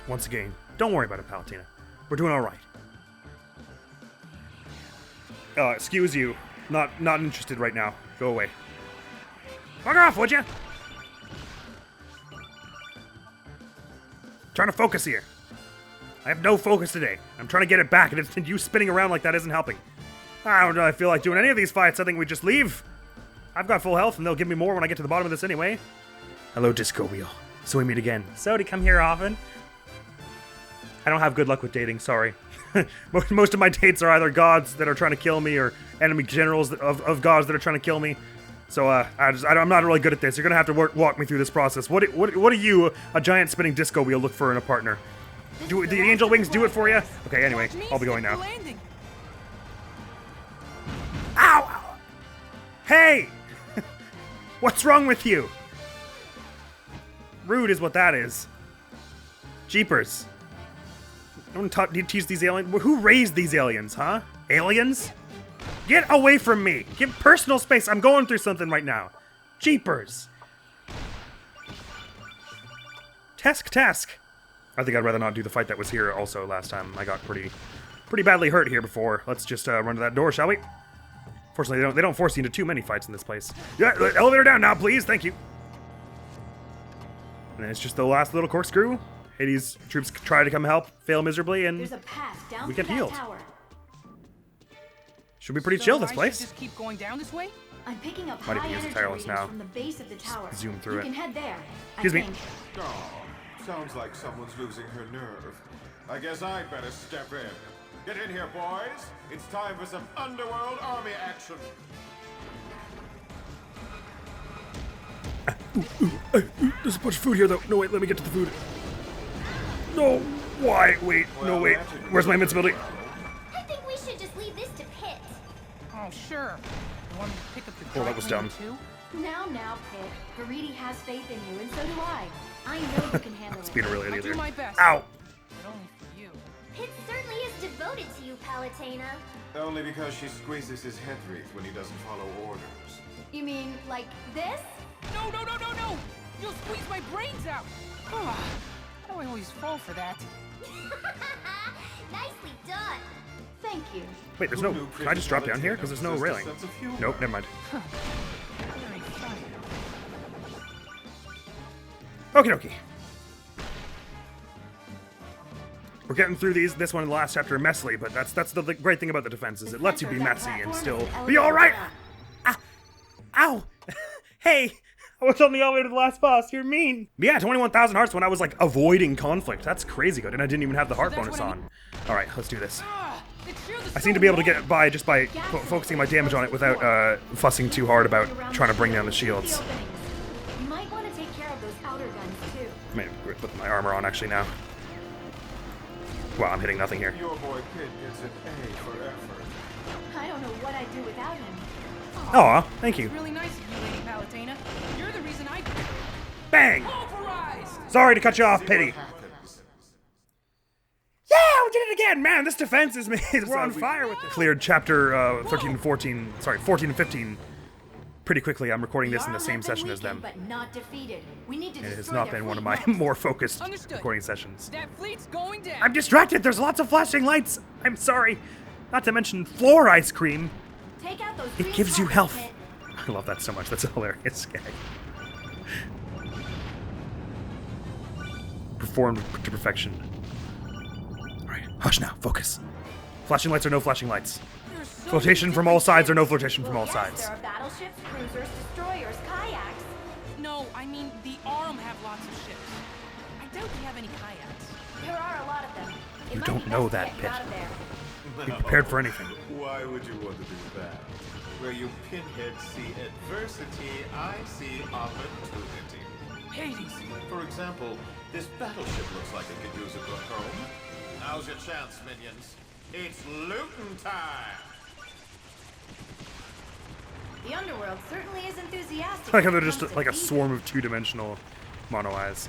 [SPEAKER 1] Once again, don't worry about it, Palutena. We're doing all right. Excuse you. Not interested right now. Go away. Fuck off, would you? Trying to focus here. I have no focus today. I'm trying to get it back, and you spinning around like that isn't helping. I don't really feel like doing any of these fights. I think we just leave. I've got full health, and they'll give me more when I get to the bottom of this anyway. Hello, Disco Wheel. So we meet again. So, do you come here often? I don't have good luck with dating, sorry. Most of my dates are either gods that are trying to kill me or enemy generals of gods that are trying to kill me. So I'm not really good at this. You're gonna have to walk me through this process. What do you, a giant spinning disco wheel, look for in a partner? Do the angel wings do it for you? Okay, anyway, I'll be going now. Ow! Hey! What's wrong with you? Rude is what that is. Jeepers. Don't teach these aliens. Who raised these aliens, huh? Aliens? Get away from me! Give personal space. I'm going through something right now. Jeepers. Task. I think I'd rather not do the fight that was here also last time. I got pretty badly hurt here before. Let's just run to that door, shall we? Fortunately, they don't force you into too many fights in this place. Yeah, elevator down now, please. Thank you. And then it's just the last little corkscrew. Hades' troops try to come help, fail miserably, and
[SPEAKER 3] There's a path down
[SPEAKER 1] we get
[SPEAKER 3] through
[SPEAKER 1] healed.
[SPEAKER 3] that tower.
[SPEAKER 1] Should be pretty chill, this
[SPEAKER 2] I
[SPEAKER 1] place.
[SPEAKER 2] should just keep going down this way?
[SPEAKER 3] I'm picking up
[SPEAKER 1] Might
[SPEAKER 3] high
[SPEAKER 1] even use the
[SPEAKER 3] energy
[SPEAKER 1] tireless
[SPEAKER 3] readings
[SPEAKER 1] now.
[SPEAKER 3] from the base of the tower.
[SPEAKER 1] Zoom through
[SPEAKER 3] you
[SPEAKER 1] it.
[SPEAKER 3] can head there.
[SPEAKER 1] Excuse me.
[SPEAKER 3] I think.
[SPEAKER 9] Oh, sounds like someone's losing her nerve. I guess I'd better step in. Get in here, boys. It's time for some Underworld army action.
[SPEAKER 1] There's a bunch of food here, though. No, wait, let me get to the food. No, why? Wait, no, wait. Where's my invincibility?
[SPEAKER 10] I think we should just leave this to Pit.
[SPEAKER 2] Oh, sure. You want me to pick up the
[SPEAKER 1] Oh, that was dumb.
[SPEAKER 2] too?
[SPEAKER 3] Now, Pit. Viridi has faith in you, and so do I. I know you can handle
[SPEAKER 1] It's
[SPEAKER 3] it.
[SPEAKER 1] being a really
[SPEAKER 2] I'll
[SPEAKER 1] idiot
[SPEAKER 2] do
[SPEAKER 1] there.
[SPEAKER 2] my best.
[SPEAKER 1] Ow!
[SPEAKER 2] But only for you.
[SPEAKER 10] Pit certainly is devoted to you, Palutena.
[SPEAKER 9] Only because she squeezes his head wreath when he doesn't follow orders.
[SPEAKER 3] You mean, like this?
[SPEAKER 2] No! You'll squeeze my brains out! Oh, how do I always fall for that?
[SPEAKER 10] Nicely done.
[SPEAKER 3] Thank you.
[SPEAKER 1] Wait, there's no... Can I just drop down here? Because there's no railing. Nope, never mind.
[SPEAKER 2] Very funny.
[SPEAKER 1] Okie dokie. We're getting through this one in the last chapter messily, but that's the great thing about the defense is it lets you be messy and still be all right. Ah, ow! Hey, I was on the elevator to the last boss. You're mean. Yeah, 21,000 hearts when I was like avoiding conflict. That's crazy good, and I didn't even have the heart bonus on. All right, let's do this. I seem to be able to get by just by focusing my damage on it without fussing too hard about trying to bring down the shields.
[SPEAKER 3] You might want to take care of those outer guns too.
[SPEAKER 1] Maybe put my armor on actually now. Wow, I'm hitting nothing here.
[SPEAKER 9] Your boy Pit gets an A for effort.
[SPEAKER 3] I don't know what I'd do without him.
[SPEAKER 1] Aw, thank you.
[SPEAKER 2] It's really nice of you, Lady Palutena. You're the reason I...
[SPEAKER 1] Bang!
[SPEAKER 2] Pulverized!
[SPEAKER 1] Sorry to cut you off,
[SPEAKER 9] See
[SPEAKER 1] Pity.
[SPEAKER 9] what happens.
[SPEAKER 1] Yeah, we did it again, man. This defense is made. We're on fire with this. Cleared chapter 13 and 14. Sorry, 14 and 15. Pretty quickly. I'm recording this in the same session as them.
[SPEAKER 3] But not defeated. We need to
[SPEAKER 1] It has
[SPEAKER 3] destroy
[SPEAKER 1] not
[SPEAKER 3] their
[SPEAKER 1] been one of
[SPEAKER 3] fleet
[SPEAKER 1] my
[SPEAKER 3] next.
[SPEAKER 1] more focused
[SPEAKER 2] Understood.
[SPEAKER 1] recording sessions.
[SPEAKER 2] That fleet's going down.
[SPEAKER 1] I'm distracted. There's lots of flashing lights. I'm sorry. Not to mention floor ice cream.
[SPEAKER 3] Take out those
[SPEAKER 1] It
[SPEAKER 3] green
[SPEAKER 1] gives you
[SPEAKER 3] targets,
[SPEAKER 1] health.
[SPEAKER 3] Kit.
[SPEAKER 1] I love that so much. That's a hilarious gag. Performed to perfection. Alright, hush now. Focus. Flashing lights or no flashing lights?
[SPEAKER 2] There's so
[SPEAKER 1] Flotation
[SPEAKER 2] many
[SPEAKER 1] from all
[SPEAKER 2] different
[SPEAKER 1] sides or no
[SPEAKER 2] ships.
[SPEAKER 1] flotation from all
[SPEAKER 3] Yes,
[SPEAKER 1] sides?
[SPEAKER 3] there are battleships, cruisers, destroyers, kayaks.
[SPEAKER 2] No, I mean, the Aurum have lots of ships. I doubt they have any kayaks.
[SPEAKER 3] There are a lot of them. It
[SPEAKER 1] You
[SPEAKER 3] might
[SPEAKER 1] don't
[SPEAKER 3] be
[SPEAKER 1] know
[SPEAKER 3] best to
[SPEAKER 1] that,
[SPEAKER 3] get you
[SPEAKER 1] Pit.
[SPEAKER 3] out of there.
[SPEAKER 1] Be prepared for anything.
[SPEAKER 13] Why would you want to do that? Where you pinheads see adversity, I see opportunity.
[SPEAKER 2] Hades!
[SPEAKER 13] For example, this battleship looks like it could use a good home. Now's your chance, minions. It's looting time!
[SPEAKER 3] The Underworld certainly is enthusiastic.
[SPEAKER 1] I like how
[SPEAKER 3] when
[SPEAKER 1] they're
[SPEAKER 3] it
[SPEAKER 1] just
[SPEAKER 3] comes to
[SPEAKER 1] like a
[SPEAKER 3] defeat.
[SPEAKER 1] swarm of two-dimensional mono eyes.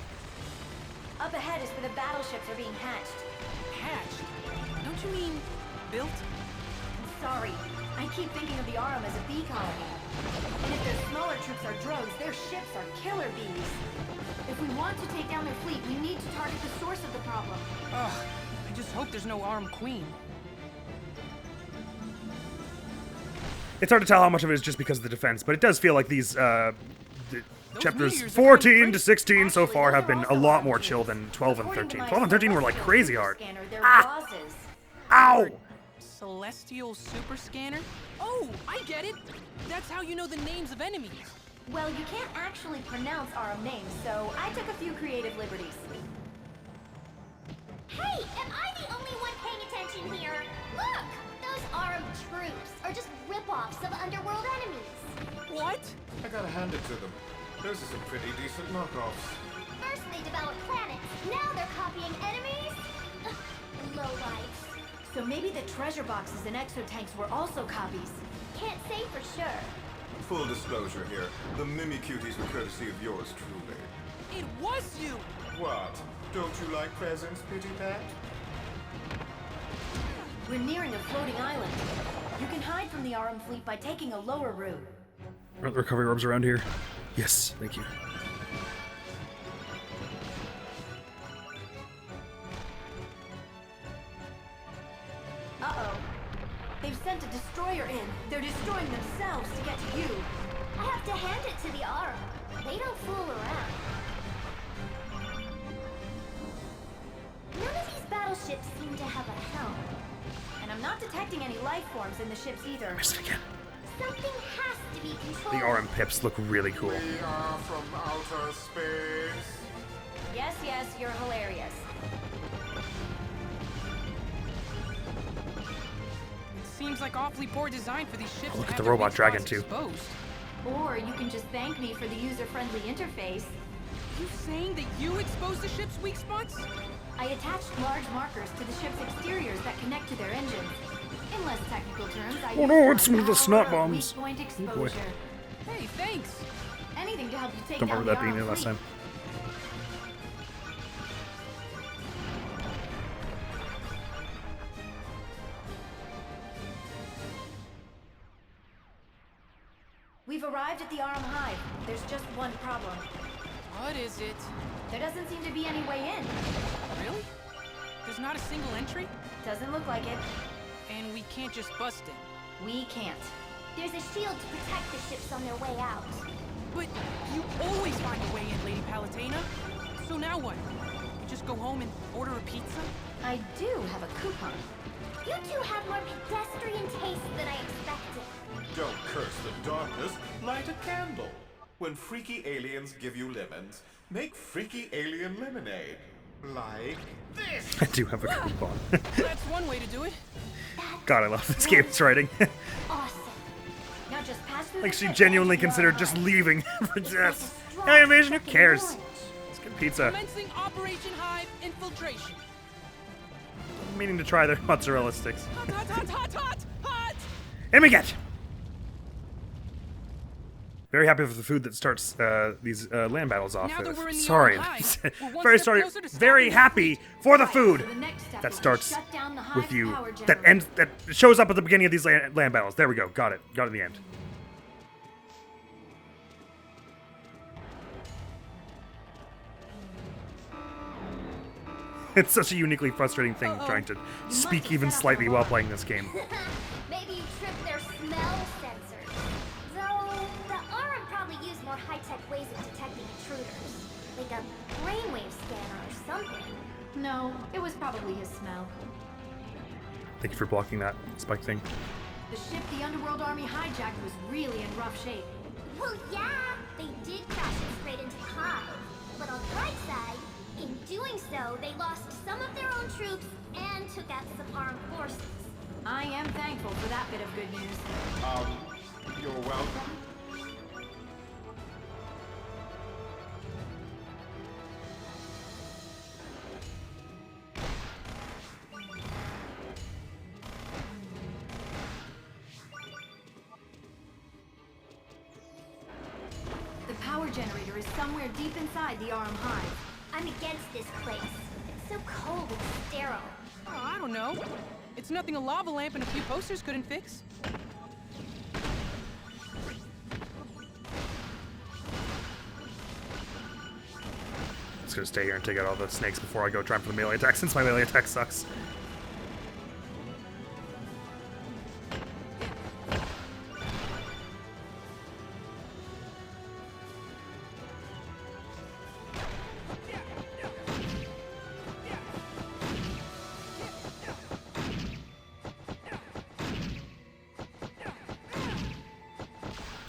[SPEAKER 3] Up ahead is where the battleships are being hatched.
[SPEAKER 2] Hatched? Don't you mean built?
[SPEAKER 3] I'm sorry. I keep thinking of the Aurum as a bee colony. And if their smaller troops are drones, their ships are killer bees. If we want to take down their fleet, we need to target the source of the problem.
[SPEAKER 2] Ugh, I just hope there's no Aurum Queen.
[SPEAKER 1] It's hard to tell how much of it is just because of the defense, but it does feel like these chapters
[SPEAKER 2] meteors are
[SPEAKER 1] 14
[SPEAKER 2] pretty
[SPEAKER 1] to 16 so
[SPEAKER 3] Actually,
[SPEAKER 1] far
[SPEAKER 3] those
[SPEAKER 1] have
[SPEAKER 3] are
[SPEAKER 1] been
[SPEAKER 3] also
[SPEAKER 1] a lot
[SPEAKER 3] Aurum
[SPEAKER 1] more
[SPEAKER 3] Queens.
[SPEAKER 1] chill than 12 and
[SPEAKER 3] According to
[SPEAKER 1] 13.
[SPEAKER 3] my
[SPEAKER 1] 12 and 13 were like
[SPEAKER 3] celestial
[SPEAKER 1] crazy
[SPEAKER 3] super
[SPEAKER 1] hard.
[SPEAKER 3] Scanner, they're
[SPEAKER 1] Ah!
[SPEAKER 3] bosses.
[SPEAKER 1] Ow!
[SPEAKER 2] Celestial Super Scanner? Oh, I get it! That's how you know the names of enemies.
[SPEAKER 3] Well, you can't actually pronounce Aurum names, so I took a few creative liberties.
[SPEAKER 10] Hey, am I the only one paying attention here? Look! Those Aurum troops are just rip-offs of Underworld enemies.
[SPEAKER 2] What?
[SPEAKER 13] I gotta hand it to them. Those are some pretty decent knockoffs.
[SPEAKER 10] First they developed planets, now they're copying enemies? Ugh, lowlifes.
[SPEAKER 3] So maybe the treasure boxes and exotanks were also copies.
[SPEAKER 10] Can't say for sure.
[SPEAKER 13] Full disclosure here, the Mimicuties were courtesy of yours truly.
[SPEAKER 2] It was you!
[SPEAKER 13] What? Don't you like presents, Pity Pat?
[SPEAKER 3] We're nearing a floating island. You can hide from the Aurum fleet by taking a lower route.
[SPEAKER 1] Are the recovery orbs around here? Yes, thank you.
[SPEAKER 3] Uh-oh. They've sent a destroyer in. They're destroying themselves to get to you.
[SPEAKER 10] I have to hand it to the Aurum. They don't fool around. None of these battleships seem to have a helm.
[SPEAKER 3] And I'm not detecting any life forms in the ships either.
[SPEAKER 1] Missed it again.
[SPEAKER 10] Something has to be controlled.
[SPEAKER 1] The Aurum pips look really cool.
[SPEAKER 9] We are from outer space.
[SPEAKER 3] Yes, yes, you're hilarious.
[SPEAKER 2] It seems like awfully poor design for these ships
[SPEAKER 1] Oh, look
[SPEAKER 2] to
[SPEAKER 1] at
[SPEAKER 2] have
[SPEAKER 1] the
[SPEAKER 2] their
[SPEAKER 1] robot
[SPEAKER 2] weak
[SPEAKER 1] dragon,
[SPEAKER 2] spots
[SPEAKER 1] too.
[SPEAKER 2] exposed.
[SPEAKER 3] Or you can just thank me for the user-friendly interface.
[SPEAKER 2] You saying that you exposed the ship's weak spots?
[SPEAKER 3] I attached large markers to the ship's exteriors that connect to their engines. In less technical terms, I
[SPEAKER 1] Oh no,
[SPEAKER 3] used
[SPEAKER 1] it's one of the
[SPEAKER 3] power
[SPEAKER 1] snot
[SPEAKER 3] of
[SPEAKER 1] bombs.
[SPEAKER 3] weak point
[SPEAKER 1] Oh boy.
[SPEAKER 3] exposure.
[SPEAKER 2] Hey, thanks!
[SPEAKER 3] Anything to help you take
[SPEAKER 1] Don't
[SPEAKER 3] down
[SPEAKER 1] remember that
[SPEAKER 3] the
[SPEAKER 1] being there
[SPEAKER 3] Aurum
[SPEAKER 1] last
[SPEAKER 3] fleet.
[SPEAKER 1] time.
[SPEAKER 3] We've arrived at the Aurum Hive. There's just one problem.
[SPEAKER 2] What is it?
[SPEAKER 3] There doesn't seem to be any way in.
[SPEAKER 2] Really? There's not a single entry?
[SPEAKER 3] Doesn't look like it.
[SPEAKER 2] And we can't just bust in.
[SPEAKER 3] We can't.
[SPEAKER 10] There's a shield to protect the ships on their way out.
[SPEAKER 2] But you always find a way in, Lady Palutena. So now what? You just go home and order a pizza?
[SPEAKER 3] I do have a coupon.
[SPEAKER 10] You two have more pedestrian taste than I expected.
[SPEAKER 13] Don't curse the darkness, light a candle. When freaky aliens give you lemons, make freaky alien lemonade. Like this!
[SPEAKER 1] I do have a coupon.
[SPEAKER 2] That's one way to do it.
[SPEAKER 1] God, I love this game's writing.
[SPEAKER 10] Awesome.
[SPEAKER 3] Now just pass through
[SPEAKER 1] Like
[SPEAKER 3] the
[SPEAKER 1] she
[SPEAKER 3] pit
[SPEAKER 1] genuinely
[SPEAKER 3] and enter the
[SPEAKER 1] considered
[SPEAKER 3] Aurum
[SPEAKER 1] just
[SPEAKER 3] Hive.
[SPEAKER 1] leaving for
[SPEAKER 10] It's
[SPEAKER 1] this.
[SPEAKER 10] like a strong
[SPEAKER 1] Hey, Invasion, who
[SPEAKER 10] second
[SPEAKER 1] cares?
[SPEAKER 10] lunch.
[SPEAKER 1] Let's get pizza.
[SPEAKER 2] Commencing Operation Hive infiltration.
[SPEAKER 1] I'm meaning to try their mozzarella sticks.
[SPEAKER 2] Hot, hot, hot, hot, hot, hot!
[SPEAKER 1] And we get Very happy with the food that starts these land battles off.
[SPEAKER 2] Now that we're in the
[SPEAKER 1] Sorry.
[SPEAKER 2] Aurum Hive, we're one
[SPEAKER 1] Very
[SPEAKER 2] step
[SPEAKER 1] sorry.
[SPEAKER 2] closer to
[SPEAKER 1] Very
[SPEAKER 2] stopping
[SPEAKER 1] happy for the
[SPEAKER 3] Right,
[SPEAKER 1] food
[SPEAKER 3] so the next step
[SPEAKER 1] that
[SPEAKER 3] is to
[SPEAKER 1] starts
[SPEAKER 3] shut down the
[SPEAKER 1] with
[SPEAKER 3] Hive's
[SPEAKER 1] you.
[SPEAKER 3] power
[SPEAKER 1] That ends. That shows up at the beginning of these land battles. There we go. Got it. Got it in the end. It's such a uniquely frustrating thing trying to speak even slightly while playing this game.
[SPEAKER 10] Maybe you tripped their smell sensors. Though, the Aurum probably use more high-tech ways of detecting intruders. Like a brainwave scanner or something.
[SPEAKER 3] No, it was probably his smell.
[SPEAKER 1] Thank you for blocking that spike thing.
[SPEAKER 3] The ship the Underworld army hijacked was really in rough shape.
[SPEAKER 10] Well, yeah, they did crash it straight into the Hive. But on the bright side, in doing so, they lost some of their own troops and took out some armed forces.
[SPEAKER 3] I am thankful for that bit of good news.
[SPEAKER 9] You're welcome.
[SPEAKER 3] The power generator is somewhere deep inside the Aurum Hive.
[SPEAKER 10] I'm against this place. It's so cold and sterile.
[SPEAKER 2] Oh, I don't know. It's nothing a lava lamp and a few posters couldn't fix.
[SPEAKER 1] Just gonna stay here and take out all the snakes before I go try for the melee attack, since my melee attack sucks.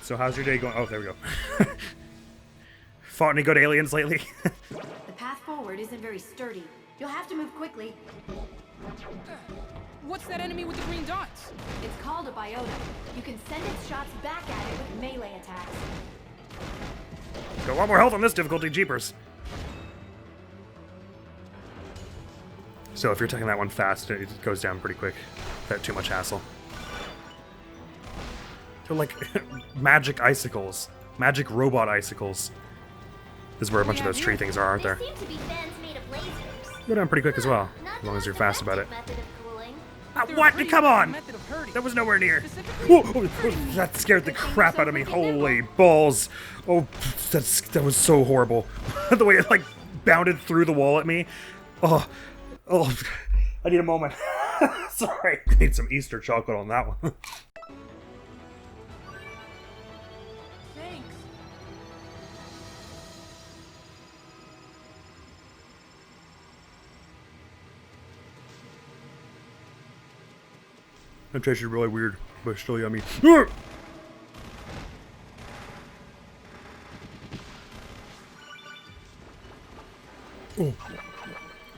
[SPEAKER 1] So how's your day going? Oh, there we go. Fought any good aliens lately?
[SPEAKER 3] The path forward isn't very sturdy. You'll have to move quickly.
[SPEAKER 2] What's that enemy with the green dots?
[SPEAKER 3] It's called a biota. You can send its shots back at it with melee attacks.
[SPEAKER 1] Got a lot more health on this difficulty, jeepers. So if you're taking that one fast, it goes down pretty quick. Without too much hassle. They're like magic icicles. Magic robot icicles. This is where a bunch of those tree things are, aren't there?
[SPEAKER 10] They seem to be fans made of lasers.
[SPEAKER 1] Go down pretty quick as well,
[SPEAKER 10] Not
[SPEAKER 1] as long as you're
[SPEAKER 10] the
[SPEAKER 1] fast about it.
[SPEAKER 10] method of cooling.
[SPEAKER 1] What? Come on! That was nowhere near. Whoa, that scared the crap out of me. Holy balls! Oh, that was so horrible. The way it like bounded through the wall at me. Oh, I need a moment. Sorry, I need some Easter chocolate on that one.
[SPEAKER 2] Thanks.
[SPEAKER 1] That tasted really weird, but still yummy. Oh,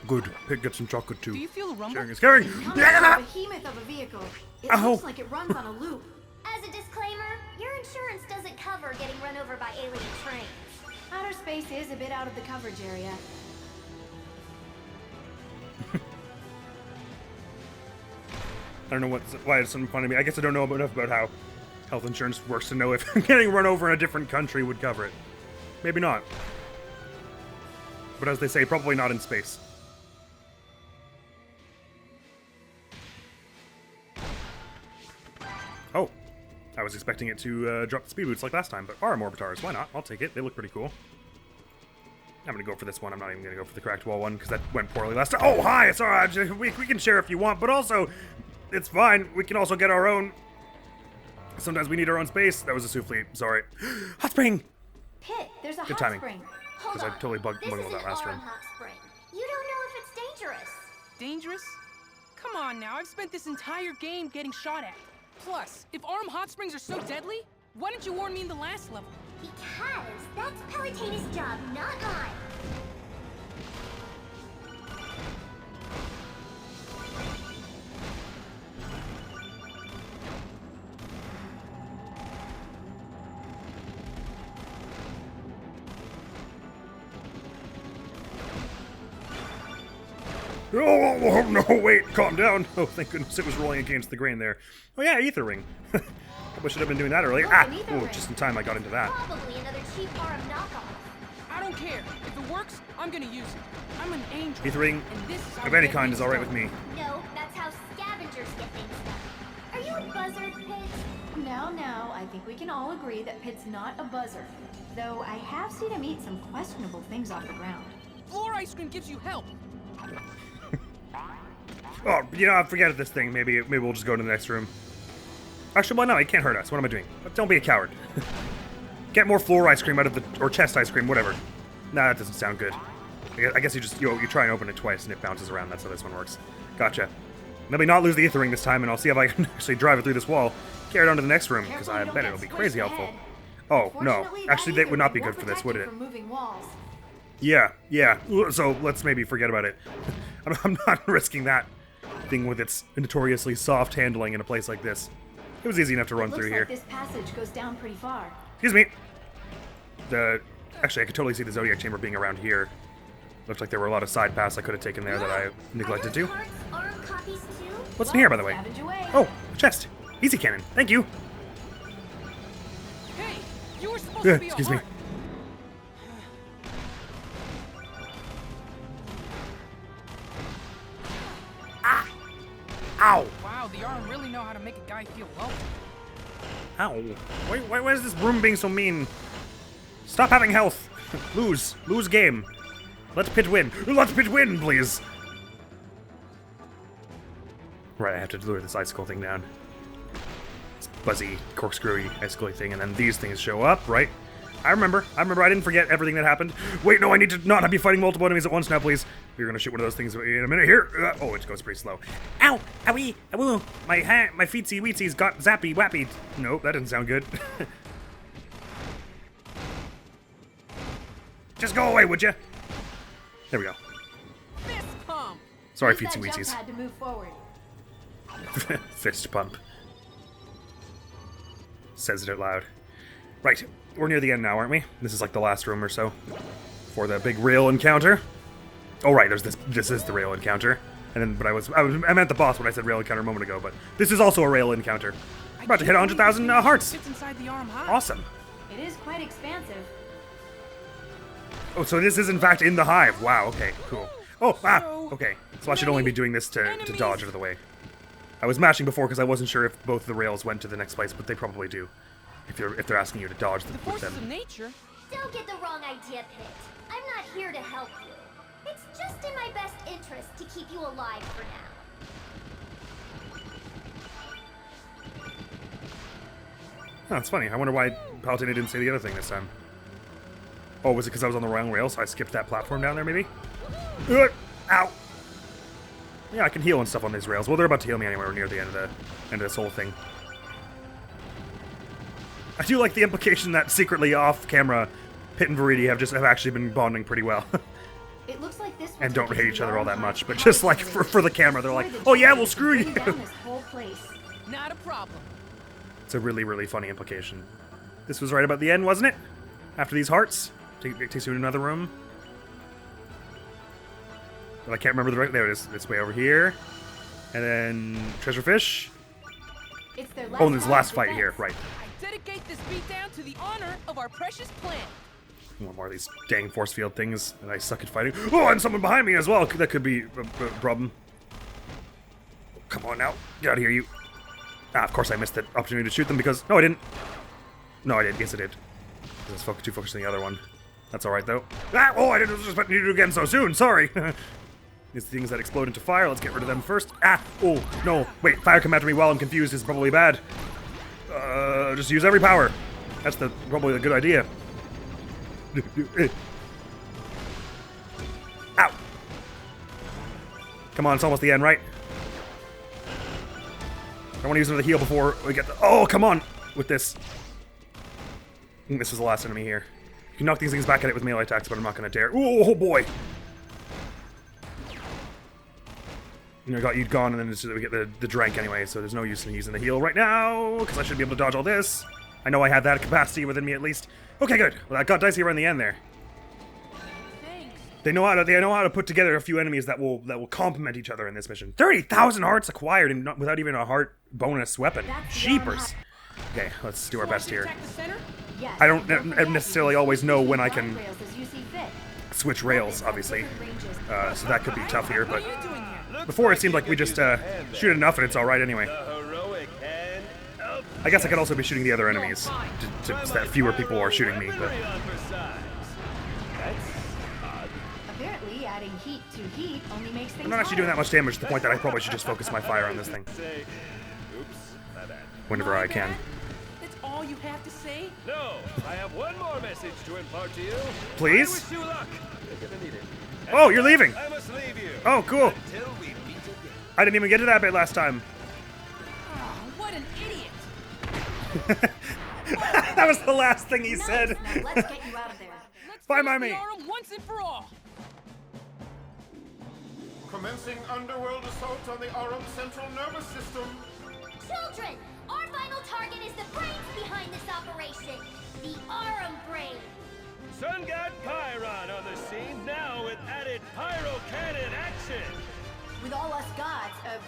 [SPEAKER 1] good. Get some chocolate too.
[SPEAKER 2] Do you feel a rumble?
[SPEAKER 1] Sharing is caring.
[SPEAKER 3] Coming from a behemoth of a vehicle. It
[SPEAKER 1] Ow.
[SPEAKER 3] looks like it runs on a loop.
[SPEAKER 10] As a disclaimer, your insurance doesn't cover getting run over by alien trains.
[SPEAKER 3] Outer space is a bit out of the coverage area.
[SPEAKER 1] I don't know why it's so funny to me. I guess I don't know enough about how health insurance works to know if getting run over in a different country would cover it. Maybe not. But as they say, probably not in space. Oh, I was expecting it to drop the speed boots like last time, but Aurum orbitars, why not? I'll take it. They look pretty cool. I'm gonna go for this one. I'm not even gonna go for the cracked wall one because that went poorly last time. Oh, hi! It's alright. We can share if you want, but also, it's fine. We can also get our own. Sometimes we need our own space. That was a souffle. Sorry. Hot spring!
[SPEAKER 3] Pit, there's a
[SPEAKER 1] Good
[SPEAKER 3] hot
[SPEAKER 1] timing.
[SPEAKER 3] spring.
[SPEAKER 10] Hold
[SPEAKER 1] Because I
[SPEAKER 10] on.
[SPEAKER 1] totally
[SPEAKER 10] This
[SPEAKER 1] bungled
[SPEAKER 10] is
[SPEAKER 1] that
[SPEAKER 10] an
[SPEAKER 1] last
[SPEAKER 10] Aurum
[SPEAKER 1] room.
[SPEAKER 10] hot spring. You don't know if it's dangerous.
[SPEAKER 2] Dangerous? Come on now, I've spent this entire game getting shot at. Plus, if Aurum hot springs are so deadly, why didn't you warn me in the last level?
[SPEAKER 10] Because that's Palutena's job, not mine.
[SPEAKER 1] Oh, no, wait, calm down. Oh, thank goodness it was rolling against the grain there. Oh yeah, ether ring. Wish I'd have been doing that earlier. Ah! Ooh, just in time I got into that.
[SPEAKER 10] Probably another cheap Aurum knockoff.
[SPEAKER 2] I don't care. If it works, I'm gonna use it. I'm an angel.
[SPEAKER 1] Ethering
[SPEAKER 2] and this is how
[SPEAKER 1] of
[SPEAKER 2] we
[SPEAKER 1] any
[SPEAKER 2] get
[SPEAKER 1] kind
[SPEAKER 2] things
[SPEAKER 1] is alright
[SPEAKER 10] done.
[SPEAKER 1] with me.
[SPEAKER 10] No, that's how scavengers get things done. Are you a buzzard, Pit?
[SPEAKER 3] Now, I think we can all agree that Pit's not a buzzard. Though I have seen him eat some questionable things off the ground.
[SPEAKER 2] Floor ice cream gives you help.
[SPEAKER 1] Oh, you know, forget this thing. Maybe we'll just go to the next room. Actually, well, no, it can't hurt us. What am I doing? Don't be a coward. Get more floor ice cream out of the, or chest ice cream, whatever. Nah, that doesn't sound good. I guess you just, you try and open it twice and it bounces around. That's how this one works. Gotcha. Let me not lose the ether ring this time, and I'll see if I can actually drive it through this wall. Carry it on to the next room, because I bet it'll be crazy helpful. Oh, no. Actually, that would not be good for this, would it? Yeah. So let's maybe forget about it. I'm not risking that thing with its notoriously soft handling in a place like this. It was easy enough to run through here.
[SPEAKER 3] This passage goes down pretty far.
[SPEAKER 1] Excuse me. Actually, I could totally see the Zodiac Chamber being around here. Looked like there were a lot of side paths I could have taken there that I neglected to. What's in here, by the way? Oh, a chest. Easy cannon. Thank you.
[SPEAKER 2] Hey, you were supposed to be
[SPEAKER 1] Excuse me. Ah! Ow!
[SPEAKER 2] Wow, the Aurum really know how to make a guy feel welcome.
[SPEAKER 1] Ow. Why is this room being so mean? Stop having health. Lose game. Let Pit win. Let Pit win, please. Right, I have to lure this icicle thing down. This buzzy, corkscrewy, icicle thing, and then these things show up, right? I remember. I didn't forget everything that happened. Wait, no, I need to not be fighting multiple enemies at once now, please. You're gonna shoot one of those things in a minute here. Oh, it goes pretty slow. Ow! Owie! Awoo! My feetsy weetsies got zappy wappy. Nope, that didn't sound good. Just go away, would you? There we go.
[SPEAKER 2] Fist pump.
[SPEAKER 1] Sorry,
[SPEAKER 3] Use that
[SPEAKER 1] feetsy
[SPEAKER 3] jump
[SPEAKER 1] weetsies.
[SPEAKER 3] pad to move forward.
[SPEAKER 1] Fist pump. Says it out loud. Right, we're near the end now, aren't we? This is like the last room or so. For the big rail encounter. Oh right, there's this. This is the rail encounter. And then, but I meant the boss when I said rail encounter a moment ago. But this is also a rail encounter. I'm about to hit 100,000 hearts.
[SPEAKER 2] Fits inside the Aurum Hive.
[SPEAKER 1] Awesome.
[SPEAKER 3] It is quite expansive.
[SPEAKER 1] Oh, so this is in fact in the hive. Wow. Okay. Cool. Oh. Okay. So I should only be doing this to dodge out of the way. I was mashing before because I wasn't sure if both the rails went to the next place, but they probably do. If they're asking you to dodge
[SPEAKER 2] The
[SPEAKER 1] with
[SPEAKER 2] forces
[SPEAKER 1] them.
[SPEAKER 2] of nature.
[SPEAKER 10] Don't get the wrong idea, Pit. I'm not here to help you. It's just in my best interest to keep you alive for now.
[SPEAKER 1] Oh, that's funny. I wonder why Palutena didn't say the other thing this time. Oh, was it because I was on the wrong rail, so I skipped that platform down there, maybe? Ow! Yeah, I can heal and stuff on these rails. Well, they're about to heal me anyway. We're near the end of this whole thing. I do like the implication that secretly off camera, Pit and Viridi have actually been bonding pretty well.
[SPEAKER 3] It looks like this
[SPEAKER 1] And don't hate each other all that much, but just like for the camera, they're like, oh yeah, we'll screw you.
[SPEAKER 2] Not a problem.
[SPEAKER 1] It's a really, really funny implication. This was right about the end, wasn't it? After these hearts, it takes you to another room. But I can't remember the right. There it is. It's way over here, and then treasure fish.
[SPEAKER 3] It's their
[SPEAKER 1] Oh, and there's the last fight here, right?
[SPEAKER 2] I dedicate this beatdown to the honor of our precious plant.
[SPEAKER 1] One more of these dang force field things that I suck at fighting. Oh, and someone behind me as well. That could be a problem. Come on now, get out of here, you. Ah, of course I missed the opportunity to shoot them because no, I didn't. No, I did. Yes, I did. I was too focused on the other one. That's all right though. Ah, oh, I didn't expect you to do it again so soon. Sorry. These things that explode into fire. Let's get rid of them first. Ah, oh no, wait. Fire come after me while I'm confused is probably bad. Just use every power. That's probably the good idea. Ow! Come on, it's almost the end, right? I want to use another heal before we get the. Oh, come on! With this. I think this was the last enemy here. You can knock these things back at it with melee attacks, but I'm not going to dare. Oh boy! You know, you'd gone, and then we get the drank anyway, so there's no use in using the heal right now, because I should be able to dodge all this. I know I had that capacity within me at least. Okay, good. Well, that got dicey around the end there.
[SPEAKER 2] Thanks.
[SPEAKER 1] They know how to put together a few enemies that will complement each other in this mission. 30,000 hearts acquired and without even a heart bonus weapon. Jeepers. Okay, let's do our best here.
[SPEAKER 2] Attack the center?
[SPEAKER 3] Yes.
[SPEAKER 1] I don't necessarily always know when I can
[SPEAKER 3] Rails as you see fit.
[SPEAKER 1] switch rails, obviously. So that could be tough here, but
[SPEAKER 2] What are you doing here?
[SPEAKER 1] before it seemed like we just shoot enough and it's alright anyway.
[SPEAKER 12] The heroic hand of
[SPEAKER 1] I guess I could also be shooting the other enemies, so that fewer people are shooting me, but...
[SPEAKER 12] That's odd.
[SPEAKER 3] Apparently, adding heat to heat only makes things
[SPEAKER 1] I'm not actually doing that
[SPEAKER 3] hotter.
[SPEAKER 1] much damage to the point that I probably should just focus my fire on this thing
[SPEAKER 12] Say, oops, my bad.
[SPEAKER 1] whenever I can.
[SPEAKER 2] That's all you have to say?
[SPEAKER 12] No, I have one more message to impart to you.
[SPEAKER 1] Please?
[SPEAKER 12] I wish you luck. You're gonna need it.
[SPEAKER 1] Oh, you're leaving!
[SPEAKER 12] I must leave you.
[SPEAKER 1] Oh, cool.
[SPEAKER 12] Until we meet again.
[SPEAKER 1] I didn't even get to that bit last time.
[SPEAKER 2] Oh, what an idiot!
[SPEAKER 1] That was the last thing he said.
[SPEAKER 3] Now let's get you out of there.
[SPEAKER 2] Let's
[SPEAKER 1] Bye,
[SPEAKER 2] finish
[SPEAKER 1] Mommy.
[SPEAKER 2] the Aurum once and for all.
[SPEAKER 9] Commencing Underworld assault on the Aurum central nervous system.
[SPEAKER 10] Children, our final target is the brains behind this operation. The Aurum brain.
[SPEAKER 12] Sun God Pyron on the scene now with added pyro cannon action.
[SPEAKER 3] With all us gods of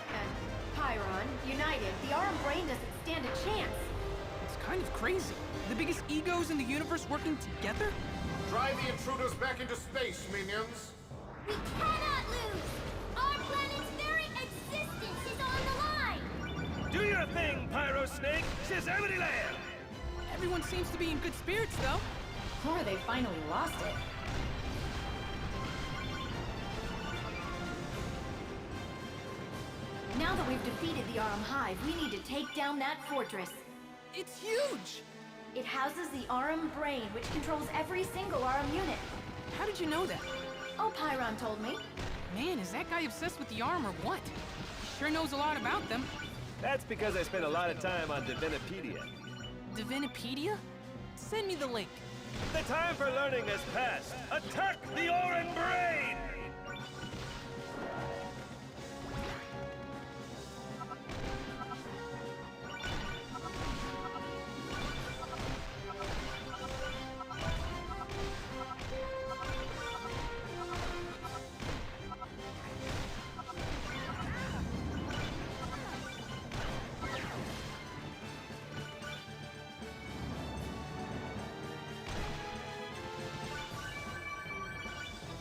[SPEAKER 3] Pyron united, the Aurum brain doesn't stand a chance.
[SPEAKER 2] It's kind of crazy. The biggest egos in the universe working together?
[SPEAKER 9] Drive the intruders back into space, minions.
[SPEAKER 10] We cannot lose. Our planet's very existence is on the line.
[SPEAKER 12] Do your thing, Pyro Snake. Yosemite Land.
[SPEAKER 2] Everyone seems to be in good spirits, though.
[SPEAKER 3] Or they finally lost it. Now that we've defeated the Aurum Hive, we need to take down that fortress.
[SPEAKER 2] It's huge!
[SPEAKER 3] It houses the Aurum brain, which controls every single Aurum unit.
[SPEAKER 2] How did you know that?
[SPEAKER 3] Oh, Pyron told me.
[SPEAKER 2] Man, is that guy obsessed with the Aurum or what? He sure knows a lot about them.
[SPEAKER 12] That's because I spent a lot of time on Divinipedia.
[SPEAKER 2] Divinipedia? Send me the link.
[SPEAKER 12] The time for learning has passed. Attack the Aurum brain!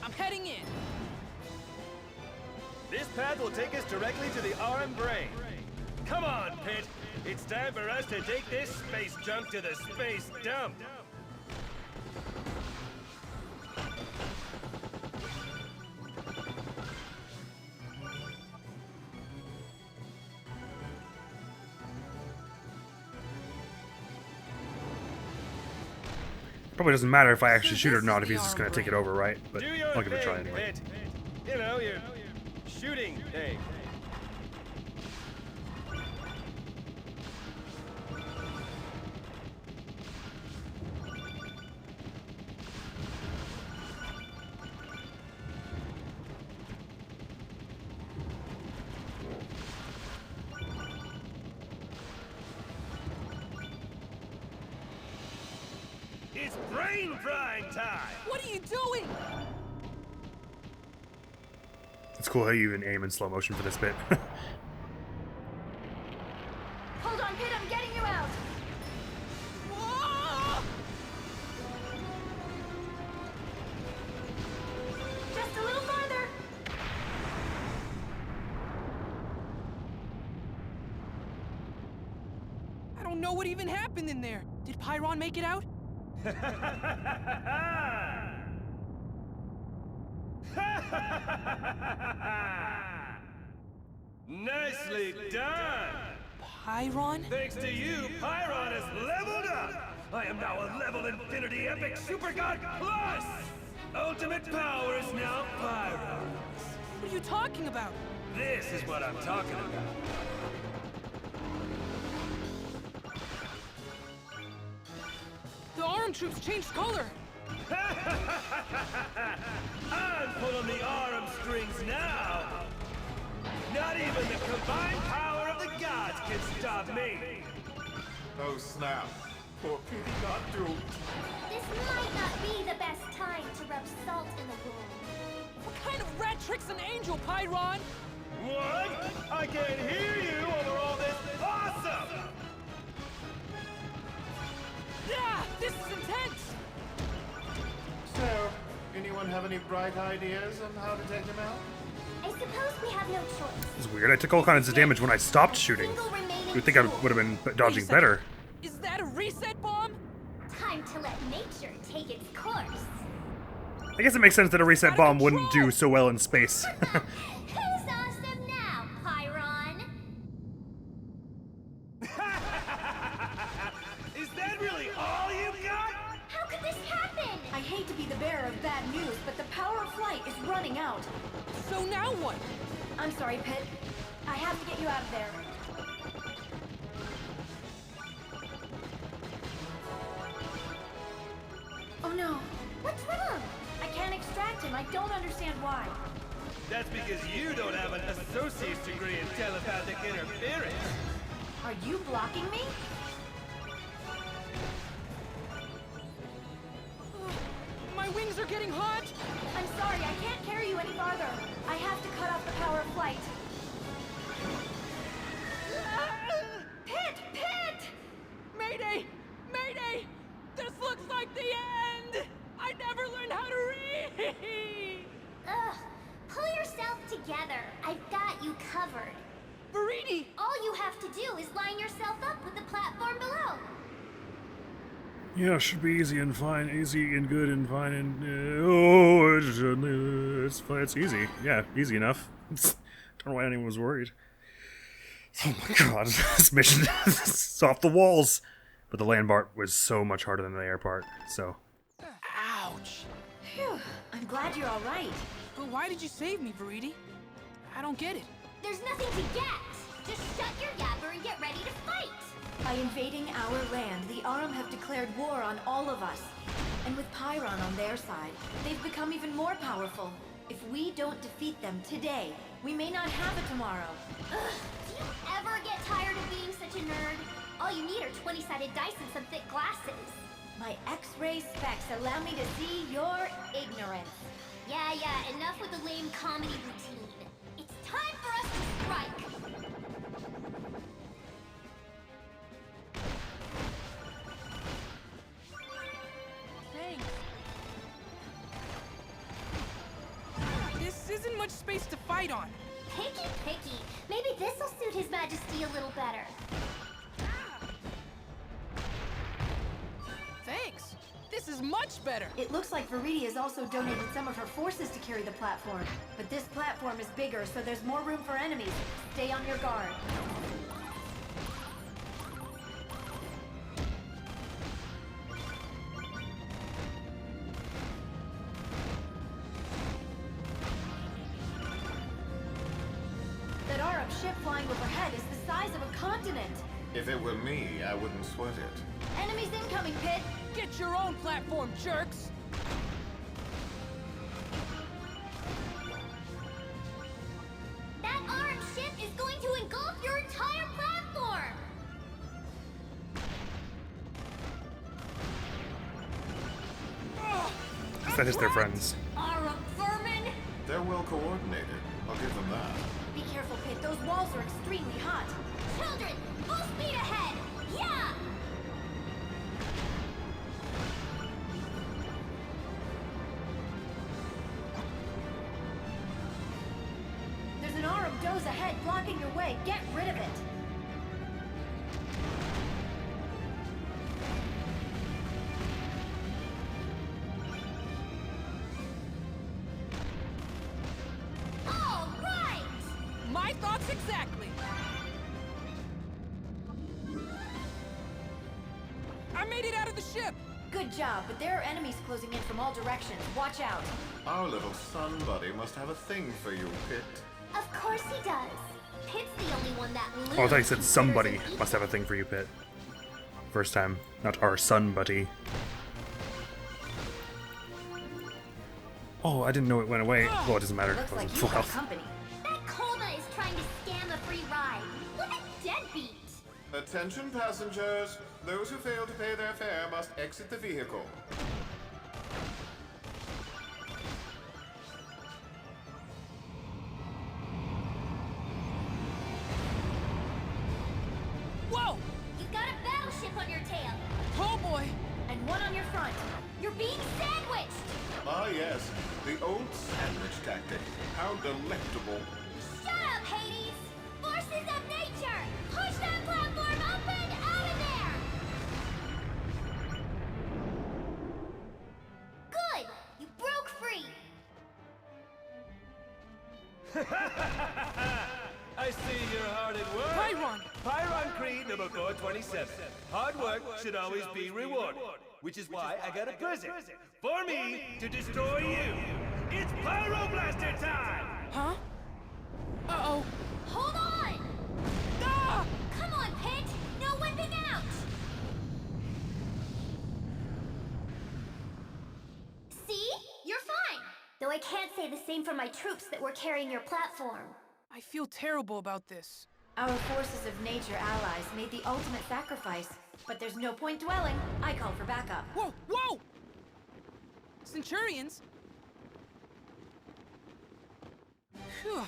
[SPEAKER 2] I'm heading in.
[SPEAKER 12] This path will take us directly to the Aurum brain. Come on, Pit. It's time for us to take this space junk to the space dump.
[SPEAKER 1] Probably doesn't matter if I actually shoot it or not if he's just gonna take it over, right? But
[SPEAKER 12] Do your
[SPEAKER 1] I'll give it a try
[SPEAKER 12] thing,
[SPEAKER 1] anyway.
[SPEAKER 12] Pit. You know, your shooting thing. It's brain frying time!
[SPEAKER 2] What are you doing?
[SPEAKER 1] It's cool how you even aim in slow motion for this bit.
[SPEAKER 3] Hold on, Pit, I'm getting you out.
[SPEAKER 2] Whoa!
[SPEAKER 3] Just a little farther.
[SPEAKER 2] I don't know what even happened in there. Did Pyron make it out?
[SPEAKER 12] Nicely done!
[SPEAKER 2] Pyron?
[SPEAKER 12] Thanks to you, Pyron has leveled up! I am now a level infinity epic super god plus! Ultimate power is now Pyron.
[SPEAKER 2] What are you talking about?
[SPEAKER 12] This is what I'm talking about.
[SPEAKER 2] The Aurum troops changed color.
[SPEAKER 12] I'm pulling the Aurum strings now! Not even the combined power of the gods can stop me!
[SPEAKER 9] Oh snap. Poor Petey got doomed.
[SPEAKER 10] This might not be the best time to rub salt in the wound.
[SPEAKER 2] What kind of rat trick's an angel, Pyron?
[SPEAKER 12] What? I can't hear you over all this awesome!
[SPEAKER 13] anyone have any bright ideas on how to take him out?
[SPEAKER 10] I suppose we have no choice.
[SPEAKER 1] It's weird. I took all kinds of damage when I stopped shooting. You'd think I would have been dodging better.
[SPEAKER 2] Is that a reset bomb?
[SPEAKER 10] Time to let nature take its course.
[SPEAKER 1] I guess it makes sense that a reset bomb wouldn't do so well in space.
[SPEAKER 10] Who's awesome now, Pyron?
[SPEAKER 12] Is that really all you got?
[SPEAKER 10] How could this happen?
[SPEAKER 3] I hate to be the bearer of bad news, but the power of flight is running out.
[SPEAKER 2] So now what?
[SPEAKER 3] I'm sorry, Pit. I have to get you out of there. Oh no.
[SPEAKER 10] What's wrong?
[SPEAKER 3] I can't extract him. I don't understand why.
[SPEAKER 12] That's because you don't have an associate's degree in telepathic interference.
[SPEAKER 3] Are you blocking me?
[SPEAKER 2] My wings are getting hot.
[SPEAKER 3] I'm sorry, I can't carry you any farther. I have to cut off the power of flight.
[SPEAKER 2] Pit! Pit! Mayday! Mayday! This looks like the end! I never learned how to read!
[SPEAKER 10] Ugh. Pull yourself together. I've got you covered.
[SPEAKER 2] Viridi!
[SPEAKER 10] All you have to do is line yourself up with the platform below.
[SPEAKER 1] Yeah, should be easy and fine, easy and good and fine and it's easy. Yeah, easy enough. Don't know why anyone was worried. Oh my god, this mission is off the walls. But the land part was so much harder than the air part. So.
[SPEAKER 2] Ouch!
[SPEAKER 3] Phew. I'm glad you're all right.
[SPEAKER 2] But why did you save me, Viridi? I don't get it.
[SPEAKER 10] There's nothing to get. Just shut your yabber and get ready to fight.
[SPEAKER 3] By invading our land, the Aurum have declared war on all of us. And with Pyron on their side, they've become even more powerful. If we don't defeat them today, we may not have a tomorrow.
[SPEAKER 10] Ugh, do you ever get tired of being such a nerd? All you need are 20-sided dice and some thick glasses.
[SPEAKER 3] My X-ray specs allow me to see your ignorance.
[SPEAKER 10] Yeah, enough with the lame comedy routine. It's time for us to strike.
[SPEAKER 2] Thanks. This isn't much space to fight on.
[SPEAKER 10] Picky. Maybe this'll suit His Majesty a little better.
[SPEAKER 2] Thanks. This is much better.
[SPEAKER 3] It looks like Viridi has also donated some of her forces to carry the platform. But this platform is bigger, so there's more room for enemies. Stay on your guard. That Aurum ship flying overhead is the size of a continent.
[SPEAKER 13] If it were me, I wouldn't sweat it.
[SPEAKER 3] Enemies incoming, Pit!
[SPEAKER 2] Get your own platform, jerks!
[SPEAKER 10] That Aurum ship is going to engulf your entire platform!
[SPEAKER 1] That is their friends.
[SPEAKER 10] Aurum vermin!
[SPEAKER 13] They're well coordinated. I'll give them that.
[SPEAKER 3] Be careful, Pit. Those walls are extremely hot.
[SPEAKER 10] Children, full speed ahead! Yeah!
[SPEAKER 3] There's an Aurum doze ahead blocking your way. Get rid of it.
[SPEAKER 10] All right!
[SPEAKER 2] My thoughts exactly. I made it out of the ship.
[SPEAKER 3] Good job, but there are enemies closing in from all directions. Watch out.
[SPEAKER 13] Our little sun buddy must have a thing for you, Pit.
[SPEAKER 10] Of course he does. Pit's the only one that
[SPEAKER 1] Oh, I thought you said
[SPEAKER 10] considers
[SPEAKER 1] somebody
[SPEAKER 10] an
[SPEAKER 1] must have a thing for you, Pit. First time. Not our son, buddy. Oh, I didn't know it went away. Well, it doesn't matter.
[SPEAKER 3] Looks
[SPEAKER 1] It
[SPEAKER 3] like
[SPEAKER 1] wasn't
[SPEAKER 3] you
[SPEAKER 1] full
[SPEAKER 3] got
[SPEAKER 1] health.
[SPEAKER 3] company.
[SPEAKER 10] That Colma is trying to scam a free ride. What a deadbeat!
[SPEAKER 13] Attention passengers. Those who fail to pay their fare must exit the vehicle.
[SPEAKER 2] Whoa!
[SPEAKER 10] You've got a battleship on your tail.
[SPEAKER 2] Oh boy!
[SPEAKER 3] And one on your front.
[SPEAKER 10] You're being sandwiched!
[SPEAKER 13] Ah yes,
[SPEAKER 9] The old sandwich tactic. How delectable.
[SPEAKER 10] Shut up, Hades! Forces of nature! Push that platform up and out of there! Good! You broke free!
[SPEAKER 12] I see you're hard at work.
[SPEAKER 2] Pyron!
[SPEAKER 12] Pyron Creed number 427. Hard work should always be rewarded. Which is why I got a present. For me to destroy you. It's Pyroblaster time!
[SPEAKER 2] Huh? Uh-oh.
[SPEAKER 10] Hold on!
[SPEAKER 2] Ah!
[SPEAKER 10] Come on, Pit! No whipping out! See? You're fine! Though I can't say the same for my troops that were carrying your platform.
[SPEAKER 2] I feel terrible about this.
[SPEAKER 3] Our forces of nature allies made the ultimate sacrifice, but there's no point dwelling. I call for backup.
[SPEAKER 2] Whoa! Whoa! Centurions? Phew.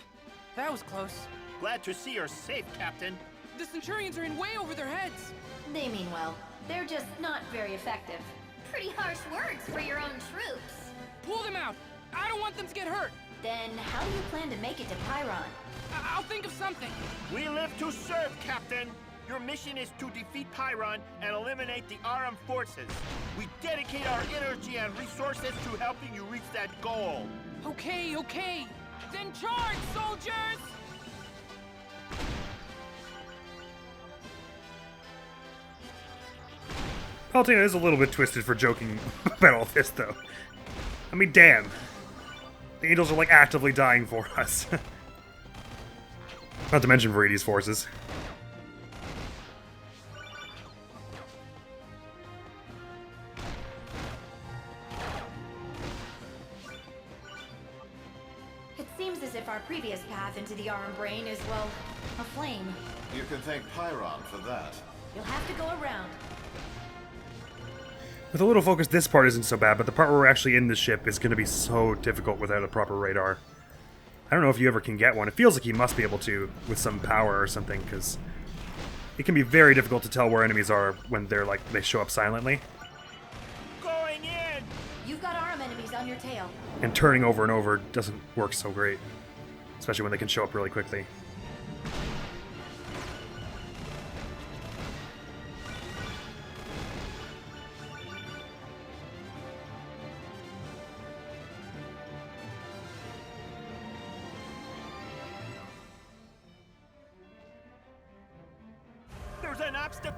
[SPEAKER 2] That was close.
[SPEAKER 14] Glad to see you're safe, Captain.
[SPEAKER 2] The Centurions are in way over their heads.
[SPEAKER 3] They mean well. They're just not very effective.
[SPEAKER 10] Pretty harsh words for your own troops.
[SPEAKER 2] Pull them out! I don't want them to get hurt!
[SPEAKER 3] Then how do you plan to make it to Pyron?
[SPEAKER 2] I'll think of something.
[SPEAKER 14] We live to serve, Captain. Your mission is to defeat Pyron and eliminate the Aurum forces. We dedicate our energy and resources to helping you reach that goal.
[SPEAKER 2] Okay, okay. Then charge, soldiers!
[SPEAKER 1] Palutena is a little bit twisted for joking about all this, though. I mean, damn. The angels are, like, actively dying for us. Not to mention Viridi's forces.
[SPEAKER 3] It seems as if our previous path into the Aurum brain is, well, aflame.
[SPEAKER 9] You can thank Pyron for that.
[SPEAKER 3] You'll have to go around.
[SPEAKER 1] With a little focus, this part isn't so bad, but the part where we're actually in the ship is going to be so difficult without a proper radar. I don't know if you ever can get one. It feels like you must be able to with some power or something, because it can be very difficult to tell where enemies are when they're like they show up silently.
[SPEAKER 14] Going in!
[SPEAKER 3] You've got Aurum enemies on your tail.
[SPEAKER 1] And turning over and over doesn't work so great, especially when they can show up really quickly.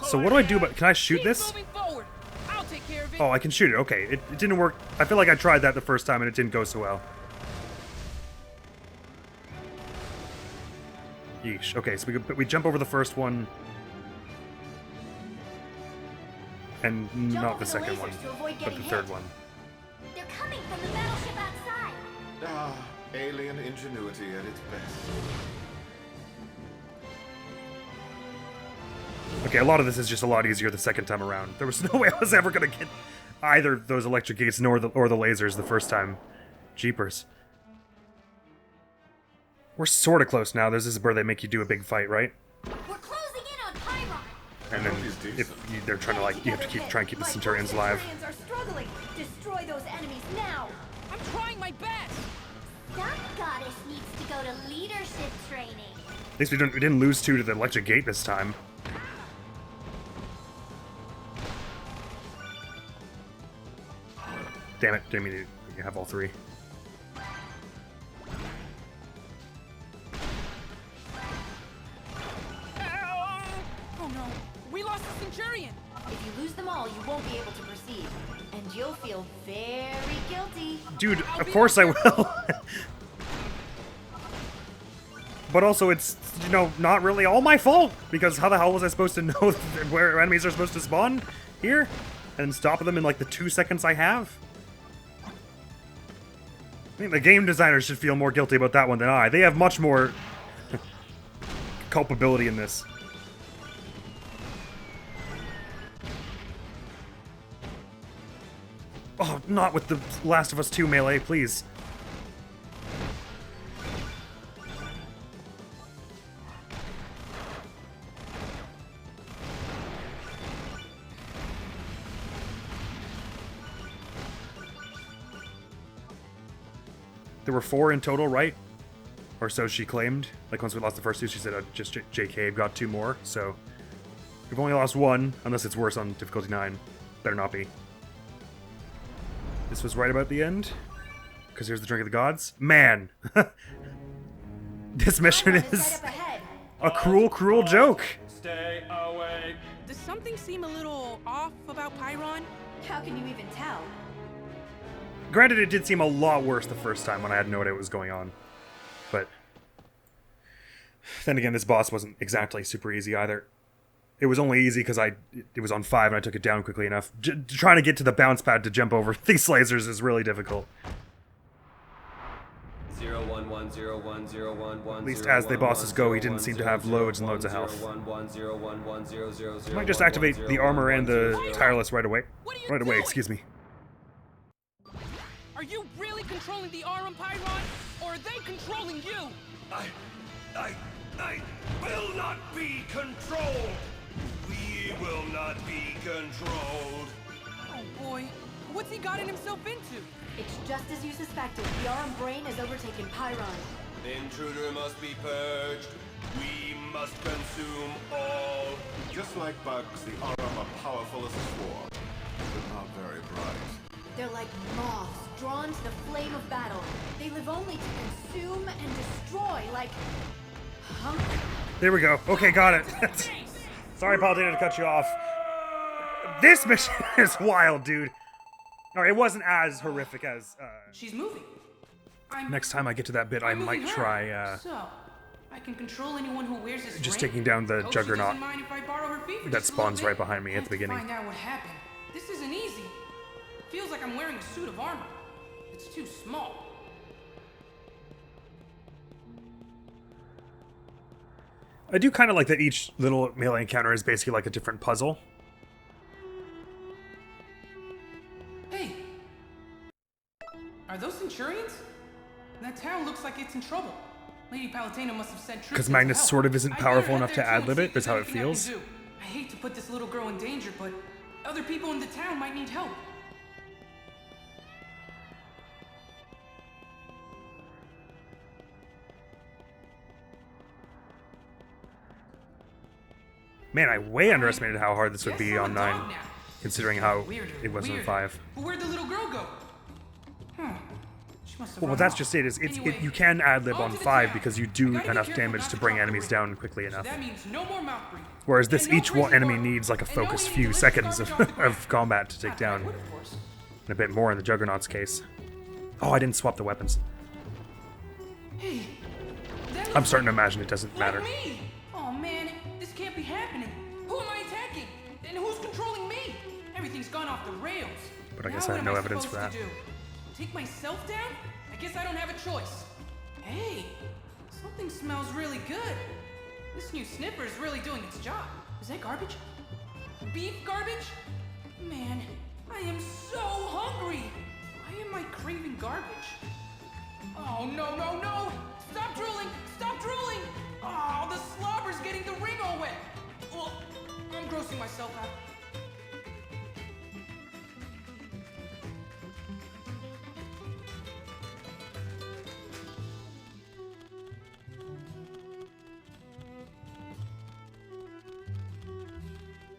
[SPEAKER 1] So what do I do about... Can I shoot this?
[SPEAKER 2] I'll take care of it.
[SPEAKER 1] Oh, I can shoot it. Okay, it didn't work. I feel like I tried that the first time and it didn't go so well. Yeesh. Okay, so we jump over the first one. And not the second one, but the third one.
[SPEAKER 10] They're coming from the battleship outside.
[SPEAKER 9] Ah, alien ingenuity at its best.
[SPEAKER 1] Okay, a lot of this is just a lot easier the second time around. There was no way I was ever gonna get either of those electric gates or the lasers the first time. Jeepers. We're sort of close now. This is where they make you do a big fight, right?
[SPEAKER 10] We're closing in on Pyron.
[SPEAKER 1] And then they're trying to like, you have to try and keep the Centurions alive.
[SPEAKER 3] Centurions are struggling. Destroy those enemies now.
[SPEAKER 2] I'm trying my best.
[SPEAKER 10] Some goddess needs to go to leadership training.
[SPEAKER 1] At least we didn't lose two to the electric gate this time. Damn it, didn't mean to have all three.
[SPEAKER 2] Oh no, we lost the Centurion!
[SPEAKER 3] If you lose them all, you won't be able to proceed. And you'll feel very guilty.
[SPEAKER 1] Dude, of course I will. But also, it's, you know, not really all my fault. Because how the hell was I supposed to know where enemies are supposed to spawn here? And stop them in like the 2 seconds I have? I think the game designers should feel more guilty about that one than I. They have much more culpability in this. Oh, not with the Last of Us 2 melee, please. There were 4 in total, right? Or so she claimed. Like, once we lost the first 2, she said just JK got 2 more, so... We've only lost 1, unless it's worse on difficulty 9. Better not be. This was right about the end. Because here's the Drink of the Gods. Man! This mission is a cruel, cruel joke!
[SPEAKER 12] Stay away!
[SPEAKER 2] Does something seem a little off about Pyron?
[SPEAKER 3] How can you even tell?
[SPEAKER 1] Granted, it did seem a lot worse the first time when I had no idea what was going on. But... Then again, this boss wasn't exactly super easy either. It was only easy because it was on 5 and I took it down quickly enough. Trying to get to the bounce pad to jump over these lasers is really difficult.
[SPEAKER 11] 011010111.
[SPEAKER 1] At least as the bosses go, he didn't seem to have loads and loads of health. I might just activate the armor and the tireless right away. Right away, excuse me.
[SPEAKER 2] Are you really controlling the Aurum, Pyron? Or are they controlling you?
[SPEAKER 11] I will not be controlled! We will not be controlled!
[SPEAKER 2] Oh boy, what's he gotten himself into?
[SPEAKER 3] It's just as you suspected. The Aurum brain has overtaken Pyron.
[SPEAKER 11] The intruder must be purged. We must consume all.
[SPEAKER 13] Just like bugs, the Aurum are powerful as a swarm, but not very bright.
[SPEAKER 3] They're like moths drawn to the flame of battle. They live only to consume and destroy, like...
[SPEAKER 1] There we go. Okay, got it. Sorry, Palutena, to cut you off. This mission is wild, dude. Alright, it wasn't as horrific as...
[SPEAKER 2] She's moving.
[SPEAKER 1] Next time I get to that bit, I might try,
[SPEAKER 2] So, I can control anyone who wears this
[SPEAKER 1] just
[SPEAKER 2] ring?
[SPEAKER 1] taking down the
[SPEAKER 2] Hope
[SPEAKER 1] Juggernaut
[SPEAKER 2] she doesn't mind if I borrow her feet for
[SPEAKER 1] that
[SPEAKER 2] just a little
[SPEAKER 1] spawns right
[SPEAKER 2] bit.
[SPEAKER 1] behind me at the beginning.
[SPEAKER 2] Find out what happened. This isn't easy. Feels like I'm wearing a suit of armor. It's too small.
[SPEAKER 1] I do kind of like that each little melee encounter is basically like a different puzzle.
[SPEAKER 2] Hey! Are those Centurions? That town looks like it's in trouble. Lady Palutena must have sent troops.
[SPEAKER 1] Because Magnus sort of isn't powerful enough to ad-lib it, that's how it
[SPEAKER 2] Anything I
[SPEAKER 1] feels.
[SPEAKER 2] can do. I hate to put this little girl in danger, but other people in the town might need help.
[SPEAKER 1] Man, I way underestimated how hard this would be on 9, considering how it was on 5.
[SPEAKER 2] But where'd the little girl go? She must have
[SPEAKER 1] Well,
[SPEAKER 2] run
[SPEAKER 1] that's
[SPEAKER 2] off.
[SPEAKER 1] just it.
[SPEAKER 2] Anyway,
[SPEAKER 1] You can ad-lib on
[SPEAKER 2] on to the
[SPEAKER 1] 5
[SPEAKER 2] town.
[SPEAKER 1] because you do
[SPEAKER 2] Gotta be
[SPEAKER 1] enough
[SPEAKER 2] careful
[SPEAKER 1] damage
[SPEAKER 2] not
[SPEAKER 1] to
[SPEAKER 2] to
[SPEAKER 1] bring
[SPEAKER 2] drop
[SPEAKER 1] enemies
[SPEAKER 2] the
[SPEAKER 1] down quickly enough.
[SPEAKER 2] That means no more mouth breathing.
[SPEAKER 1] Whereas this,
[SPEAKER 2] And no
[SPEAKER 1] each
[SPEAKER 2] crazy
[SPEAKER 1] enemy
[SPEAKER 2] bark.
[SPEAKER 1] needs like a
[SPEAKER 2] And no
[SPEAKER 1] focused
[SPEAKER 2] eating
[SPEAKER 1] few
[SPEAKER 2] delicious
[SPEAKER 1] seconds
[SPEAKER 2] garbage off the ground.
[SPEAKER 1] of combat to take down.
[SPEAKER 2] Wood, of course.
[SPEAKER 1] And a bit more in the Juggernaut's case. Oh, I didn't swap the weapons.
[SPEAKER 2] Hey, that
[SPEAKER 1] I'm
[SPEAKER 2] looks
[SPEAKER 1] starting to imagine it doesn't matter.
[SPEAKER 2] like me. Oh man, this can't be happening. Who am I attacking? And who's controlling me? Everything's gone off the rails.
[SPEAKER 1] But I guess
[SPEAKER 2] Now
[SPEAKER 1] I have
[SPEAKER 2] what
[SPEAKER 1] no
[SPEAKER 2] am
[SPEAKER 1] evidence for
[SPEAKER 2] supposed
[SPEAKER 1] that.
[SPEAKER 2] to do? Take myself down? I guess I don't have a choice. Hey, something smells really good. This new sniffer is really doing its job. Is that garbage? Beef garbage? Man, I am so hungry. Why am I craving garbage? Oh, no, no, no! Stop drooling! Stop drooling! Oh, the slobber's getting the ring all wet. Ugh, I'm grossing myself out.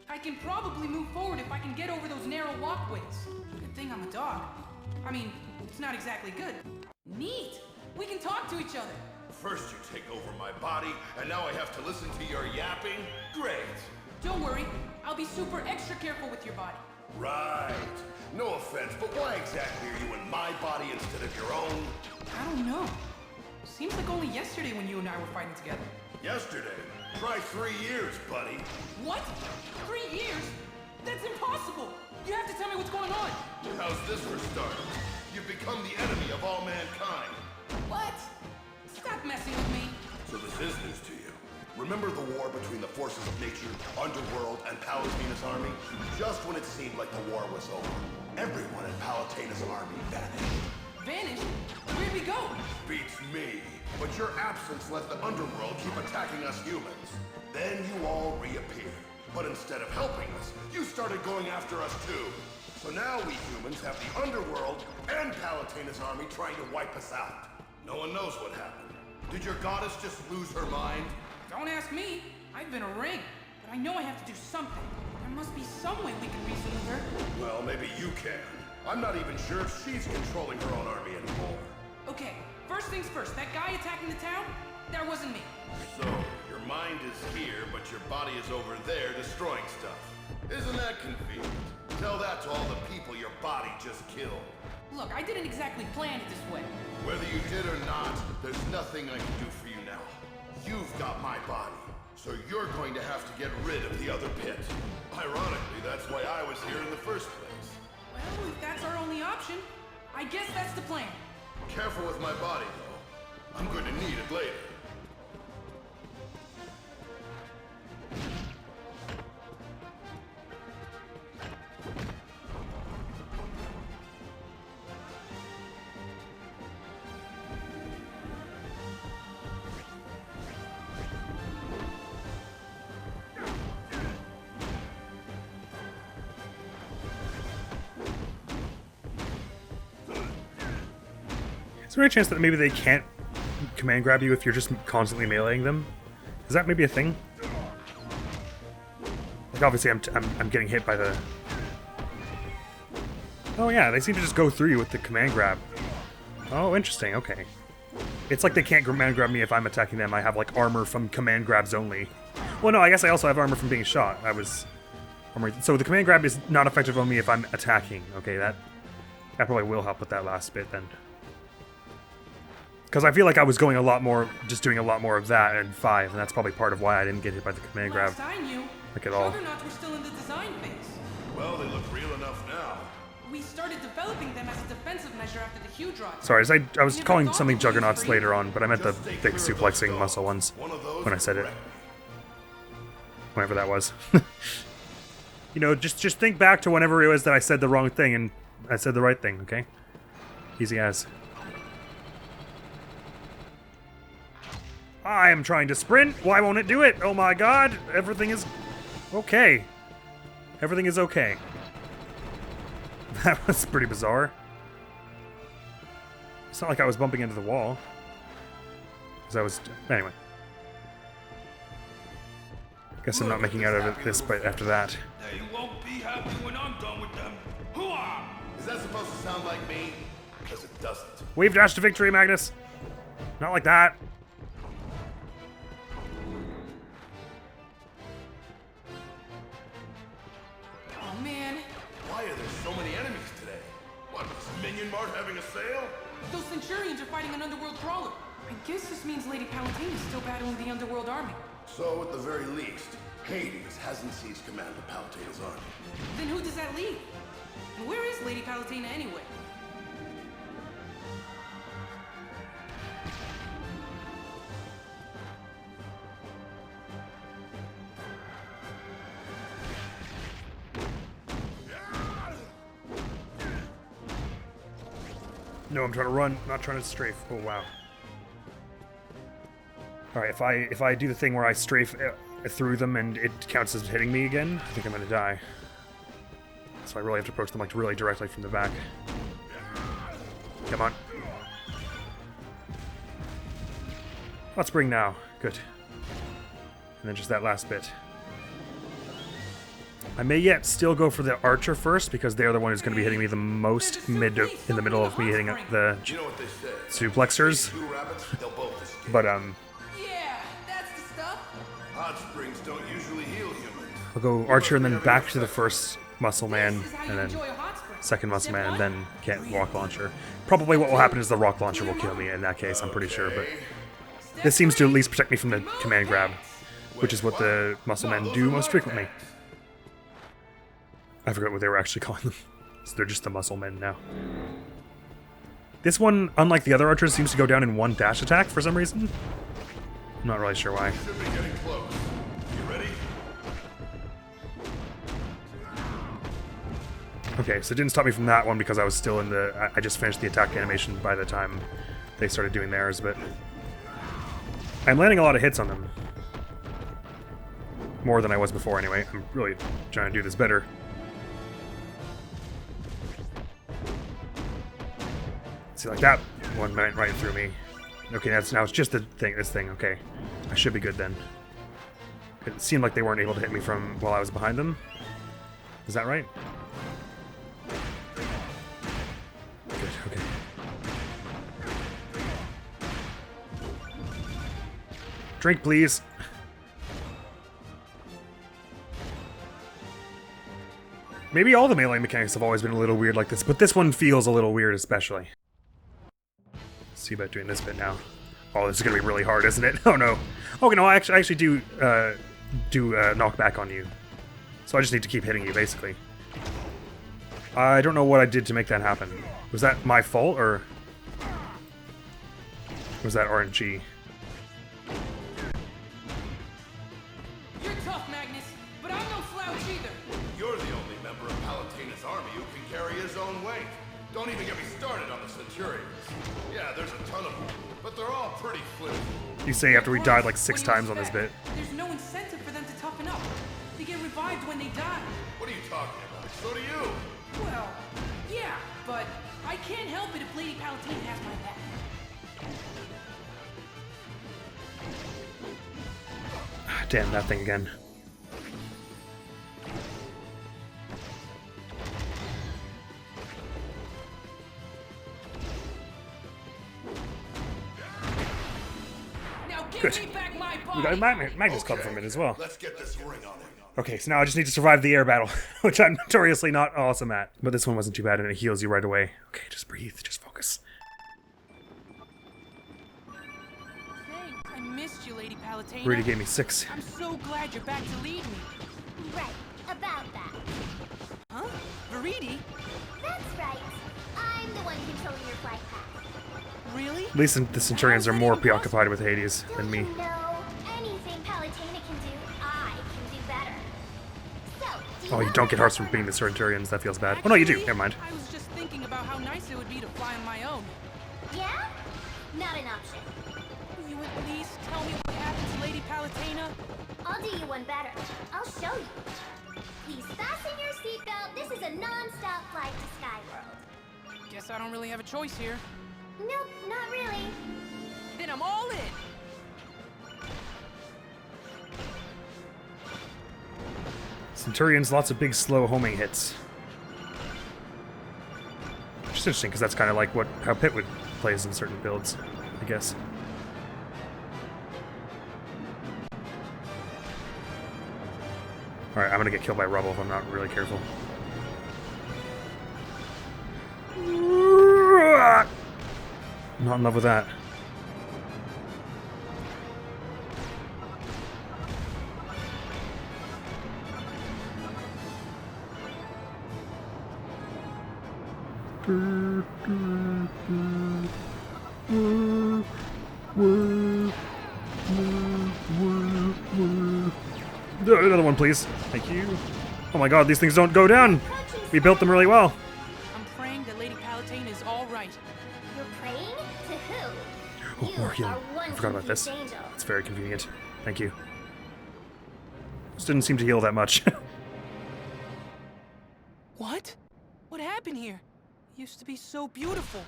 [SPEAKER 2] I can probably move forward if I can get over those narrow walkways. Good thing I'm a dog. I mean, it's not exactly good. Neat! We can talk to each other.
[SPEAKER 5] First you take over my body, and now I have to listen to your yapping? Great!
[SPEAKER 2] Don't worry, I'll be super extra careful with your body.
[SPEAKER 5] Right. No offense, but why exactly are you in my body instead of your own?
[SPEAKER 2] I don't know. Seems like only yesterday when you and I were fighting together.
[SPEAKER 5] Yesterday? Try 3 years, buddy.
[SPEAKER 2] What? 3 years? That's impossible! You have to tell me what's going on!
[SPEAKER 5] How's this for starters? You've become the enemy of all mankind.
[SPEAKER 2] What? Stop messing with me!
[SPEAKER 5] So this is news to you. Remember the war between the forces of nature, Underworld, and Palutena's army? Just when it seemed like the war was over, everyone in Palutena's army vanished.
[SPEAKER 2] Vanished? Where'd we go?
[SPEAKER 5] Beats me. But your absence let the Underworld keep attacking us humans. Then you all reappeared. But instead of helping us, you started going after us too. So now we humans have the Underworld and Palutena's army trying to wipe us out. No one knows what happened. Did your goddess just lose her mind?
[SPEAKER 2] Don't ask me. I've been a ring. But I know I have to do something. There must be some way we can reason with her.
[SPEAKER 5] Well, maybe you can. I'm not even sure if she's controlling her own army anymore.
[SPEAKER 2] Okay, first things first. That guy attacking the town? That wasn't me.
[SPEAKER 5] So, your mind is here, but your body is over there destroying stuff. Isn't that convenient? Tell that to all the people your body just killed.
[SPEAKER 2] Look, I didn't exactly plan it this way.
[SPEAKER 5] Whether you did or not, there's nothing I can do for you now. You've got my body, so you're going to have to get rid of the other pit. Ironically, that's why I was here in the first place.
[SPEAKER 2] Well, if that's our only option, I guess that's the plan.
[SPEAKER 5] Careful with my body, though. I'm going to need it later.
[SPEAKER 1] Is there any chance that maybe they can't command grab you if you're just constantly meleeing them? Is that maybe a thing? Like obviously I'm getting hit by the... Oh yeah, they seem to just go through you with the command grab. Oh, interesting, okay. It's like they can't command grab me if I'm attacking them. I have like armor from command grabs only. Well no, I guess I also have armor from being shot. So the command grab is not effective on me if I'm attacking. Okay, that probably will help with that last bit then. Because I feel like I was going a lot more, just doing a lot more of that in 5, and that's probably part of why I didn't get hit by the command grab. Like at all.
[SPEAKER 2] Juggernauts were still in the design phase.
[SPEAKER 5] Well, they look real enough now.
[SPEAKER 2] We started developing them as a defensive measure after the Hewdraw.
[SPEAKER 1] Sorry, I was calling something juggernauts later on, but I meant the big suplexing muscle ones when I said it. Whenever that was. You know, just think back to whenever it was that I said the wrong thing and I said the right thing, okay? Easy as. I am trying to sprint. Why won't it do it? Oh my god. Everything is okay. Everything is okay. That was pretty bizarre. It's not like I was bumping into the wall. Because I was... Anyway. Guess I'm not making out of it this bit after that.
[SPEAKER 5] They won't be happy when I'm done with them. Hoo-ah! Is that supposed to sound like me? Because it doesn't.
[SPEAKER 1] Wave dash to victory, Magnus. Not like that.
[SPEAKER 2] Oh man.
[SPEAKER 5] Why are there so many enemies today? What, is Minion Mart having a sale?
[SPEAKER 2] Those Centurions are fighting an Underworld trawler. I guess this means Lady Palutena is still battling the Underworld army.
[SPEAKER 5] So, at the very least, Hades hasn't seized command of Palutena's army.
[SPEAKER 2] Then who does that leave? And where is Lady Palutena anyway?
[SPEAKER 1] No, I'm trying to run, not trying to strafe. Oh wow. Alright, if I do the thing where I strafe through them and it counts as hitting me again, I think I'm gonna die. So I really have to approach them like really directly from the back. Come on. Let's bring now. Good. And then just that last bit. I may yet still go for the archer first because they're the one who's going to be hitting me the most in the middle of me hitting the suplexers. But
[SPEAKER 2] Yeah, that's the stuff.
[SPEAKER 5] Hot springs don't usually heal humans.
[SPEAKER 1] I'll go archer and then back to the first muscle man and then second muscle man and then get rock launcher. Probably what will happen is the rock launcher will kill me in that case, I'm pretty sure, but this seems to at least protect me from the command grab, which is what the muscle men do most frequently. I forgot what they were actually calling them. So they're just the muscle men now. This one, unlike the other archers, seems to go down in one dash attack for some reason. I'm not really sure why.
[SPEAKER 5] Should be getting close. You ready?
[SPEAKER 1] Okay, so it didn't stop me from that one because I was still in the... I just finished the attack animation by the time they started doing theirs, but... I'm landing a lot of hits on them. More than I was before anyway. I'm really trying to do this better. See, like that one went right through me. Okay, now it's just this thing. Okay, I should be good then. It seemed like they weren't able to hit me from while I was behind them. Is that right? Good. Okay. Drink, please. Maybe all the melee mechanics have always been a little weird like this, but this one feels a little weird especially. Let's see about doing this bit now. Oh, this is gonna be really hard, isn't it? Oh no. Okay, no, I actually do knockback on you. So I just need to keep hitting you, basically. I don't know what I did to make that happen. Was that my fault, or was that RNG?
[SPEAKER 2] You're tough, Magnus, but I'm no slouch either.
[SPEAKER 5] You're the only member of Palutena's army who can carry his own weight. Don't even get me started on the Centurions. Yeah, there's a ton of them, but they're all pretty flimsy.
[SPEAKER 1] You say after we died like 6 times on this bit.
[SPEAKER 2] There's no incentive for them to toughen up. They get revived when they die.
[SPEAKER 5] What are you talking about? So do you.
[SPEAKER 2] Well, yeah, but I can't help it if Lady Palutena has my back.
[SPEAKER 1] Damn, that thing again. Good. We got Magnus Club from it as well.
[SPEAKER 5] Let's get this ring on it.
[SPEAKER 1] Okay, so now I just need to survive the air battle, which I'm notoriously not awesome at. But this one wasn't too bad, and it heals you right away. Okay, just breathe, just focus.
[SPEAKER 2] Thanks, I missed you, Lady Palutena.
[SPEAKER 1] Viridi gave me 6.
[SPEAKER 2] I'm so glad you're back to lead me.
[SPEAKER 10] Right, about that.
[SPEAKER 2] Huh? Viridi?
[SPEAKER 10] That's right. I'm the one controlling your flight path.
[SPEAKER 2] Really?
[SPEAKER 1] At least the Centurions are more preoccupied with Hades than me.
[SPEAKER 10] No, anything Palutena can do, I can do better. So,
[SPEAKER 1] Oh, you don't get hearts from being the Centurions. That feels bad. Oh, no, you do. Never mind.
[SPEAKER 2] I was just thinking about how nice it would be to fly on my own.
[SPEAKER 10] Yeah? Not an option.
[SPEAKER 2] Will you at least tell me what happened to Lady Palutena?
[SPEAKER 10] I'll do you one better. I'll show you. Please fasten your seatbelt. This is a non-stop flight to Skyworld.
[SPEAKER 2] Guess I don't really have a choice here.
[SPEAKER 10] Nope, not really.
[SPEAKER 2] Then I'm all in.
[SPEAKER 1] Centurions, lots of big, slow homing hits. Which is interesting, because that's kind of like how Pitwood plays in certain builds, I guess. Alright, I'm gonna get killed by rubble if I'm not really careful. I'm not in love with that. Another one, please. Thank you. Oh my god, these things don't go down! We built them really well.
[SPEAKER 2] I'm praying that Lady Palutena is all right.
[SPEAKER 10] You're praying? To who?
[SPEAKER 1] Oh, more healing. I forgot about this.
[SPEAKER 10] Angel.
[SPEAKER 1] It's very convenient. Thank you. This didn't seem to heal that much.
[SPEAKER 2] What? What happened here? It used to be so beautiful.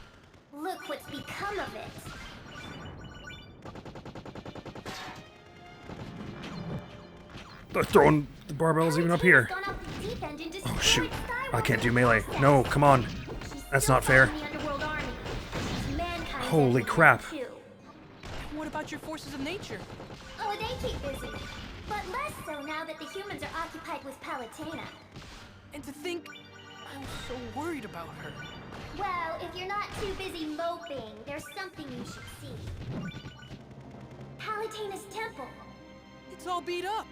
[SPEAKER 10] Look what's become of it.
[SPEAKER 1] They're throwing the barbells even up here. Oh shoot. I can't do melee. No, come on. That's not fair. Holy crap.
[SPEAKER 2] What about your forces of nature?
[SPEAKER 10] Oh, they keep busy. But less so now that the humans are occupied with Palutena.
[SPEAKER 2] And to think I was so worried about her.
[SPEAKER 10] Well, if you're not too busy moping, there's something you should see. Palutena's temple.
[SPEAKER 2] It's all beat up.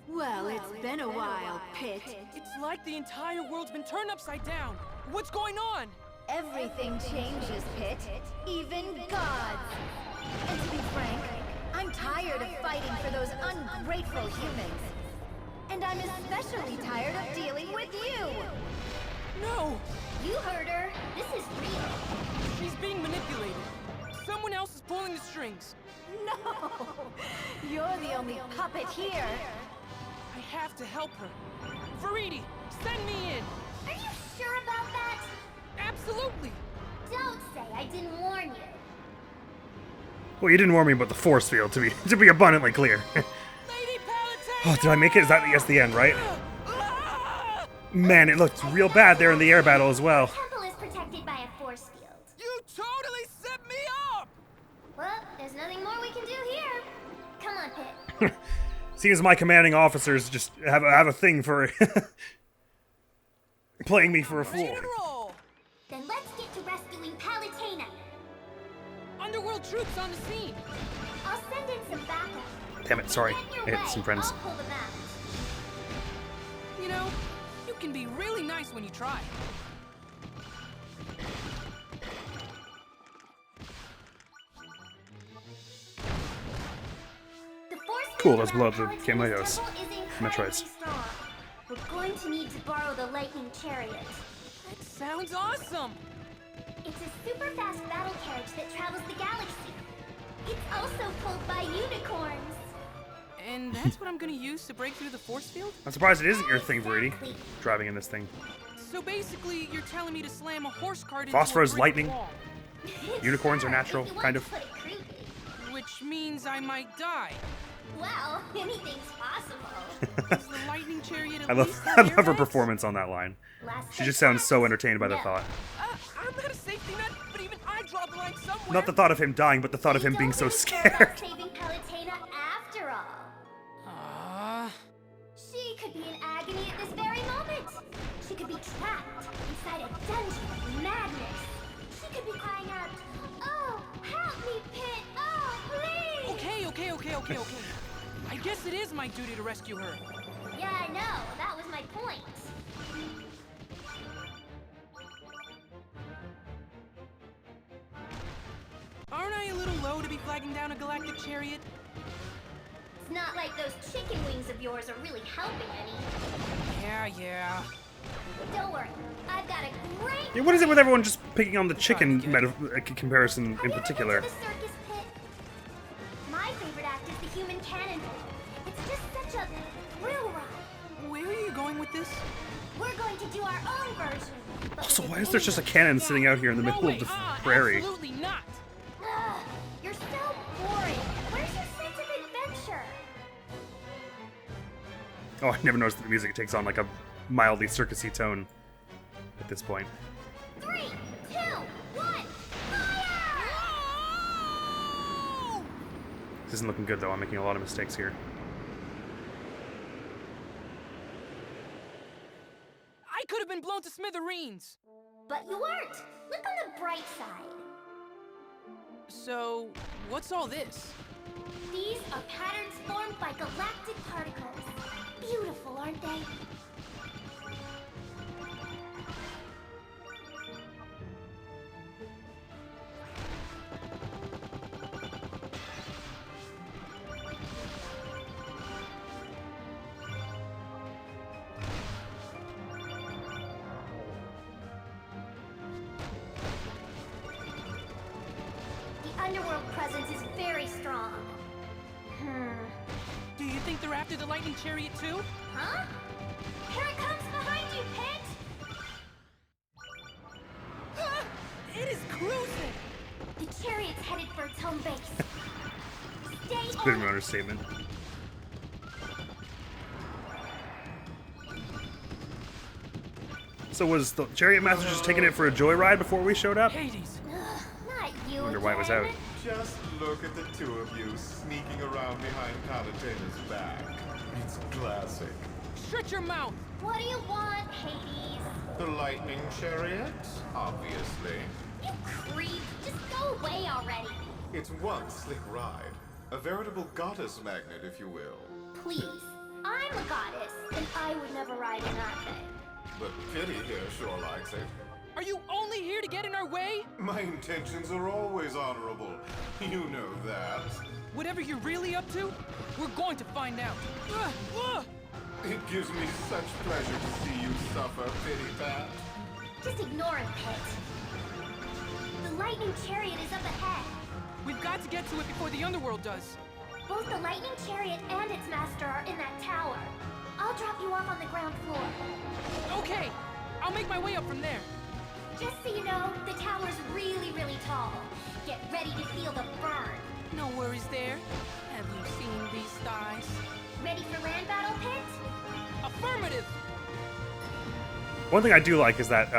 [SPEAKER 15] Well, it's been a while, Pit.
[SPEAKER 2] It's like the entire world's been turned upside down. What's going on?
[SPEAKER 15] Everything changes, Pit. Even gods. And to be frank, I'm tired of fighting for those ungrateful humans. And I'm especially tired of dealing with you!
[SPEAKER 2] No!
[SPEAKER 10] You heard her. This is real.
[SPEAKER 2] She's being manipulated. Someone else is pulling the strings.
[SPEAKER 15] No! You're the only puppet here.
[SPEAKER 2] I have to help her. Viridi, send me in!
[SPEAKER 10] Are you sure about that?
[SPEAKER 2] Absolutely!
[SPEAKER 10] Don't say I didn't warn you.
[SPEAKER 1] Well, you didn't warn me about the force field, to be abundantly clear. Oh, did I make it? Is that yes, the end, right? Man, it looked real bad there in the air battle as well.
[SPEAKER 10] The temple is protected by a force field.
[SPEAKER 2] You totally set me up!
[SPEAKER 10] Well, there's nothing more we can do here. Come on, Pit.
[SPEAKER 1] Seems my commanding officers just have a thing for playing me for a fool.
[SPEAKER 10] Then let's get to rescuing Palutena.
[SPEAKER 2] Underworld troops on the scene.
[SPEAKER 10] I'll send in some backup.
[SPEAKER 1] Damn it, sorry. I hit some friends.
[SPEAKER 10] I'll pull them out.
[SPEAKER 2] You know, you can be really nice when you try.
[SPEAKER 1] Cool, let's blow up the cameos. Metroids.
[SPEAKER 10] We're going to need to borrow the lightning chariot.
[SPEAKER 2] That sounds awesome!
[SPEAKER 10] It's a super fast battle carriage that travels the galaxy. It's also pulled by unicorns.
[SPEAKER 2] And that's what I'm gonna use to break through the force field?
[SPEAKER 1] I'm surprised it isn't your thing, Viridi, driving in this thing.
[SPEAKER 2] So basically, you're telling me to slam a horse cart into
[SPEAKER 1] Phosphorus,
[SPEAKER 2] a brick
[SPEAKER 1] lightning.
[SPEAKER 2] wall.
[SPEAKER 1] Unicorns are natural, kind of.
[SPEAKER 2] Which means I might die.
[SPEAKER 10] Well, anything's possible.
[SPEAKER 2] Is the lightning chariot at
[SPEAKER 1] I
[SPEAKER 2] least
[SPEAKER 1] love her performance on that line. She just sounds so entertained by the thought.
[SPEAKER 2] I'm not a safety net, but even I draw the line somewhere.
[SPEAKER 1] Not the thought of him dying, but the thought of him being so scared.
[SPEAKER 10] Saving Palutena after all. She could be in agony at this very moment. She could be trapped inside a dungeon of madness. She could be crying out, "Oh, help me, Pit! Oh, please!"
[SPEAKER 2] Okay. I guess it is my duty to rescue her.
[SPEAKER 10] Yeah, I know. That was my point.
[SPEAKER 2] Aren't I a little low to be flagging down a galactic chariot?
[SPEAKER 10] It's not like those chicken wings of yours are really helping any.
[SPEAKER 2] Yeah.
[SPEAKER 10] Don't worry. I've got a great...
[SPEAKER 1] Yeah, what is it with everyone just picking on the chicken comparison in particular?
[SPEAKER 10] The circus pit. My favorite act is the human cannonball. It's just such a thrill ride.
[SPEAKER 2] Where are you going with this?
[SPEAKER 10] We're going to do our own version.
[SPEAKER 1] Also, why is there just a cannon sitting out here in the middle of the prairie?
[SPEAKER 2] Absolutely not.
[SPEAKER 10] Ugh, you're so boring. Where's your sense of adventure?
[SPEAKER 1] Oh, I never noticed that the music takes on like a mildly circusy tone at this point.
[SPEAKER 10] 3, 2, 1, fire!
[SPEAKER 1] This isn't looking good though. I'm making a lot of mistakes here.
[SPEAKER 2] I could have been blown to smithereens.
[SPEAKER 10] But you weren't. Look on the bright side.
[SPEAKER 2] So, what's all this?
[SPEAKER 10] These are patterns formed by galactic particles. Beautiful, aren't they? The Underworld presence is very strong.
[SPEAKER 2] Do you think they're after the lightning chariot too?
[SPEAKER 10] Huh? Here it comes behind you, Pit!
[SPEAKER 2] It is cruising!
[SPEAKER 10] The chariot's headed for its home base. Stay
[SPEAKER 1] It's a bit of
[SPEAKER 10] on
[SPEAKER 1] an
[SPEAKER 10] it.
[SPEAKER 1] understatement. So was the Chariot Master just taking it for a joyride before we showed up?
[SPEAKER 2] Hades!
[SPEAKER 10] Not you.
[SPEAKER 1] Wonder why it was out.
[SPEAKER 13] Just look at the two of you sneaking around behind Palutena's back. It's classic.
[SPEAKER 2] Shut your mouth!
[SPEAKER 10] What do you want, Hades?
[SPEAKER 13] The lightning chariot, obviously.
[SPEAKER 10] You creep! Just go away already!
[SPEAKER 13] It's one slick ride. A veritable goddess magnet, if you will.
[SPEAKER 10] Please. I'm a goddess, and I would never ride in that thing.
[SPEAKER 13] But Pity here sure likes it.
[SPEAKER 2] Are you only here to get in our way?
[SPEAKER 13] My intentions are always honorable. You know that.
[SPEAKER 2] Whatever you're really up to, we're going to find out.
[SPEAKER 13] It gives me such pleasure to see you suffer, Pity Pat.
[SPEAKER 10] Just ignore him, Pit. The lightning chariot is up ahead.
[SPEAKER 2] We've got to get to it before the Underworld does.
[SPEAKER 10] Both the lightning chariot and its master are in that tower. I'll drop you off on the ground floor.
[SPEAKER 2] Okay, I'll make my way up from there.
[SPEAKER 10] Just so you know, the tower's really, really tall. Get ready to feel the burn.
[SPEAKER 2] No worries there. Have you seen these thighs?
[SPEAKER 10] Ready for land battle, Pit?
[SPEAKER 2] Affirmative!
[SPEAKER 1] One thing I do like is that,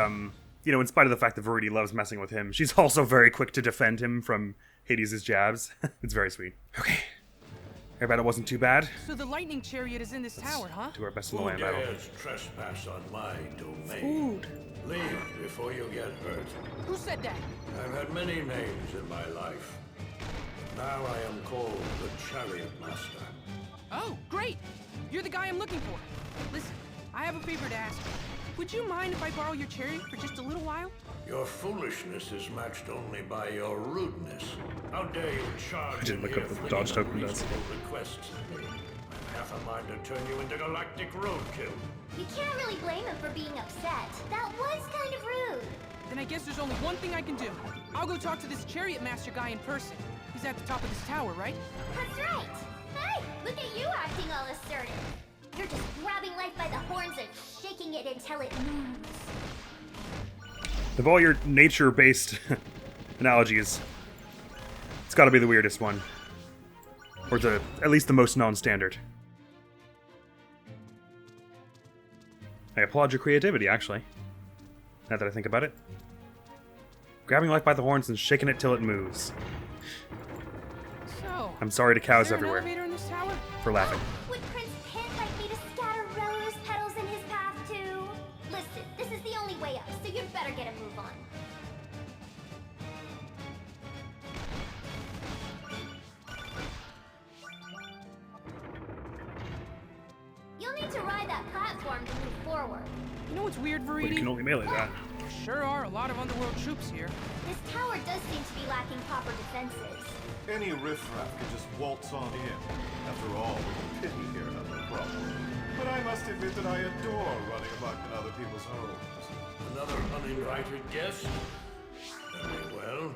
[SPEAKER 1] you know, in spite of the fact that Viridi loves messing with him, she's also very quick to defend him from Hades' jabs. It's very sweet. Okay. Air battle wasn't too bad.
[SPEAKER 2] So the lightning chariot is in this tower, huh?
[SPEAKER 1] Do our best in the land battle.
[SPEAKER 16] Trespass on my domain.
[SPEAKER 1] Food.
[SPEAKER 16] Leave before you get hurt.
[SPEAKER 2] Who said that?
[SPEAKER 16] I've had many names in my life. Now I am called the Chariot Master.
[SPEAKER 2] Oh, great! You're the guy I'm looking for. Listen, I have a favor to ask you. Would you mind if I borrow your chariot for just a little while?
[SPEAKER 16] Your foolishness is matched only by your rudeness. How dare you charge
[SPEAKER 1] I didn't look
[SPEAKER 16] here
[SPEAKER 1] up what the
[SPEAKER 16] for
[SPEAKER 1] dodge token does.
[SPEAKER 16] unreasonable requests of me? I'm half a mind to turn you into galactic roadkill.
[SPEAKER 10] You can't really blame him for being upset. That was kind of rude.
[SPEAKER 2] Then I guess there's only one thing I can do. I'll go talk to this chariot master guy in person. He's at the top of this tower, right?
[SPEAKER 10] That's right. Hey, look at you acting all assertive. You're just grabbing life by the horns and shaking it until it moves.
[SPEAKER 1] Of all your nature-based analogies, it's got to be the weirdest one. Or at least the most non-standard. I applaud your creativity, actually. Now that I think about it. Grabbing life by the horns and shaking it till it moves.
[SPEAKER 2] So,
[SPEAKER 1] I'm sorry to cows
[SPEAKER 2] is there an
[SPEAKER 1] everywhere
[SPEAKER 2] elevator in this tower?
[SPEAKER 1] for laughing.
[SPEAKER 10] Would Prince Pit like me to scatter rose petals in his path too? Listen, this is the only way up, so you'd better get a move on. You'll need to ride that platform to move forward.
[SPEAKER 2] You know what's weird,
[SPEAKER 1] But
[SPEAKER 2] Viridi?
[SPEAKER 1] you can only melee that.
[SPEAKER 2] There sure are a lot of Underworld troops here.
[SPEAKER 10] This tower does seem to be lacking proper defenses.
[SPEAKER 13] Any riffraff could just waltz on in. After all, the pity here has no problem. But I must admit that I adore running amok in other people's homes.
[SPEAKER 16] Another uninvited guest? Very well.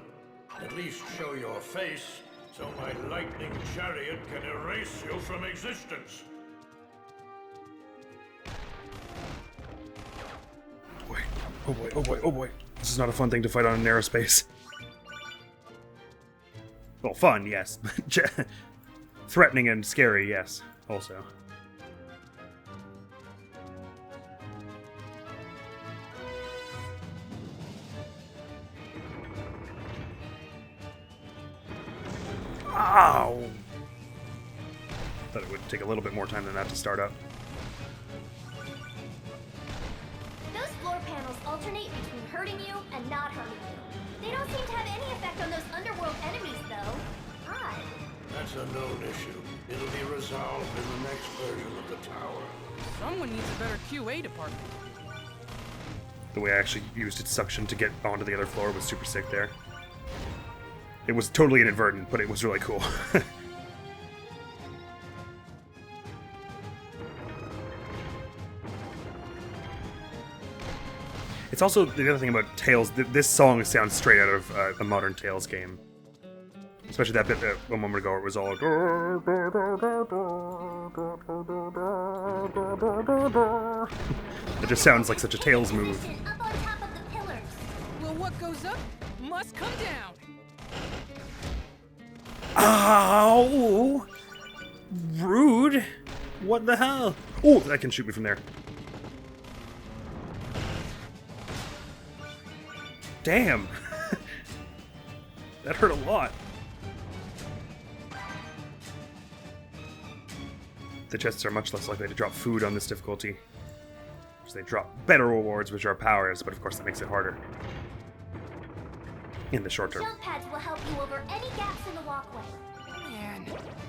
[SPEAKER 16] At least show your face, so my lightning chariot can erase you from existence.
[SPEAKER 1] Boy. Oh boy, oh boy, oh boy. This is not a fun thing to fight on in narrow space. Well, fun, yes. Threatening and scary, yes, also. Ow! Thought it would take a little bit more time than that to start up.
[SPEAKER 10] Those floor panels alternate between hurting you and not hurting you. They don't seem to have any effect on those Underworld enemies, though. Odd.
[SPEAKER 16] That's a known issue. It'll be resolved in the next version of the tower.
[SPEAKER 2] Someone needs a better QA department.
[SPEAKER 1] The way I actually used its suction to get onto the other floor was super sick there. It was totally inadvertent, but it was really cool. It's also the other thing about Tales. This song sounds straight out of a modern Tales game, especially that bit a moment ago. It was all. It just sounds like such a Tales move.
[SPEAKER 10] Up on top of the pillars.
[SPEAKER 2] Well, what goes up must come down.
[SPEAKER 1] Ow! Rude! What the hell? Oh, that can shoot me from there. Damn! That hurt a lot. The chests are much less likely to drop food on this difficulty. So they drop better rewards, which are powers, but of course that makes it harder. In the short term.
[SPEAKER 10] Jump pads will help you over any gaps in the walkway.
[SPEAKER 2] Man,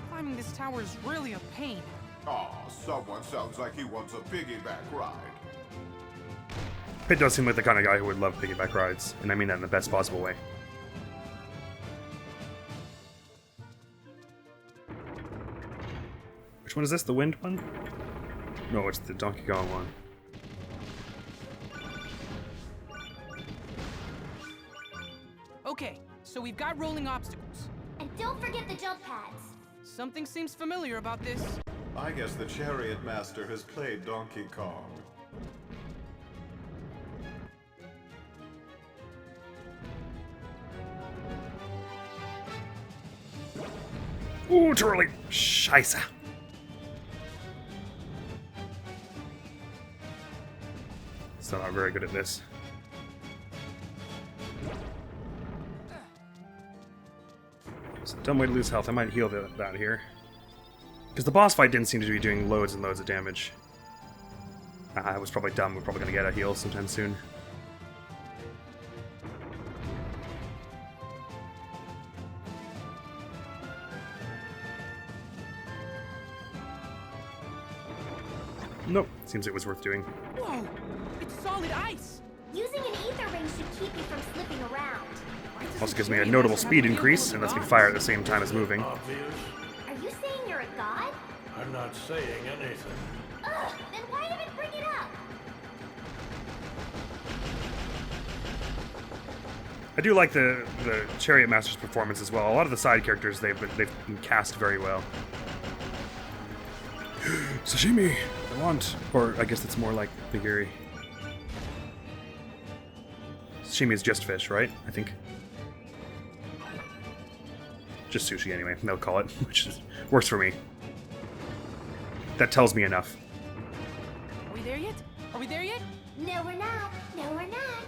[SPEAKER 2] climbing this tower is really a pain.
[SPEAKER 9] Aw, someone sounds like he wants a piggyback ride.
[SPEAKER 1] Pit does seem like the kind of guy who would love piggyback rides, and I mean that in the best possible way. Which one is this? The wind one? No, it's the Donkey Kong one.
[SPEAKER 2] Okay, so we've got rolling obstacles.
[SPEAKER 10] And don't forget the jump pads.
[SPEAKER 2] Something seems familiar about this.
[SPEAKER 13] I guess the Chariot Master has played Donkey Kong.
[SPEAKER 1] Ooh, too early. Scheisse. Still not very good at this. It's a dumb way to lose health. I might heal that here. Because the boss fight didn't seem to be doing loads and loads of damage. I was probably dumb. We're probably going to get a heal sometime soon. Nope. Seems it was worth doing.
[SPEAKER 2] Whoa! It's solid ice!
[SPEAKER 10] Using an ether ring should keep you from slipping around.
[SPEAKER 1] Also gives me a notable speed increase and lets me fire at the same time as moving.
[SPEAKER 10] Are you saying you're a god?
[SPEAKER 16] I'm not saying anything.
[SPEAKER 10] Ugh, then why even bring it up?
[SPEAKER 1] I do like the Chariot Master's performance as well. A lot of the side characters they've been cast very well. Sashimi, I want. Or I guess it's more like nigiri. Sashimi is just fish, right? I think. Just sushi anyway, they'll call it, which works for me. That tells me enough.
[SPEAKER 2] Are we there yet? Are we there yet?
[SPEAKER 10] No, we're not. No, we're not.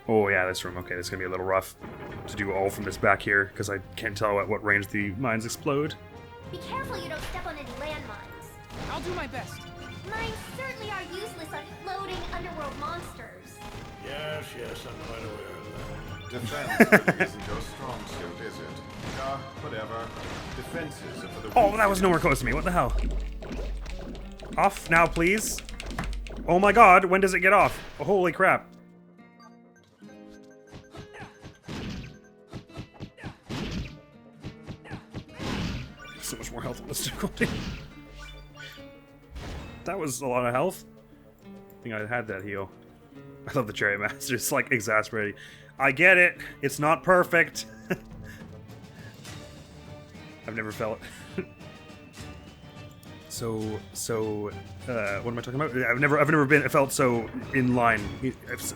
[SPEAKER 1] Oh yeah, this room. Okay, this is gonna be a little rough to do all from this back here, because I can't tell at what range the mines explode.
[SPEAKER 10] Be careful you don't step on any landmines.
[SPEAKER 2] I'll do my best.
[SPEAKER 10] Mines certainly are useless on floating underworld monsters.
[SPEAKER 16] Yes, I'm quite aware of that.
[SPEAKER 9] Defense really isn't your strong suit, is it? Whatever. Defenses are for the
[SPEAKER 1] Oh, that was nowhere close to me. What the hell? Off now, please. Oh my god, when does it get off? Oh, holy crap. So much more health on this difficulty. That was a lot of health. I think I had that heal. I love the Chariot Master. It's like exasperating. I get it. It's not perfect. I've never felt it. What am I talking about? I've never felt so in line,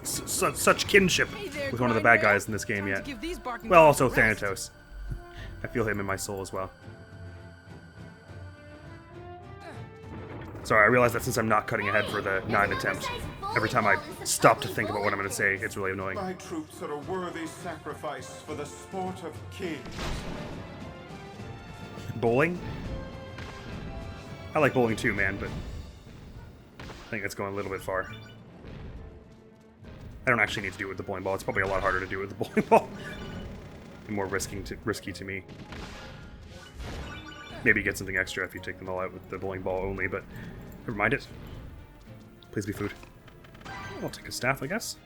[SPEAKER 1] such kinship with one of the bad guys in this game yet. Well, also Thanatos. I feel him in my soul as well. Sorry, I realize that since I'm not cutting ahead for the 9 attempt, every time I stop to think about what I'm going to say, it's really annoying.
[SPEAKER 9] My troops are a worthy sacrifice for the sport of kings.
[SPEAKER 1] Bowling? I like bowling too, man, but I think that's going a little bit far. I don't actually need to do it with the bowling ball. It's probably a lot harder to do it with the bowling ball. And more risky to me. Maybe get something extra if you take them all out with the bowling ball only, but never mind it. Please be food. I'll take a staff, I guess.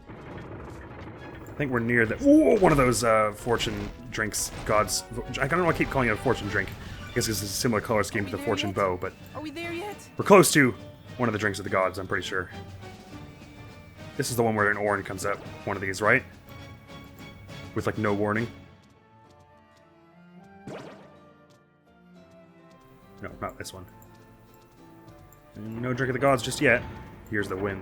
[SPEAKER 1] I think we're near the... Ooh, one of those fortune drinks, gods. I don't know why I keep calling it a fortune drink. I guess it's a similar color scheme to the fortune bow, but...
[SPEAKER 2] Are we there yet?
[SPEAKER 1] We're close to one of the drinks of the gods, I'm pretty sure. This is the one where an Aurum comes out. One of these, right? With, like, no warning. No, not this one. No drink of the gods just yet. Here's the wind.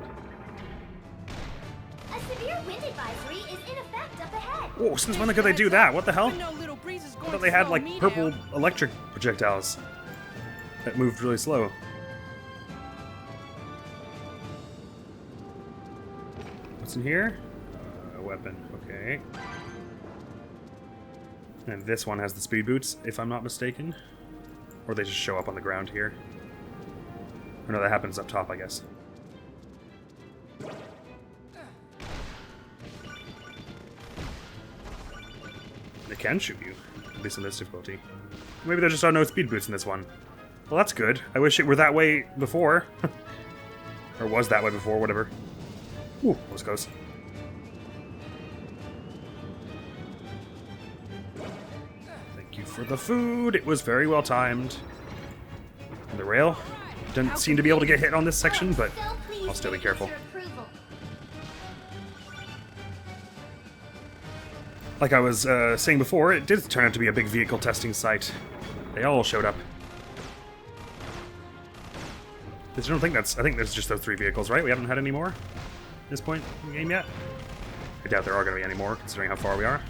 [SPEAKER 10] A severe wind advisory is in effect up ahead.
[SPEAKER 1] Whoa, since when could they do that? What the hell? I thought they had, like, purple electric projectiles that moved really slow. What's in here? A weapon, okay. And this one has the speed boots, if I'm not mistaken. Or they just show up on the ground here. Or no, that happens up top, I guess. They can shoot you, at least in this difficulty. Maybe there just are no speed boots in this one. Well, that's good. I wish it were that way before. Or was that way before, whatever. Ooh, close goes. Thank you for the food. It was very well timed. And the rail didn't seem to be able to get hit on this section, but I'll still be careful. Like I was saying before, it did turn out to be a big vehicle testing site. They all showed up. I don't think that's... I think there's just those 3 vehicles, right? We haven't had any more at this point in the game yet. I doubt there are going to be any more, considering how far we are.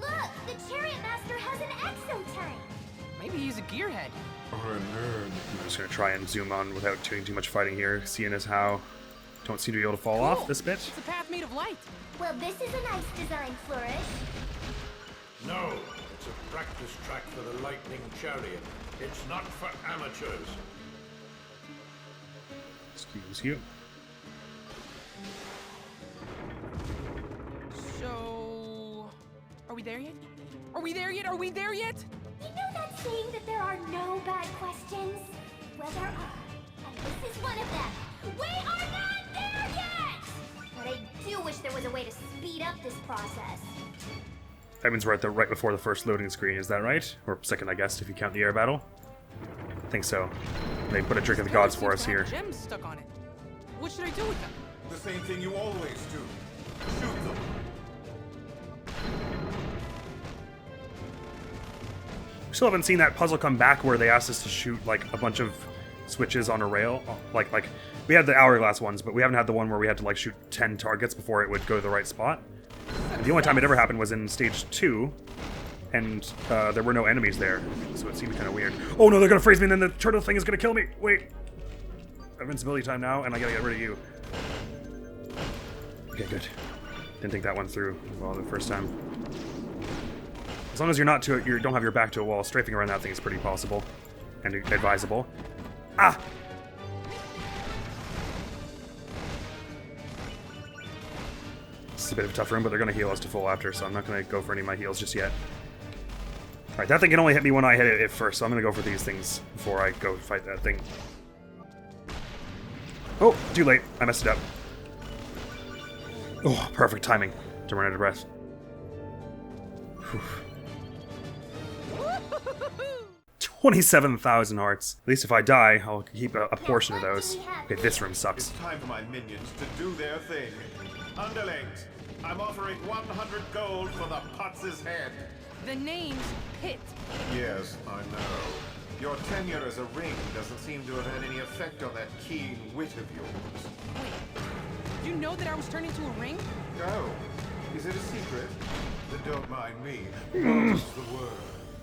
[SPEAKER 10] Look! The Chariot Master has an exotank!
[SPEAKER 2] Maybe he's a gearhead.
[SPEAKER 1] I'm just going to try and zoom on without doing too much fighting here, seeing as how don't seem to be able to fall off this bit.
[SPEAKER 2] It's a path made of light.
[SPEAKER 10] Well, this is a nice design, Flourish.
[SPEAKER 16] No, it's a practice track for the Lightning Chariot. It's not for amateurs.
[SPEAKER 1] Excuse you.
[SPEAKER 2] So... Are we there yet? Are we there yet? Are we there yet?
[SPEAKER 10] You know that saying that there are no bad questions? Well, there are. And this is one of them. We are not there yet! But I do wish there was a way to speed up this process.
[SPEAKER 1] That means we're at the right before the first loading screen, is that right? Or second, I guess, if you count the air battle. I think so. They put a trick of the gods for us here.
[SPEAKER 2] Gems stuck on it. What should I do with them?
[SPEAKER 9] The same thing you always do. Shoot them.
[SPEAKER 1] We still haven't seen that puzzle come back where they asked us to shoot like a bunch of switches on a rail. Like we had the hourglass ones, but we haven't had the one where we had to like shoot 10 targets before it would go to the right spot. And the only time it ever happened was in stage 2, and there were no enemies there, so it seemed kind of weird. Oh no, they're gonna freeze me, and then the turtle thing is gonna kill me. Wait, invincibility time now, and I gotta get rid of you. Okay, good. Didn't think that one through well the first time. As long as you're not you don't have your back to a wall, strafing around that thing is pretty possible and advisable. Ah! This is a bit of a tough room, but they're going to heal us to full after, so I'm not going to go for any of my heals just yet. Alright, that thing can only hit me when I hit it first, so I'm going to go for these things before I go fight that thing. Oh, too late. I messed it up. Oh, perfect timing to run out of breath. Whew. 27,000 hearts. At least if I die, I'll keep a portion of those. Okay, this room sucks.
[SPEAKER 13] It's time for my minions to do their thing. Underlings, I'm offering 100 gold for the Putz's head.
[SPEAKER 2] The name's Pit.
[SPEAKER 13] Yes, I know. Your tenure as a ring doesn't seem to have had any effect on that keen wit of yours.
[SPEAKER 2] Wait, did you know that I was turned into a ring?
[SPEAKER 13] Oh, is it a secret? Then don't mind me. What's the word?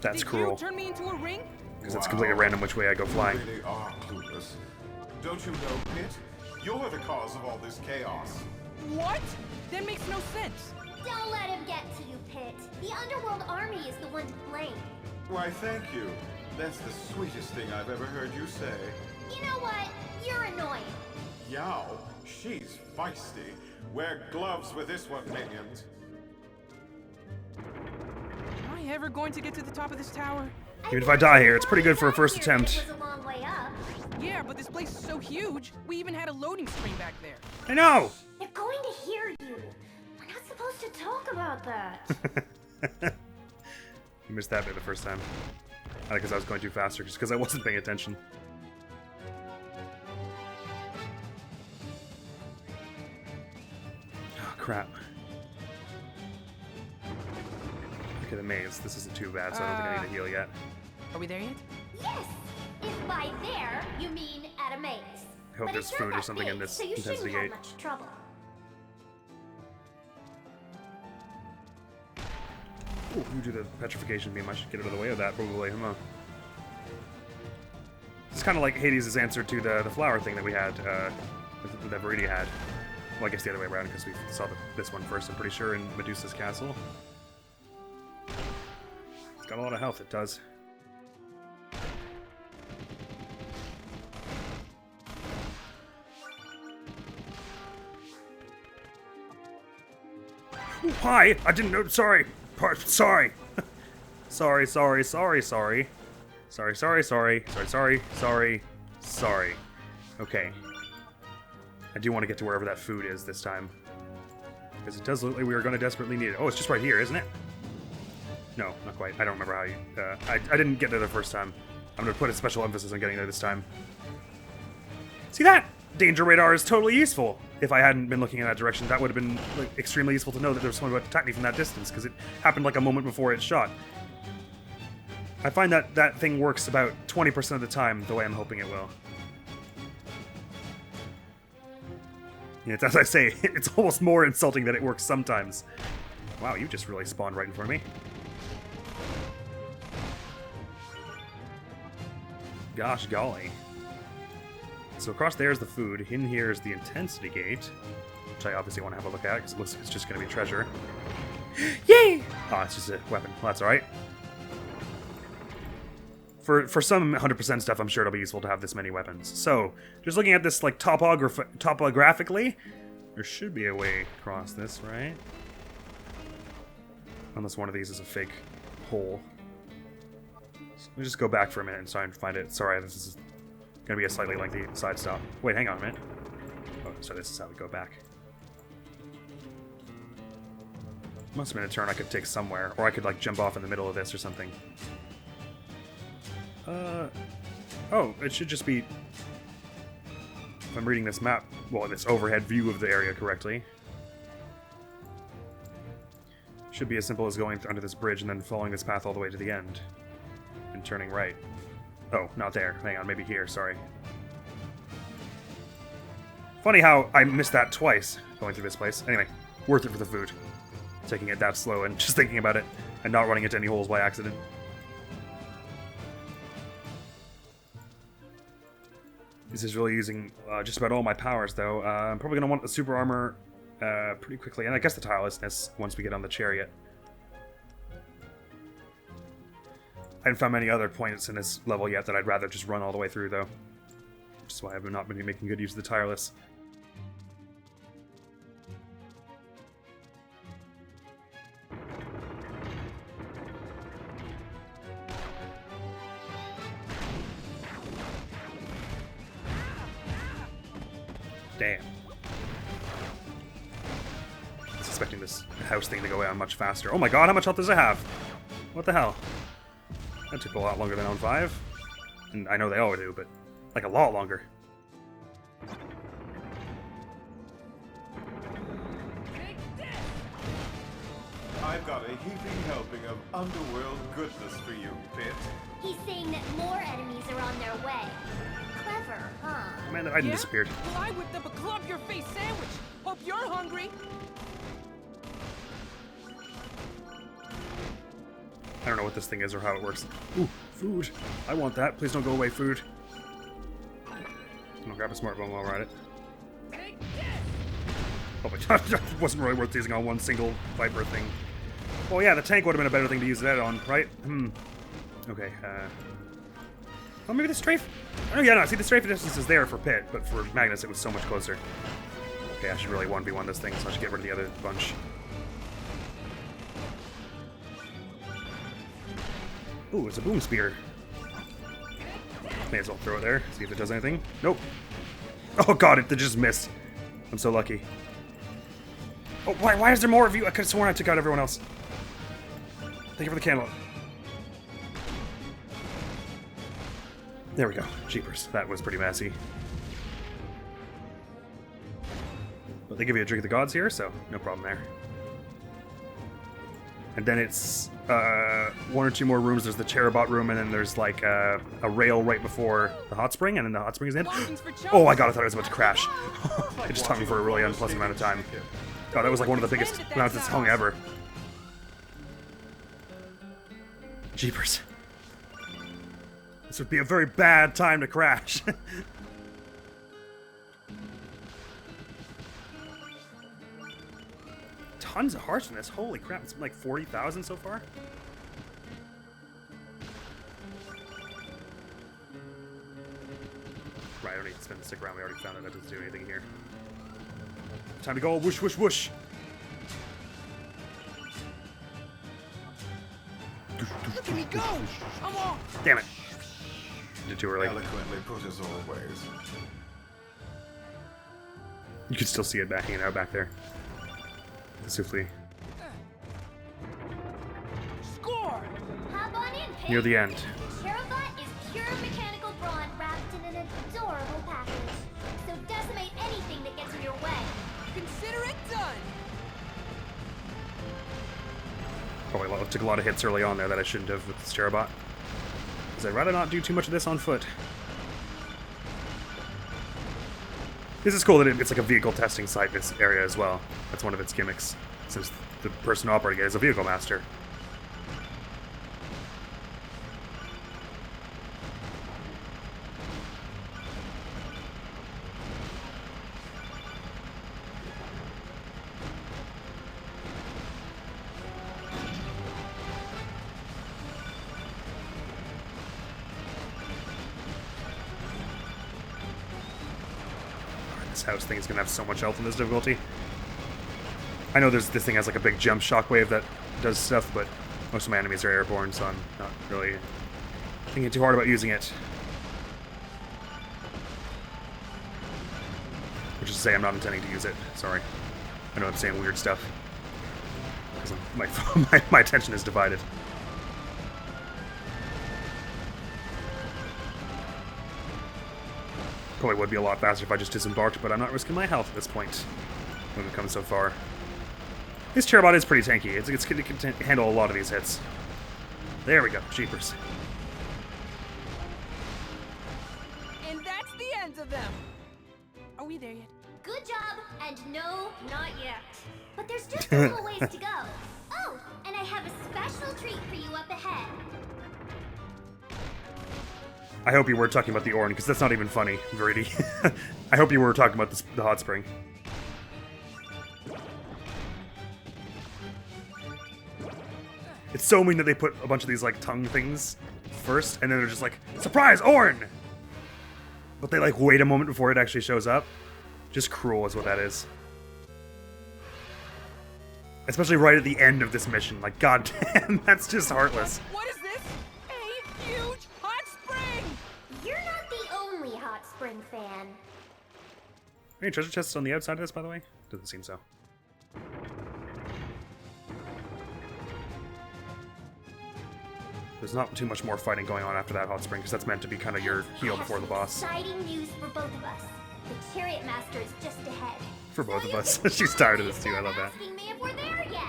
[SPEAKER 1] That's
[SPEAKER 2] Did
[SPEAKER 1] cruel.
[SPEAKER 2] you turn me into a ring?
[SPEAKER 1] Because it's completely random which way I go flying.
[SPEAKER 13] You really are clueless. Don't you know, Pit? You're the cause of all this chaos.
[SPEAKER 2] What? That makes no sense.
[SPEAKER 10] Don't let him get to you, Pit. The Underworld army is the one to blame.
[SPEAKER 13] Why, thank you. That's the sweetest thing I've ever heard you say.
[SPEAKER 10] You know what? You're annoying.
[SPEAKER 13] Yow, she's feisty. Wear gloves with this one, minions.
[SPEAKER 2] Am I ever going to get to the top of this tower?
[SPEAKER 1] Even if I die here, it's pretty good for a first attempt.
[SPEAKER 10] It was a long way up.
[SPEAKER 2] Yeah, but this place is so huge. We even had a loading screen back there.
[SPEAKER 1] I know!
[SPEAKER 10] They're going to hear you. We're not supposed to talk about that.
[SPEAKER 1] You missed that bit the first time. Not because I was going too faster, just because I wasn't paying attention. Oh, crap. Okay, the maze. This isn't too bad, so I don't think I need to heal yet.
[SPEAKER 2] Are we there yet?
[SPEAKER 10] Yes. If by there you mean at a maze.
[SPEAKER 1] I hope
[SPEAKER 10] But
[SPEAKER 1] there's
[SPEAKER 10] it's not
[SPEAKER 1] food or
[SPEAKER 10] that
[SPEAKER 1] something
[SPEAKER 10] big,
[SPEAKER 1] in this
[SPEAKER 10] so you
[SPEAKER 1] intensity
[SPEAKER 10] shouldn't have
[SPEAKER 1] gate.
[SPEAKER 10] much trouble.
[SPEAKER 1] Ooh, you do the petrification beam. I should get out of the way of that, probably. Huh? It's kind of like Hades' answer to the flower thing that we had, that Viridi had. Well, I guess the other way around, because we saw this one first, I'm pretty sure, in Medusa's castle. It's got a lot of health, it does. Ooh, hi! I didn't know. Sorry. Sorry. Sorry. Okay. I do want to get to wherever that food is this time. Because it does look like we are going to desperately need it. Oh, it's just right here, isn't it? No, not quite. I don't remember how you... I didn't get there the first time. I'm going to put a special emphasis on getting there this time. See that? Danger radar is totally useful. If I hadn't been looking in that direction, that would have been like extremely useful to know that there was someone about to attack me from that distance, because it happened like a moment before it shot. I find that that thing works about 20% of the time the way I'm hoping it will. Yeah, it's, as I say, it's almost more insulting that it works sometimes. Wow, you just really spawned right in front of me. Gosh golly. So across there is the food. In here is the intensity gate, which I obviously want to have a look at because it looks like it's just going to be treasure. Yay! Oh, it's just a weapon. Well, that's alright. For some 100% stuff, I'm sure it'll be useful to have this many weapons. So, just looking at this like topographically, there should be a way across this, right? Unless one of these is a fake hole. So let me just go back for a minute and try and find it. Sorry, this is going to be a slightly lengthy side stop. Wait, hang on a minute. Oh, so this is how we go back. Must have been a turn I could take somewhere, or I could like jump off in the middle of this or something. Oh, it should just be, if I'm reading this map, well, this overhead view of the area correctly. Should be as simple as going under this bridge and then following this path all the way to the end. And turning right. Oh, not there. Hang on, maybe here, sorry. Funny how I missed that twice going through this place. Anyway, worth it for the food. Taking it that slow and just thinking about it and not running into any holes by accident. This is really using just about all my powers, though. I'm probably going to want the super armor pretty quickly, and I guess the tirelessness once we get on the chariot. I haven't found many other points in this level yet that I'd rather just run all the way through, though. Which is why I've not been making good use of the tireless. Damn. I was expecting this house thing to go down much faster. Oh my god, how much health does it have? What the hell? That took a lot longer than on 5. And I know they all do, but like a lot longer.
[SPEAKER 13] I've got a heaping helping of Underworld goodness for you, Pit.
[SPEAKER 10] He's saying that more enemies are on their way. Clever, huh?
[SPEAKER 1] Man, that item disappeared.
[SPEAKER 2] Well, I whipped up a club-your-face sandwich. Hope you're hungry.
[SPEAKER 1] I don't know what this thing is or how it works. Ooh, food. I want that. Please don't go away, food. I'm gonna grab a smart bomb while we're at it. Oh my god, it wasn't really worth using on one single Viper thing. Well, yeah, the tank would have been a better thing to use that on, right? Okay, oh, maybe the strafe? Oh, yeah, no, see, the strafe distance is there for Pit, but for Magnus, it was so much closer. Okay, I should really 1v1 this thing, so I should get rid of the other bunch. Ooh, it's a boom spear. May as well throw it there, see if it does anything. Nope. Oh god, it just missed. I'm so lucky. Oh, why is there more of you? I could have sworn I took out everyone else. Thank you for the candle. There we go. Jeepers. That was pretty messy. But they give you a drink of the gods here, so no problem there. And then it's 1 or 2 more rooms. There's the Chariot room, and then there's like a rail right before the hot spring, and then the hot spring is in. Oh my god, I thought I was about to crash. It just hung for a really unpleasant amount of time. God, that was like one of the biggest amounts it's hung ever. Jeepers. This would be a very bad time to crash. Tons of hearts in this. Holy crap, it's like 40,000 so far. Right, I don't need to spend the stick around. We already found out that doesn't do anything here. Time to go. Whoosh, whoosh, whoosh.
[SPEAKER 8] Look at me go! I'm off!
[SPEAKER 1] Damn it. Did too early.
[SPEAKER 13] Eloquently put as always.
[SPEAKER 1] You can still see it hanging out back there. The souffle.
[SPEAKER 10] Score! Hop on in, Pig.
[SPEAKER 1] Near the end.
[SPEAKER 10] Chariot is pure mechanical brawn wrapped in an adorable package. So decimate anything that gets in your way.
[SPEAKER 2] Consider it done!
[SPEAKER 1] Probably took a lot of hits early on there that I shouldn't have with this Chariot. Because I'd rather not do too much of this on foot. This is cool that it's like a vehicle testing site, this area as well. That's one of its gimmicks, since the person operating it is a vehicle master. This house thing is going to have so much health in this difficulty. I know this thing has like a big jump shockwave that does stuff, but most of my enemies are airborne, so I'm not really thinking too hard about using it. Which is to say, I'm not intending to use it. Sorry. I know I'm saying weird stuff. Because my attention is divided. Probably would be a lot faster if I just disembarked, but I'm not risking my health at this point when we've come so far. This Chariot is pretty tanky. It can handle a lot of these hits. There we go. Jeepers.
[SPEAKER 2] And that's the end of them. Are we there yet?
[SPEAKER 10] Good job, and no, not yet. But there's just a little ways to go. Oh, and I have a special treat for you up ahead.
[SPEAKER 1] I hope you were talking about the Aurum, because that's not even funny, Viridi. I hope you were talking about the hot spring. It's so mean that they put a bunch of these, like, tongue things first, and then they're just like, surprise, Aurum! But they, like, wait a moment before it actually shows up. Just cruel is what that is. Especially right at the end of this mission. Like, goddamn, that's just heartless.
[SPEAKER 2] What is this? A huge hot spring!
[SPEAKER 10] You're not the only hot spring fan.
[SPEAKER 1] Any treasure chests on the outside of this, by the way? Doesn't seem so. There's not too much more fighting going on after that hot spring, because that's meant to be kind of your heal before the boss.
[SPEAKER 10] Exciting news for both of us. The Chariot Master is just ahead.
[SPEAKER 1] For both of us. She's tired of this too, I love that.
[SPEAKER 10] Asking me if we're there yet.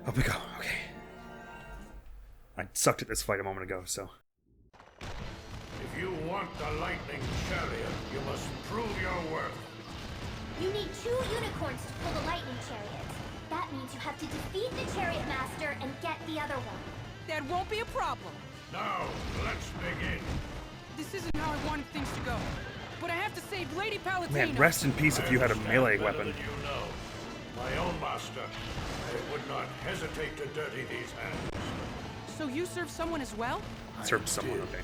[SPEAKER 1] Up we go, okay. I sucked at this fight a moment ago, so.
[SPEAKER 16] If you want the lightning chariot, you must prove your worth.
[SPEAKER 10] You need 2 unicorns to pull the lightning chariot. That means you have to defeat the Chariot Master and get the other one.
[SPEAKER 2] That won't be a problem.
[SPEAKER 16] Now, let's begin.
[SPEAKER 2] This isn't how I wanted things to go. But I have to save Lady Palutena.
[SPEAKER 1] Man, rest in peace if you had a melee weapon.
[SPEAKER 16] You know, my own master, I would not hesitate to dirty these hands.
[SPEAKER 2] So you serve someone as well?
[SPEAKER 1] Served someone, okay.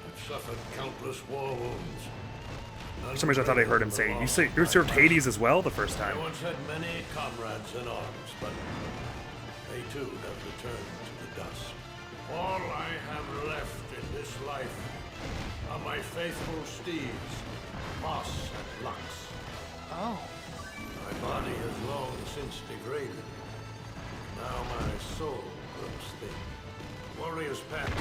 [SPEAKER 16] I've suffered countless war wounds.
[SPEAKER 1] For some reason I thought I heard him say, you served Hades as well the first time.
[SPEAKER 16] I once had many comrades in arms, but they too have returned to the dust. All I have left in this life are my faithful steeds, Moss and Lux.
[SPEAKER 2] Oh.
[SPEAKER 16] My body has long since degraded. Now my soul grows thin. Warrior's path.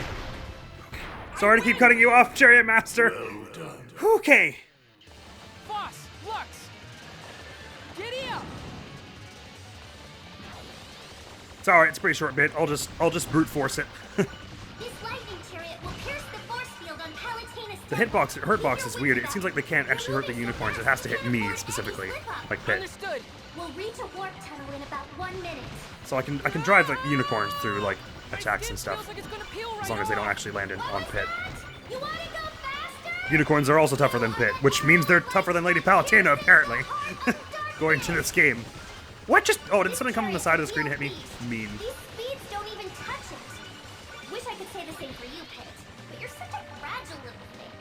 [SPEAKER 1] Sorry to keep cutting you off, Chariot Master.
[SPEAKER 16] Well done.
[SPEAKER 1] Okay.
[SPEAKER 2] Boss, Lux, giddy up.
[SPEAKER 1] It's alright, it's a pretty short bit. I'll just brute force it.
[SPEAKER 10] This lightning chariot will pierce the force field on Palutena's
[SPEAKER 1] The hurt box is weird. It seems like they can't actually hurt the unicorns. It has to hit me specifically, like Pit.
[SPEAKER 2] Understood.
[SPEAKER 10] We'll reach a warp tunnel in about 1 minute.
[SPEAKER 1] So I can drive the unicorns through like attacks and stuff, as long as they don't actually land on Pit.
[SPEAKER 10] You wanna go faster?
[SPEAKER 1] Unicorns are also tougher than Pit, which means they're tougher than Lady Palutena apparently. Going to this game. What just? Oh, did something come from the side of the screen and hit me? Mean.
[SPEAKER 10] These speeds don't even touch it. Wish I could say the same for you, Pit, but you're such a fragile little thing.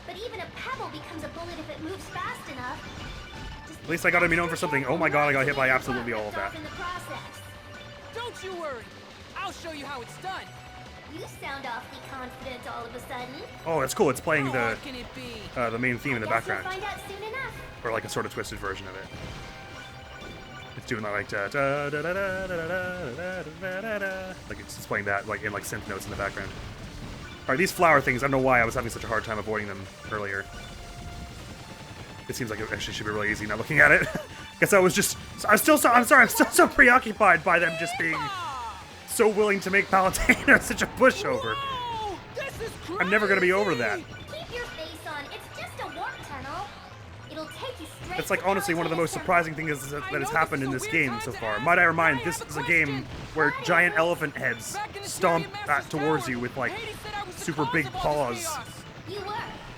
[SPEAKER 10] But even a pebble becomes a bullet if it moves fast enough.
[SPEAKER 1] At least I gotta be known for something. Oh my god, I got hit by absolutely all of that.
[SPEAKER 10] In the process.
[SPEAKER 2] Don't you worry. I'll show you how it's done.
[SPEAKER 10] You sound awfully confident all of a sudden.
[SPEAKER 1] Oh, that's cool. It's playing
[SPEAKER 2] How
[SPEAKER 1] the
[SPEAKER 2] hard can it be?
[SPEAKER 1] the main theme in the
[SPEAKER 10] Guess
[SPEAKER 1] background,
[SPEAKER 10] we'll find out soon enough.
[SPEAKER 1] or like a sort of twisted version of it. It's doing that like da da da da da da da da da, like it's playing that like in like synth notes in the background. All right, these flower things. I don't know why I was having such a hard time avoiding them earlier. It seems like it actually should be really easy now looking at it. Guess I was just. I'm still so preoccupied by them just being so willing to make Palutena such a pushover.
[SPEAKER 2] Whoa, this is crazy.
[SPEAKER 1] I'm never gonna be over that.
[SPEAKER 10] Keep your face on. It's just a warp tunnel. It'll take you straight.
[SPEAKER 1] It's like honestly one of the most surprising things that has happened in this game so far. Might I remind, this is a game where giant elephant heads stomp towards you with like super big paws.
[SPEAKER 10] You were.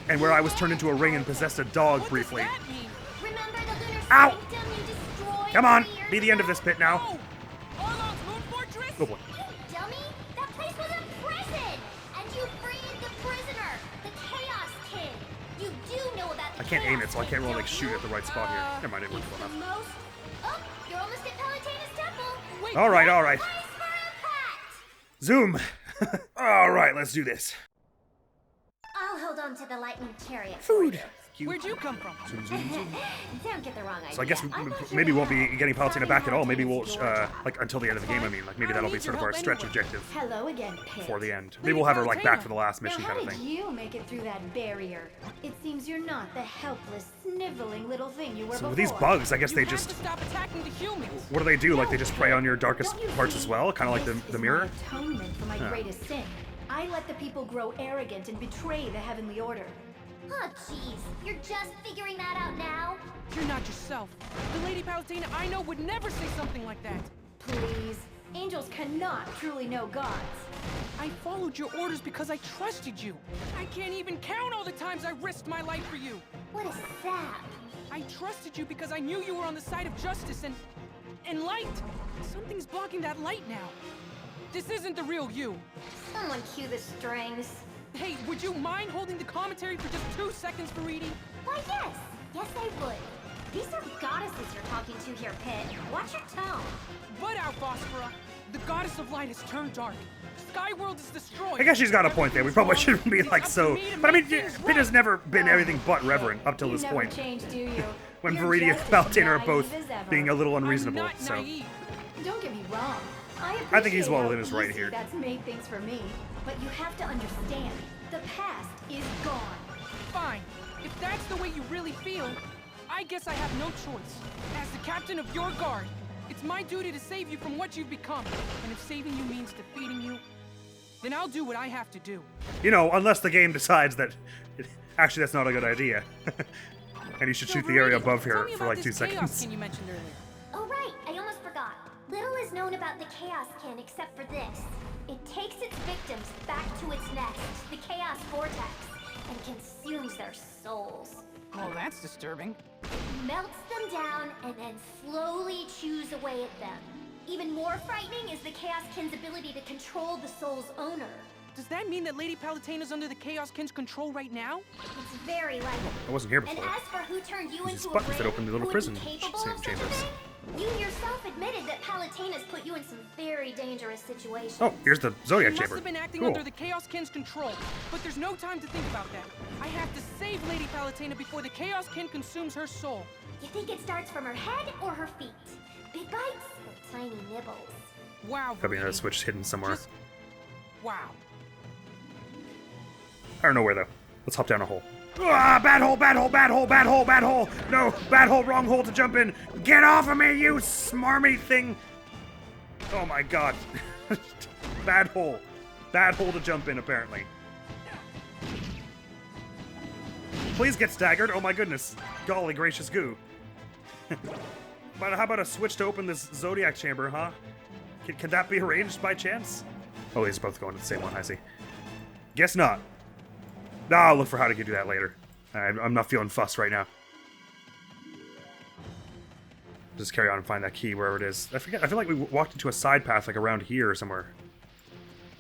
[SPEAKER 1] And where I was turned into a ring and possessed a dog briefly.
[SPEAKER 10] Remember the Lunar
[SPEAKER 1] Ow!
[SPEAKER 10] Sanctum you destroyed?
[SPEAKER 1] Come on,
[SPEAKER 10] 3 years
[SPEAKER 1] be the end of this pit now.
[SPEAKER 2] Arlong's moon fortress?
[SPEAKER 1] Oh boy.
[SPEAKER 10] You dummy! That place was a prison! And you freed the prisoner, the Chaos Kid! You do know about the
[SPEAKER 1] I can't aim it, so I can't really like
[SPEAKER 10] Chaos
[SPEAKER 1] shoot at the right spot here. Never mind, it worked
[SPEAKER 10] Kid,
[SPEAKER 1] well
[SPEAKER 10] don't you?
[SPEAKER 1] enough.
[SPEAKER 10] It's the most... Oh, you're almost at Palutena's temple! Wait,
[SPEAKER 1] Alright, alright.
[SPEAKER 10] Place for impact!
[SPEAKER 1] Zoom! Alright, let's do this.
[SPEAKER 10] I'll hold on to the lightning chariot.
[SPEAKER 1] Food!
[SPEAKER 2] Where'd you come from?
[SPEAKER 1] Zoom, zoom, zoom.
[SPEAKER 10] Don't get the wrong idea.
[SPEAKER 1] So I guess maybe we won't be getting Palutena back at all. Maybe we'll, like, until the end of the game, I mean. Like, maybe that'll be sort of our stretch objective
[SPEAKER 15] Hello again, Pit.
[SPEAKER 1] before the end. Maybe we'll have her, like, back for the last mission
[SPEAKER 15] Now,
[SPEAKER 1] kind
[SPEAKER 15] how
[SPEAKER 1] of
[SPEAKER 15] did
[SPEAKER 1] thing.
[SPEAKER 15] you make it through that barrier? It seems you're not the helpless, sniveling little thing you were
[SPEAKER 1] So
[SPEAKER 15] before.
[SPEAKER 1] with these bugs, I guess they
[SPEAKER 2] You have
[SPEAKER 1] just...
[SPEAKER 2] to stop attacking the humans.
[SPEAKER 1] What do they do? Like, they just prey on your darkest parts as well? Kind of like
[SPEAKER 15] This
[SPEAKER 1] the
[SPEAKER 15] is
[SPEAKER 1] mirror?
[SPEAKER 15] my atonement for my
[SPEAKER 1] Huh.
[SPEAKER 15] greatest sin. I let the people grow arrogant and betray the heavenly order.
[SPEAKER 10] Oh, jeez. You're just figuring that out now?
[SPEAKER 2] You're not yourself. The Lady Palutena I know would never say something like that.
[SPEAKER 15] Please. Angels cannot truly know gods.
[SPEAKER 2] I followed your orders because I trusted you. I can't even count all the times I risked my life for you.
[SPEAKER 10] What a sap.
[SPEAKER 2] I trusted you because I knew you were on the side of justice and light. Something's blocking that light now. This isn't the real you.
[SPEAKER 10] Someone cue the strings.
[SPEAKER 2] Hey, would you mind holding the commentary for just 2 seconds, Viridi?
[SPEAKER 10] Why, yes. Yes, I would. These are goddesses you're talking to here, Pit. Watch your tone.
[SPEAKER 2] Butt out, Phosphora. The goddess of light has turned dark. Skyworld is destroyed.
[SPEAKER 1] I guess she's got a point there. We probably shouldn't be like so... But I mean, Pit has never been anything but reverent up till this
[SPEAKER 15] never
[SPEAKER 1] point.
[SPEAKER 15] change, do you?
[SPEAKER 1] When
[SPEAKER 15] You're
[SPEAKER 1] Viridi and
[SPEAKER 15] just as
[SPEAKER 1] Palutena are
[SPEAKER 15] naive
[SPEAKER 1] both
[SPEAKER 15] as ever.
[SPEAKER 1] being a little unreasonable,
[SPEAKER 2] not
[SPEAKER 1] so...
[SPEAKER 2] naive.
[SPEAKER 15] Don't get me wrong.
[SPEAKER 1] I think he's well
[SPEAKER 15] appreciate
[SPEAKER 1] within his
[SPEAKER 15] how
[SPEAKER 1] right
[SPEAKER 15] easy
[SPEAKER 1] here.
[SPEAKER 15] That's made things for me, but you have to understand, the past is gone.
[SPEAKER 2] Fine. If that's the way you really feel, I guess I have no choice. As the captain of your guard, it's my duty to save you from what you've become. And if saving you means defeating you, then I'll do what I have to do.
[SPEAKER 1] You know, unless the game decides that... Actually, that's not a good idea. And you should shoot the area above here for like 2 seconds.
[SPEAKER 2] You mentioned earlier.
[SPEAKER 10] Oh, right. I almost forgot. Little is known about the Chaos Kin except for this. It takes its victims back to its nest, the Chaos Vortex, and consumes their souls.
[SPEAKER 2] Oh, that's disturbing.
[SPEAKER 10] It melts them down and then slowly chews away at them. Even more frightening is the Chaos Kin's ability to control the soul's owner.
[SPEAKER 2] Does that mean that Lady Palutena's under the Chaos Kin's control right now?
[SPEAKER 10] It's very likely.
[SPEAKER 1] I wasn't here
[SPEAKER 10] And
[SPEAKER 1] before.
[SPEAKER 10] as for who turned you
[SPEAKER 1] These
[SPEAKER 10] into a
[SPEAKER 1] buttons that
[SPEAKER 10] ring,
[SPEAKER 1] open the little
[SPEAKER 10] who would
[SPEAKER 1] prison
[SPEAKER 10] be capable of such a
[SPEAKER 1] chambers.
[SPEAKER 10] thing, you yourself admitted that Palutena's put you in some very dangerous situations.
[SPEAKER 1] Oh, here's the Zodiac
[SPEAKER 2] She must
[SPEAKER 1] Chamber.
[SPEAKER 2] have been acting
[SPEAKER 1] Cool.
[SPEAKER 2] under the Chaos Kin's control, but there's no time to think about that. I have to save Lady Palutena before the Chaos Kin consumes her soul.
[SPEAKER 10] You think it starts from her head or her feet? Big bites or tiny nibbles?
[SPEAKER 2] Wow,
[SPEAKER 1] Probably another
[SPEAKER 2] Viridi.
[SPEAKER 1] switch hidden somewhere.
[SPEAKER 2] Just... Wow.
[SPEAKER 1] I don't know where though. Let's hop down a hole. Ah, bad hole, bad hole, bad hole, bad hole, bad hole! No, bad hole, wrong hole to jump in! Get off of me, you smarmy thing! Oh my god. Bad hole. Bad hole to jump in, apparently. Please get staggered, oh my goodness. Golly gracious goo. But how about a switch to open this Zodiac Chamber, huh? Can that be arranged by chance? Oh, these are both going to the same one, I see. Guess not. I'll look for how to do that later. I'm not feeling fussed right now. Just carry on and find that key wherever it is. I forget. I feel like we walked into a side path like around here or somewhere.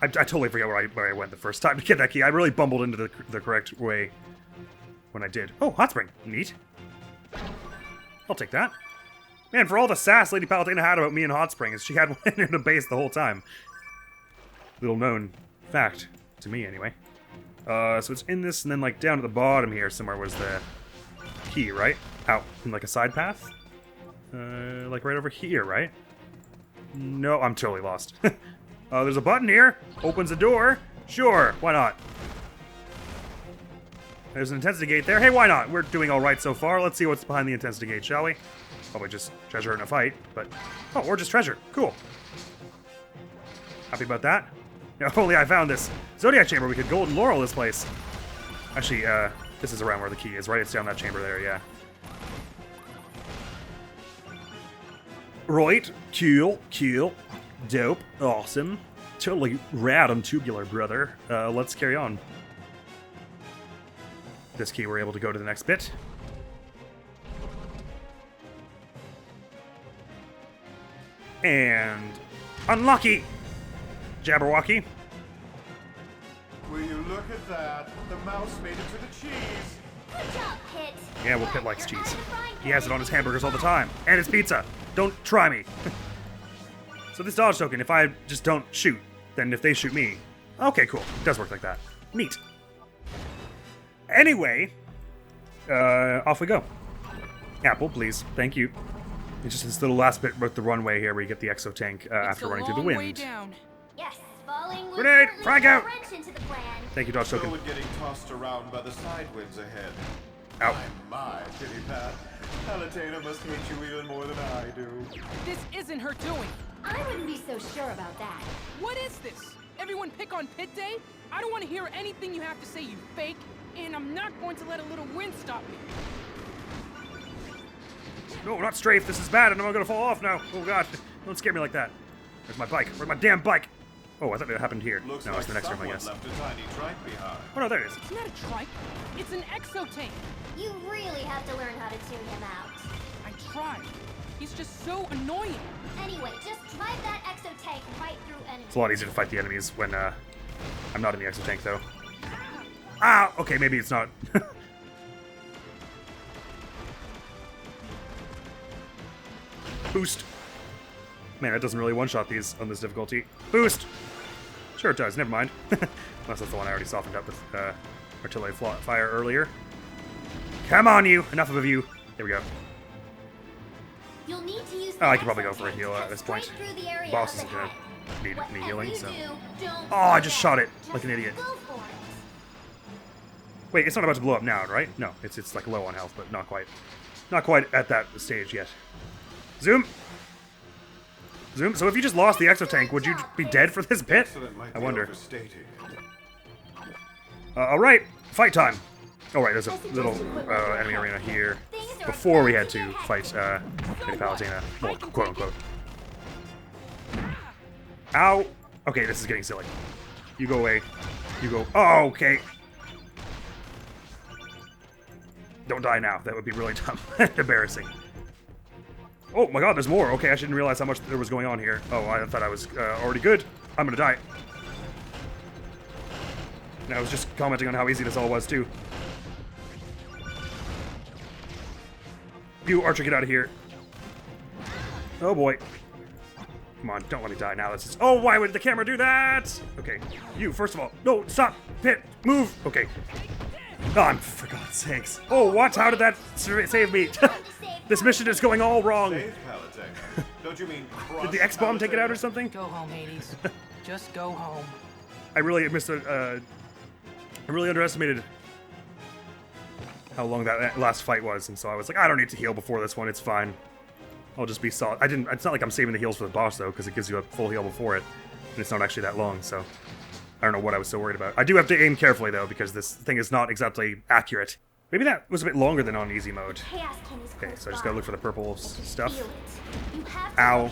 [SPEAKER 1] I totally forget where I went the first time to get that key. I really bumbled into the correct way when I did. Oh, hot spring. Neat. I'll take that. Man, for all the sass Lady Palutena had about me and hot springs, she had one in the base the whole time. Little known fact. To me, anyway. So it's in this, and then like down at the bottom here somewhere was the key, right? Out in like a side path? Like right over here, right? No, I'm totally lost. There's a button here. Opens the door. Sure, why not? There's an intensity gate there. Hey, why not? We're doing all right so far. Let's see what's behind the intensity gate, shall we? Probably just treasure in a fight, but... Oh, or just treasure. Cool. Happy about that. Now, if only I found this Zodiac chamber, we could golden laurel this place. Actually, this is around where the key is, right? It's down that chamber there, yeah. Right, cool, dope, awesome. Totally rad and tubular, brother. Let's carry on. This key, we're able to go to the next bit. And unlucky, Jabberwocky.
[SPEAKER 9] Will you look at that? The mouse made it to the cheese.
[SPEAKER 10] Good job, Pit.
[SPEAKER 1] Yeah, well, Pit likes cheese. He has it on his hamburgers all the time. And his pizza. Don't try me. So this dodge token, if I just don't shoot, then if they shoot me... Okay, cool. It does work like that. Neat. Anyway, off we go. Apple, please. Thank you. It's just this little last bit with the runway here where you get the exo tank after running through the wind.
[SPEAKER 10] Way down. Yes, falling will
[SPEAKER 1] Grenade!
[SPEAKER 10] certainly
[SPEAKER 1] Frag
[SPEAKER 10] put a
[SPEAKER 1] out!
[SPEAKER 10] wrench into the plan.
[SPEAKER 1] Thank you, dodge token.
[SPEAKER 9] Slow and getting tossed around by the side winds ahead.
[SPEAKER 1] Ow.
[SPEAKER 9] My pity pat. Palutena must hate you even more than I do.
[SPEAKER 2] This isn't her doing.
[SPEAKER 3] I wouldn't be so sure about that.
[SPEAKER 2] What is this? Everyone pick on Pit Day? I don't want to hear anything you have to say, you fake. And I'm not going to let a little wind stop me.
[SPEAKER 1] No, not strafe. This is bad, and I'm gonna fall off now. Oh god, don't scare me like that. Where's my bike? Where's my damn bike? Oh, I thought it happened here.
[SPEAKER 9] Looks
[SPEAKER 1] No,
[SPEAKER 9] like
[SPEAKER 1] it's the next room, I guess.
[SPEAKER 9] left a tiny trike behind.
[SPEAKER 1] Oh no, there it is.
[SPEAKER 2] It's not a trike. It's an exo tank.
[SPEAKER 10] You really have to learn how to tune him out.
[SPEAKER 2] I tried. He's just so annoying.
[SPEAKER 10] Anyway, just drive that exo tank right through enemies.
[SPEAKER 1] It's a lot easier to fight the enemies when I'm not in the exo tank, though. Ah, okay, maybe it's not. Boost. Man, that doesn't really one-shot these on this difficulty. Boost! Sure it does, never mind. Unless that's the one I already softened up with artillery fire earlier. Come on, you! Enough of you. There we go.
[SPEAKER 10] You'll need to use
[SPEAKER 1] Oh, I could probably go for a heal at this point.
[SPEAKER 10] The
[SPEAKER 1] Boss isn't gonna need any healing, so...
[SPEAKER 10] don't
[SPEAKER 1] Oh, I just shot it like an idiot.
[SPEAKER 10] go for it.
[SPEAKER 1] Wait, it's not about to blow up now, right? No, it's like low on health, but not quite. Not quite at that stage yet. Zoom! Zoom. So if you just lost the exo tank, would you be dead for this bit? I wonder. Alright, fight time. Alright, there's a little enemy arena here before we had to fight Lady Palutena. Well, quote unquote. Ow! Okay, this is getting silly. You go away. You go. Oh, okay. Don't die now. That would be really dumb. Embarrassing. Oh my god, there's more. Okay, I didn't realize how much there was going on here. Oh, I thought I was already good. I'm gonna die. And I was just commenting on how easy this all was, too. You, Archer, get out of here. Oh boy. Come on, don't let me die now. That's just... Oh, why would the camera do that? Okay, you, first of all. No, stop. Pit, move. Okay. Oh, for God's sakes. Oh, what? How did that save me? This mission is going all wrong.
[SPEAKER 9] Don't you mean
[SPEAKER 1] Did the X-bomb take it out or something?
[SPEAKER 2] Go home, Hades. Just go home.
[SPEAKER 1] I really missed I really underestimated how long that last fight was, and so I was like, I don't need to heal before this one. It's fine. I'll just be solid. It's not like I'm saving the heals for the boss though, because it gives you a full heal before it, and it's not actually that long. So I don't know what I was so worried about. I do have to aim carefully though, because this thing is not exactly accurate. Maybe that was a bit longer than on easy mode. Okay, so I just gotta look for the purple stuff. Ow.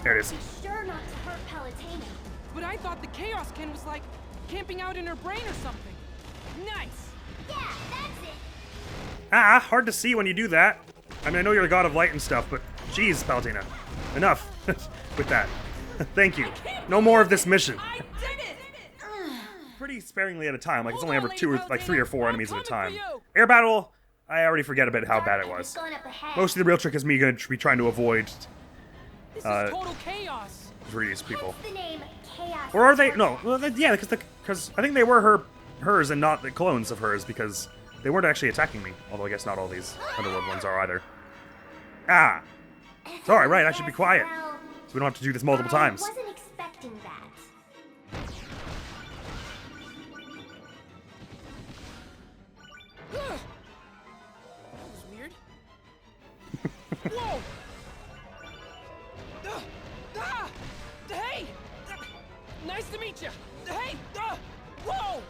[SPEAKER 1] There it is.
[SPEAKER 10] Be sure not to hurt Palutena.
[SPEAKER 2] But I thought the Chaos Kin was like camping out in her brain or something. Nice.
[SPEAKER 10] Yeah, that's it.
[SPEAKER 1] Ah, hard to see when you do that. I mean, I know you're the god of light and stuff, but geez, Palutena. Enough with that. Thank you. No more of this mission. Pretty sparingly at a time, like it's only ever 3 or 4 enemies at a time. Air battle, I already forget a bit how bad it was. Mostly the real trick is me going to be trying to avoid
[SPEAKER 2] This is total chaos.
[SPEAKER 1] Viridi's people.
[SPEAKER 10] The name Chaos.
[SPEAKER 1] Or are they? No, well, yeah, because I think they were hers and not the clones of hers, because they weren't actually attacking me. Although I guess not all these Underworld ones are either. Ah, sorry, right? I should be quiet, so we don't have to do this multiple times.
[SPEAKER 10] I wasn't expecting that.
[SPEAKER 2] That was weird. Whoa! Hey! Nice to meet you. Hey! Whoa!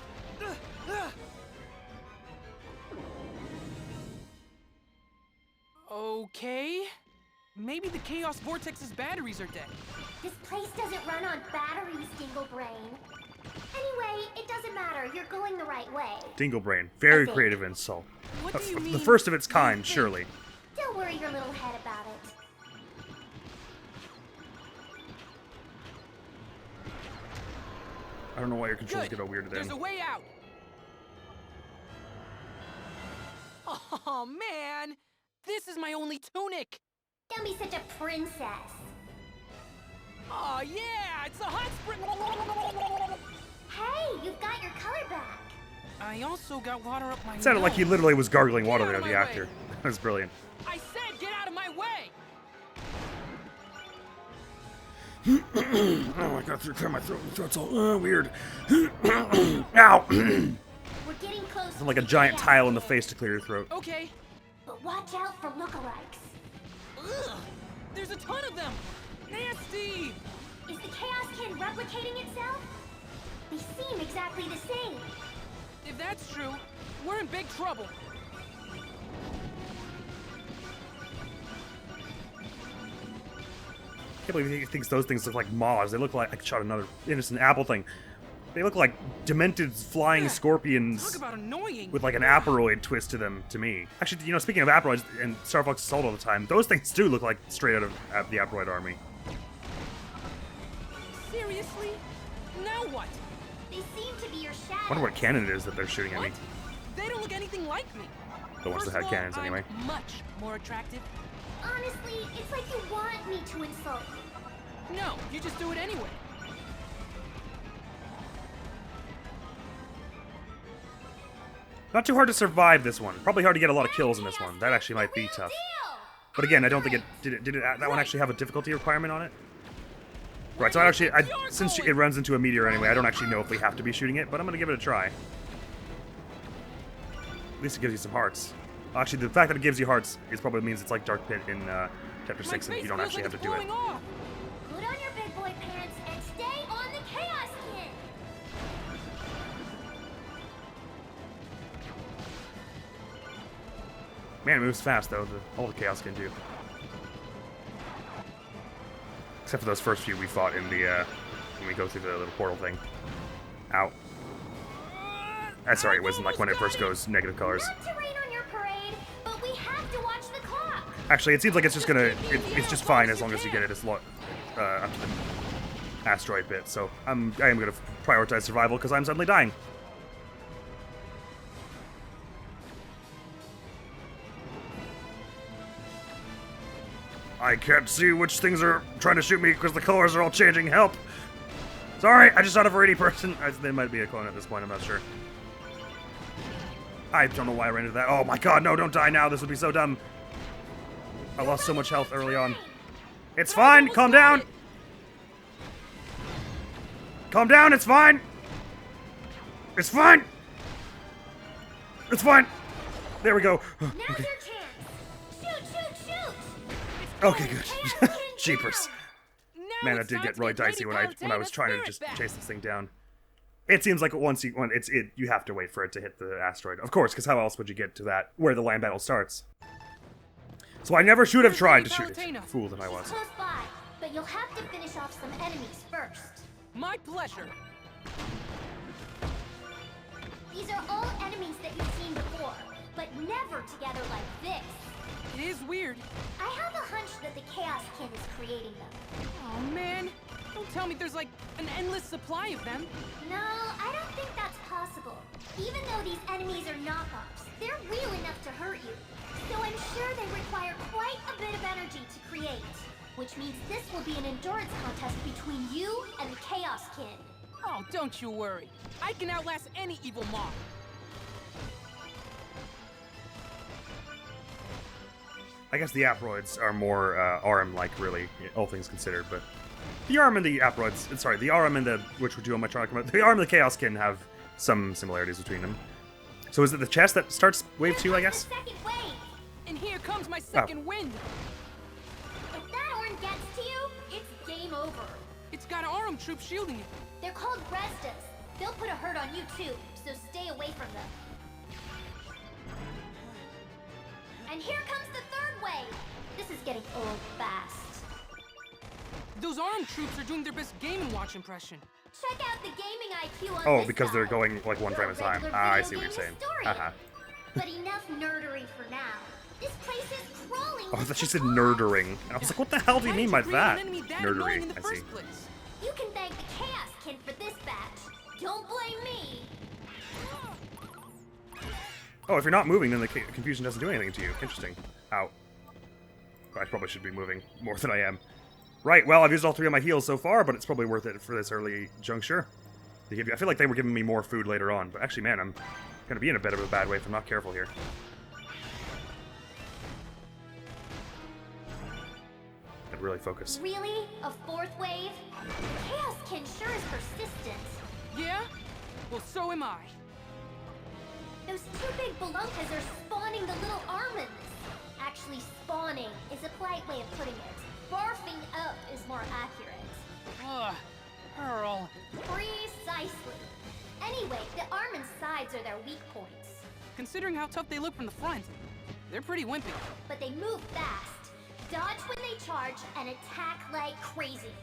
[SPEAKER 2] Okay. Maybe the Chaos Vortex's batteries are dead.
[SPEAKER 10] This place doesn't run on batteries, Dinglebrain. Anyway, it doesn't matter. You're going the right way.
[SPEAKER 1] Dinglebrain. Very creative insult.
[SPEAKER 2] What do you mean?
[SPEAKER 1] The first of its kind, surely.
[SPEAKER 10] Don't worry your little head about it.
[SPEAKER 1] I don't know why your controls
[SPEAKER 2] Good.
[SPEAKER 1] get all weirded
[SPEAKER 2] There's
[SPEAKER 1] in.
[SPEAKER 2] a way out. Oh, man. This is my only tunic.
[SPEAKER 10] Don't be such a princess.
[SPEAKER 2] Oh, yeah. It's a hot spring.
[SPEAKER 10] Hey, you've got your color back.
[SPEAKER 2] I also got water up my
[SPEAKER 1] It sounded like he literally was gargling water there,
[SPEAKER 2] Get out of
[SPEAKER 1] the
[SPEAKER 2] my
[SPEAKER 1] actor.
[SPEAKER 2] way.
[SPEAKER 1] That was brilliant.
[SPEAKER 2] I said get out of my way.
[SPEAKER 1] Oh, I gotta clear my throat. My throat's all weird. Ow!
[SPEAKER 10] We're getting close.
[SPEAKER 1] Like a giant tile in the face to clear your throat.
[SPEAKER 2] Okay.
[SPEAKER 10] But watch out for lookalikes.
[SPEAKER 2] Ugh, there's a ton of them. Nasty.
[SPEAKER 10] Is the Chaos Kin replicating itself? They seem exactly the same.
[SPEAKER 2] If that's true, we're in big trouble.
[SPEAKER 1] I can't believe he thinks those things look like moths. They look like I shot another innocent apple thing. They look like demented flying scorpions
[SPEAKER 2] Talk about annoying.
[SPEAKER 1] with like an aperoid twist to them, to me. Actually, you know, speaking of aperoids and Star Fox Assault all the time, those things do look like straight out of the aperoid army.
[SPEAKER 2] Seriously? Now what?
[SPEAKER 10] They seem to be your shadow.
[SPEAKER 1] I wonder what cannon it is that they're shooting at me.
[SPEAKER 2] They don't look anything like me.
[SPEAKER 1] The ones that had cannons, anyway.
[SPEAKER 2] I'm much more attractive.
[SPEAKER 10] Honestly, it's like you want me to insult you.
[SPEAKER 2] No, you just do it anyway.
[SPEAKER 1] Not too hard to survive this one. Probably hard to get a lot of kills in this one. That actually might be tough. But again, I don't think it did that one actually have a difficulty requirement on it? Right, so since it runs into a meteor anyway, I don't actually know if we have to be shooting it, but I'm gonna give it a try. At least it gives you some hearts. Actually, the fact that it gives you hearts probably means it's like Dark Pit in Chapter 6, and you don't actually have to do it.
[SPEAKER 10] Put on your big boy pants and stay on the Chaos Kin.
[SPEAKER 1] Man, it moves fast though. All the Chaos can do. Except for those first few we fought in the when we go through the little portal thing. Ow. Sorry, it wasn't like when it first goes negative colors.
[SPEAKER 10] Not to rain on your parade, but we have to watch the clock.
[SPEAKER 1] Actually, it seems like it's just gonna it's just fine as long as you get it up to the asteroid bit. So I am gonna prioritize survival because I'm suddenly dying. I can't see which things are trying to shoot me because the colors are all changing. Help! Sorry, I just shot a Viridi person. They might be a clone at this point, I'm not sure. I don't know why I ran into that. Oh my god, no, don't die now. This would be so dumb. I lost so much health early on. It's fine, calm down! Calm down, it's fine! It's fine! It's fine! There we go. Okay. Okay, good. Jeepers. Man, that did get really dicey when I was trying to just chase this thing down. It seems like once you have to wait for it to hit the asteroid. Of course, because how else would you get to that where the land battle starts? So I never should have tried to shoot it. Fool that I was.
[SPEAKER 10] Close by, but you'll have to finish off some enemies first.
[SPEAKER 2] My pleasure.
[SPEAKER 10] These are all enemies that you've seen before, but never together like this.
[SPEAKER 2] It is weird.
[SPEAKER 10] I have a hunch that the Chaos Kin is creating them.
[SPEAKER 2] Oh man, don't tell me there's like an endless supply of them.
[SPEAKER 10] No, I don't think that's possible. Even though these enemies are knockoffs, they're real enough to hurt you. So I'm sure they require quite a bit of energy to create. Which means this will be an endurance contest between you and the Chaos Kin.
[SPEAKER 2] Oh, don't you worry. I can outlast any evil mob.
[SPEAKER 1] I guess the Aperoids are more Aurum-like, really, all things considered, but the Aurum and the Aperoids, sorry, the Aurum and the, which were two am I trying to come out? The Aurum and the Chaos Kin have some similarities between them. So is it the chest that starts wave 2, I guess?
[SPEAKER 10] The second wave.
[SPEAKER 2] And here comes my second wind.
[SPEAKER 10] If that horn gets to you, it's game over.
[SPEAKER 2] It's got kind of Aurum troops shielding it.
[SPEAKER 10] They're called Restas. They'll put a hurt on you too, so stay away from them. And here comes the third wave. This is getting old fast.
[SPEAKER 2] Those Aurum troops are doing their best Game & Watch impression.
[SPEAKER 10] Check out the gaming IQ on
[SPEAKER 1] Oh,
[SPEAKER 10] this
[SPEAKER 1] because they're
[SPEAKER 10] side.
[SPEAKER 1] going like one frame at a time. Ah, I see what you're saying. Haha.
[SPEAKER 10] But enough nerdery for now. This place is crawling.
[SPEAKER 1] Oh, I thought she said nerdering. And I was like, what the hell do you mean by that? Nerdery, I see.
[SPEAKER 10] You can thank the Chaos Kin for this batch. Don't blame me.
[SPEAKER 1] Oh, if you're not moving, then the confusion doesn't do anything to you. Interesting. Ow. I probably should be moving more than I am. Right, well, I've used all 3 of my heals so far, but it's probably worth it for this early juncture. I feel like they were giving me more food later on, but actually, man, I'm gonna be in a bit of a bad way if I'm not careful here. Gotta really focus.
[SPEAKER 10] Really? A 4th wave? Chaos Kin sure is persistent.
[SPEAKER 2] Yeah? Well, so am I.
[SPEAKER 10] Those 2 big balunkas are spawning the little Armins. Actually, spawning is a polite way of putting it. Barfing up is more accurate.
[SPEAKER 2] Ugh, Pearl.
[SPEAKER 10] Precisely. Anyway, the Armin's sides are their weak points.
[SPEAKER 2] Considering how tough they look from the front, they're pretty wimpy.
[SPEAKER 10] But they move fast, dodge when they charge, and attack like crazy.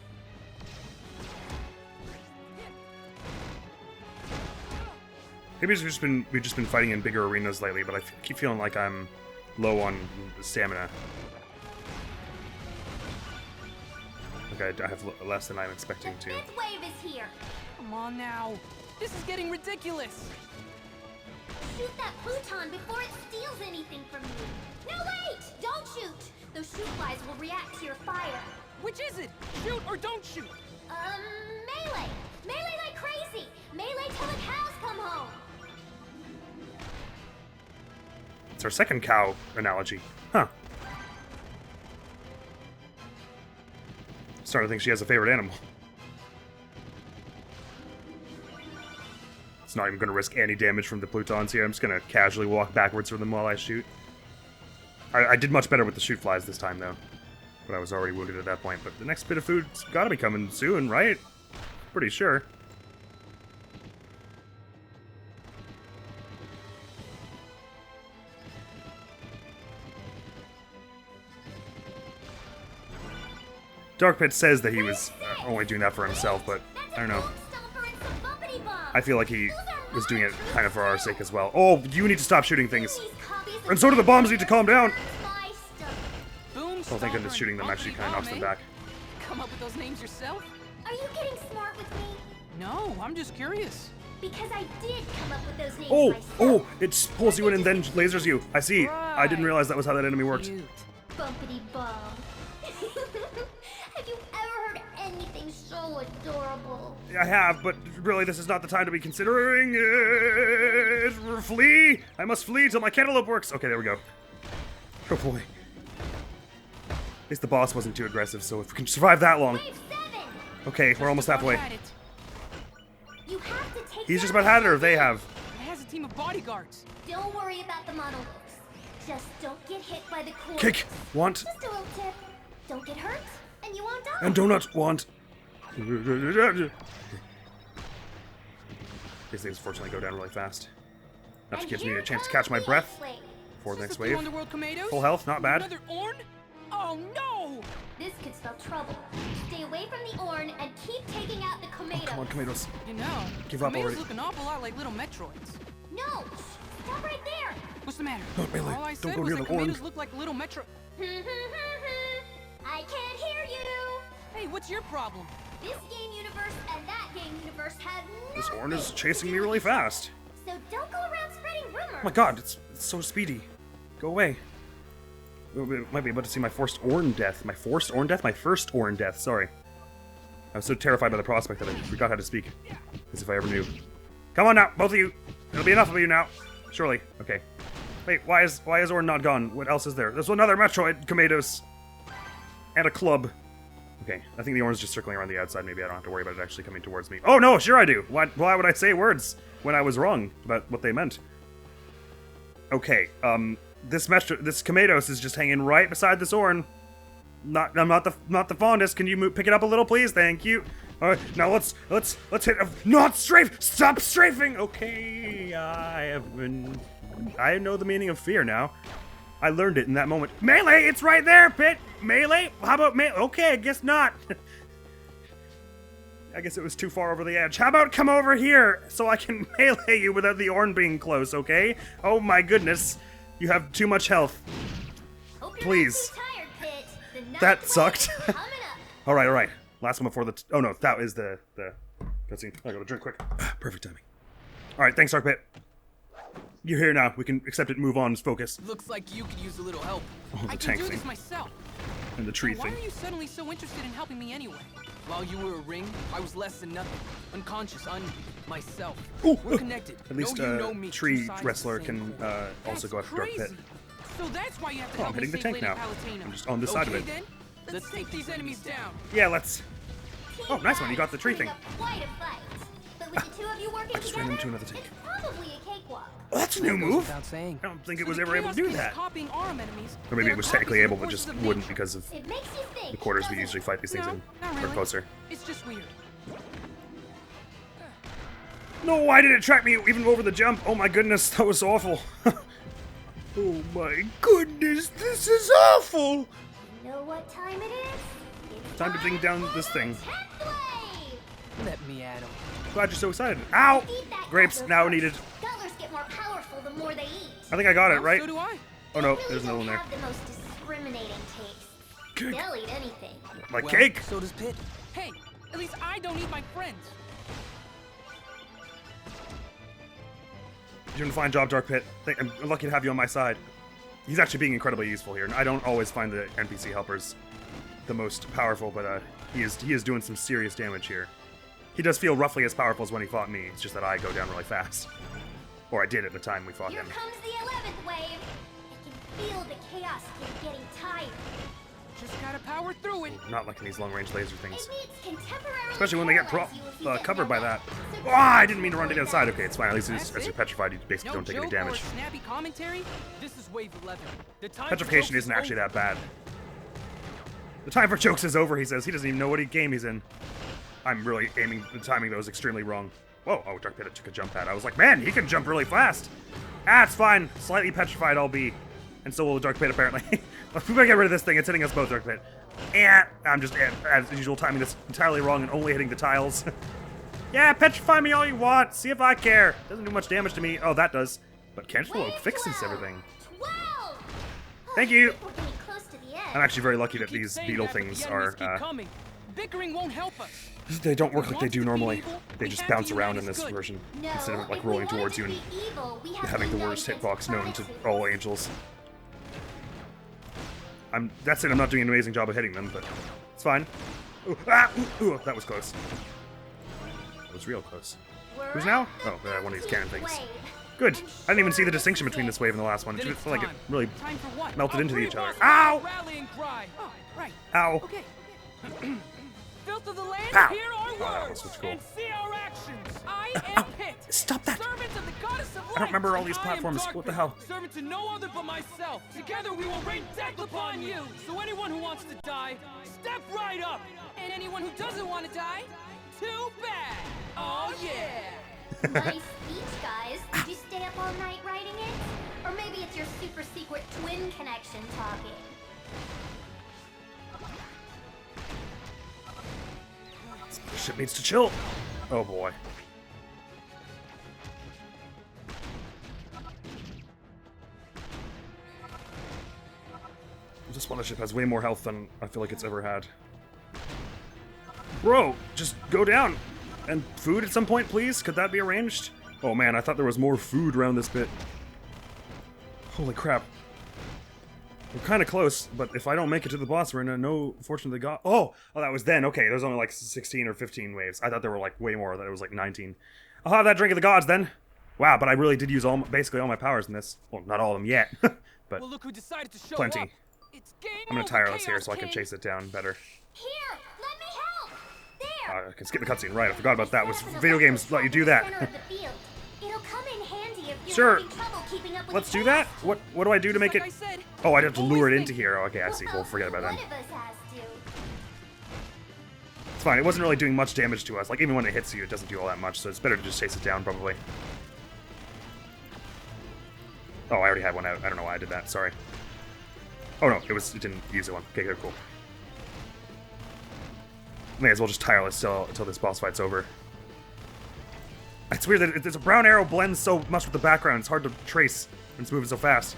[SPEAKER 1] Maybe we've just been fighting in bigger arenas lately, but I keep feeling like I'm low on stamina. Okay, I have less than I'm expecting to.
[SPEAKER 10] The 5th wave is here.
[SPEAKER 2] Come on now. This is getting ridiculous.
[SPEAKER 10] Shoot that Pluton before it steals anything from you. No, wait! Don't shoot! Those shoot flies will react to your fire.
[SPEAKER 2] Which is it? Shoot or don't shoot?
[SPEAKER 10] Melee! Melee like crazy! Melee till the cows come home!
[SPEAKER 1] It's our second cow analogy. Huh. Starting to think she has a favorite animal. It's not even going to risk any damage from the Plutons here. I'm just going to casually walk backwards from them while I shoot. I did much better with the shoot flies this time, though. But I was already wounded at that point. But the next bit of food's got to be coming soon, right? Pretty sure. Dark Pit says that he was only doing that for himself, but I don't know. I feel like he was doing it kind of for our sake as well. Oh, you need to stop shooting things. And so do the bombs need to calm down. Oh, thank goodness shooting them actually kind of knocks them back.
[SPEAKER 2] Come up with those names yourself?
[SPEAKER 10] Are you getting smart with me?
[SPEAKER 2] No, I'm just curious.
[SPEAKER 10] Because I did come up with those names myself.
[SPEAKER 1] Oh, it pulls you in and then lasers you. I see. I didn't realize that was how that enemy worked.
[SPEAKER 2] Cute.
[SPEAKER 10] Bumpity bum. Have you ever heard anything so adorable?
[SPEAKER 1] I have, but really this is not the time to be considering it. Flee! I must flee till my cantaloupe works. Okay, there we go. Oh boy. At least the boss wasn't too aggressive, so if we can survive that long. Okay, we're almost halfway.
[SPEAKER 10] You have to take
[SPEAKER 1] He's just about had it, or they have.
[SPEAKER 2] It has a team of bodyguards.
[SPEAKER 10] Don't worry about the monoliths. Just don't get hit by the core.
[SPEAKER 1] Kick! Want.
[SPEAKER 10] Just a little tip. Don't get hurt, and you won't die.
[SPEAKER 1] And do not want. These things fortunately go down really fast. Enough gives me a chance to catch my breath before the next wave.
[SPEAKER 2] Underworld Commandos?
[SPEAKER 1] Full health, not bad.
[SPEAKER 2] Another Orn? Oh no!
[SPEAKER 10] This could spell trouble. Stay away from the Orn and keep taking out the Commandos.
[SPEAKER 1] Come on, Commandos.
[SPEAKER 2] You know,
[SPEAKER 1] Give up already.
[SPEAKER 2] look an awful lot like little Metroids.
[SPEAKER 10] No! Stop right there!
[SPEAKER 2] What's the matter?
[SPEAKER 1] Not melee.
[SPEAKER 2] All I
[SPEAKER 1] Don't
[SPEAKER 2] said
[SPEAKER 1] go
[SPEAKER 2] was
[SPEAKER 1] near
[SPEAKER 2] that
[SPEAKER 1] the Orn.
[SPEAKER 2] Commandos look like little Metro...
[SPEAKER 10] I can't hear you!
[SPEAKER 2] Hey, what's your problem?
[SPEAKER 10] This game universe and that game universe have
[SPEAKER 1] This
[SPEAKER 10] nothing
[SPEAKER 1] Orn is
[SPEAKER 10] to
[SPEAKER 1] chasing
[SPEAKER 10] do
[SPEAKER 1] me really
[SPEAKER 10] with
[SPEAKER 1] fast.
[SPEAKER 10] it. So don't go around spreading rumors.
[SPEAKER 1] Oh my god, it's so speedy. Go away. We might be able to see my forced Orn death. My forced Orn death? My first Orn death, sorry. I was so terrified by the prospect that I forgot how to speak. As if I ever knew. Come on now, both of you. There'll be enough of you now. Surely. Okay. Wait, why is Orn not gone? What else is there? There's another Metroid, Commandos. And a club. Okay, I think the Orn's just circling around the outside. Maybe I don't have to worry about it actually coming towards me. Oh no, sure I do. Why would I say words when I was wrong about what they meant? Okay, this Commandos is just hanging right beside this Orn. I'm not the fondest. Can you pick it up a little, please? Thank you. All right, now let's hit. Not strafe. Stop strafing. Okay, I know the meaning of fear now. I learned it in that moment. Melee, it's right there, Pit. Melee. How about melee? Okay, I guess not. I guess it was too far over the edge. How about come over here so I can melee you without the Orn being close, okay? Oh my goodness. You have too much health. Please. That sucked. Alright. Last one before the... oh no, that is the cutscene. I gotta drink quick. Perfect timing. Alright, thanks, Dark Pit. You're here now. We can accept it and move on. Focus.
[SPEAKER 2] Looks like you could use a little help.
[SPEAKER 1] Oh, the
[SPEAKER 2] I
[SPEAKER 1] tank
[SPEAKER 2] can do
[SPEAKER 1] thing.
[SPEAKER 2] this myself.
[SPEAKER 1] And the tree
[SPEAKER 2] Why
[SPEAKER 1] thing.
[SPEAKER 2] are you suddenly so interested in helping me anyway? While you were a ring, I was less than nothing. Unconscious, myself. We're connected.
[SPEAKER 1] At least
[SPEAKER 2] you know me,
[SPEAKER 1] tree
[SPEAKER 2] two sides
[SPEAKER 1] wrestler
[SPEAKER 2] of the same
[SPEAKER 1] can
[SPEAKER 2] coin.
[SPEAKER 1] also go after Dark Pit.
[SPEAKER 2] So that's why you have to
[SPEAKER 1] Oh,
[SPEAKER 2] help
[SPEAKER 1] I'm hitting
[SPEAKER 2] me
[SPEAKER 1] the
[SPEAKER 2] save
[SPEAKER 1] tank
[SPEAKER 2] Lady
[SPEAKER 1] now.
[SPEAKER 2] Palutena.
[SPEAKER 1] I'm just on this side of it.
[SPEAKER 2] Then, let's take these enemies down.
[SPEAKER 1] Yeah, let's... oh, nice one. You got the tree thing.
[SPEAKER 10] Quite a fight. But with the two of you working
[SPEAKER 1] I just ran
[SPEAKER 10] together,
[SPEAKER 1] into another tank.
[SPEAKER 10] it's probably a cakewalk.
[SPEAKER 1] Oh, that's a new move.
[SPEAKER 2] Without saying.
[SPEAKER 1] I don't think it was ever able to do that.
[SPEAKER 2] Copying Aurum enemies.
[SPEAKER 1] Or maybe
[SPEAKER 2] They're
[SPEAKER 1] it was
[SPEAKER 2] copies
[SPEAKER 1] technically
[SPEAKER 2] of
[SPEAKER 1] able,
[SPEAKER 2] the
[SPEAKER 1] but just
[SPEAKER 2] forces of
[SPEAKER 1] wouldn't
[SPEAKER 2] nature.
[SPEAKER 1] because of
[SPEAKER 10] It makes you think,
[SPEAKER 1] the quarters we
[SPEAKER 10] doesn't
[SPEAKER 1] usually fight these things in.
[SPEAKER 2] Not
[SPEAKER 1] Or
[SPEAKER 2] really.
[SPEAKER 1] closer.
[SPEAKER 2] It's just weird.
[SPEAKER 1] No, why did it track me even over the jump? Oh my goodness, that was awful. Oh my goodness, this is awful.
[SPEAKER 10] You know what time it is? It's
[SPEAKER 1] Time to bring down this thing.
[SPEAKER 2] Let me at him.
[SPEAKER 1] Glad you're so excited. Ow! Grapes now needed.
[SPEAKER 10] Scholars get more powerful the more they eat.
[SPEAKER 1] I think I got it, right?
[SPEAKER 2] So do I.
[SPEAKER 1] Oh no,
[SPEAKER 10] They
[SPEAKER 1] there's another one there.
[SPEAKER 10] have the most discriminating taste.
[SPEAKER 1] Cake.
[SPEAKER 10] They'll eat anything.
[SPEAKER 1] My
[SPEAKER 2] Well,
[SPEAKER 1] cake!
[SPEAKER 2] So does Pit. Hey, at least I don't eat my friends.
[SPEAKER 1] You're doing a fine job, Dark Pit. I'm lucky to have you on my side. He's actually being incredibly useful here, and I don't always find the NPC helpers the most powerful, but he is doing some serious damage here. He does feel roughly as powerful as when he fought me. It's just that I go down really fast. Or I did at the time we fought
[SPEAKER 10] Here
[SPEAKER 1] him.
[SPEAKER 10] comes the 11th wave. I can feel the chaos getting tired.
[SPEAKER 2] Just gotta power through it.
[SPEAKER 1] Not liking these long-range laser things.
[SPEAKER 10] Maybe it's contemporarily
[SPEAKER 1] Especially when they get
[SPEAKER 10] paralyze you if you get
[SPEAKER 1] covered by
[SPEAKER 10] no
[SPEAKER 1] that.
[SPEAKER 10] help.
[SPEAKER 1] Oh, I didn't mean to run to the other side. Okay, it's fine. At least
[SPEAKER 2] That's
[SPEAKER 1] as you're
[SPEAKER 2] it?
[SPEAKER 1] petrified, you basically
[SPEAKER 2] No
[SPEAKER 1] don't take any
[SPEAKER 2] joke
[SPEAKER 1] damage.
[SPEAKER 2] Or snappy commentary. This is wave 11. The time
[SPEAKER 1] Petrification isn't actually that bad. The time for jokes is over, he says. He doesn't even know what game he's in. I'm really timing those extremely wrong. Whoa, oh, Dark Pit took a jump pad. I was like, man, he can jump really fast. Ah, it's fine. Slightly petrified I'll be. And so will the Dark Pit, apparently. We better get rid of this thing. It's hitting us both, Dark Pit. I'm just, as usual, timing this entirely wrong and only hitting the tiles. Yeah, petrify me all you want. See if I care. Doesn't do much damage to me. Oh, that does. But Cantaloupe fixes everything.
[SPEAKER 10] 12!
[SPEAKER 1] Thank you.
[SPEAKER 10] We're getting close to the end.
[SPEAKER 1] I'm actually very lucky that
[SPEAKER 2] Keep
[SPEAKER 1] these
[SPEAKER 2] saying
[SPEAKER 1] beetle
[SPEAKER 2] that, but
[SPEAKER 1] things
[SPEAKER 2] the
[SPEAKER 1] are,
[SPEAKER 2] enemies keep coming. Bickering won't help us.
[SPEAKER 1] they don't work like they
[SPEAKER 2] Want
[SPEAKER 1] do
[SPEAKER 2] to defeat
[SPEAKER 1] normally.
[SPEAKER 2] evil?
[SPEAKER 1] They
[SPEAKER 2] We
[SPEAKER 1] just
[SPEAKER 2] have to
[SPEAKER 1] bounce around
[SPEAKER 2] unite
[SPEAKER 1] in
[SPEAKER 2] as
[SPEAKER 1] this
[SPEAKER 2] good.
[SPEAKER 1] version
[SPEAKER 10] No,
[SPEAKER 1] instead of like
[SPEAKER 10] if we
[SPEAKER 1] rolling
[SPEAKER 10] want
[SPEAKER 1] towards
[SPEAKER 10] to
[SPEAKER 1] you and
[SPEAKER 10] defeat evil, we have
[SPEAKER 1] having
[SPEAKER 10] to
[SPEAKER 1] the worst
[SPEAKER 10] unite
[SPEAKER 1] hitbox known
[SPEAKER 10] against
[SPEAKER 1] to
[SPEAKER 10] vices.
[SPEAKER 1] all angels. That's it. I'm not doing an amazing job of hitting them, but it's fine. Ooh, ooh, that was close. That was real close. Who's now? Oh, one of these cannon things. Good. I didn't even see the distinction between this wave and the last one. It
[SPEAKER 2] Then
[SPEAKER 1] just felt like it
[SPEAKER 2] time.
[SPEAKER 1] really
[SPEAKER 2] Time for what?
[SPEAKER 1] melted
[SPEAKER 2] A
[SPEAKER 1] into each other.
[SPEAKER 2] pre-boss
[SPEAKER 1] Ow!
[SPEAKER 2] rallying cry. Oh, right.
[SPEAKER 1] Ow!
[SPEAKER 2] Okay. Filth of the land,
[SPEAKER 1] Pow!
[SPEAKER 2] hear our
[SPEAKER 1] Oh, that
[SPEAKER 2] words
[SPEAKER 1] was cool.
[SPEAKER 2] and see our actions. I am Pit.
[SPEAKER 1] Stop that!
[SPEAKER 2] Servant of the goddess of light.
[SPEAKER 1] I don't remember all these
[SPEAKER 2] And I am
[SPEAKER 1] platforms.
[SPEAKER 2] Dark
[SPEAKER 1] What the
[SPEAKER 2] Pit,
[SPEAKER 1] hell?
[SPEAKER 2] Servant to no other but myself. Together we will rain death upon you. So anyone who wants to die, step right up. And anyone who doesn't want to die, too bad. Oh yeah.
[SPEAKER 10] Nice speech, guys. Did you stay up all night writing it? Or maybe it's your super secret twin connection talking.
[SPEAKER 1] Ship needs to chill. Oh boy. This Mothership has way more health than I feel like it's ever had. Bro, just go down. And food at some point, please? Could that be arranged? Oh man, I thought there was more food around this bit. Holy crap. We're kind of close, but if I don't make it to the boss, we're in no fortune of the god. Oh, that was then. Okay, there's only like 16 or 15 waves. I thought there were like way more. That it was like 19. I'll have that drink of the gods then. Wow, but I really did use basically all my powers in this. Well, not all of them yet, but
[SPEAKER 2] Well, look who decided to show
[SPEAKER 1] plenty.
[SPEAKER 2] up. It's game
[SPEAKER 1] I'm gonna
[SPEAKER 2] over,
[SPEAKER 1] tire us here
[SPEAKER 2] Chaos
[SPEAKER 1] so I can
[SPEAKER 2] King.
[SPEAKER 1] chase it down better.
[SPEAKER 10] Here, let me help. There.
[SPEAKER 1] I can skip the cutscene. Right, I forgot about that. Was video games let you do that?
[SPEAKER 10] Center of the field. It'll come in handy if you're
[SPEAKER 1] Sure.
[SPEAKER 10] having trouble keeping up with
[SPEAKER 1] Let's
[SPEAKER 10] the
[SPEAKER 1] do that.
[SPEAKER 10] chaos.
[SPEAKER 1] What do I do to make it?
[SPEAKER 2] Like I said,
[SPEAKER 1] Oh, I'd have to
[SPEAKER 2] always
[SPEAKER 1] lure it
[SPEAKER 2] think.
[SPEAKER 1] into here. Okay, I see. We'll forget about
[SPEAKER 10] One
[SPEAKER 1] that.
[SPEAKER 10] of us has to.
[SPEAKER 1] It's fine. It wasn't really doing much damage to us. Like, even when it hits you, it doesn't do all that much, so it's better to just chase it down, probably. Oh, I already had one out. I don't know why I did that. Sorry. Oh, no. It didn't use it one. Okay, good, cool. May as well just tireless until this boss fight's over. It's weird that a brown arrow blends so much with the background. It's hard to trace when it's moving so fast.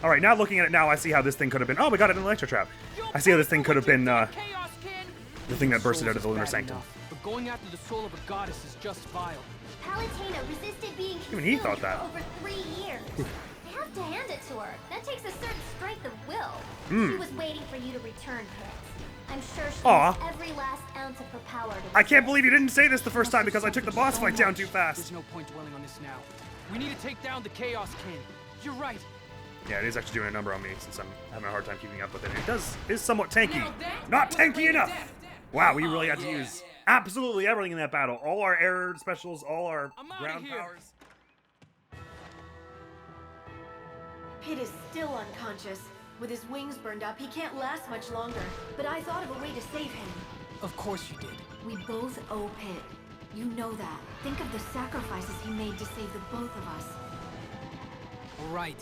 [SPEAKER 1] Alright, now looking at it now, I see how this thing could have been... Oh, we got it in an electro trap. I see how this thing could have been, the thing that bursted out of the Lunar Sanctum.
[SPEAKER 2] But going after the soul of a goddess is just vile.
[SPEAKER 10] Palutena resisted being
[SPEAKER 1] Even he thought
[SPEAKER 10] consumed
[SPEAKER 1] that.
[SPEAKER 10] for over 3 years. I have to hand it to her. That takes a certain strength of will. She was waiting for you to return, Pit. I'm sure she
[SPEAKER 1] Aw.
[SPEAKER 10] used every last ounce of her power to
[SPEAKER 1] I can't believe you didn't say this the first time because I took the boss fight down too fast.
[SPEAKER 2] There's no point dwelling on this now. We need to take down the Chaos King. You're right.
[SPEAKER 1] Yeah, it is actually doing a number on me since I'm having a hard time keeping up with it. It is somewhat tanky. Not tanky enough! Wow, we really had to use absolutely everything in that battle. All our air specials, all our ground powers.
[SPEAKER 17] Pit is still unconscious. With his wings burned up, he can't last much longer. But I thought of a way to save him.
[SPEAKER 2] Of course you did.
[SPEAKER 17] We both owe Pit. You know that. Think of the sacrifices he made to save the both of us.
[SPEAKER 2] Right.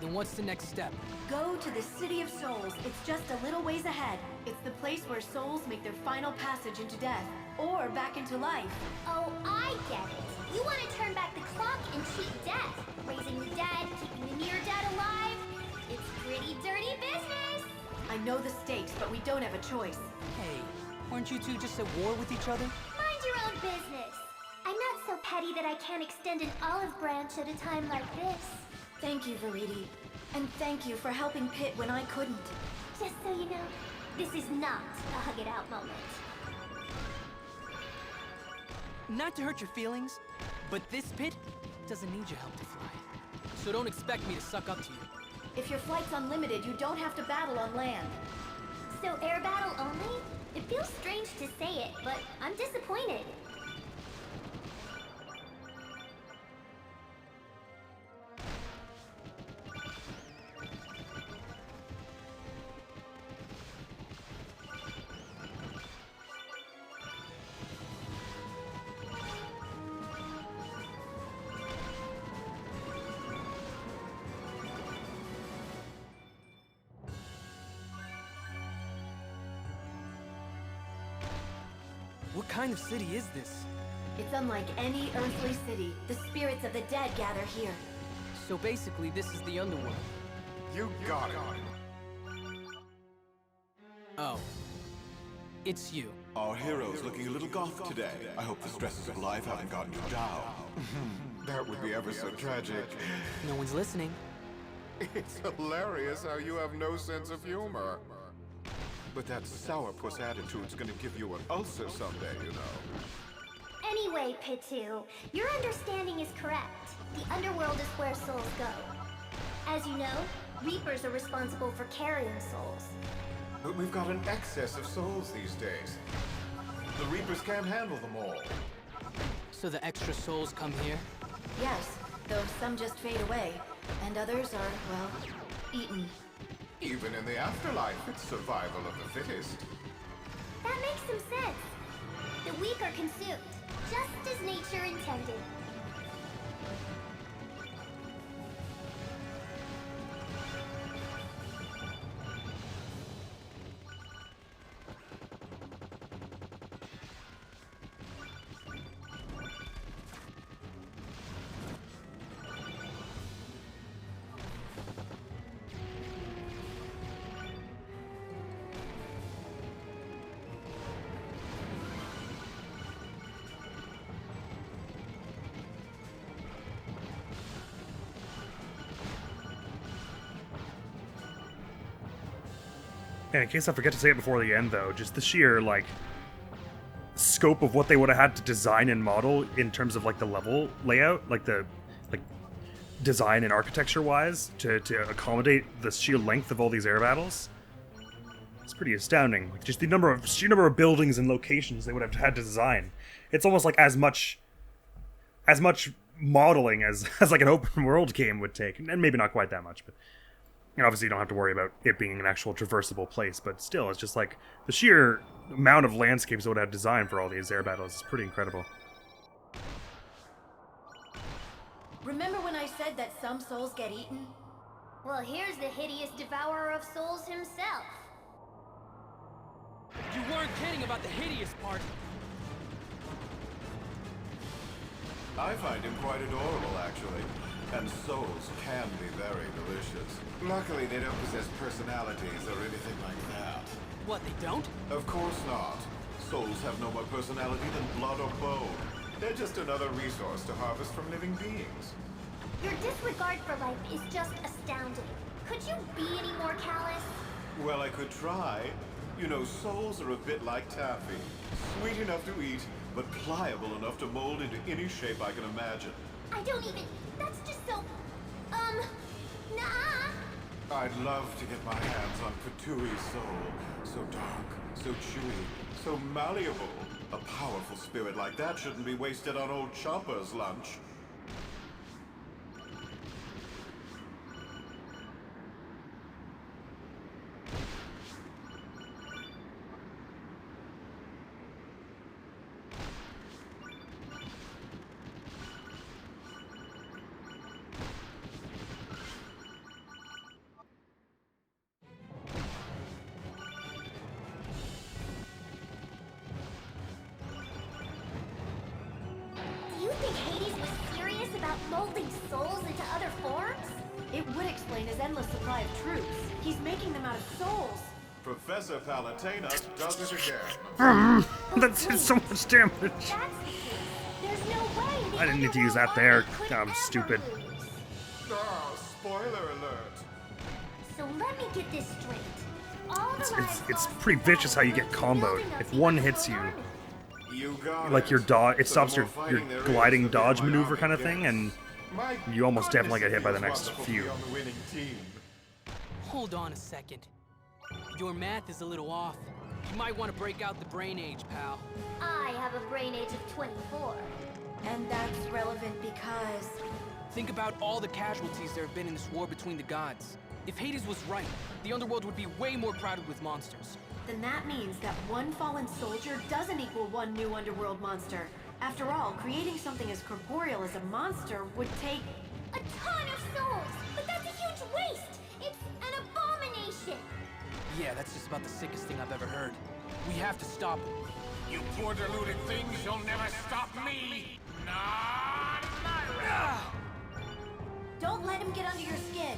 [SPEAKER 2] Then what's the next step?
[SPEAKER 17] Go to the City of Souls. It's just a little ways ahead. It's the place where souls make their final passage into death, or back into life.
[SPEAKER 10] Oh, I get it. You want to turn back the clock and cheat death. Raising the dead, keeping the near dead alive. It's pretty dirty business.
[SPEAKER 17] I know the stakes, but we don't have a choice.
[SPEAKER 2] Hey, weren't you two just at war with each other?
[SPEAKER 10] Mind your own business. I'm not so petty that I can't extend an olive branch at a time like this.
[SPEAKER 17] Thank you, Viridi. And thank you for helping Pit when I couldn't.
[SPEAKER 10] Just so you know, this is not a hug it out moment.
[SPEAKER 2] Not to hurt your feelings, but this Pit doesn't need your help to fly. So don't expect me to suck up to you.
[SPEAKER 17] If your flight's unlimited, you don't have to battle on land.
[SPEAKER 10] So air battle only? It feels strange to say it, but I'm disappointed.
[SPEAKER 2] What kind of city is this?
[SPEAKER 17] It's unlike any earthly city. The spirits of the dead gather here.
[SPEAKER 2] So basically, this is the Underworld.
[SPEAKER 9] You got it.
[SPEAKER 2] Oh. It's you.
[SPEAKER 13] Our hero's looking a little goth today. I hope the stresses of life haven't gotten you down.
[SPEAKER 9] That would be ever so tragic.
[SPEAKER 2] No one's listening.
[SPEAKER 9] It's hilarious how you have no sense of humor. But that sourpuss attitude's gonna give you an ulcer someday, you know.
[SPEAKER 10] Anyway, Pitu, your understanding is correct. The Underworld is where souls go. As you know, Reapers are responsible for carrying souls.
[SPEAKER 9] But we've got an excess of souls these days. The Reapers can't handle them all.
[SPEAKER 2] So the extra souls come here?
[SPEAKER 17] Yes, though some just fade away, and others are, well, eaten.
[SPEAKER 9] Even in the afterlife, it's survival of the fittest.
[SPEAKER 10] That makes some sense. The weak are consumed, just as nature intended.
[SPEAKER 1] And in case I forget to say it before the end, though, just the sheer, like, scope of what they would have had to design and model in terms of, like, the level layout, like, the, like, design and architecture-wise, to accommodate the sheer length of all these air battles. It's pretty astounding. Like, just the sheer number of buildings and locations they would have had to design. It's almost like as much modeling as like, an open world game would take. And maybe not quite that much, but And obviously you don't have to worry about it being an actual traversable place, but still, it's just like the sheer amount of landscapes that would have designed for all these air battles is pretty incredible.
[SPEAKER 17] Remember when I said that some souls get eaten?
[SPEAKER 10] Well, here's the hideous devourer of souls himself.
[SPEAKER 2] You weren't kidding about the hideous part.
[SPEAKER 9] I find him quite adorable, actually. And souls can be very delicious. Luckily, they don't possess personalities or anything like that.
[SPEAKER 2] What, they don't?
[SPEAKER 9] Of course not. Souls have no more personality than blood or bone. They're just another resource to harvest from living beings.
[SPEAKER 10] Your disregard for life is just astounding. Could you be any more callous?
[SPEAKER 9] Well, I could try. You know, souls are a bit like taffy. Sweet enough to eat, but pliable enough to mold into any shape I can imagine.
[SPEAKER 10] I don't even... That's just so... nah.
[SPEAKER 9] I'd love to get my hands on Patui's soul. So dark, so chewy, so malleable. A powerful spirit like that shouldn't be wasted on old Chopper's lunch.
[SPEAKER 10] Molding souls into other forms?
[SPEAKER 17] It would explain his endless supply of troops. He's making them out of souls.
[SPEAKER 9] Professor Palutena does it again.
[SPEAKER 1] That did so much damage.
[SPEAKER 10] That's the case. There's no way.
[SPEAKER 1] I didn't need to use that there. I'm stupid.
[SPEAKER 9] Oh, spoiler alert.
[SPEAKER 10] So let me get this straight. All the
[SPEAKER 1] It's pretty vicious how you get comboed. If one hits you,
[SPEAKER 9] you got
[SPEAKER 1] like your dodge, it stops your gliding dodge maneuver kind of thing, and you almost definitely get hit by the next few.
[SPEAKER 2] Hold on a second. Your math is a little off. You might want to break out the brain age, pal.
[SPEAKER 10] I have a brain age of 24.
[SPEAKER 17] And that's relevant because...
[SPEAKER 2] Think about all the casualties there have been in this war between the gods. If Hades was right, the Underworld would be way more crowded with monsters.
[SPEAKER 17] Then that means that one fallen soldier doesn't equal one new Underworld monster. After all, creating something as corporeal as a monster would take...
[SPEAKER 10] a ton of souls! But that's a huge waste! It's an abomination!
[SPEAKER 2] Yeah, that's just about the sickest thing I've ever heard. We have to stop it.
[SPEAKER 14] You poor deluded things, you'll never stop me! Not my
[SPEAKER 17] Don't let him get under your skin.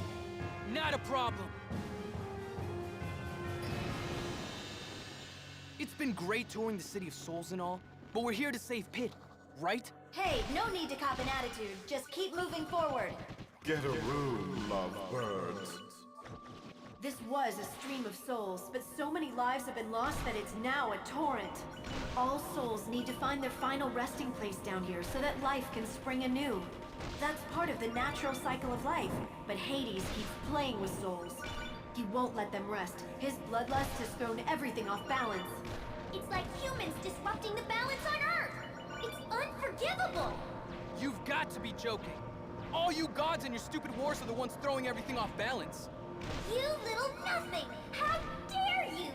[SPEAKER 2] Not a problem. It's been great touring the City of Souls and all, but we're here to save Pit, right?
[SPEAKER 17] Hey, no need to cop an attitude. Just keep moving forward.
[SPEAKER 9] Get a room, lovebirds.
[SPEAKER 17] This was a stream of souls, but so many lives have been lost that it's now a torrent. All souls need to find their final resting place down here so that life can spring anew. That's part of the natural cycle of life, but Hades keeps playing with souls. He won't let them rest. His bloodlust has thrown everything off balance.
[SPEAKER 10] It's like humans disrupting the balance on Earth! It's unforgivable!
[SPEAKER 2] You've got to be joking. All you gods and your stupid wars are the ones throwing everything off balance.
[SPEAKER 10] You little nothing! How dare you!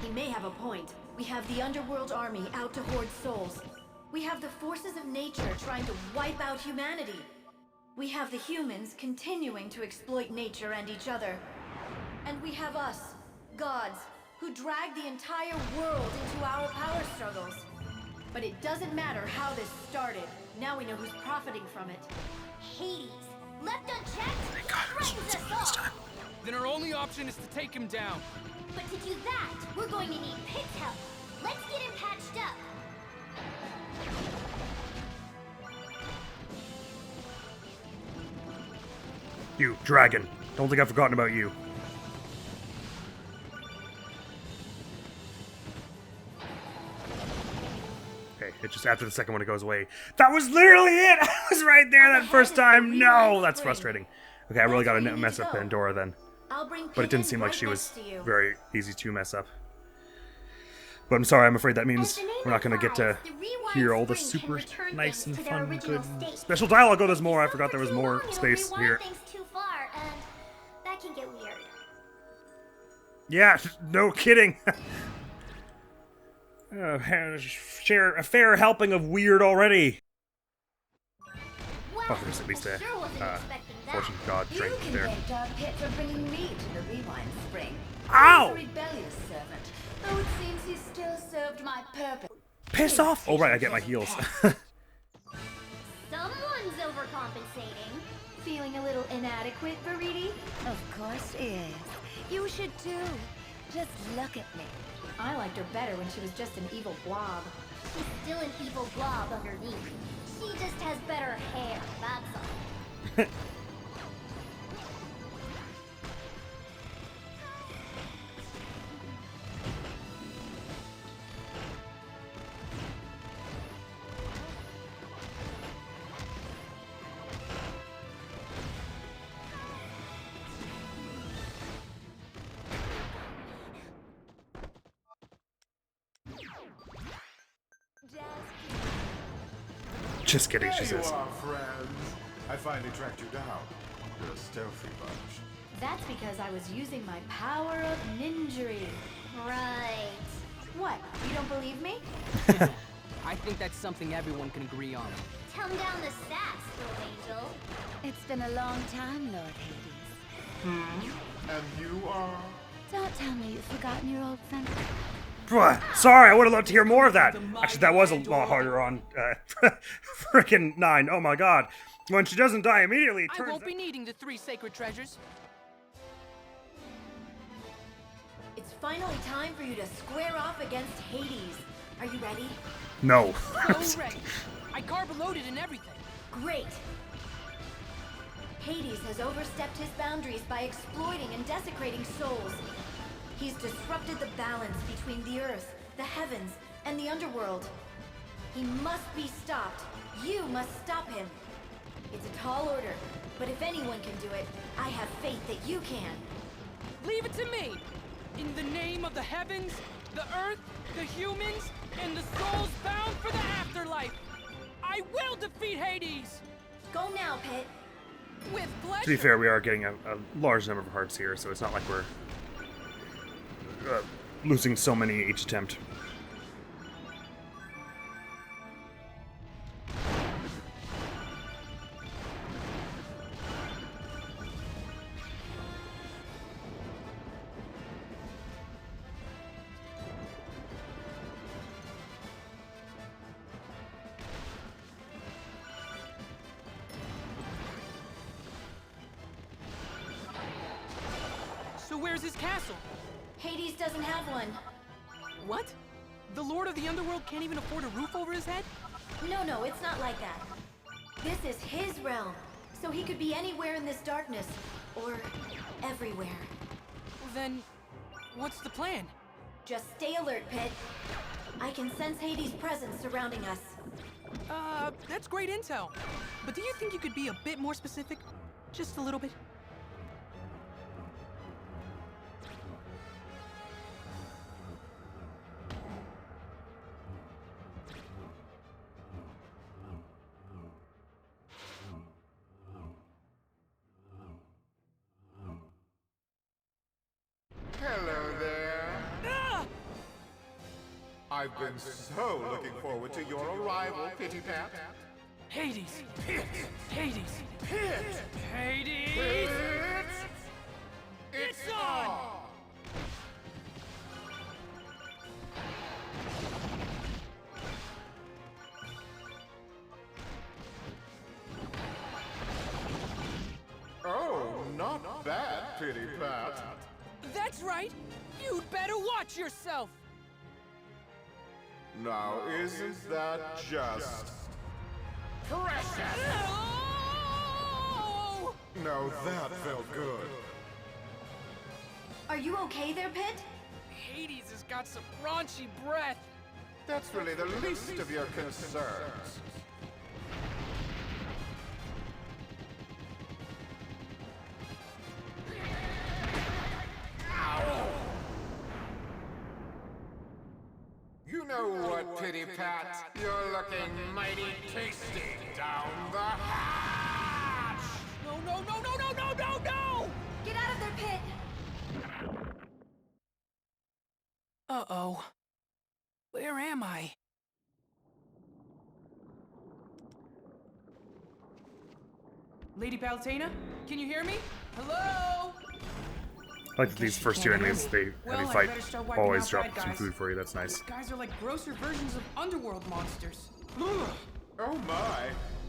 [SPEAKER 17] He may have a point. We have the Underworld army out to hoard souls. We have the forces of nature trying to wipe out humanity. We have the humans continuing to exploit nature and each other. And we have us, gods, who drag the entire world into our power struggles. But it doesn't matter how this started. Now we know who's profiting from it.
[SPEAKER 10] Hades, left unchecked, threatens us all.
[SPEAKER 2] Then our only option is to take him down.
[SPEAKER 10] But to do that, we're going to need Pit's help. Let's get him patched up.
[SPEAKER 1] You, dragon. Don't think I've forgotten about you. Okay, it's just after the second one it goes away. That was literally it! I was right there that first time! No! That's frustrating. Okay, I really gotta mess up Pandora then. But it didn't seem like she was very easy to mess up. But I'm sorry, I'm afraid that means we're not gonna get to hear all the super nice and fun, good special dialogue. Oh, there's more. I forgot there was more space here.
[SPEAKER 10] Too far, and that can get weird.
[SPEAKER 1] Yeah, no kidding. Share a fair helping of weird already. Oh, there's at least a fortune god drink
[SPEAKER 15] You can
[SPEAKER 1] there.
[SPEAKER 15] thank Dark Pit for bringing me to the Rewind Spring.
[SPEAKER 1] Ow!
[SPEAKER 15] He was a rebellious servant, though it seems he still served my purpose.
[SPEAKER 1] Piss off! Oh right, I get my heals.
[SPEAKER 10] Someone's overcompensating.
[SPEAKER 15] Feeling a little inadequate, Viridi? Of course he is. You should too. Just look at me.
[SPEAKER 17] I liked her better when she was just an evil blob.
[SPEAKER 10] She's still an evil blob underneath. She just has better hair, that's all.
[SPEAKER 1] Just kidding, she
[SPEAKER 9] There you
[SPEAKER 1] says.
[SPEAKER 9] are, friends. I finally tracked you down. You're a stealthy bunch.
[SPEAKER 17] That's because I was using my power of ninjury.
[SPEAKER 10] Right.
[SPEAKER 17] What? You don't believe me?
[SPEAKER 2] I think that's something everyone can agree on.
[SPEAKER 10] Tone down the sass, little angel.
[SPEAKER 15] It's been a long time, Lord Hades.
[SPEAKER 9] And you are?
[SPEAKER 15] Don't tell me you've forgotten your old friend.
[SPEAKER 1] Sorry, I would have loved to hear more of that. Actually, that was a lot harder on frickin' 9. Oh my god. When she doesn't die immediately, it
[SPEAKER 2] I
[SPEAKER 1] turns
[SPEAKER 2] won't be needing the 3 sacred treasures.
[SPEAKER 17] It's finally time for you to square off against Hades. Are you ready?
[SPEAKER 1] No.
[SPEAKER 2] So ready. I carb-loaded and everything.
[SPEAKER 17] Great. Hades has overstepped his boundaries by exploiting and desecrating souls. He's disrupted the balance between the earth, the heavens, and the underworld. He must be stopped. You must stop him. It's a tall order, but if anyone can do it, I have faith that you can.
[SPEAKER 2] Leave it to me. In the name of the heavens, the earth, the humans, and the souls bound for the afterlife, I will defeat Hades!
[SPEAKER 17] Go now, Pit.
[SPEAKER 2] With pleasure.
[SPEAKER 1] To be fair, we are getting a large number of hearts here, so it's not like we're losing so many each attempt.
[SPEAKER 2] So where's his castle?
[SPEAKER 17] Hades doesn't have one.
[SPEAKER 2] What? The Lord of the Underworld can't even afford a roof over his head?
[SPEAKER 17] No, it's not like that. This is his realm, so he could be anywhere in this darkness, or everywhere.
[SPEAKER 2] Well, then, what's the plan?
[SPEAKER 17] Just stay alert, Pit. I can sense Hades' presence surrounding us.
[SPEAKER 2] That's great intel. But do you think you could be a bit more specific? Just a little bit?
[SPEAKER 9] Hello there.
[SPEAKER 2] Ah!
[SPEAKER 9] I've been so looking forward to your arrival, Pitty Pat.
[SPEAKER 2] Hades! Pit! Hades!
[SPEAKER 9] Pit!
[SPEAKER 2] Hades!
[SPEAKER 9] Pit! It's on! Oh, not bad, Pitty Pat.
[SPEAKER 2] That's right! You'd better watch yourself!
[SPEAKER 9] Now, isn't that just precious?
[SPEAKER 2] No!
[SPEAKER 9] Now that felt good.
[SPEAKER 17] Are you okay there, Pit?
[SPEAKER 2] Hades has got some raunchy breath!
[SPEAKER 9] That's really the least of your concerns. You know what, Pitty Pat? You're looking mighty tasty down the hatch!
[SPEAKER 2] No!
[SPEAKER 17] Get out of there, Pit!
[SPEAKER 2] Uh-oh. Where am I? Lady Palutena? Can you hear me? Hello?
[SPEAKER 1] I like that these first two enemies, they have you fight, always drop some food for you. That's nice.
[SPEAKER 2] These guys are like grosser versions of Underworld monsters.
[SPEAKER 9] Oh my!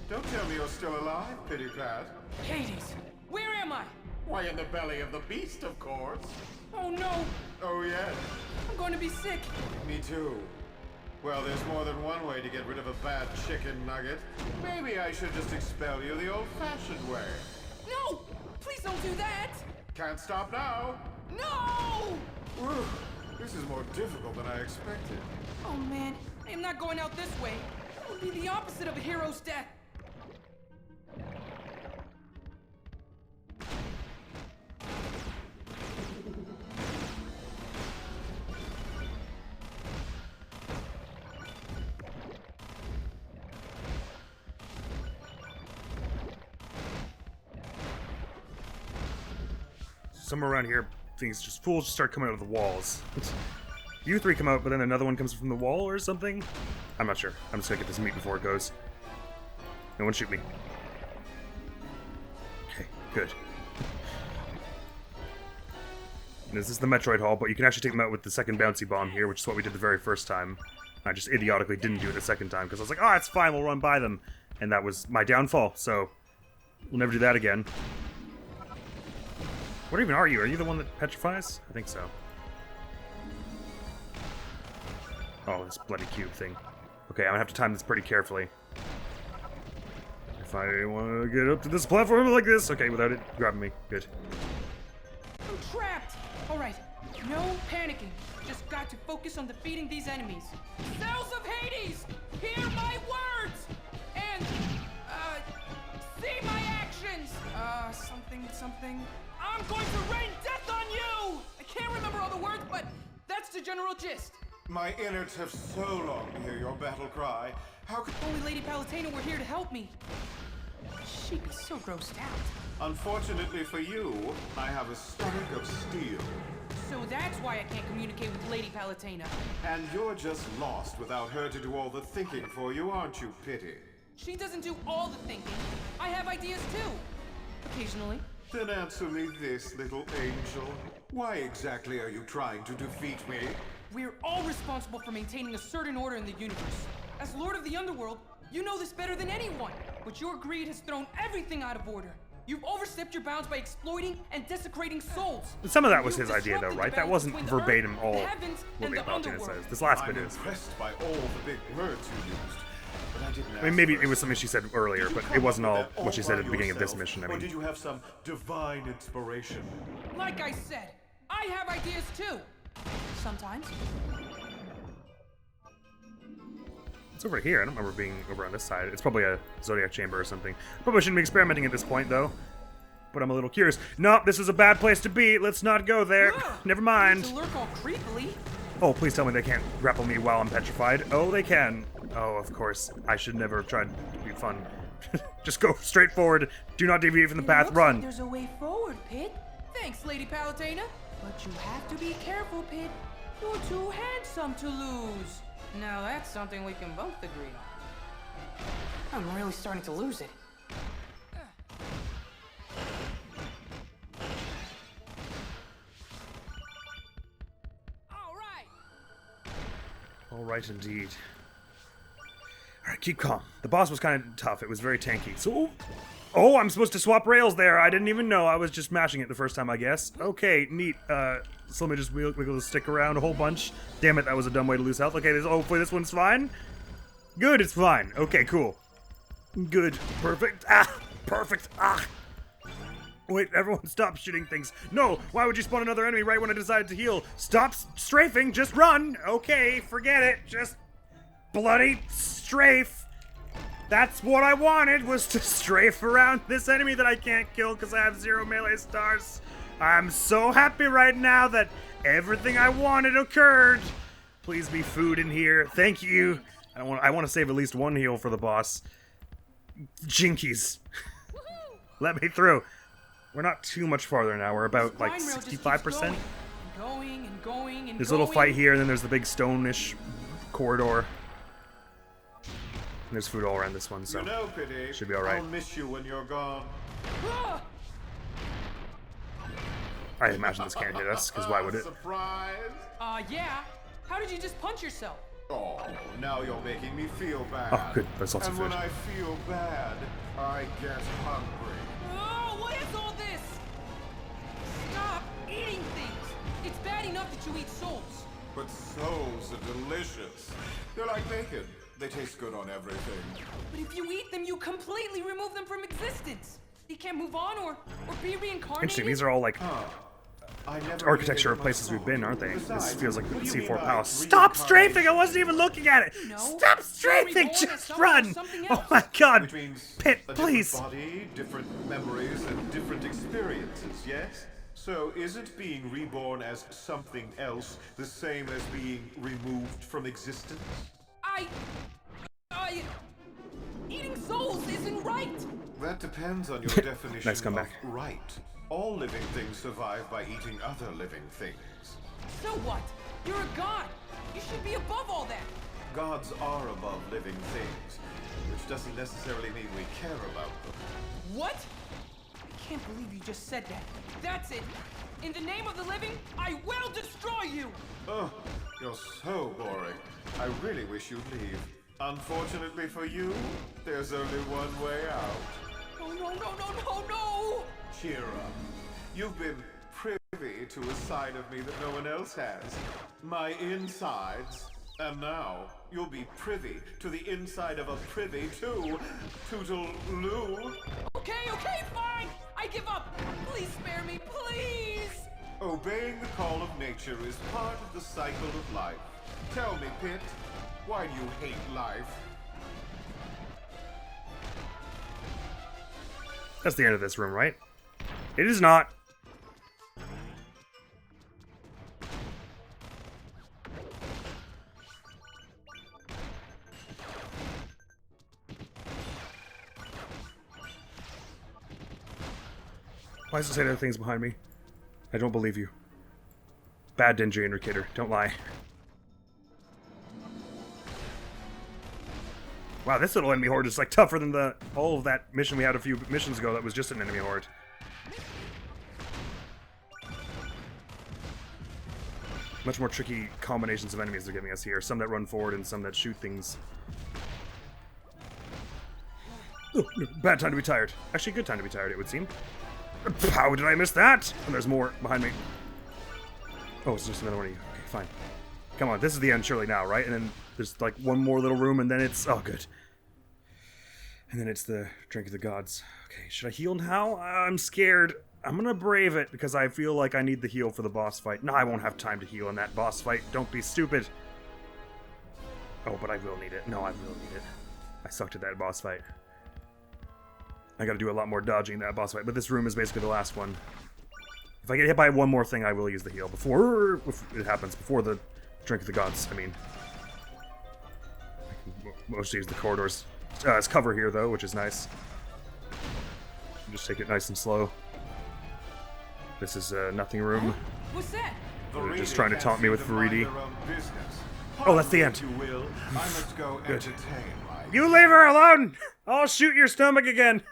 [SPEAKER 9] Don't tell me you're still alive, Pity Pat.
[SPEAKER 2] Hades, where am I?
[SPEAKER 9] Why, in the belly of the beast, of course.
[SPEAKER 2] Oh no!
[SPEAKER 9] Oh yes.
[SPEAKER 2] I'm going to be sick.
[SPEAKER 9] Me too. Well, there's more than one way to get rid of a bad chicken nugget. Maybe I should just expel you the old-fashioned way.
[SPEAKER 2] No! Please don't do that!
[SPEAKER 9] Can't stop now.
[SPEAKER 2] No!
[SPEAKER 9] Whew. This is more difficult than I expected.
[SPEAKER 2] Oh man, I am not going out this way. That would be the opposite of a hero's death.
[SPEAKER 1] Somewhere around here, fools just start coming out of the walls. You three come out, but then another one comes from the wall or something? I'm not sure. I'm just gonna get this meat before it goes. No one shoot me. Okay, good. And this is the Metroid Hall, but you can actually take them out with the second bouncy bomb here, which is what we did the very first time. I just idiotically didn't do it the second time, because I was like, oh, it's fine, we'll run by them. And that was my downfall, so we'll never do that again. What even are you? Are you the one that petrifies? I think so. Oh, this bloody cube thing. Okay, I'm gonna have to time this pretty carefully. If I want to get up to this platform like this. Okay, without it grabbing me. Good.
[SPEAKER 2] I'm trapped! Alright, no panicking. Just got to focus on defeating these enemies. Cells of Hades! Hear my words! And, see my actions! Something. I'm going to rain death on you! I can't remember all the words, but that's the general gist.
[SPEAKER 9] My innards have so longed to hear your battle cry. How could
[SPEAKER 2] only Lady Palutena were here to help me? She'd be so grossed out.
[SPEAKER 9] Unfortunately for you, I have a stomach of steel.
[SPEAKER 2] So that's why I can't communicate with Lady Palutena.
[SPEAKER 9] And you're just lost without her to do all the thinking for you, aren't you, Pity?
[SPEAKER 2] She doesn't do all the thinking. I have ideas too. Occasionally.
[SPEAKER 9] Then answer me this, little angel. Why exactly are you trying to defeat me?
[SPEAKER 2] We're all responsible for maintaining a certain order in the universe. As Lord of the Underworld, you know this better than anyone. But your greed has thrown everything out of order. You've overstepped your bounds by exploiting and desecrating souls.
[SPEAKER 1] Some of that was his idea, though, right? That wasn't verbatim all what Lady Palutena says. This last bit is.
[SPEAKER 9] I'm impressed by all the big words you used.
[SPEAKER 1] I mean, maybe it was something she said earlier, but it wasn't all what she said at the beginning of this mission. I mean,
[SPEAKER 9] or did you have some divine inspiration?
[SPEAKER 2] Like I said, I have ideas too. Sometimes.
[SPEAKER 1] It's over here. I don't remember being over on this side. It's probably a Zodiac chamber or something. Probably shouldn't be experimenting at this point, though. But I'm a little curious. Nope, this is a bad place to be. Let's not go there. Never mind.
[SPEAKER 2] To lurk all creepily.
[SPEAKER 1] Oh, please tell me they can't grapple me while I'm petrified. Oh, they can. Oh, of course. I should never have tried to be fun. Just go straight forward. Do not deviate from the path. Run.
[SPEAKER 2] Like there's a way forward, Pit. Thanks, Lady Palutena. But you have to be careful, Pit. You're too handsome to lose. Now that's something we can both agree on. I'm really starting to lose it.
[SPEAKER 1] All right, indeed. All right, keep calm. The boss was kind of tough. It was very tanky. So, oh, I'm supposed to swap rails there. I didn't even know. I was just mashing it the first time, I guess. Okay, neat. So let me just wiggle the stick around a whole bunch. Damn it, that was a dumb way to lose health. Okay, hopefully this one's fine. Good, it's fine. Okay, cool. Good. Perfect. Ah, perfect. Ah. Wait, everyone stop shooting things. No, why would you spawn another enemy right when I decided to heal? Stop strafing, just run. Okay, forget it. Just bloody strafe. That's what I wanted, was to strafe around this enemy that I can't kill because I have 0 melee stars. I'm so happy right now that everything I wanted occurred. Please be food in here. Thank you. I want to save at least one heal for the boss. Jinkies. Let me through. We're not too much farther now. We're about like 65%.
[SPEAKER 2] Going and going and
[SPEAKER 1] There's a little
[SPEAKER 2] going.
[SPEAKER 1] fight here, and then there's the big stone-ish corridor. And there's food all around this one, so
[SPEAKER 9] You know, Pity,
[SPEAKER 1] should be all right.
[SPEAKER 9] I'll miss you when you're gone.
[SPEAKER 2] Ah!
[SPEAKER 1] I imagine this can't hit us, because why would it?
[SPEAKER 9] Surprise!
[SPEAKER 2] Yeah. How did you just punch yourself?
[SPEAKER 9] Oh, now you're making me feel bad.
[SPEAKER 1] Oh, good. That's lots of
[SPEAKER 9] And
[SPEAKER 1] food.
[SPEAKER 9] when I feel bad, I get hungry.
[SPEAKER 2] Oh, what is all this? Stop eating things. It's bad enough that you eat souls.
[SPEAKER 9] But souls are delicious. They're like bacon. They taste good on everything.
[SPEAKER 2] But if you eat them, you completely remove them from existence. They can't move on or be reincarnated.
[SPEAKER 1] Interesting. These are all like
[SPEAKER 9] I never
[SPEAKER 1] architecture
[SPEAKER 9] really
[SPEAKER 1] of places we've been, aren't they? This feels like the
[SPEAKER 9] what do you mean
[SPEAKER 1] C4
[SPEAKER 9] by
[SPEAKER 1] Palace. Stop strafing! I wasn't even looking at it!
[SPEAKER 2] No.
[SPEAKER 1] Stop strafing!
[SPEAKER 2] Reborn as
[SPEAKER 1] Just
[SPEAKER 2] someone or
[SPEAKER 1] run!
[SPEAKER 2] something
[SPEAKER 1] Oh
[SPEAKER 2] else.
[SPEAKER 1] my god!
[SPEAKER 9] Which means
[SPEAKER 1] Pit,
[SPEAKER 9] a
[SPEAKER 1] please!
[SPEAKER 9] different body, different memories, and different experiences, yes? So isn't being reborn as something else the same as being removed from existence?
[SPEAKER 2] Eating souls isn't right.
[SPEAKER 9] That depends on your definition
[SPEAKER 1] Nice comeback.
[SPEAKER 9] of right. All living things survive by eating other living things.
[SPEAKER 2] So what? You're a god. You should be above all that.
[SPEAKER 9] Gods are above living things, which doesn't necessarily mean we care about them.
[SPEAKER 2] What? I can't believe you just said that. That's it. In the name of the living, I will destroy you.
[SPEAKER 9] Oh, you're so boring. I really wish you'd leave. Unfortunately for you, there's only one way out.
[SPEAKER 2] No, no, no, no, no, no!
[SPEAKER 9] Cheer up. You've been privy to a side of me that no one else has. My insides. And now, you'll be privy to the inside of a privy too. Toodaloo.
[SPEAKER 2] Okay, fine! I give up! Please spare me, please!
[SPEAKER 9] Obeying the call of nature is part of the cycle of life. Tell me, Pit, why do you hate life?
[SPEAKER 1] That's the end of this room, right? It is not. Why does it say other things behind me? I don't believe you. Bad danger indicator. Don't lie. Wow, this little enemy horde is like tougher than the all of that mission we had a few missions ago that was just an enemy horde. Much more tricky combinations of enemies they're giving us here. Some that run forward and some that shoot things. Oh, no, bad time to be tired. Actually, good time to be tired, it would seem. How did I miss that? And there's more behind me. Oh, it's just another one of you. Okay, fine. Come on, this is the end surely now, right? And then there's like one more little room and then it's... Oh, good. And then it's the Drink of the Gods. Okay, should I heal now? I'm scared. I'm gonna brave it because I feel like I need the heal for the boss fight. No, I won't have time to heal in that boss fight. Don't be stupid. Oh, but I will need it. No, I will need it. I sucked at that boss fight. I gotta do a lot more dodging in that boss fight, but this room is basically the last one. If I get hit by one more thing, I will use the heal before it happens, before the Drink of the Gods, I mean. I can mostly use the corridors as cover here, though, which is nice. Just take it nice and slow. This is nothing room.
[SPEAKER 2] What's that?
[SPEAKER 1] They're just trying to taunt me with Viridi. Oh, that's the end. Good. You leave her alone! I'll shoot your stomach again!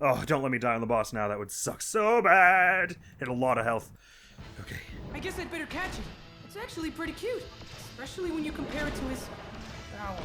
[SPEAKER 1] Oh, don't let me die on the boss now. That would suck so bad. Hit a lot of health. Okay.
[SPEAKER 2] I guess I'd better catch it. It's actually pretty cute, especially when you compare it to his bowels.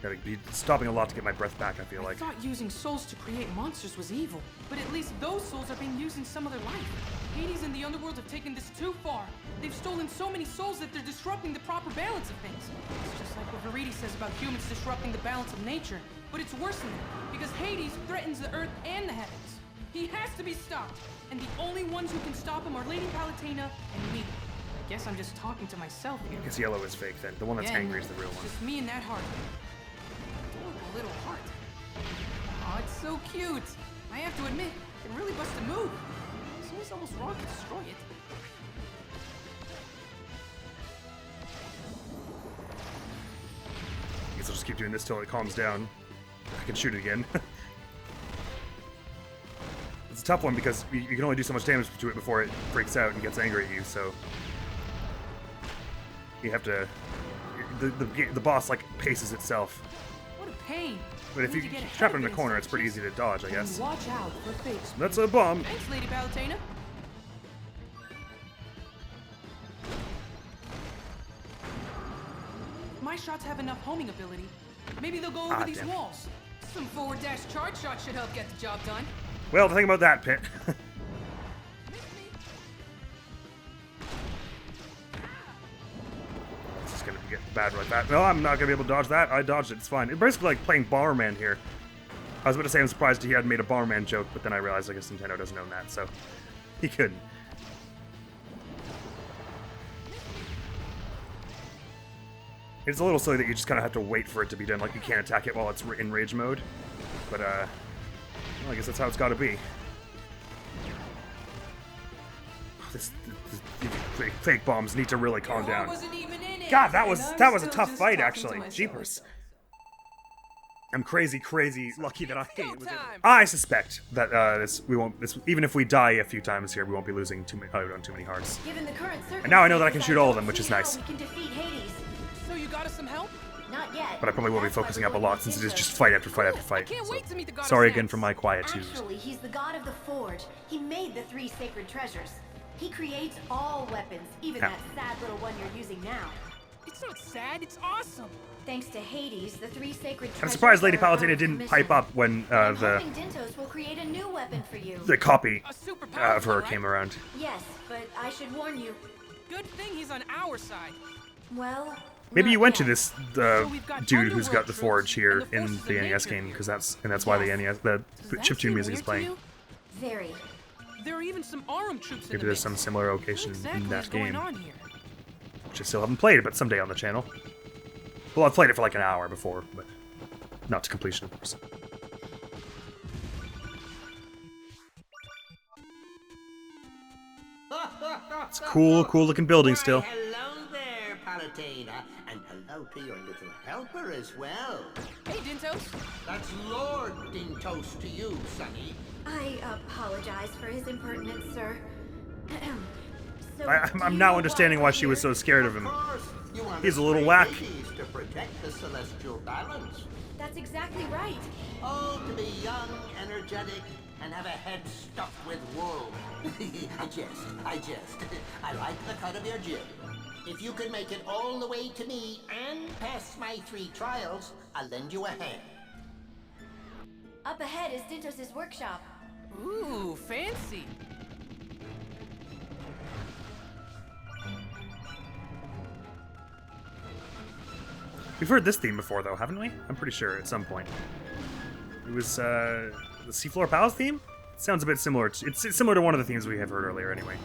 [SPEAKER 1] Gotta be stopping a lot to get my breath back, I feel like.
[SPEAKER 2] I thought using souls to create monsters was evil, but at least those souls are being used in some other life. Hades and the Underworld have taken this too far. They've stolen so many souls that they're disrupting the proper balance of things. It's just like what Viridi says about humans disrupting the balance of nature. But it's worse than that, because Hades threatens the earth and the heavens. He has to be stopped, and the only ones who can stop him are Lady Palutena and me. I guess I'm just talking to myself here.
[SPEAKER 1] I guess yellow is fake then. The one that's angry is the real one.
[SPEAKER 2] Just me and that heart. Adorable little heart. Oh, it's so cute. I have to admit, it can really bust a move. It's almost wrong to destroy it.
[SPEAKER 1] I guess I'll just keep doing this till it calms down. I can shoot it again. It's a tough one because you can only do so much damage to it before it freaks out and gets angry at you, so you have to... The boss, like, paces itself.
[SPEAKER 2] What a pain.
[SPEAKER 1] But if you trap it in the corner, it's pretty easy to dodge, I guess.
[SPEAKER 2] Watch out for fakes.
[SPEAKER 1] That's a bomb.
[SPEAKER 2] Thanks, Lady Palutena. My shots have enough homing ability. Maybe they'll go over these walls. Some forward dash charge shot should help get the job done.
[SPEAKER 1] Well, the thing about that, Pit. This is gonna get bad like that. No, I'm not gonna be able to dodge that. I dodged it. It's fine. It's basically like playing Bomberman here. I was about to say I'm surprised he hadn't made a Bomberman joke, but then I realized I guess Nintendo doesn't own that, so he couldn't. It's a little silly that you just kind of have to wait for it to be done. Like, you can't attack it while it's in rage mode. But, well, I guess that's how it's got to be. These fake bombs need to really calm down. God, that was a tough fight, actually. Jeepers. I'm crazy lucky that I suspect that even if we die a few times here, we won't be losing too many hearts. And now I know that I can shoot all of them, which is nice.
[SPEAKER 2] So you got us some help?
[SPEAKER 17] Not yet.
[SPEAKER 1] But I probably will be focusing up a lot since it is just fight after fight after fight. So, sorry again for my quietude.
[SPEAKER 17] Actually, he's the god of the forge. He made the 3 sacred treasures. He creates all weapons, even that sad little one you're using now.
[SPEAKER 2] It's not sad, it's awesome.
[SPEAKER 17] Thanks to Hades, the 3 sacred treasures.
[SPEAKER 1] I'm surprised Lady Palutena didn't pipe up when
[SPEAKER 17] Didnt will create a new weapon for you.
[SPEAKER 1] the copy of her came around.
[SPEAKER 17] Yes, but I should warn you.
[SPEAKER 2] Good thing he's on our side.
[SPEAKER 17] Well,
[SPEAKER 1] maybe you went to this dude who's got the forge here in the NES game, because that's why the chiptune music is playing.
[SPEAKER 17] Very.
[SPEAKER 2] There are even some Aurum troops.
[SPEAKER 1] Maybe there's some similar location in that game, which I still haven't played, but someday on the channel. Well, I've played it for like an hour before, but not to completion, of course. It's a cool looking building still.
[SPEAKER 18] Hello there, Palutena, and hello to your little helper as well.
[SPEAKER 2] Hey, Dintos.
[SPEAKER 18] That's Lord Dintos to you, Sonny.
[SPEAKER 3] I apologize for his impertinence, sir.
[SPEAKER 1] I'm now understanding why she was so scared of him. He's a little whack.
[SPEAKER 18] To protect the celestial balance.
[SPEAKER 17] That's exactly right.
[SPEAKER 18] Oh, to be young, energetic, and have a head stuffed with wool. I jest. I like the cut of your jib. If you could make it all the way to me and pass my 3 trials, I'll lend you a hand.
[SPEAKER 17] Up ahead is Dintos' workshop.
[SPEAKER 2] Ooh, fancy.
[SPEAKER 1] We've heard this theme before, though, haven't we? I'm pretty sure at some point. It was the Seafloor Palace theme? It sounds a bit similar. It's similar to one of the themes we have heard earlier, anyway.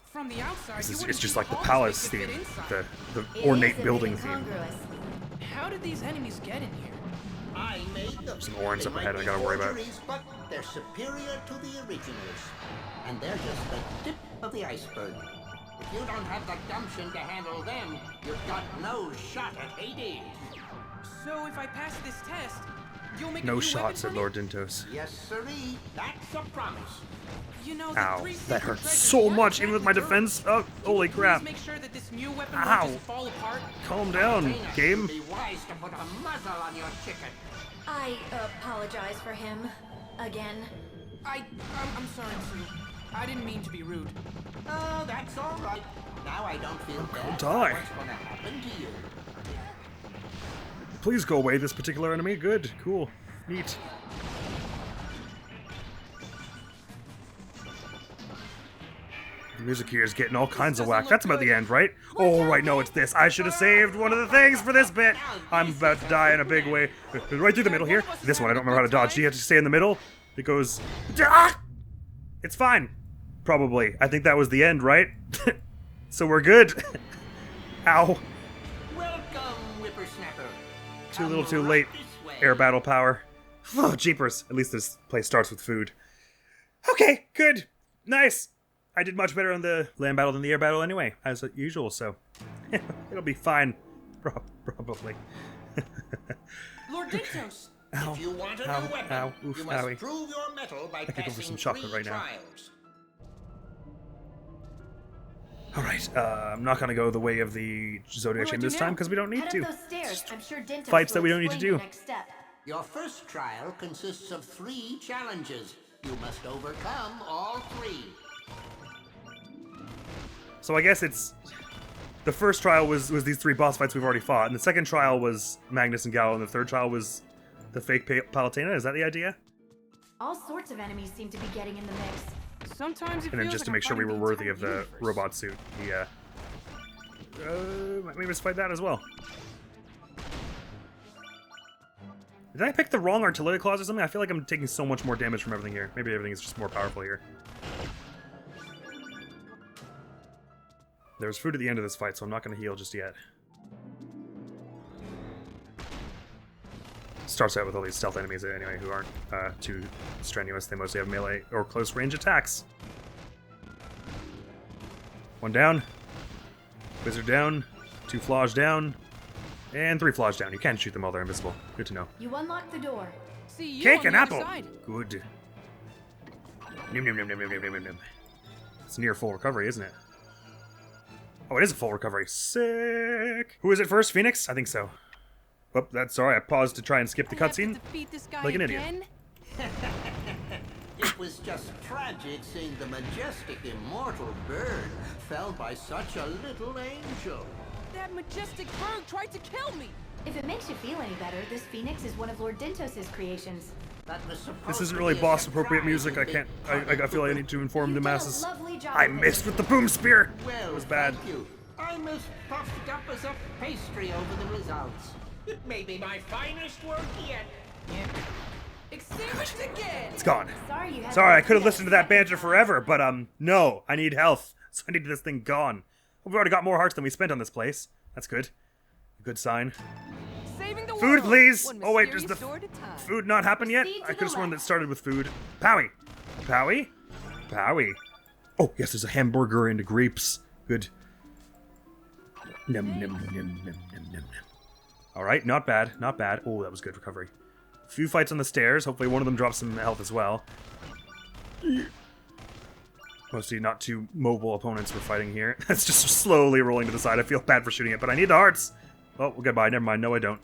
[SPEAKER 2] From the outside,
[SPEAKER 1] It's just like the palace theme, the ornate building theme.
[SPEAKER 2] How did these enemies get in here?
[SPEAKER 18] I made them.
[SPEAKER 1] Some orange up ahead I gotta worry about.
[SPEAKER 18] But they're superior to the originals. And they're just the tip of the iceberg. If you don't have the gumption to handle them, you've got no shot at Hades.
[SPEAKER 2] So if I pass this test, you'll make
[SPEAKER 1] no shot, said Lord Dintos.
[SPEAKER 18] Yes, sirree. That's a promise.
[SPEAKER 2] You know,
[SPEAKER 1] ow, that hurts so much, even with my defense. Oh, holy crap.
[SPEAKER 2] Make sure that this new weapon
[SPEAKER 1] ow.
[SPEAKER 2] Won't just fall apart.
[SPEAKER 1] Calm down, game.
[SPEAKER 18] Be wise to put a muzzle on your chicken.
[SPEAKER 17] I apologize for him. Again.
[SPEAKER 2] I'm sorry, Sue. I didn't mean to be rude.
[SPEAKER 18] Oh, that's all right. Now I don't feel bad.
[SPEAKER 1] Die.
[SPEAKER 18] What's gonna happen to you?
[SPEAKER 1] Please go away, this particular enemy. Good, cool, neat. The music here is getting all kinds of whack. That's about the end, right? Oh, right, no, it's this. I should have saved one of the things for this bit. I'm about to die in a big way. Right through the middle here. This one, I don't remember how to dodge. Do you have to stay in the middle? It goes... Ah! It's fine. Probably. I think that was the end, right? So we're good. Ow.
[SPEAKER 18] Welcome, whippersnapper.
[SPEAKER 1] Too little too late. Air battle power. Oh, jeepers. At least this place starts with food. Okay, good. Nice. I did much better on the land battle than the air battle anyway, as usual, so it'll be fine. Probably.
[SPEAKER 2] Lord Dintos,
[SPEAKER 1] Ow.
[SPEAKER 18] If you want a
[SPEAKER 1] Ow.
[SPEAKER 18] new weapon,
[SPEAKER 1] Ow. Oof.
[SPEAKER 18] you must
[SPEAKER 1] Owie.
[SPEAKER 18] prove your mettle by
[SPEAKER 1] I could go for
[SPEAKER 18] passing
[SPEAKER 1] some chocolate
[SPEAKER 18] 3
[SPEAKER 1] right now.
[SPEAKER 18] trials.
[SPEAKER 1] Alright, I'm not gonna go the way of the Zodiac Chain this time, because we don't need
[SPEAKER 17] Head
[SPEAKER 1] to.
[SPEAKER 17] up those stairs. I'm sure Dintos
[SPEAKER 1] Fights that
[SPEAKER 17] will
[SPEAKER 1] we don't need to
[SPEAKER 17] explain
[SPEAKER 1] do.
[SPEAKER 17] the next step.
[SPEAKER 18] Your first trial consists of 3 challenges. You must overcome all 3.
[SPEAKER 1] So I guess it's... The first trial was these 3 boss fights we've already fought, and the second trial was Magnus and Gallo, and the third trial was the fake Palutena. Is that the idea?
[SPEAKER 17] All sorts of enemies seem to be getting in the mix.
[SPEAKER 2] Sometimes it
[SPEAKER 1] And then
[SPEAKER 2] feels
[SPEAKER 1] just to
[SPEAKER 2] like
[SPEAKER 1] make sure
[SPEAKER 2] I'm
[SPEAKER 1] we were
[SPEAKER 2] fighting
[SPEAKER 1] worthy
[SPEAKER 2] the
[SPEAKER 1] of the
[SPEAKER 2] entire universe.
[SPEAKER 1] robot suit. Maybe let's fight that as well. Did I pick the wrong artillery claws or something? I feel like I'm taking so much more damage from everything here. Maybe everything is just more powerful here. There's food at the end of this fight, so I'm not going to heal just yet. Starts out with all these stealth enemies anyway, who aren't too strenuous. They mostly have melee or close range attacks. 1 down. Wizard down. 2 flaws down. And 3 flaws down. You can't shoot them while they're invisible. Good to know.
[SPEAKER 17] You unlock the door.
[SPEAKER 2] See you
[SPEAKER 1] Cake
[SPEAKER 2] on
[SPEAKER 1] and
[SPEAKER 2] the other
[SPEAKER 1] apple!
[SPEAKER 2] side.
[SPEAKER 1] Good. Nom nom nom nom nom nom nom nom. It's near full recovery, isn't it? Oh, it is a full recovery. Sick! Who is it first? Phoenix? I think so. Oh, that's sorry. I paused to try and skip the cutscene.
[SPEAKER 2] Defeat this guy
[SPEAKER 1] Like an idiot.
[SPEAKER 2] again?
[SPEAKER 18] It was just tragic seeing the majestic immortal bird fell by such a little angel.
[SPEAKER 2] That majestic bird tried to kill me.
[SPEAKER 17] If it makes you feel any better, this phoenix is one of Lord Dintos' creations.
[SPEAKER 18] That was supposed
[SPEAKER 1] This isn't
[SPEAKER 18] to
[SPEAKER 1] really
[SPEAKER 18] be a
[SPEAKER 1] boss appropriate
[SPEAKER 18] surprise
[SPEAKER 1] music. I
[SPEAKER 18] and
[SPEAKER 1] can't.
[SPEAKER 18] big
[SPEAKER 1] I feel like I need to inform the masses.
[SPEAKER 17] Lovely job
[SPEAKER 1] I
[SPEAKER 17] with it.
[SPEAKER 1] missed with the boom spear.
[SPEAKER 18] Well,
[SPEAKER 1] It was bad.
[SPEAKER 18] thank you. I'm as puffed up as a pastry over the results. It may be my finest work yet.
[SPEAKER 2] Extinguished again.
[SPEAKER 1] It's gone.
[SPEAKER 17] Sorry you had
[SPEAKER 1] Sorry, I
[SPEAKER 17] to
[SPEAKER 1] could have
[SPEAKER 17] do
[SPEAKER 1] listened to that banter forever, but no, I need health, so I need this thing gone. We've already got more hearts than we spent on this place. That's good. A good sign.
[SPEAKER 2] Saving the
[SPEAKER 1] Food,
[SPEAKER 2] world.
[SPEAKER 1] please.
[SPEAKER 2] One
[SPEAKER 1] Oh wait, does the
[SPEAKER 2] mysterious door at a time.
[SPEAKER 1] food not happen yet?
[SPEAKER 17] Proceed to
[SPEAKER 1] I could
[SPEAKER 17] the
[SPEAKER 1] have sworn that
[SPEAKER 17] left.
[SPEAKER 1] started with food. Powie, Powie, Powie. Oh yes, there's a hamburger and grapes. Good. Num num num num num num. All right, not bad, not bad. Oh, that was good recovery. A few fights on the stairs. Hopefully one of them drops some health as well. Mostly not too mobile opponents we're fighting here. It's just slowly rolling to the side. I feel bad for shooting it, but I need the hearts. Oh, well, goodbye. Never mind. No, I don't.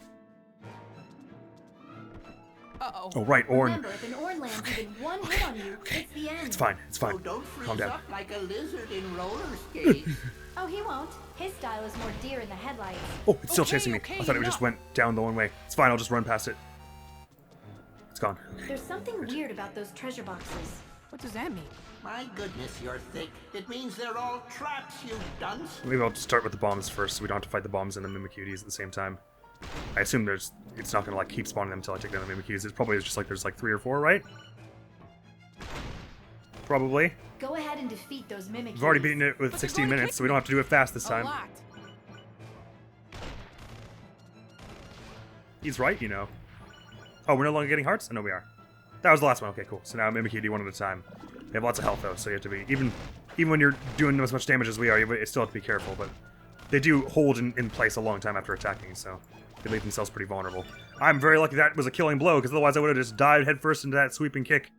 [SPEAKER 2] Uh-oh.
[SPEAKER 1] Oh, right, Orn.
[SPEAKER 17] Remember, if an Orn lands even one hit on you, it's the end.
[SPEAKER 1] It's fine. It's fine.
[SPEAKER 18] So don't freeze
[SPEAKER 1] Calm down.
[SPEAKER 18] up like a lizard in roller skates.
[SPEAKER 17] Oh, he won't. His style is more deer in the headlights.
[SPEAKER 1] Oh, it's still
[SPEAKER 2] Okay,
[SPEAKER 1] chasing me.
[SPEAKER 2] okay,
[SPEAKER 1] I thought it
[SPEAKER 2] enough.
[SPEAKER 1] just went down the one way. It's fine. I'll just run past it. It's gone. Okay.
[SPEAKER 17] There's something weird about those treasure boxes.
[SPEAKER 2] What does that mean?
[SPEAKER 18] My goodness, you're thick. It means they're all traps, you dunce.
[SPEAKER 1] Maybe I'll just start with the bombs first, so we don't have to fight the bombs and the Mimicuties at the same time. I assume it's not gonna like keep spawning them until I take down the Mimicuties. It's probably just like there's like 3 or 4, right? Probably.
[SPEAKER 17] Go ahead and defeat those mimics.
[SPEAKER 1] We've already beaten it with
[SPEAKER 2] But they're
[SPEAKER 1] 16
[SPEAKER 2] going to
[SPEAKER 1] minutes,
[SPEAKER 2] kick
[SPEAKER 1] so we don't have to do it fast this
[SPEAKER 2] A
[SPEAKER 1] time.
[SPEAKER 2] lot.
[SPEAKER 1] He's right, you know. Oh, we're no longer getting hearts? Oh, no, we are. That was the last one. Okay, cool. So now Mimikyu one at a time. They have lots of health, though, so you have to be... Even when you're doing as much damage as we are, you still have to be careful, but... They do hold in place a long time after attacking, so... They leave themselves pretty vulnerable. I'm very lucky that was a killing blow, because otherwise I would have just dived headfirst into that sweeping kick.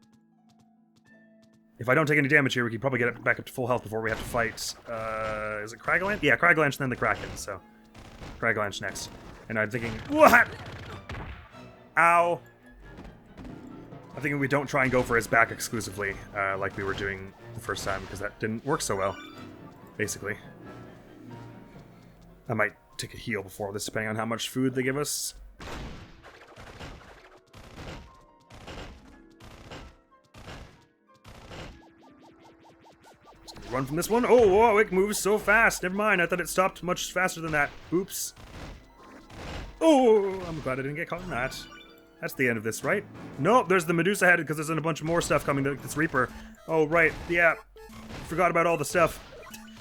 [SPEAKER 1] If I don't take any damage here, we can probably get it back up to full health before we have to fight... is it Kragalanch? Yeah, Kragalanch and then the Kraken, so... Kragalanch next. And I'm thinking... What? Ow! I'm thinking we don't try and go for his back exclusively, like we were doing the first time, because that didn't work so well, basically. I might take a heal before this, depending on how much food they give us. Just gonna run from this one. Oh, whoa, it moves so fast. Never mind, I thought it stopped much faster than that. Oops. Oh, I'm glad I didn't get caught in that. That's the end of this, right? Nope, there's the Medusa head, because there's a bunch more stuff coming, this Reaper. Oh, right, yeah. Forgot about all the stuff.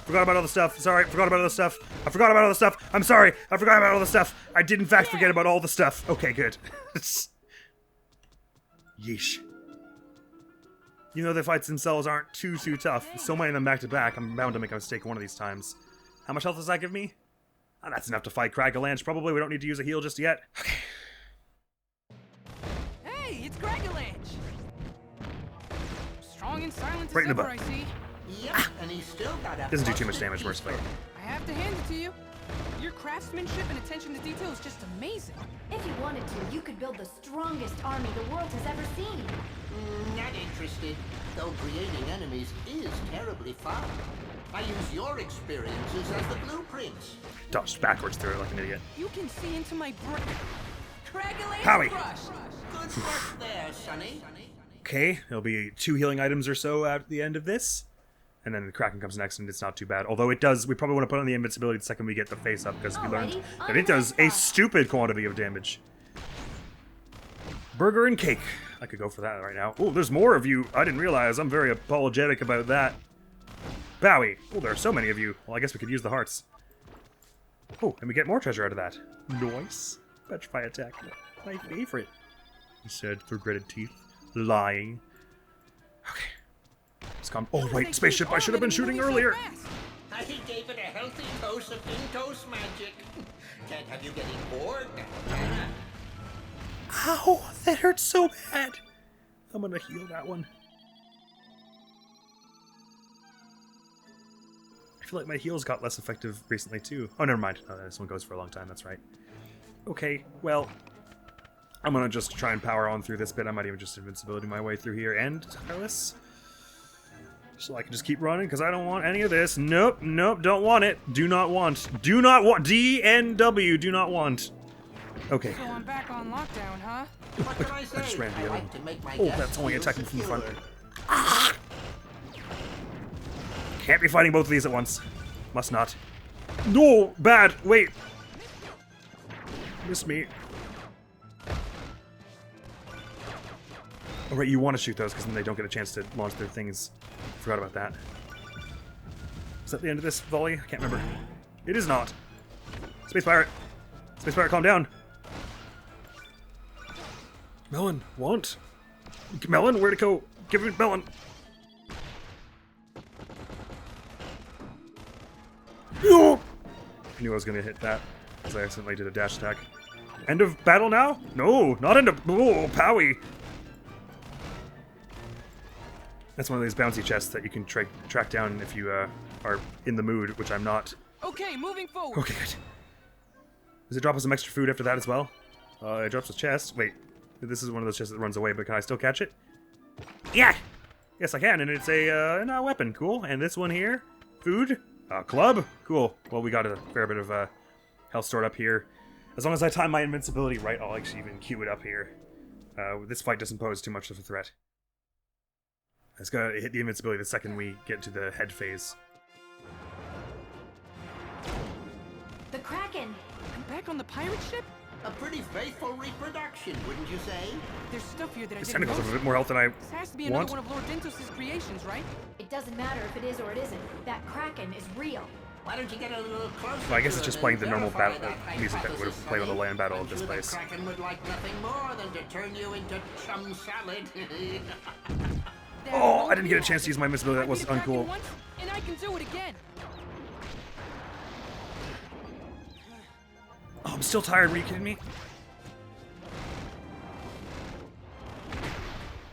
[SPEAKER 1] Forgot about all the stuff. Sorry, forgot about all the stuff. I forgot about all the stuff. I'm sorry, I forgot about all the stuff. I did, in fact, forget about all the stuff. Okay, good. Yeesh. You know, the fights themselves aren't too tough. So many of them back to back, I'm bound to make a mistake one of these times. How much health does that give me? Oh, that's enough to fight Kragalanch, probably. We don't need to use a heal just yet. Okay.
[SPEAKER 2] Long and silent
[SPEAKER 1] Right in the
[SPEAKER 2] as ever,
[SPEAKER 1] butt.
[SPEAKER 2] I see.
[SPEAKER 18] Yep, and he's still got a
[SPEAKER 1] Doesn't do too much damage, mercifully.
[SPEAKER 2] I have to hand it to you. Your craftsmanship and attention to detail is just amazing.
[SPEAKER 17] If you wanted to, you could build the strongest army the world has ever seen.
[SPEAKER 18] Not interested, though creating enemies is terribly fun. I use your experiences as the blueprints.
[SPEAKER 1] Dodged backwards through it like an idiot.
[SPEAKER 2] You can see into my brain.
[SPEAKER 1] Howie.
[SPEAKER 18] Good work there, Sonny.
[SPEAKER 1] Okay, there'll be 2 healing items or so at the end of this. And then the Kraken comes next, and it's not too bad. Although it does, we probably want to put on the invincibility the second we get the face up, because we learned that it does a stupid quantity of damage. Burger and cake. I could go for that right now. Oh, there's more of you. I didn't realize. I'm very apologetic about that. Bowie. Oh, there are so many of you. Well, I guess we could use the hearts. Oh, and we get more treasure out of that. Nice. Petrify attack. My favorite. He said through gritted teeth. Lying. Okay. It's gone. Oh, right. Spaceship. I should have been shooting earlier.
[SPEAKER 18] I gave it a healthy dose of in-dose magic. Can't have you getting bored.
[SPEAKER 1] Ow, that hurts so bad. I'm gonna heal that one. I feel like my heals got less effective recently too. Oh, never mind. Oh, this one goes for a long time. That's right. Okay, well, I'm gonna just try and power on through this bit. I might even just invincibility my way through here and tireless. So I can just keep running because I don't want any of this. Nope, nope, don't want it. Do not want. Do not want. DNW, do not want. Okay.
[SPEAKER 2] So I'm back on lockdown, huh?
[SPEAKER 18] What can I say?
[SPEAKER 1] I just ran the other
[SPEAKER 18] like to make my
[SPEAKER 1] Oh,
[SPEAKER 18] guests
[SPEAKER 1] that's only
[SPEAKER 18] feel
[SPEAKER 1] attacking from the front.
[SPEAKER 18] secure.
[SPEAKER 1] Can't be fighting both of these at once. Must not. No, bad. Wait. Miss me. Oh, right, you want to shoot those because then they don't get a chance to launch their things. Forgot about that. Is that the end of this volley? I can't remember. It is not. Space Pirate. Space Pirate, calm down. Melon, want? Melon, where'd it go? Give me Melon. No! I knew I was going to hit that because I accidentally did a dash attack. End of battle now? No, not end of... Oh, Powie! That's one of these bouncy chests that you can track down if you are in the mood, which I'm not.
[SPEAKER 2] Okay, moving forward.
[SPEAKER 1] Okay, good. Does it drop us some extra food after that as well? It drops a chest. Wait, this is one of those chests that runs away, but can I still catch it? Yeah! Yes, I can, and it's a weapon. Cool. And this one here? Food? Club? Cool. Well, we got a fair bit of health stored up here. As long as I time my invincibility right, I'll actually even queue it up here. This fight doesn't pose too much of a threat. I just gotta hit the invincibility the second we get to the head phase.
[SPEAKER 17] The Kraken!
[SPEAKER 2] I'm back on the pirate ship?
[SPEAKER 18] A pretty faithful reproduction, wouldn't you say?
[SPEAKER 2] There's stuff here that
[SPEAKER 1] This
[SPEAKER 2] I didn't
[SPEAKER 1] tentacles
[SPEAKER 2] know.
[SPEAKER 1] have a bit more health than I
[SPEAKER 2] This has to be
[SPEAKER 1] want.
[SPEAKER 2] another one of Lord Dintos's creations, right?
[SPEAKER 17] It doesn't matter if it is or it isn't. That Kraken is real.
[SPEAKER 18] Why don't you get a little closer?
[SPEAKER 1] Well, I guess
[SPEAKER 18] to
[SPEAKER 1] it's
[SPEAKER 18] it
[SPEAKER 1] just playing the
[SPEAKER 18] and
[SPEAKER 1] normal
[SPEAKER 18] verify
[SPEAKER 1] battle
[SPEAKER 18] that
[SPEAKER 1] music that would have
[SPEAKER 18] hypothesis,
[SPEAKER 1] played on the
[SPEAKER 18] Sonny?
[SPEAKER 1] land battle of
[SPEAKER 18] I'm
[SPEAKER 1] this
[SPEAKER 18] sure
[SPEAKER 1] place.
[SPEAKER 18] The Kraken would like nothing more than to turn you into chum salad.
[SPEAKER 1] Oh, I didn't get a chance to use my invincibility. That was
[SPEAKER 2] I beat a Kraken
[SPEAKER 1] uncool.
[SPEAKER 2] once, and I can do it again.
[SPEAKER 1] Oh, I'm still tired. Were you kidding me?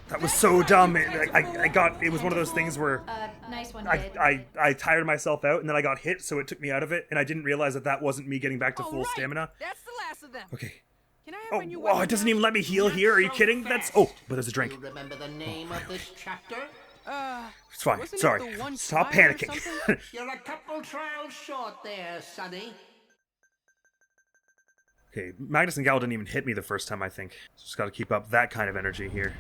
[SPEAKER 1] That was so dumb. I got. It was one of those things where
[SPEAKER 17] Nice one, kid.
[SPEAKER 1] I tired myself out, and then I got hit, so it took me out of it, and I didn't realize that wasn't me getting back to full stamina.
[SPEAKER 2] That's the last of them.
[SPEAKER 1] Okay.
[SPEAKER 2] Can I have
[SPEAKER 1] Oh,
[SPEAKER 2] my new
[SPEAKER 1] oh,
[SPEAKER 2] weapon
[SPEAKER 1] it doesn't
[SPEAKER 2] now?
[SPEAKER 1] even let me heal here. Are you kidding? That's but there's a drink.
[SPEAKER 18] You remember the name of this chapter?
[SPEAKER 1] It's fine.
[SPEAKER 2] Wasn't it
[SPEAKER 1] Sorry.
[SPEAKER 2] the one
[SPEAKER 1] Stop
[SPEAKER 2] trial or
[SPEAKER 1] panicking.
[SPEAKER 2] something?
[SPEAKER 18] You're a couple trials short there, Sonny.
[SPEAKER 1] Okay, Magnus and Gal didn't even hit me the first time, I think. Just gotta keep up that kind of energy here.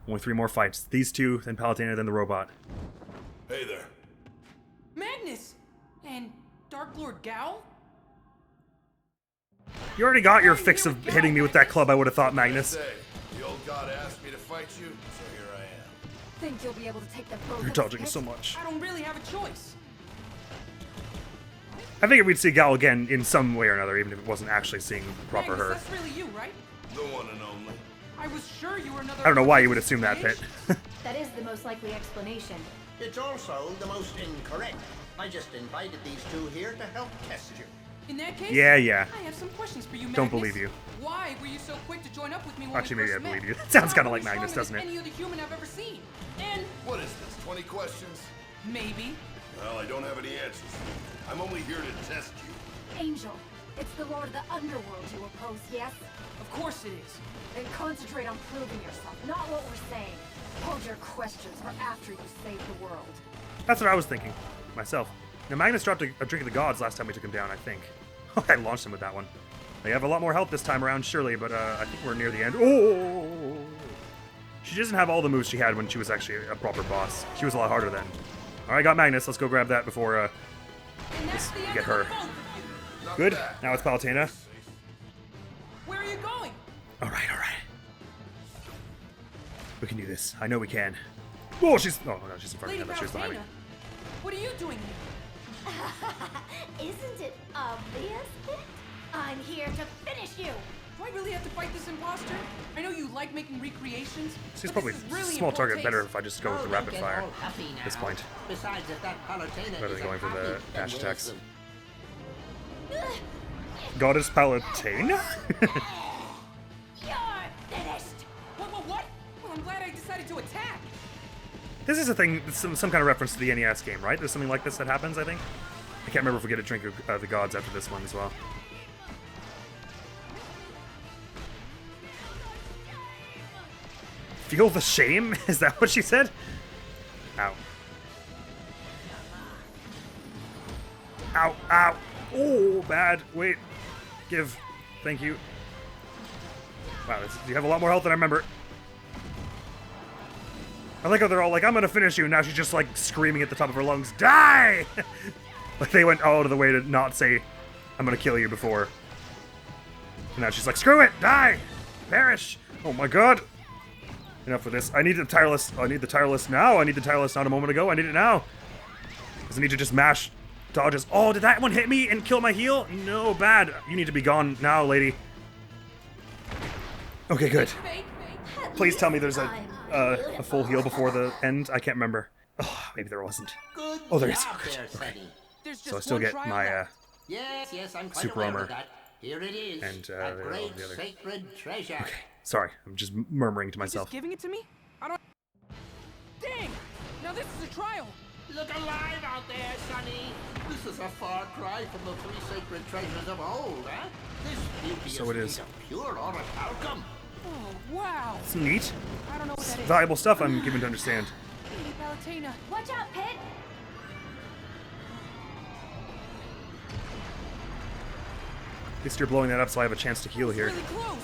[SPEAKER 1] Only 3 more fights. These 2, then Palutena, then the robot.
[SPEAKER 6] Hey there.
[SPEAKER 2] Magnus! And Dark Lord Gal?
[SPEAKER 1] You already got your fix of hitting me with that club, I would have thought, Magnus.
[SPEAKER 5] Say, the old god asked me to fight you, so here I am.
[SPEAKER 17] Think you'll be able to take the both
[SPEAKER 1] You're
[SPEAKER 17] of
[SPEAKER 1] dodging
[SPEAKER 17] us,
[SPEAKER 1] so
[SPEAKER 17] Pit?
[SPEAKER 1] much.
[SPEAKER 2] I don't really have a choice.
[SPEAKER 1] I figured we'd see Gal again in some way or another, even if it wasn't actually seeing proper
[SPEAKER 2] Magnus,
[SPEAKER 1] her.
[SPEAKER 2] that's really you, right?
[SPEAKER 5] The one and only.
[SPEAKER 2] I was sure you were another...
[SPEAKER 1] I don't know why you would assume that, Pit.
[SPEAKER 17] That is the most likely explanation.
[SPEAKER 18] It's also the most incorrect. I just invited these two here to help test you.
[SPEAKER 2] In that case,
[SPEAKER 1] Yeah.
[SPEAKER 2] I have some questions for you, Magnus.
[SPEAKER 1] Don't believe you.
[SPEAKER 2] Why were you so quick to join up with me when
[SPEAKER 1] Actually,
[SPEAKER 2] we
[SPEAKER 1] maybe I
[SPEAKER 2] first met?
[SPEAKER 1] believe you. That sounds kind of
[SPEAKER 2] You're
[SPEAKER 1] like Magnus,
[SPEAKER 2] stronger
[SPEAKER 1] doesn't
[SPEAKER 2] than
[SPEAKER 1] it?
[SPEAKER 2] Any other human I've ever seen. And
[SPEAKER 5] What is this, 20 questions?
[SPEAKER 2] maybe.
[SPEAKER 5] Well, I don't have any answers. I'm only here to test you.
[SPEAKER 15] Angel, it's the Lord of the Underworld you oppose, yes?
[SPEAKER 2] Of course it is.
[SPEAKER 15] Then concentrate on proving yourself, not what we're saying. Hold your questions for after you save the world.
[SPEAKER 1] That's what I was thinking myself. Now, Magnus dropped a drink of the gods last time we took him down, I think. I launched him with that one. They have a lot more health this time around, surely, but I think we're near the end. Oh! She doesn't have all the moves she had when she was actually a proper boss. She was a lot harder then. Alright, got Magnus. Let's go grab that before we get her. Good. Now it's Palutena.
[SPEAKER 2] Where are you going?
[SPEAKER 1] Alright. We can do this. I know we can. Oh, she's... Oh, no, she's in front of me. I thought she was behind me.
[SPEAKER 2] What are you doing here?
[SPEAKER 10] Isn't it obvious, Kit? I'm here to finish you.
[SPEAKER 2] Do I really have to fight this imposter? I know you like making recreations.
[SPEAKER 1] She's
[SPEAKER 2] but
[SPEAKER 1] probably
[SPEAKER 2] this is really
[SPEAKER 1] small
[SPEAKER 2] in poor
[SPEAKER 1] target
[SPEAKER 2] taste.
[SPEAKER 1] better if I just go with the rapid fire at this point.
[SPEAKER 18] Besides, if that Palutena
[SPEAKER 1] Rather
[SPEAKER 18] is
[SPEAKER 1] than going for the dash
[SPEAKER 18] then
[SPEAKER 1] attacks.
[SPEAKER 18] yes,
[SPEAKER 1] Goddess Palutena?
[SPEAKER 10] You're finished.
[SPEAKER 2] What? Well, I'm glad I decided to attack.
[SPEAKER 1] This is a thing, some kind of reference to the NES game, right? There's something like this that happens, I think. I can't remember if we get a drink of the gods after this one as well. Feel the shame? Is that what she said? Ow. Ow. Oh, bad. Wait. Give. Thank you. Wow, you have a lot more health than I remember. I like how they're all like, I'm gonna finish you, and now she's just like screaming at the top of her lungs, die! Like they went all out of the way to not say, I'm gonna kill you before. And now she's like, screw it, die! Perish! Oh my god! Enough with this. I need the tireless. I need the tireless now. I need the tireless not a moment ago. I need it now. Does it need to just mash dodges? Oh, did that one hit me and kill my heal? No, bad. You need to be gone now, lady. Okay, good. Please tell me there's a full heal before the end. I can't remember. Oh, maybe there wasn't. Oh, there is. So I still get my
[SPEAKER 18] yes, I'm quite
[SPEAKER 1] super
[SPEAKER 18] aware of
[SPEAKER 1] armor.
[SPEAKER 18] that. Here it is.
[SPEAKER 1] And
[SPEAKER 18] a great
[SPEAKER 1] the other.
[SPEAKER 18] sacred treasure.
[SPEAKER 1] Okay, sorry. I'm just murmuring to myself.
[SPEAKER 2] Just giving it to me? I don't. Dang! Now this is a trial.
[SPEAKER 18] Look alive out there, Sonny. This is a far cry from the three sacred treasures of old, huh? This beauty
[SPEAKER 1] So it is.
[SPEAKER 18] made of pure orichalcum.
[SPEAKER 2] Oh, wow.
[SPEAKER 1] It's neat.
[SPEAKER 2] I don't know what
[SPEAKER 1] It's
[SPEAKER 2] that is.
[SPEAKER 1] valuable stuff, I'm given to understand.
[SPEAKER 2] Lady Palutena.
[SPEAKER 10] Watch out, Pit.
[SPEAKER 1] At least you're blowing that up so I have a chance to heal here.
[SPEAKER 2] Really close.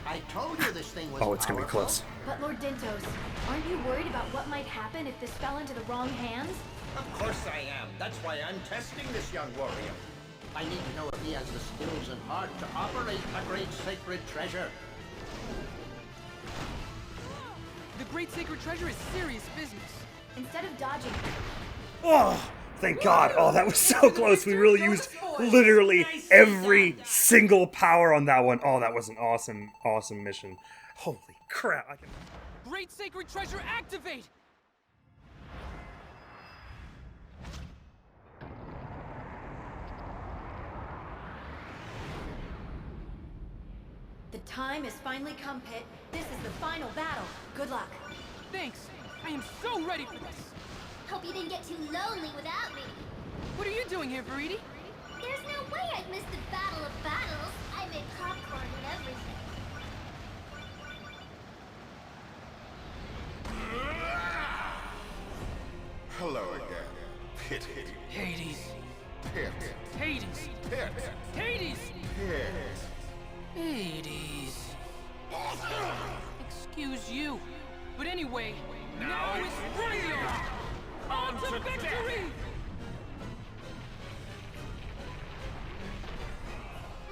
[SPEAKER 18] I told you this thing was
[SPEAKER 1] Oh, it's gonna be
[SPEAKER 18] powerful.
[SPEAKER 1] close.
[SPEAKER 3] But Lord Dintos, aren't you worried about what might happen if this fell into the wrong hands?
[SPEAKER 18] Of course I am. That's why I'm testing this young warrior. I need to know if he has the skills and heart to operate a great sacred treasure.
[SPEAKER 2] The great sacred treasure is serious business.
[SPEAKER 3] Instead of dodging,
[SPEAKER 1] Oh, thank God. Oh, that was so close. We really used literally every single power on that one. Oh, that was an awesome, awesome mission. Holy crap. I can...
[SPEAKER 2] Great sacred treasure activate!
[SPEAKER 17] The time has finally come, Pit. This is the final battle. Good luck.
[SPEAKER 2] Thanks. I am so ready for this.
[SPEAKER 10] Hope you didn't get too lonely without me.
[SPEAKER 2] What are you doing here, Viridi?
[SPEAKER 10] There's no way I'd miss the Battle of Battles. I made popcorn and everything.
[SPEAKER 9] Hello again. Pity.
[SPEAKER 2] Hades.
[SPEAKER 9] Pit.
[SPEAKER 2] Hades.
[SPEAKER 9] Pit.
[SPEAKER 2] Hades.
[SPEAKER 9] Pit.
[SPEAKER 2] Hades. Excuse you. But anyway, now it's ready! On to victory!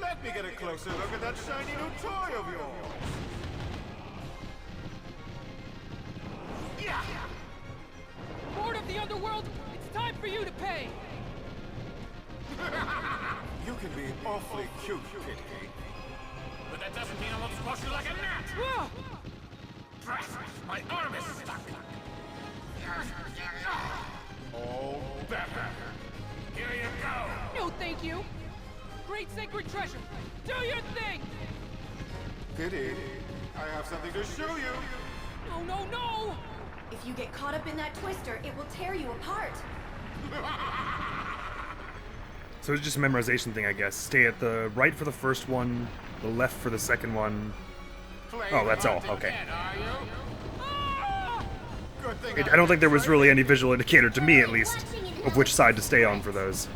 [SPEAKER 9] Let me get a closer look at that shiny new toy of yours.
[SPEAKER 2] Yeah! Lord of the Underworld, it's time for you to pay!
[SPEAKER 9] You can be awfully cute, Kitty.
[SPEAKER 14] But that doesn't mean I won't squash you like a gnat!
[SPEAKER 2] Ah!
[SPEAKER 14] My arm is stuck!
[SPEAKER 9] All better.
[SPEAKER 14] Here you go!
[SPEAKER 2] No, thank you. great sacred treasure. Do your thing!
[SPEAKER 9] Pity. I have something to show you.
[SPEAKER 2] No, no, no!
[SPEAKER 17] If you get caught up in that twister, it will tear you apart.
[SPEAKER 1] So it's just a memorization thing, I guess. Stay at the right for the first one, the left for the second one. Oh, that's all. Okay. I don't think there was really any visual indicator, to me at least, of which side to stay on for those.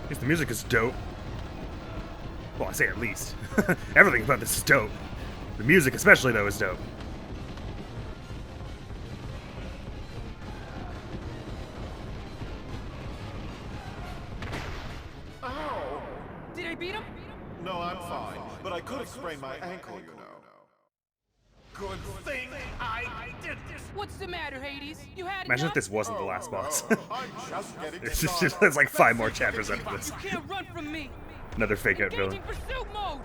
[SPEAKER 1] At least the music is dope. Well, I say at least. Everything about this is dope. The music especially, though, is dope.
[SPEAKER 9] Ow!
[SPEAKER 2] Did I beat him?
[SPEAKER 13] No, I'm fine, but I could have sprained my ankle, you know.
[SPEAKER 14] Good thing I did this.
[SPEAKER 2] What's the matter, Hades? You had
[SPEAKER 1] Imagine if
[SPEAKER 2] enough?
[SPEAKER 1] this wasn't the last boss.
[SPEAKER 14] I'm just getting
[SPEAKER 1] There's like 5 more chapters after this.
[SPEAKER 2] You can't run from me.
[SPEAKER 1] Another fake out villain.
[SPEAKER 2] Engaging pursuit mode.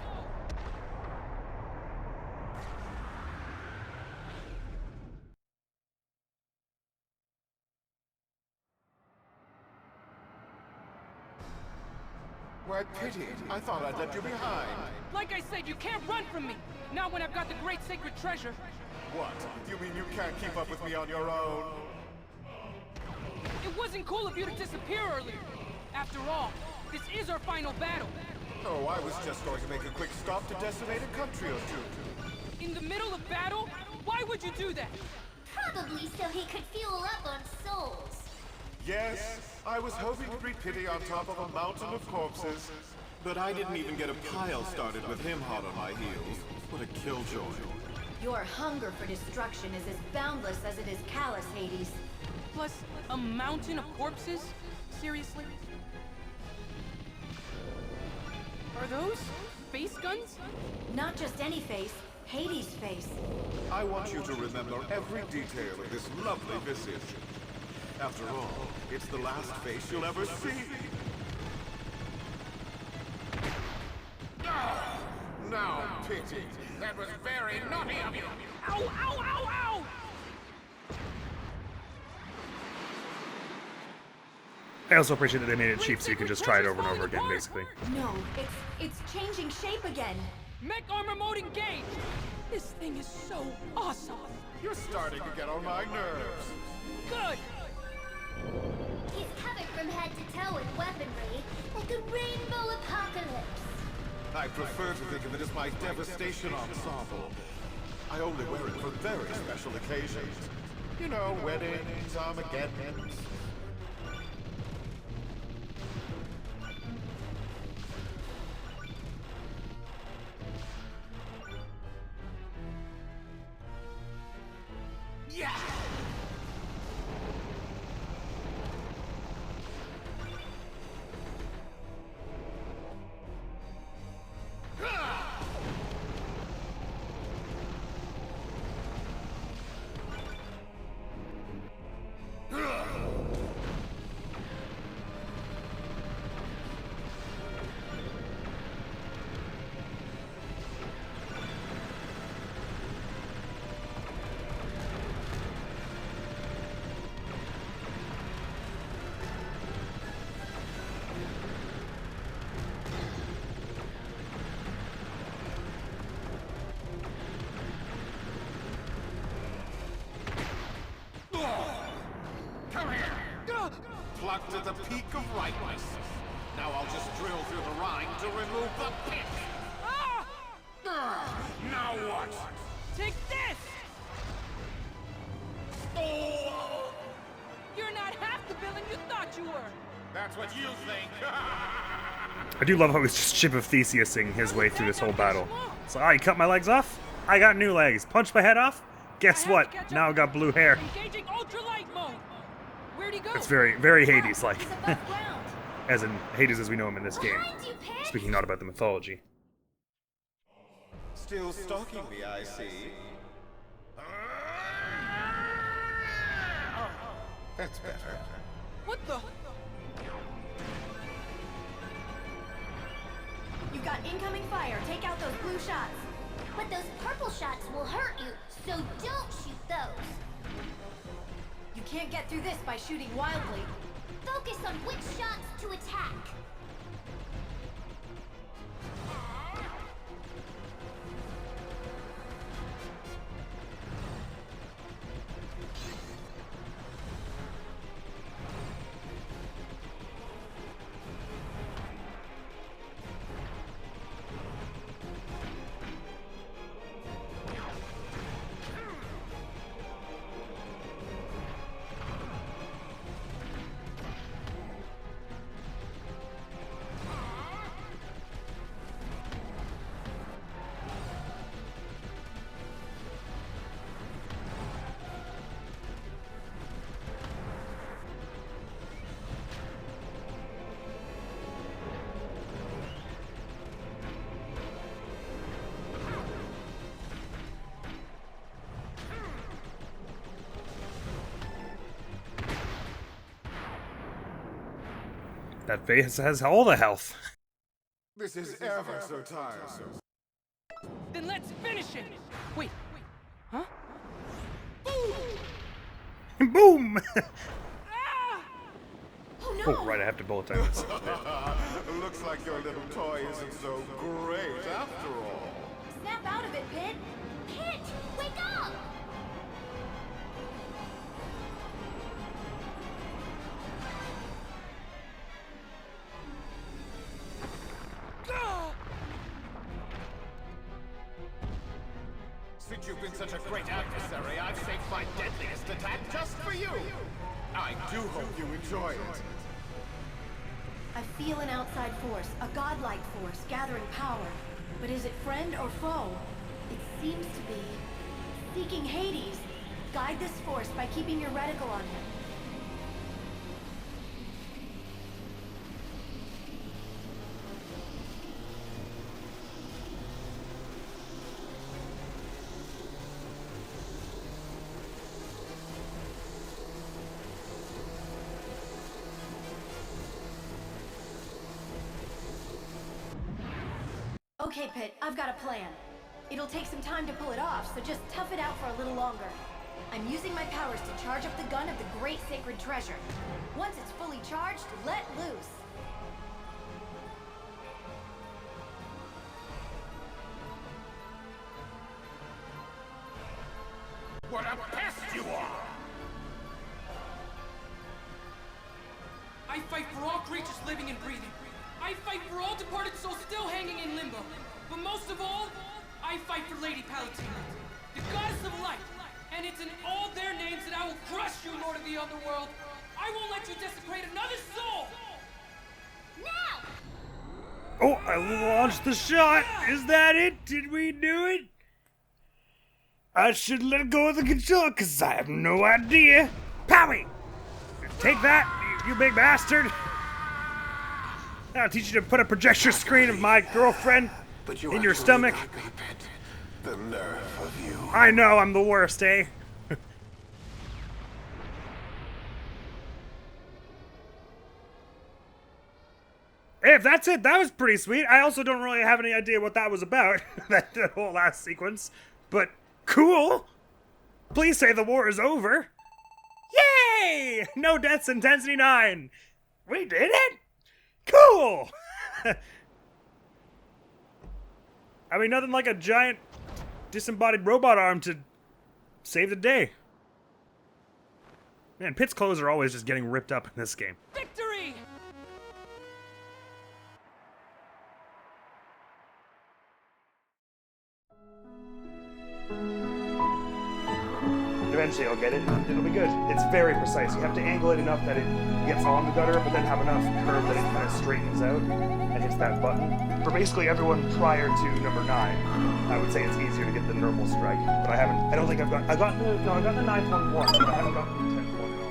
[SPEAKER 13] Why, pity. I thought I'd left you behind.
[SPEAKER 2] Like I said, you can't run from me. Not when I've got the great sacred treasure.
[SPEAKER 13] What? You mean you can't keep up with me on your own?
[SPEAKER 2] It wasn't cool of you to disappear earlier. After all, this is our final battle.
[SPEAKER 13] Oh, I was just going to make a quick stop to decimate a country or two.
[SPEAKER 2] In the middle of battle? Why would you do that?
[SPEAKER 10] Probably so he could fuel up on souls.
[SPEAKER 13] Yes, I was hoping to breed pity on top of a mountain of corpses. But I didn't even get a pile started with him hot on my heels. What a killjoy.
[SPEAKER 17] Your hunger for destruction is as boundless as it is callous, Hades.
[SPEAKER 2] Plus, a mountain of corpses? Seriously? Are those face guns?
[SPEAKER 17] Not just any face, Hades' face.
[SPEAKER 13] I want you to remember every detail of this lovely visage. After all, it's the last face you'll ever see.
[SPEAKER 14] Now, pity. That was very naughty of you.
[SPEAKER 2] Ow, ow, ow, ow!
[SPEAKER 1] I also appreciate that they made it cheap so you can just try it over and over again, basically.
[SPEAKER 17] No, it's changing shape again.
[SPEAKER 2] Mech armor mode engaged! This thing is so awesome!
[SPEAKER 13] You're starting to get on my nerves.
[SPEAKER 2] Good!
[SPEAKER 10] He's covered from head to toe with weaponry, like a rainbow apocalypse.
[SPEAKER 13] I prefer to think of it as my devastation ensemble. I only wear it for very special occasions. You know, weddings, Armageddons.
[SPEAKER 2] Yeah!
[SPEAKER 13] Plucked at the peak of rightness. Now I'll just drill through the rind to remove the pit.
[SPEAKER 2] Ah!
[SPEAKER 14] Now what?
[SPEAKER 2] Take this!
[SPEAKER 14] Oh!
[SPEAKER 2] You're not half the villain you thought you were!
[SPEAKER 14] That's what you think.
[SPEAKER 1] I do love how he's just Ship of Theseusing his way through this whole battle. So, he cut my legs off? I got new legs. Punch my head off? Guess what? Now I got blue hair.
[SPEAKER 2] Engaging ultralight mode! Where'd he go?
[SPEAKER 1] It's very, very Hades-like. As in Hades as we know him in this game. Speaking not about the mythology.
[SPEAKER 13] Still stalking me, I see. That's better.
[SPEAKER 2] What the?
[SPEAKER 17] You've got incoming fire. Take out those blue shots.
[SPEAKER 10] But those purple shots will hurt you, so don't shoot those.
[SPEAKER 17] You can't get through this by shooting wildly.
[SPEAKER 10] Focus on which shots to attack.
[SPEAKER 1] That face has all the health.
[SPEAKER 9] This is ever so tiresome.
[SPEAKER 2] Then let's finish it! Wait, huh?
[SPEAKER 1] Boom!
[SPEAKER 17] Oh no!
[SPEAKER 1] Oh, right, I have to bullet time this.
[SPEAKER 9] Looks like your little toy isn't so great after all.
[SPEAKER 17] Snap out of it, Pit!
[SPEAKER 10] Pit, wake up!
[SPEAKER 14] Since you've been such a great adversary, I've saved my deadliest attack just for you! I do hope you enjoy it.
[SPEAKER 17] I feel an outside force, a godlike force, gathering power. But is it friend or foe? It seems to be seeking Hades. Guide this force by keeping your reticle on him. Okay, Pit, I've got a plan. It'll take some time to pull it off, so just tough it out for a little longer. I'm using my powers to charge up the gun of the Great Sacred Treasure. Once it's fully charged, let loose.
[SPEAKER 14] What a pest you are!
[SPEAKER 2] I fight for all creatures living and breathing. I fight for all departed souls still hanging in limbo. But most of all, I fight for Lady Palutena, the goddess of light. And it's in all their names that I will crush you, Lord of the Underworld. I won't let you desecrate another soul!
[SPEAKER 10] Now!
[SPEAKER 1] Oh, I launched the shot! Is that it? Did we do it? I should let go of the control, because I have no idea. Powie! Take that, you big bastard! I'll teach you to put a projection screen of my girlfriend in your stomach.
[SPEAKER 6] The nerve of you.
[SPEAKER 1] I know, I'm the worst, eh? Hey, if that's it, that was pretty sweet. I also don't really have any idea what that was about, that whole last sequence. But cool! Please say the war is over. Yay! No deaths intensity 9. We did it? Cool! I mean, nothing like a giant disembodied robot arm to save the day. Man, Pit's clothes are always just getting ripped up in this game.
[SPEAKER 2] Victory!
[SPEAKER 1] Eventually I'll get it, and it'll be good. It's very precise. You have to angle it enough that it gets on the gutter, but then have enough curve that it kind of straightens out and hits that button. For basically everyone prior to number 9, I would say it's easier to get the normal strike. But I don't think I've got the 9th one once, but I haven't gotten the 10th one at all.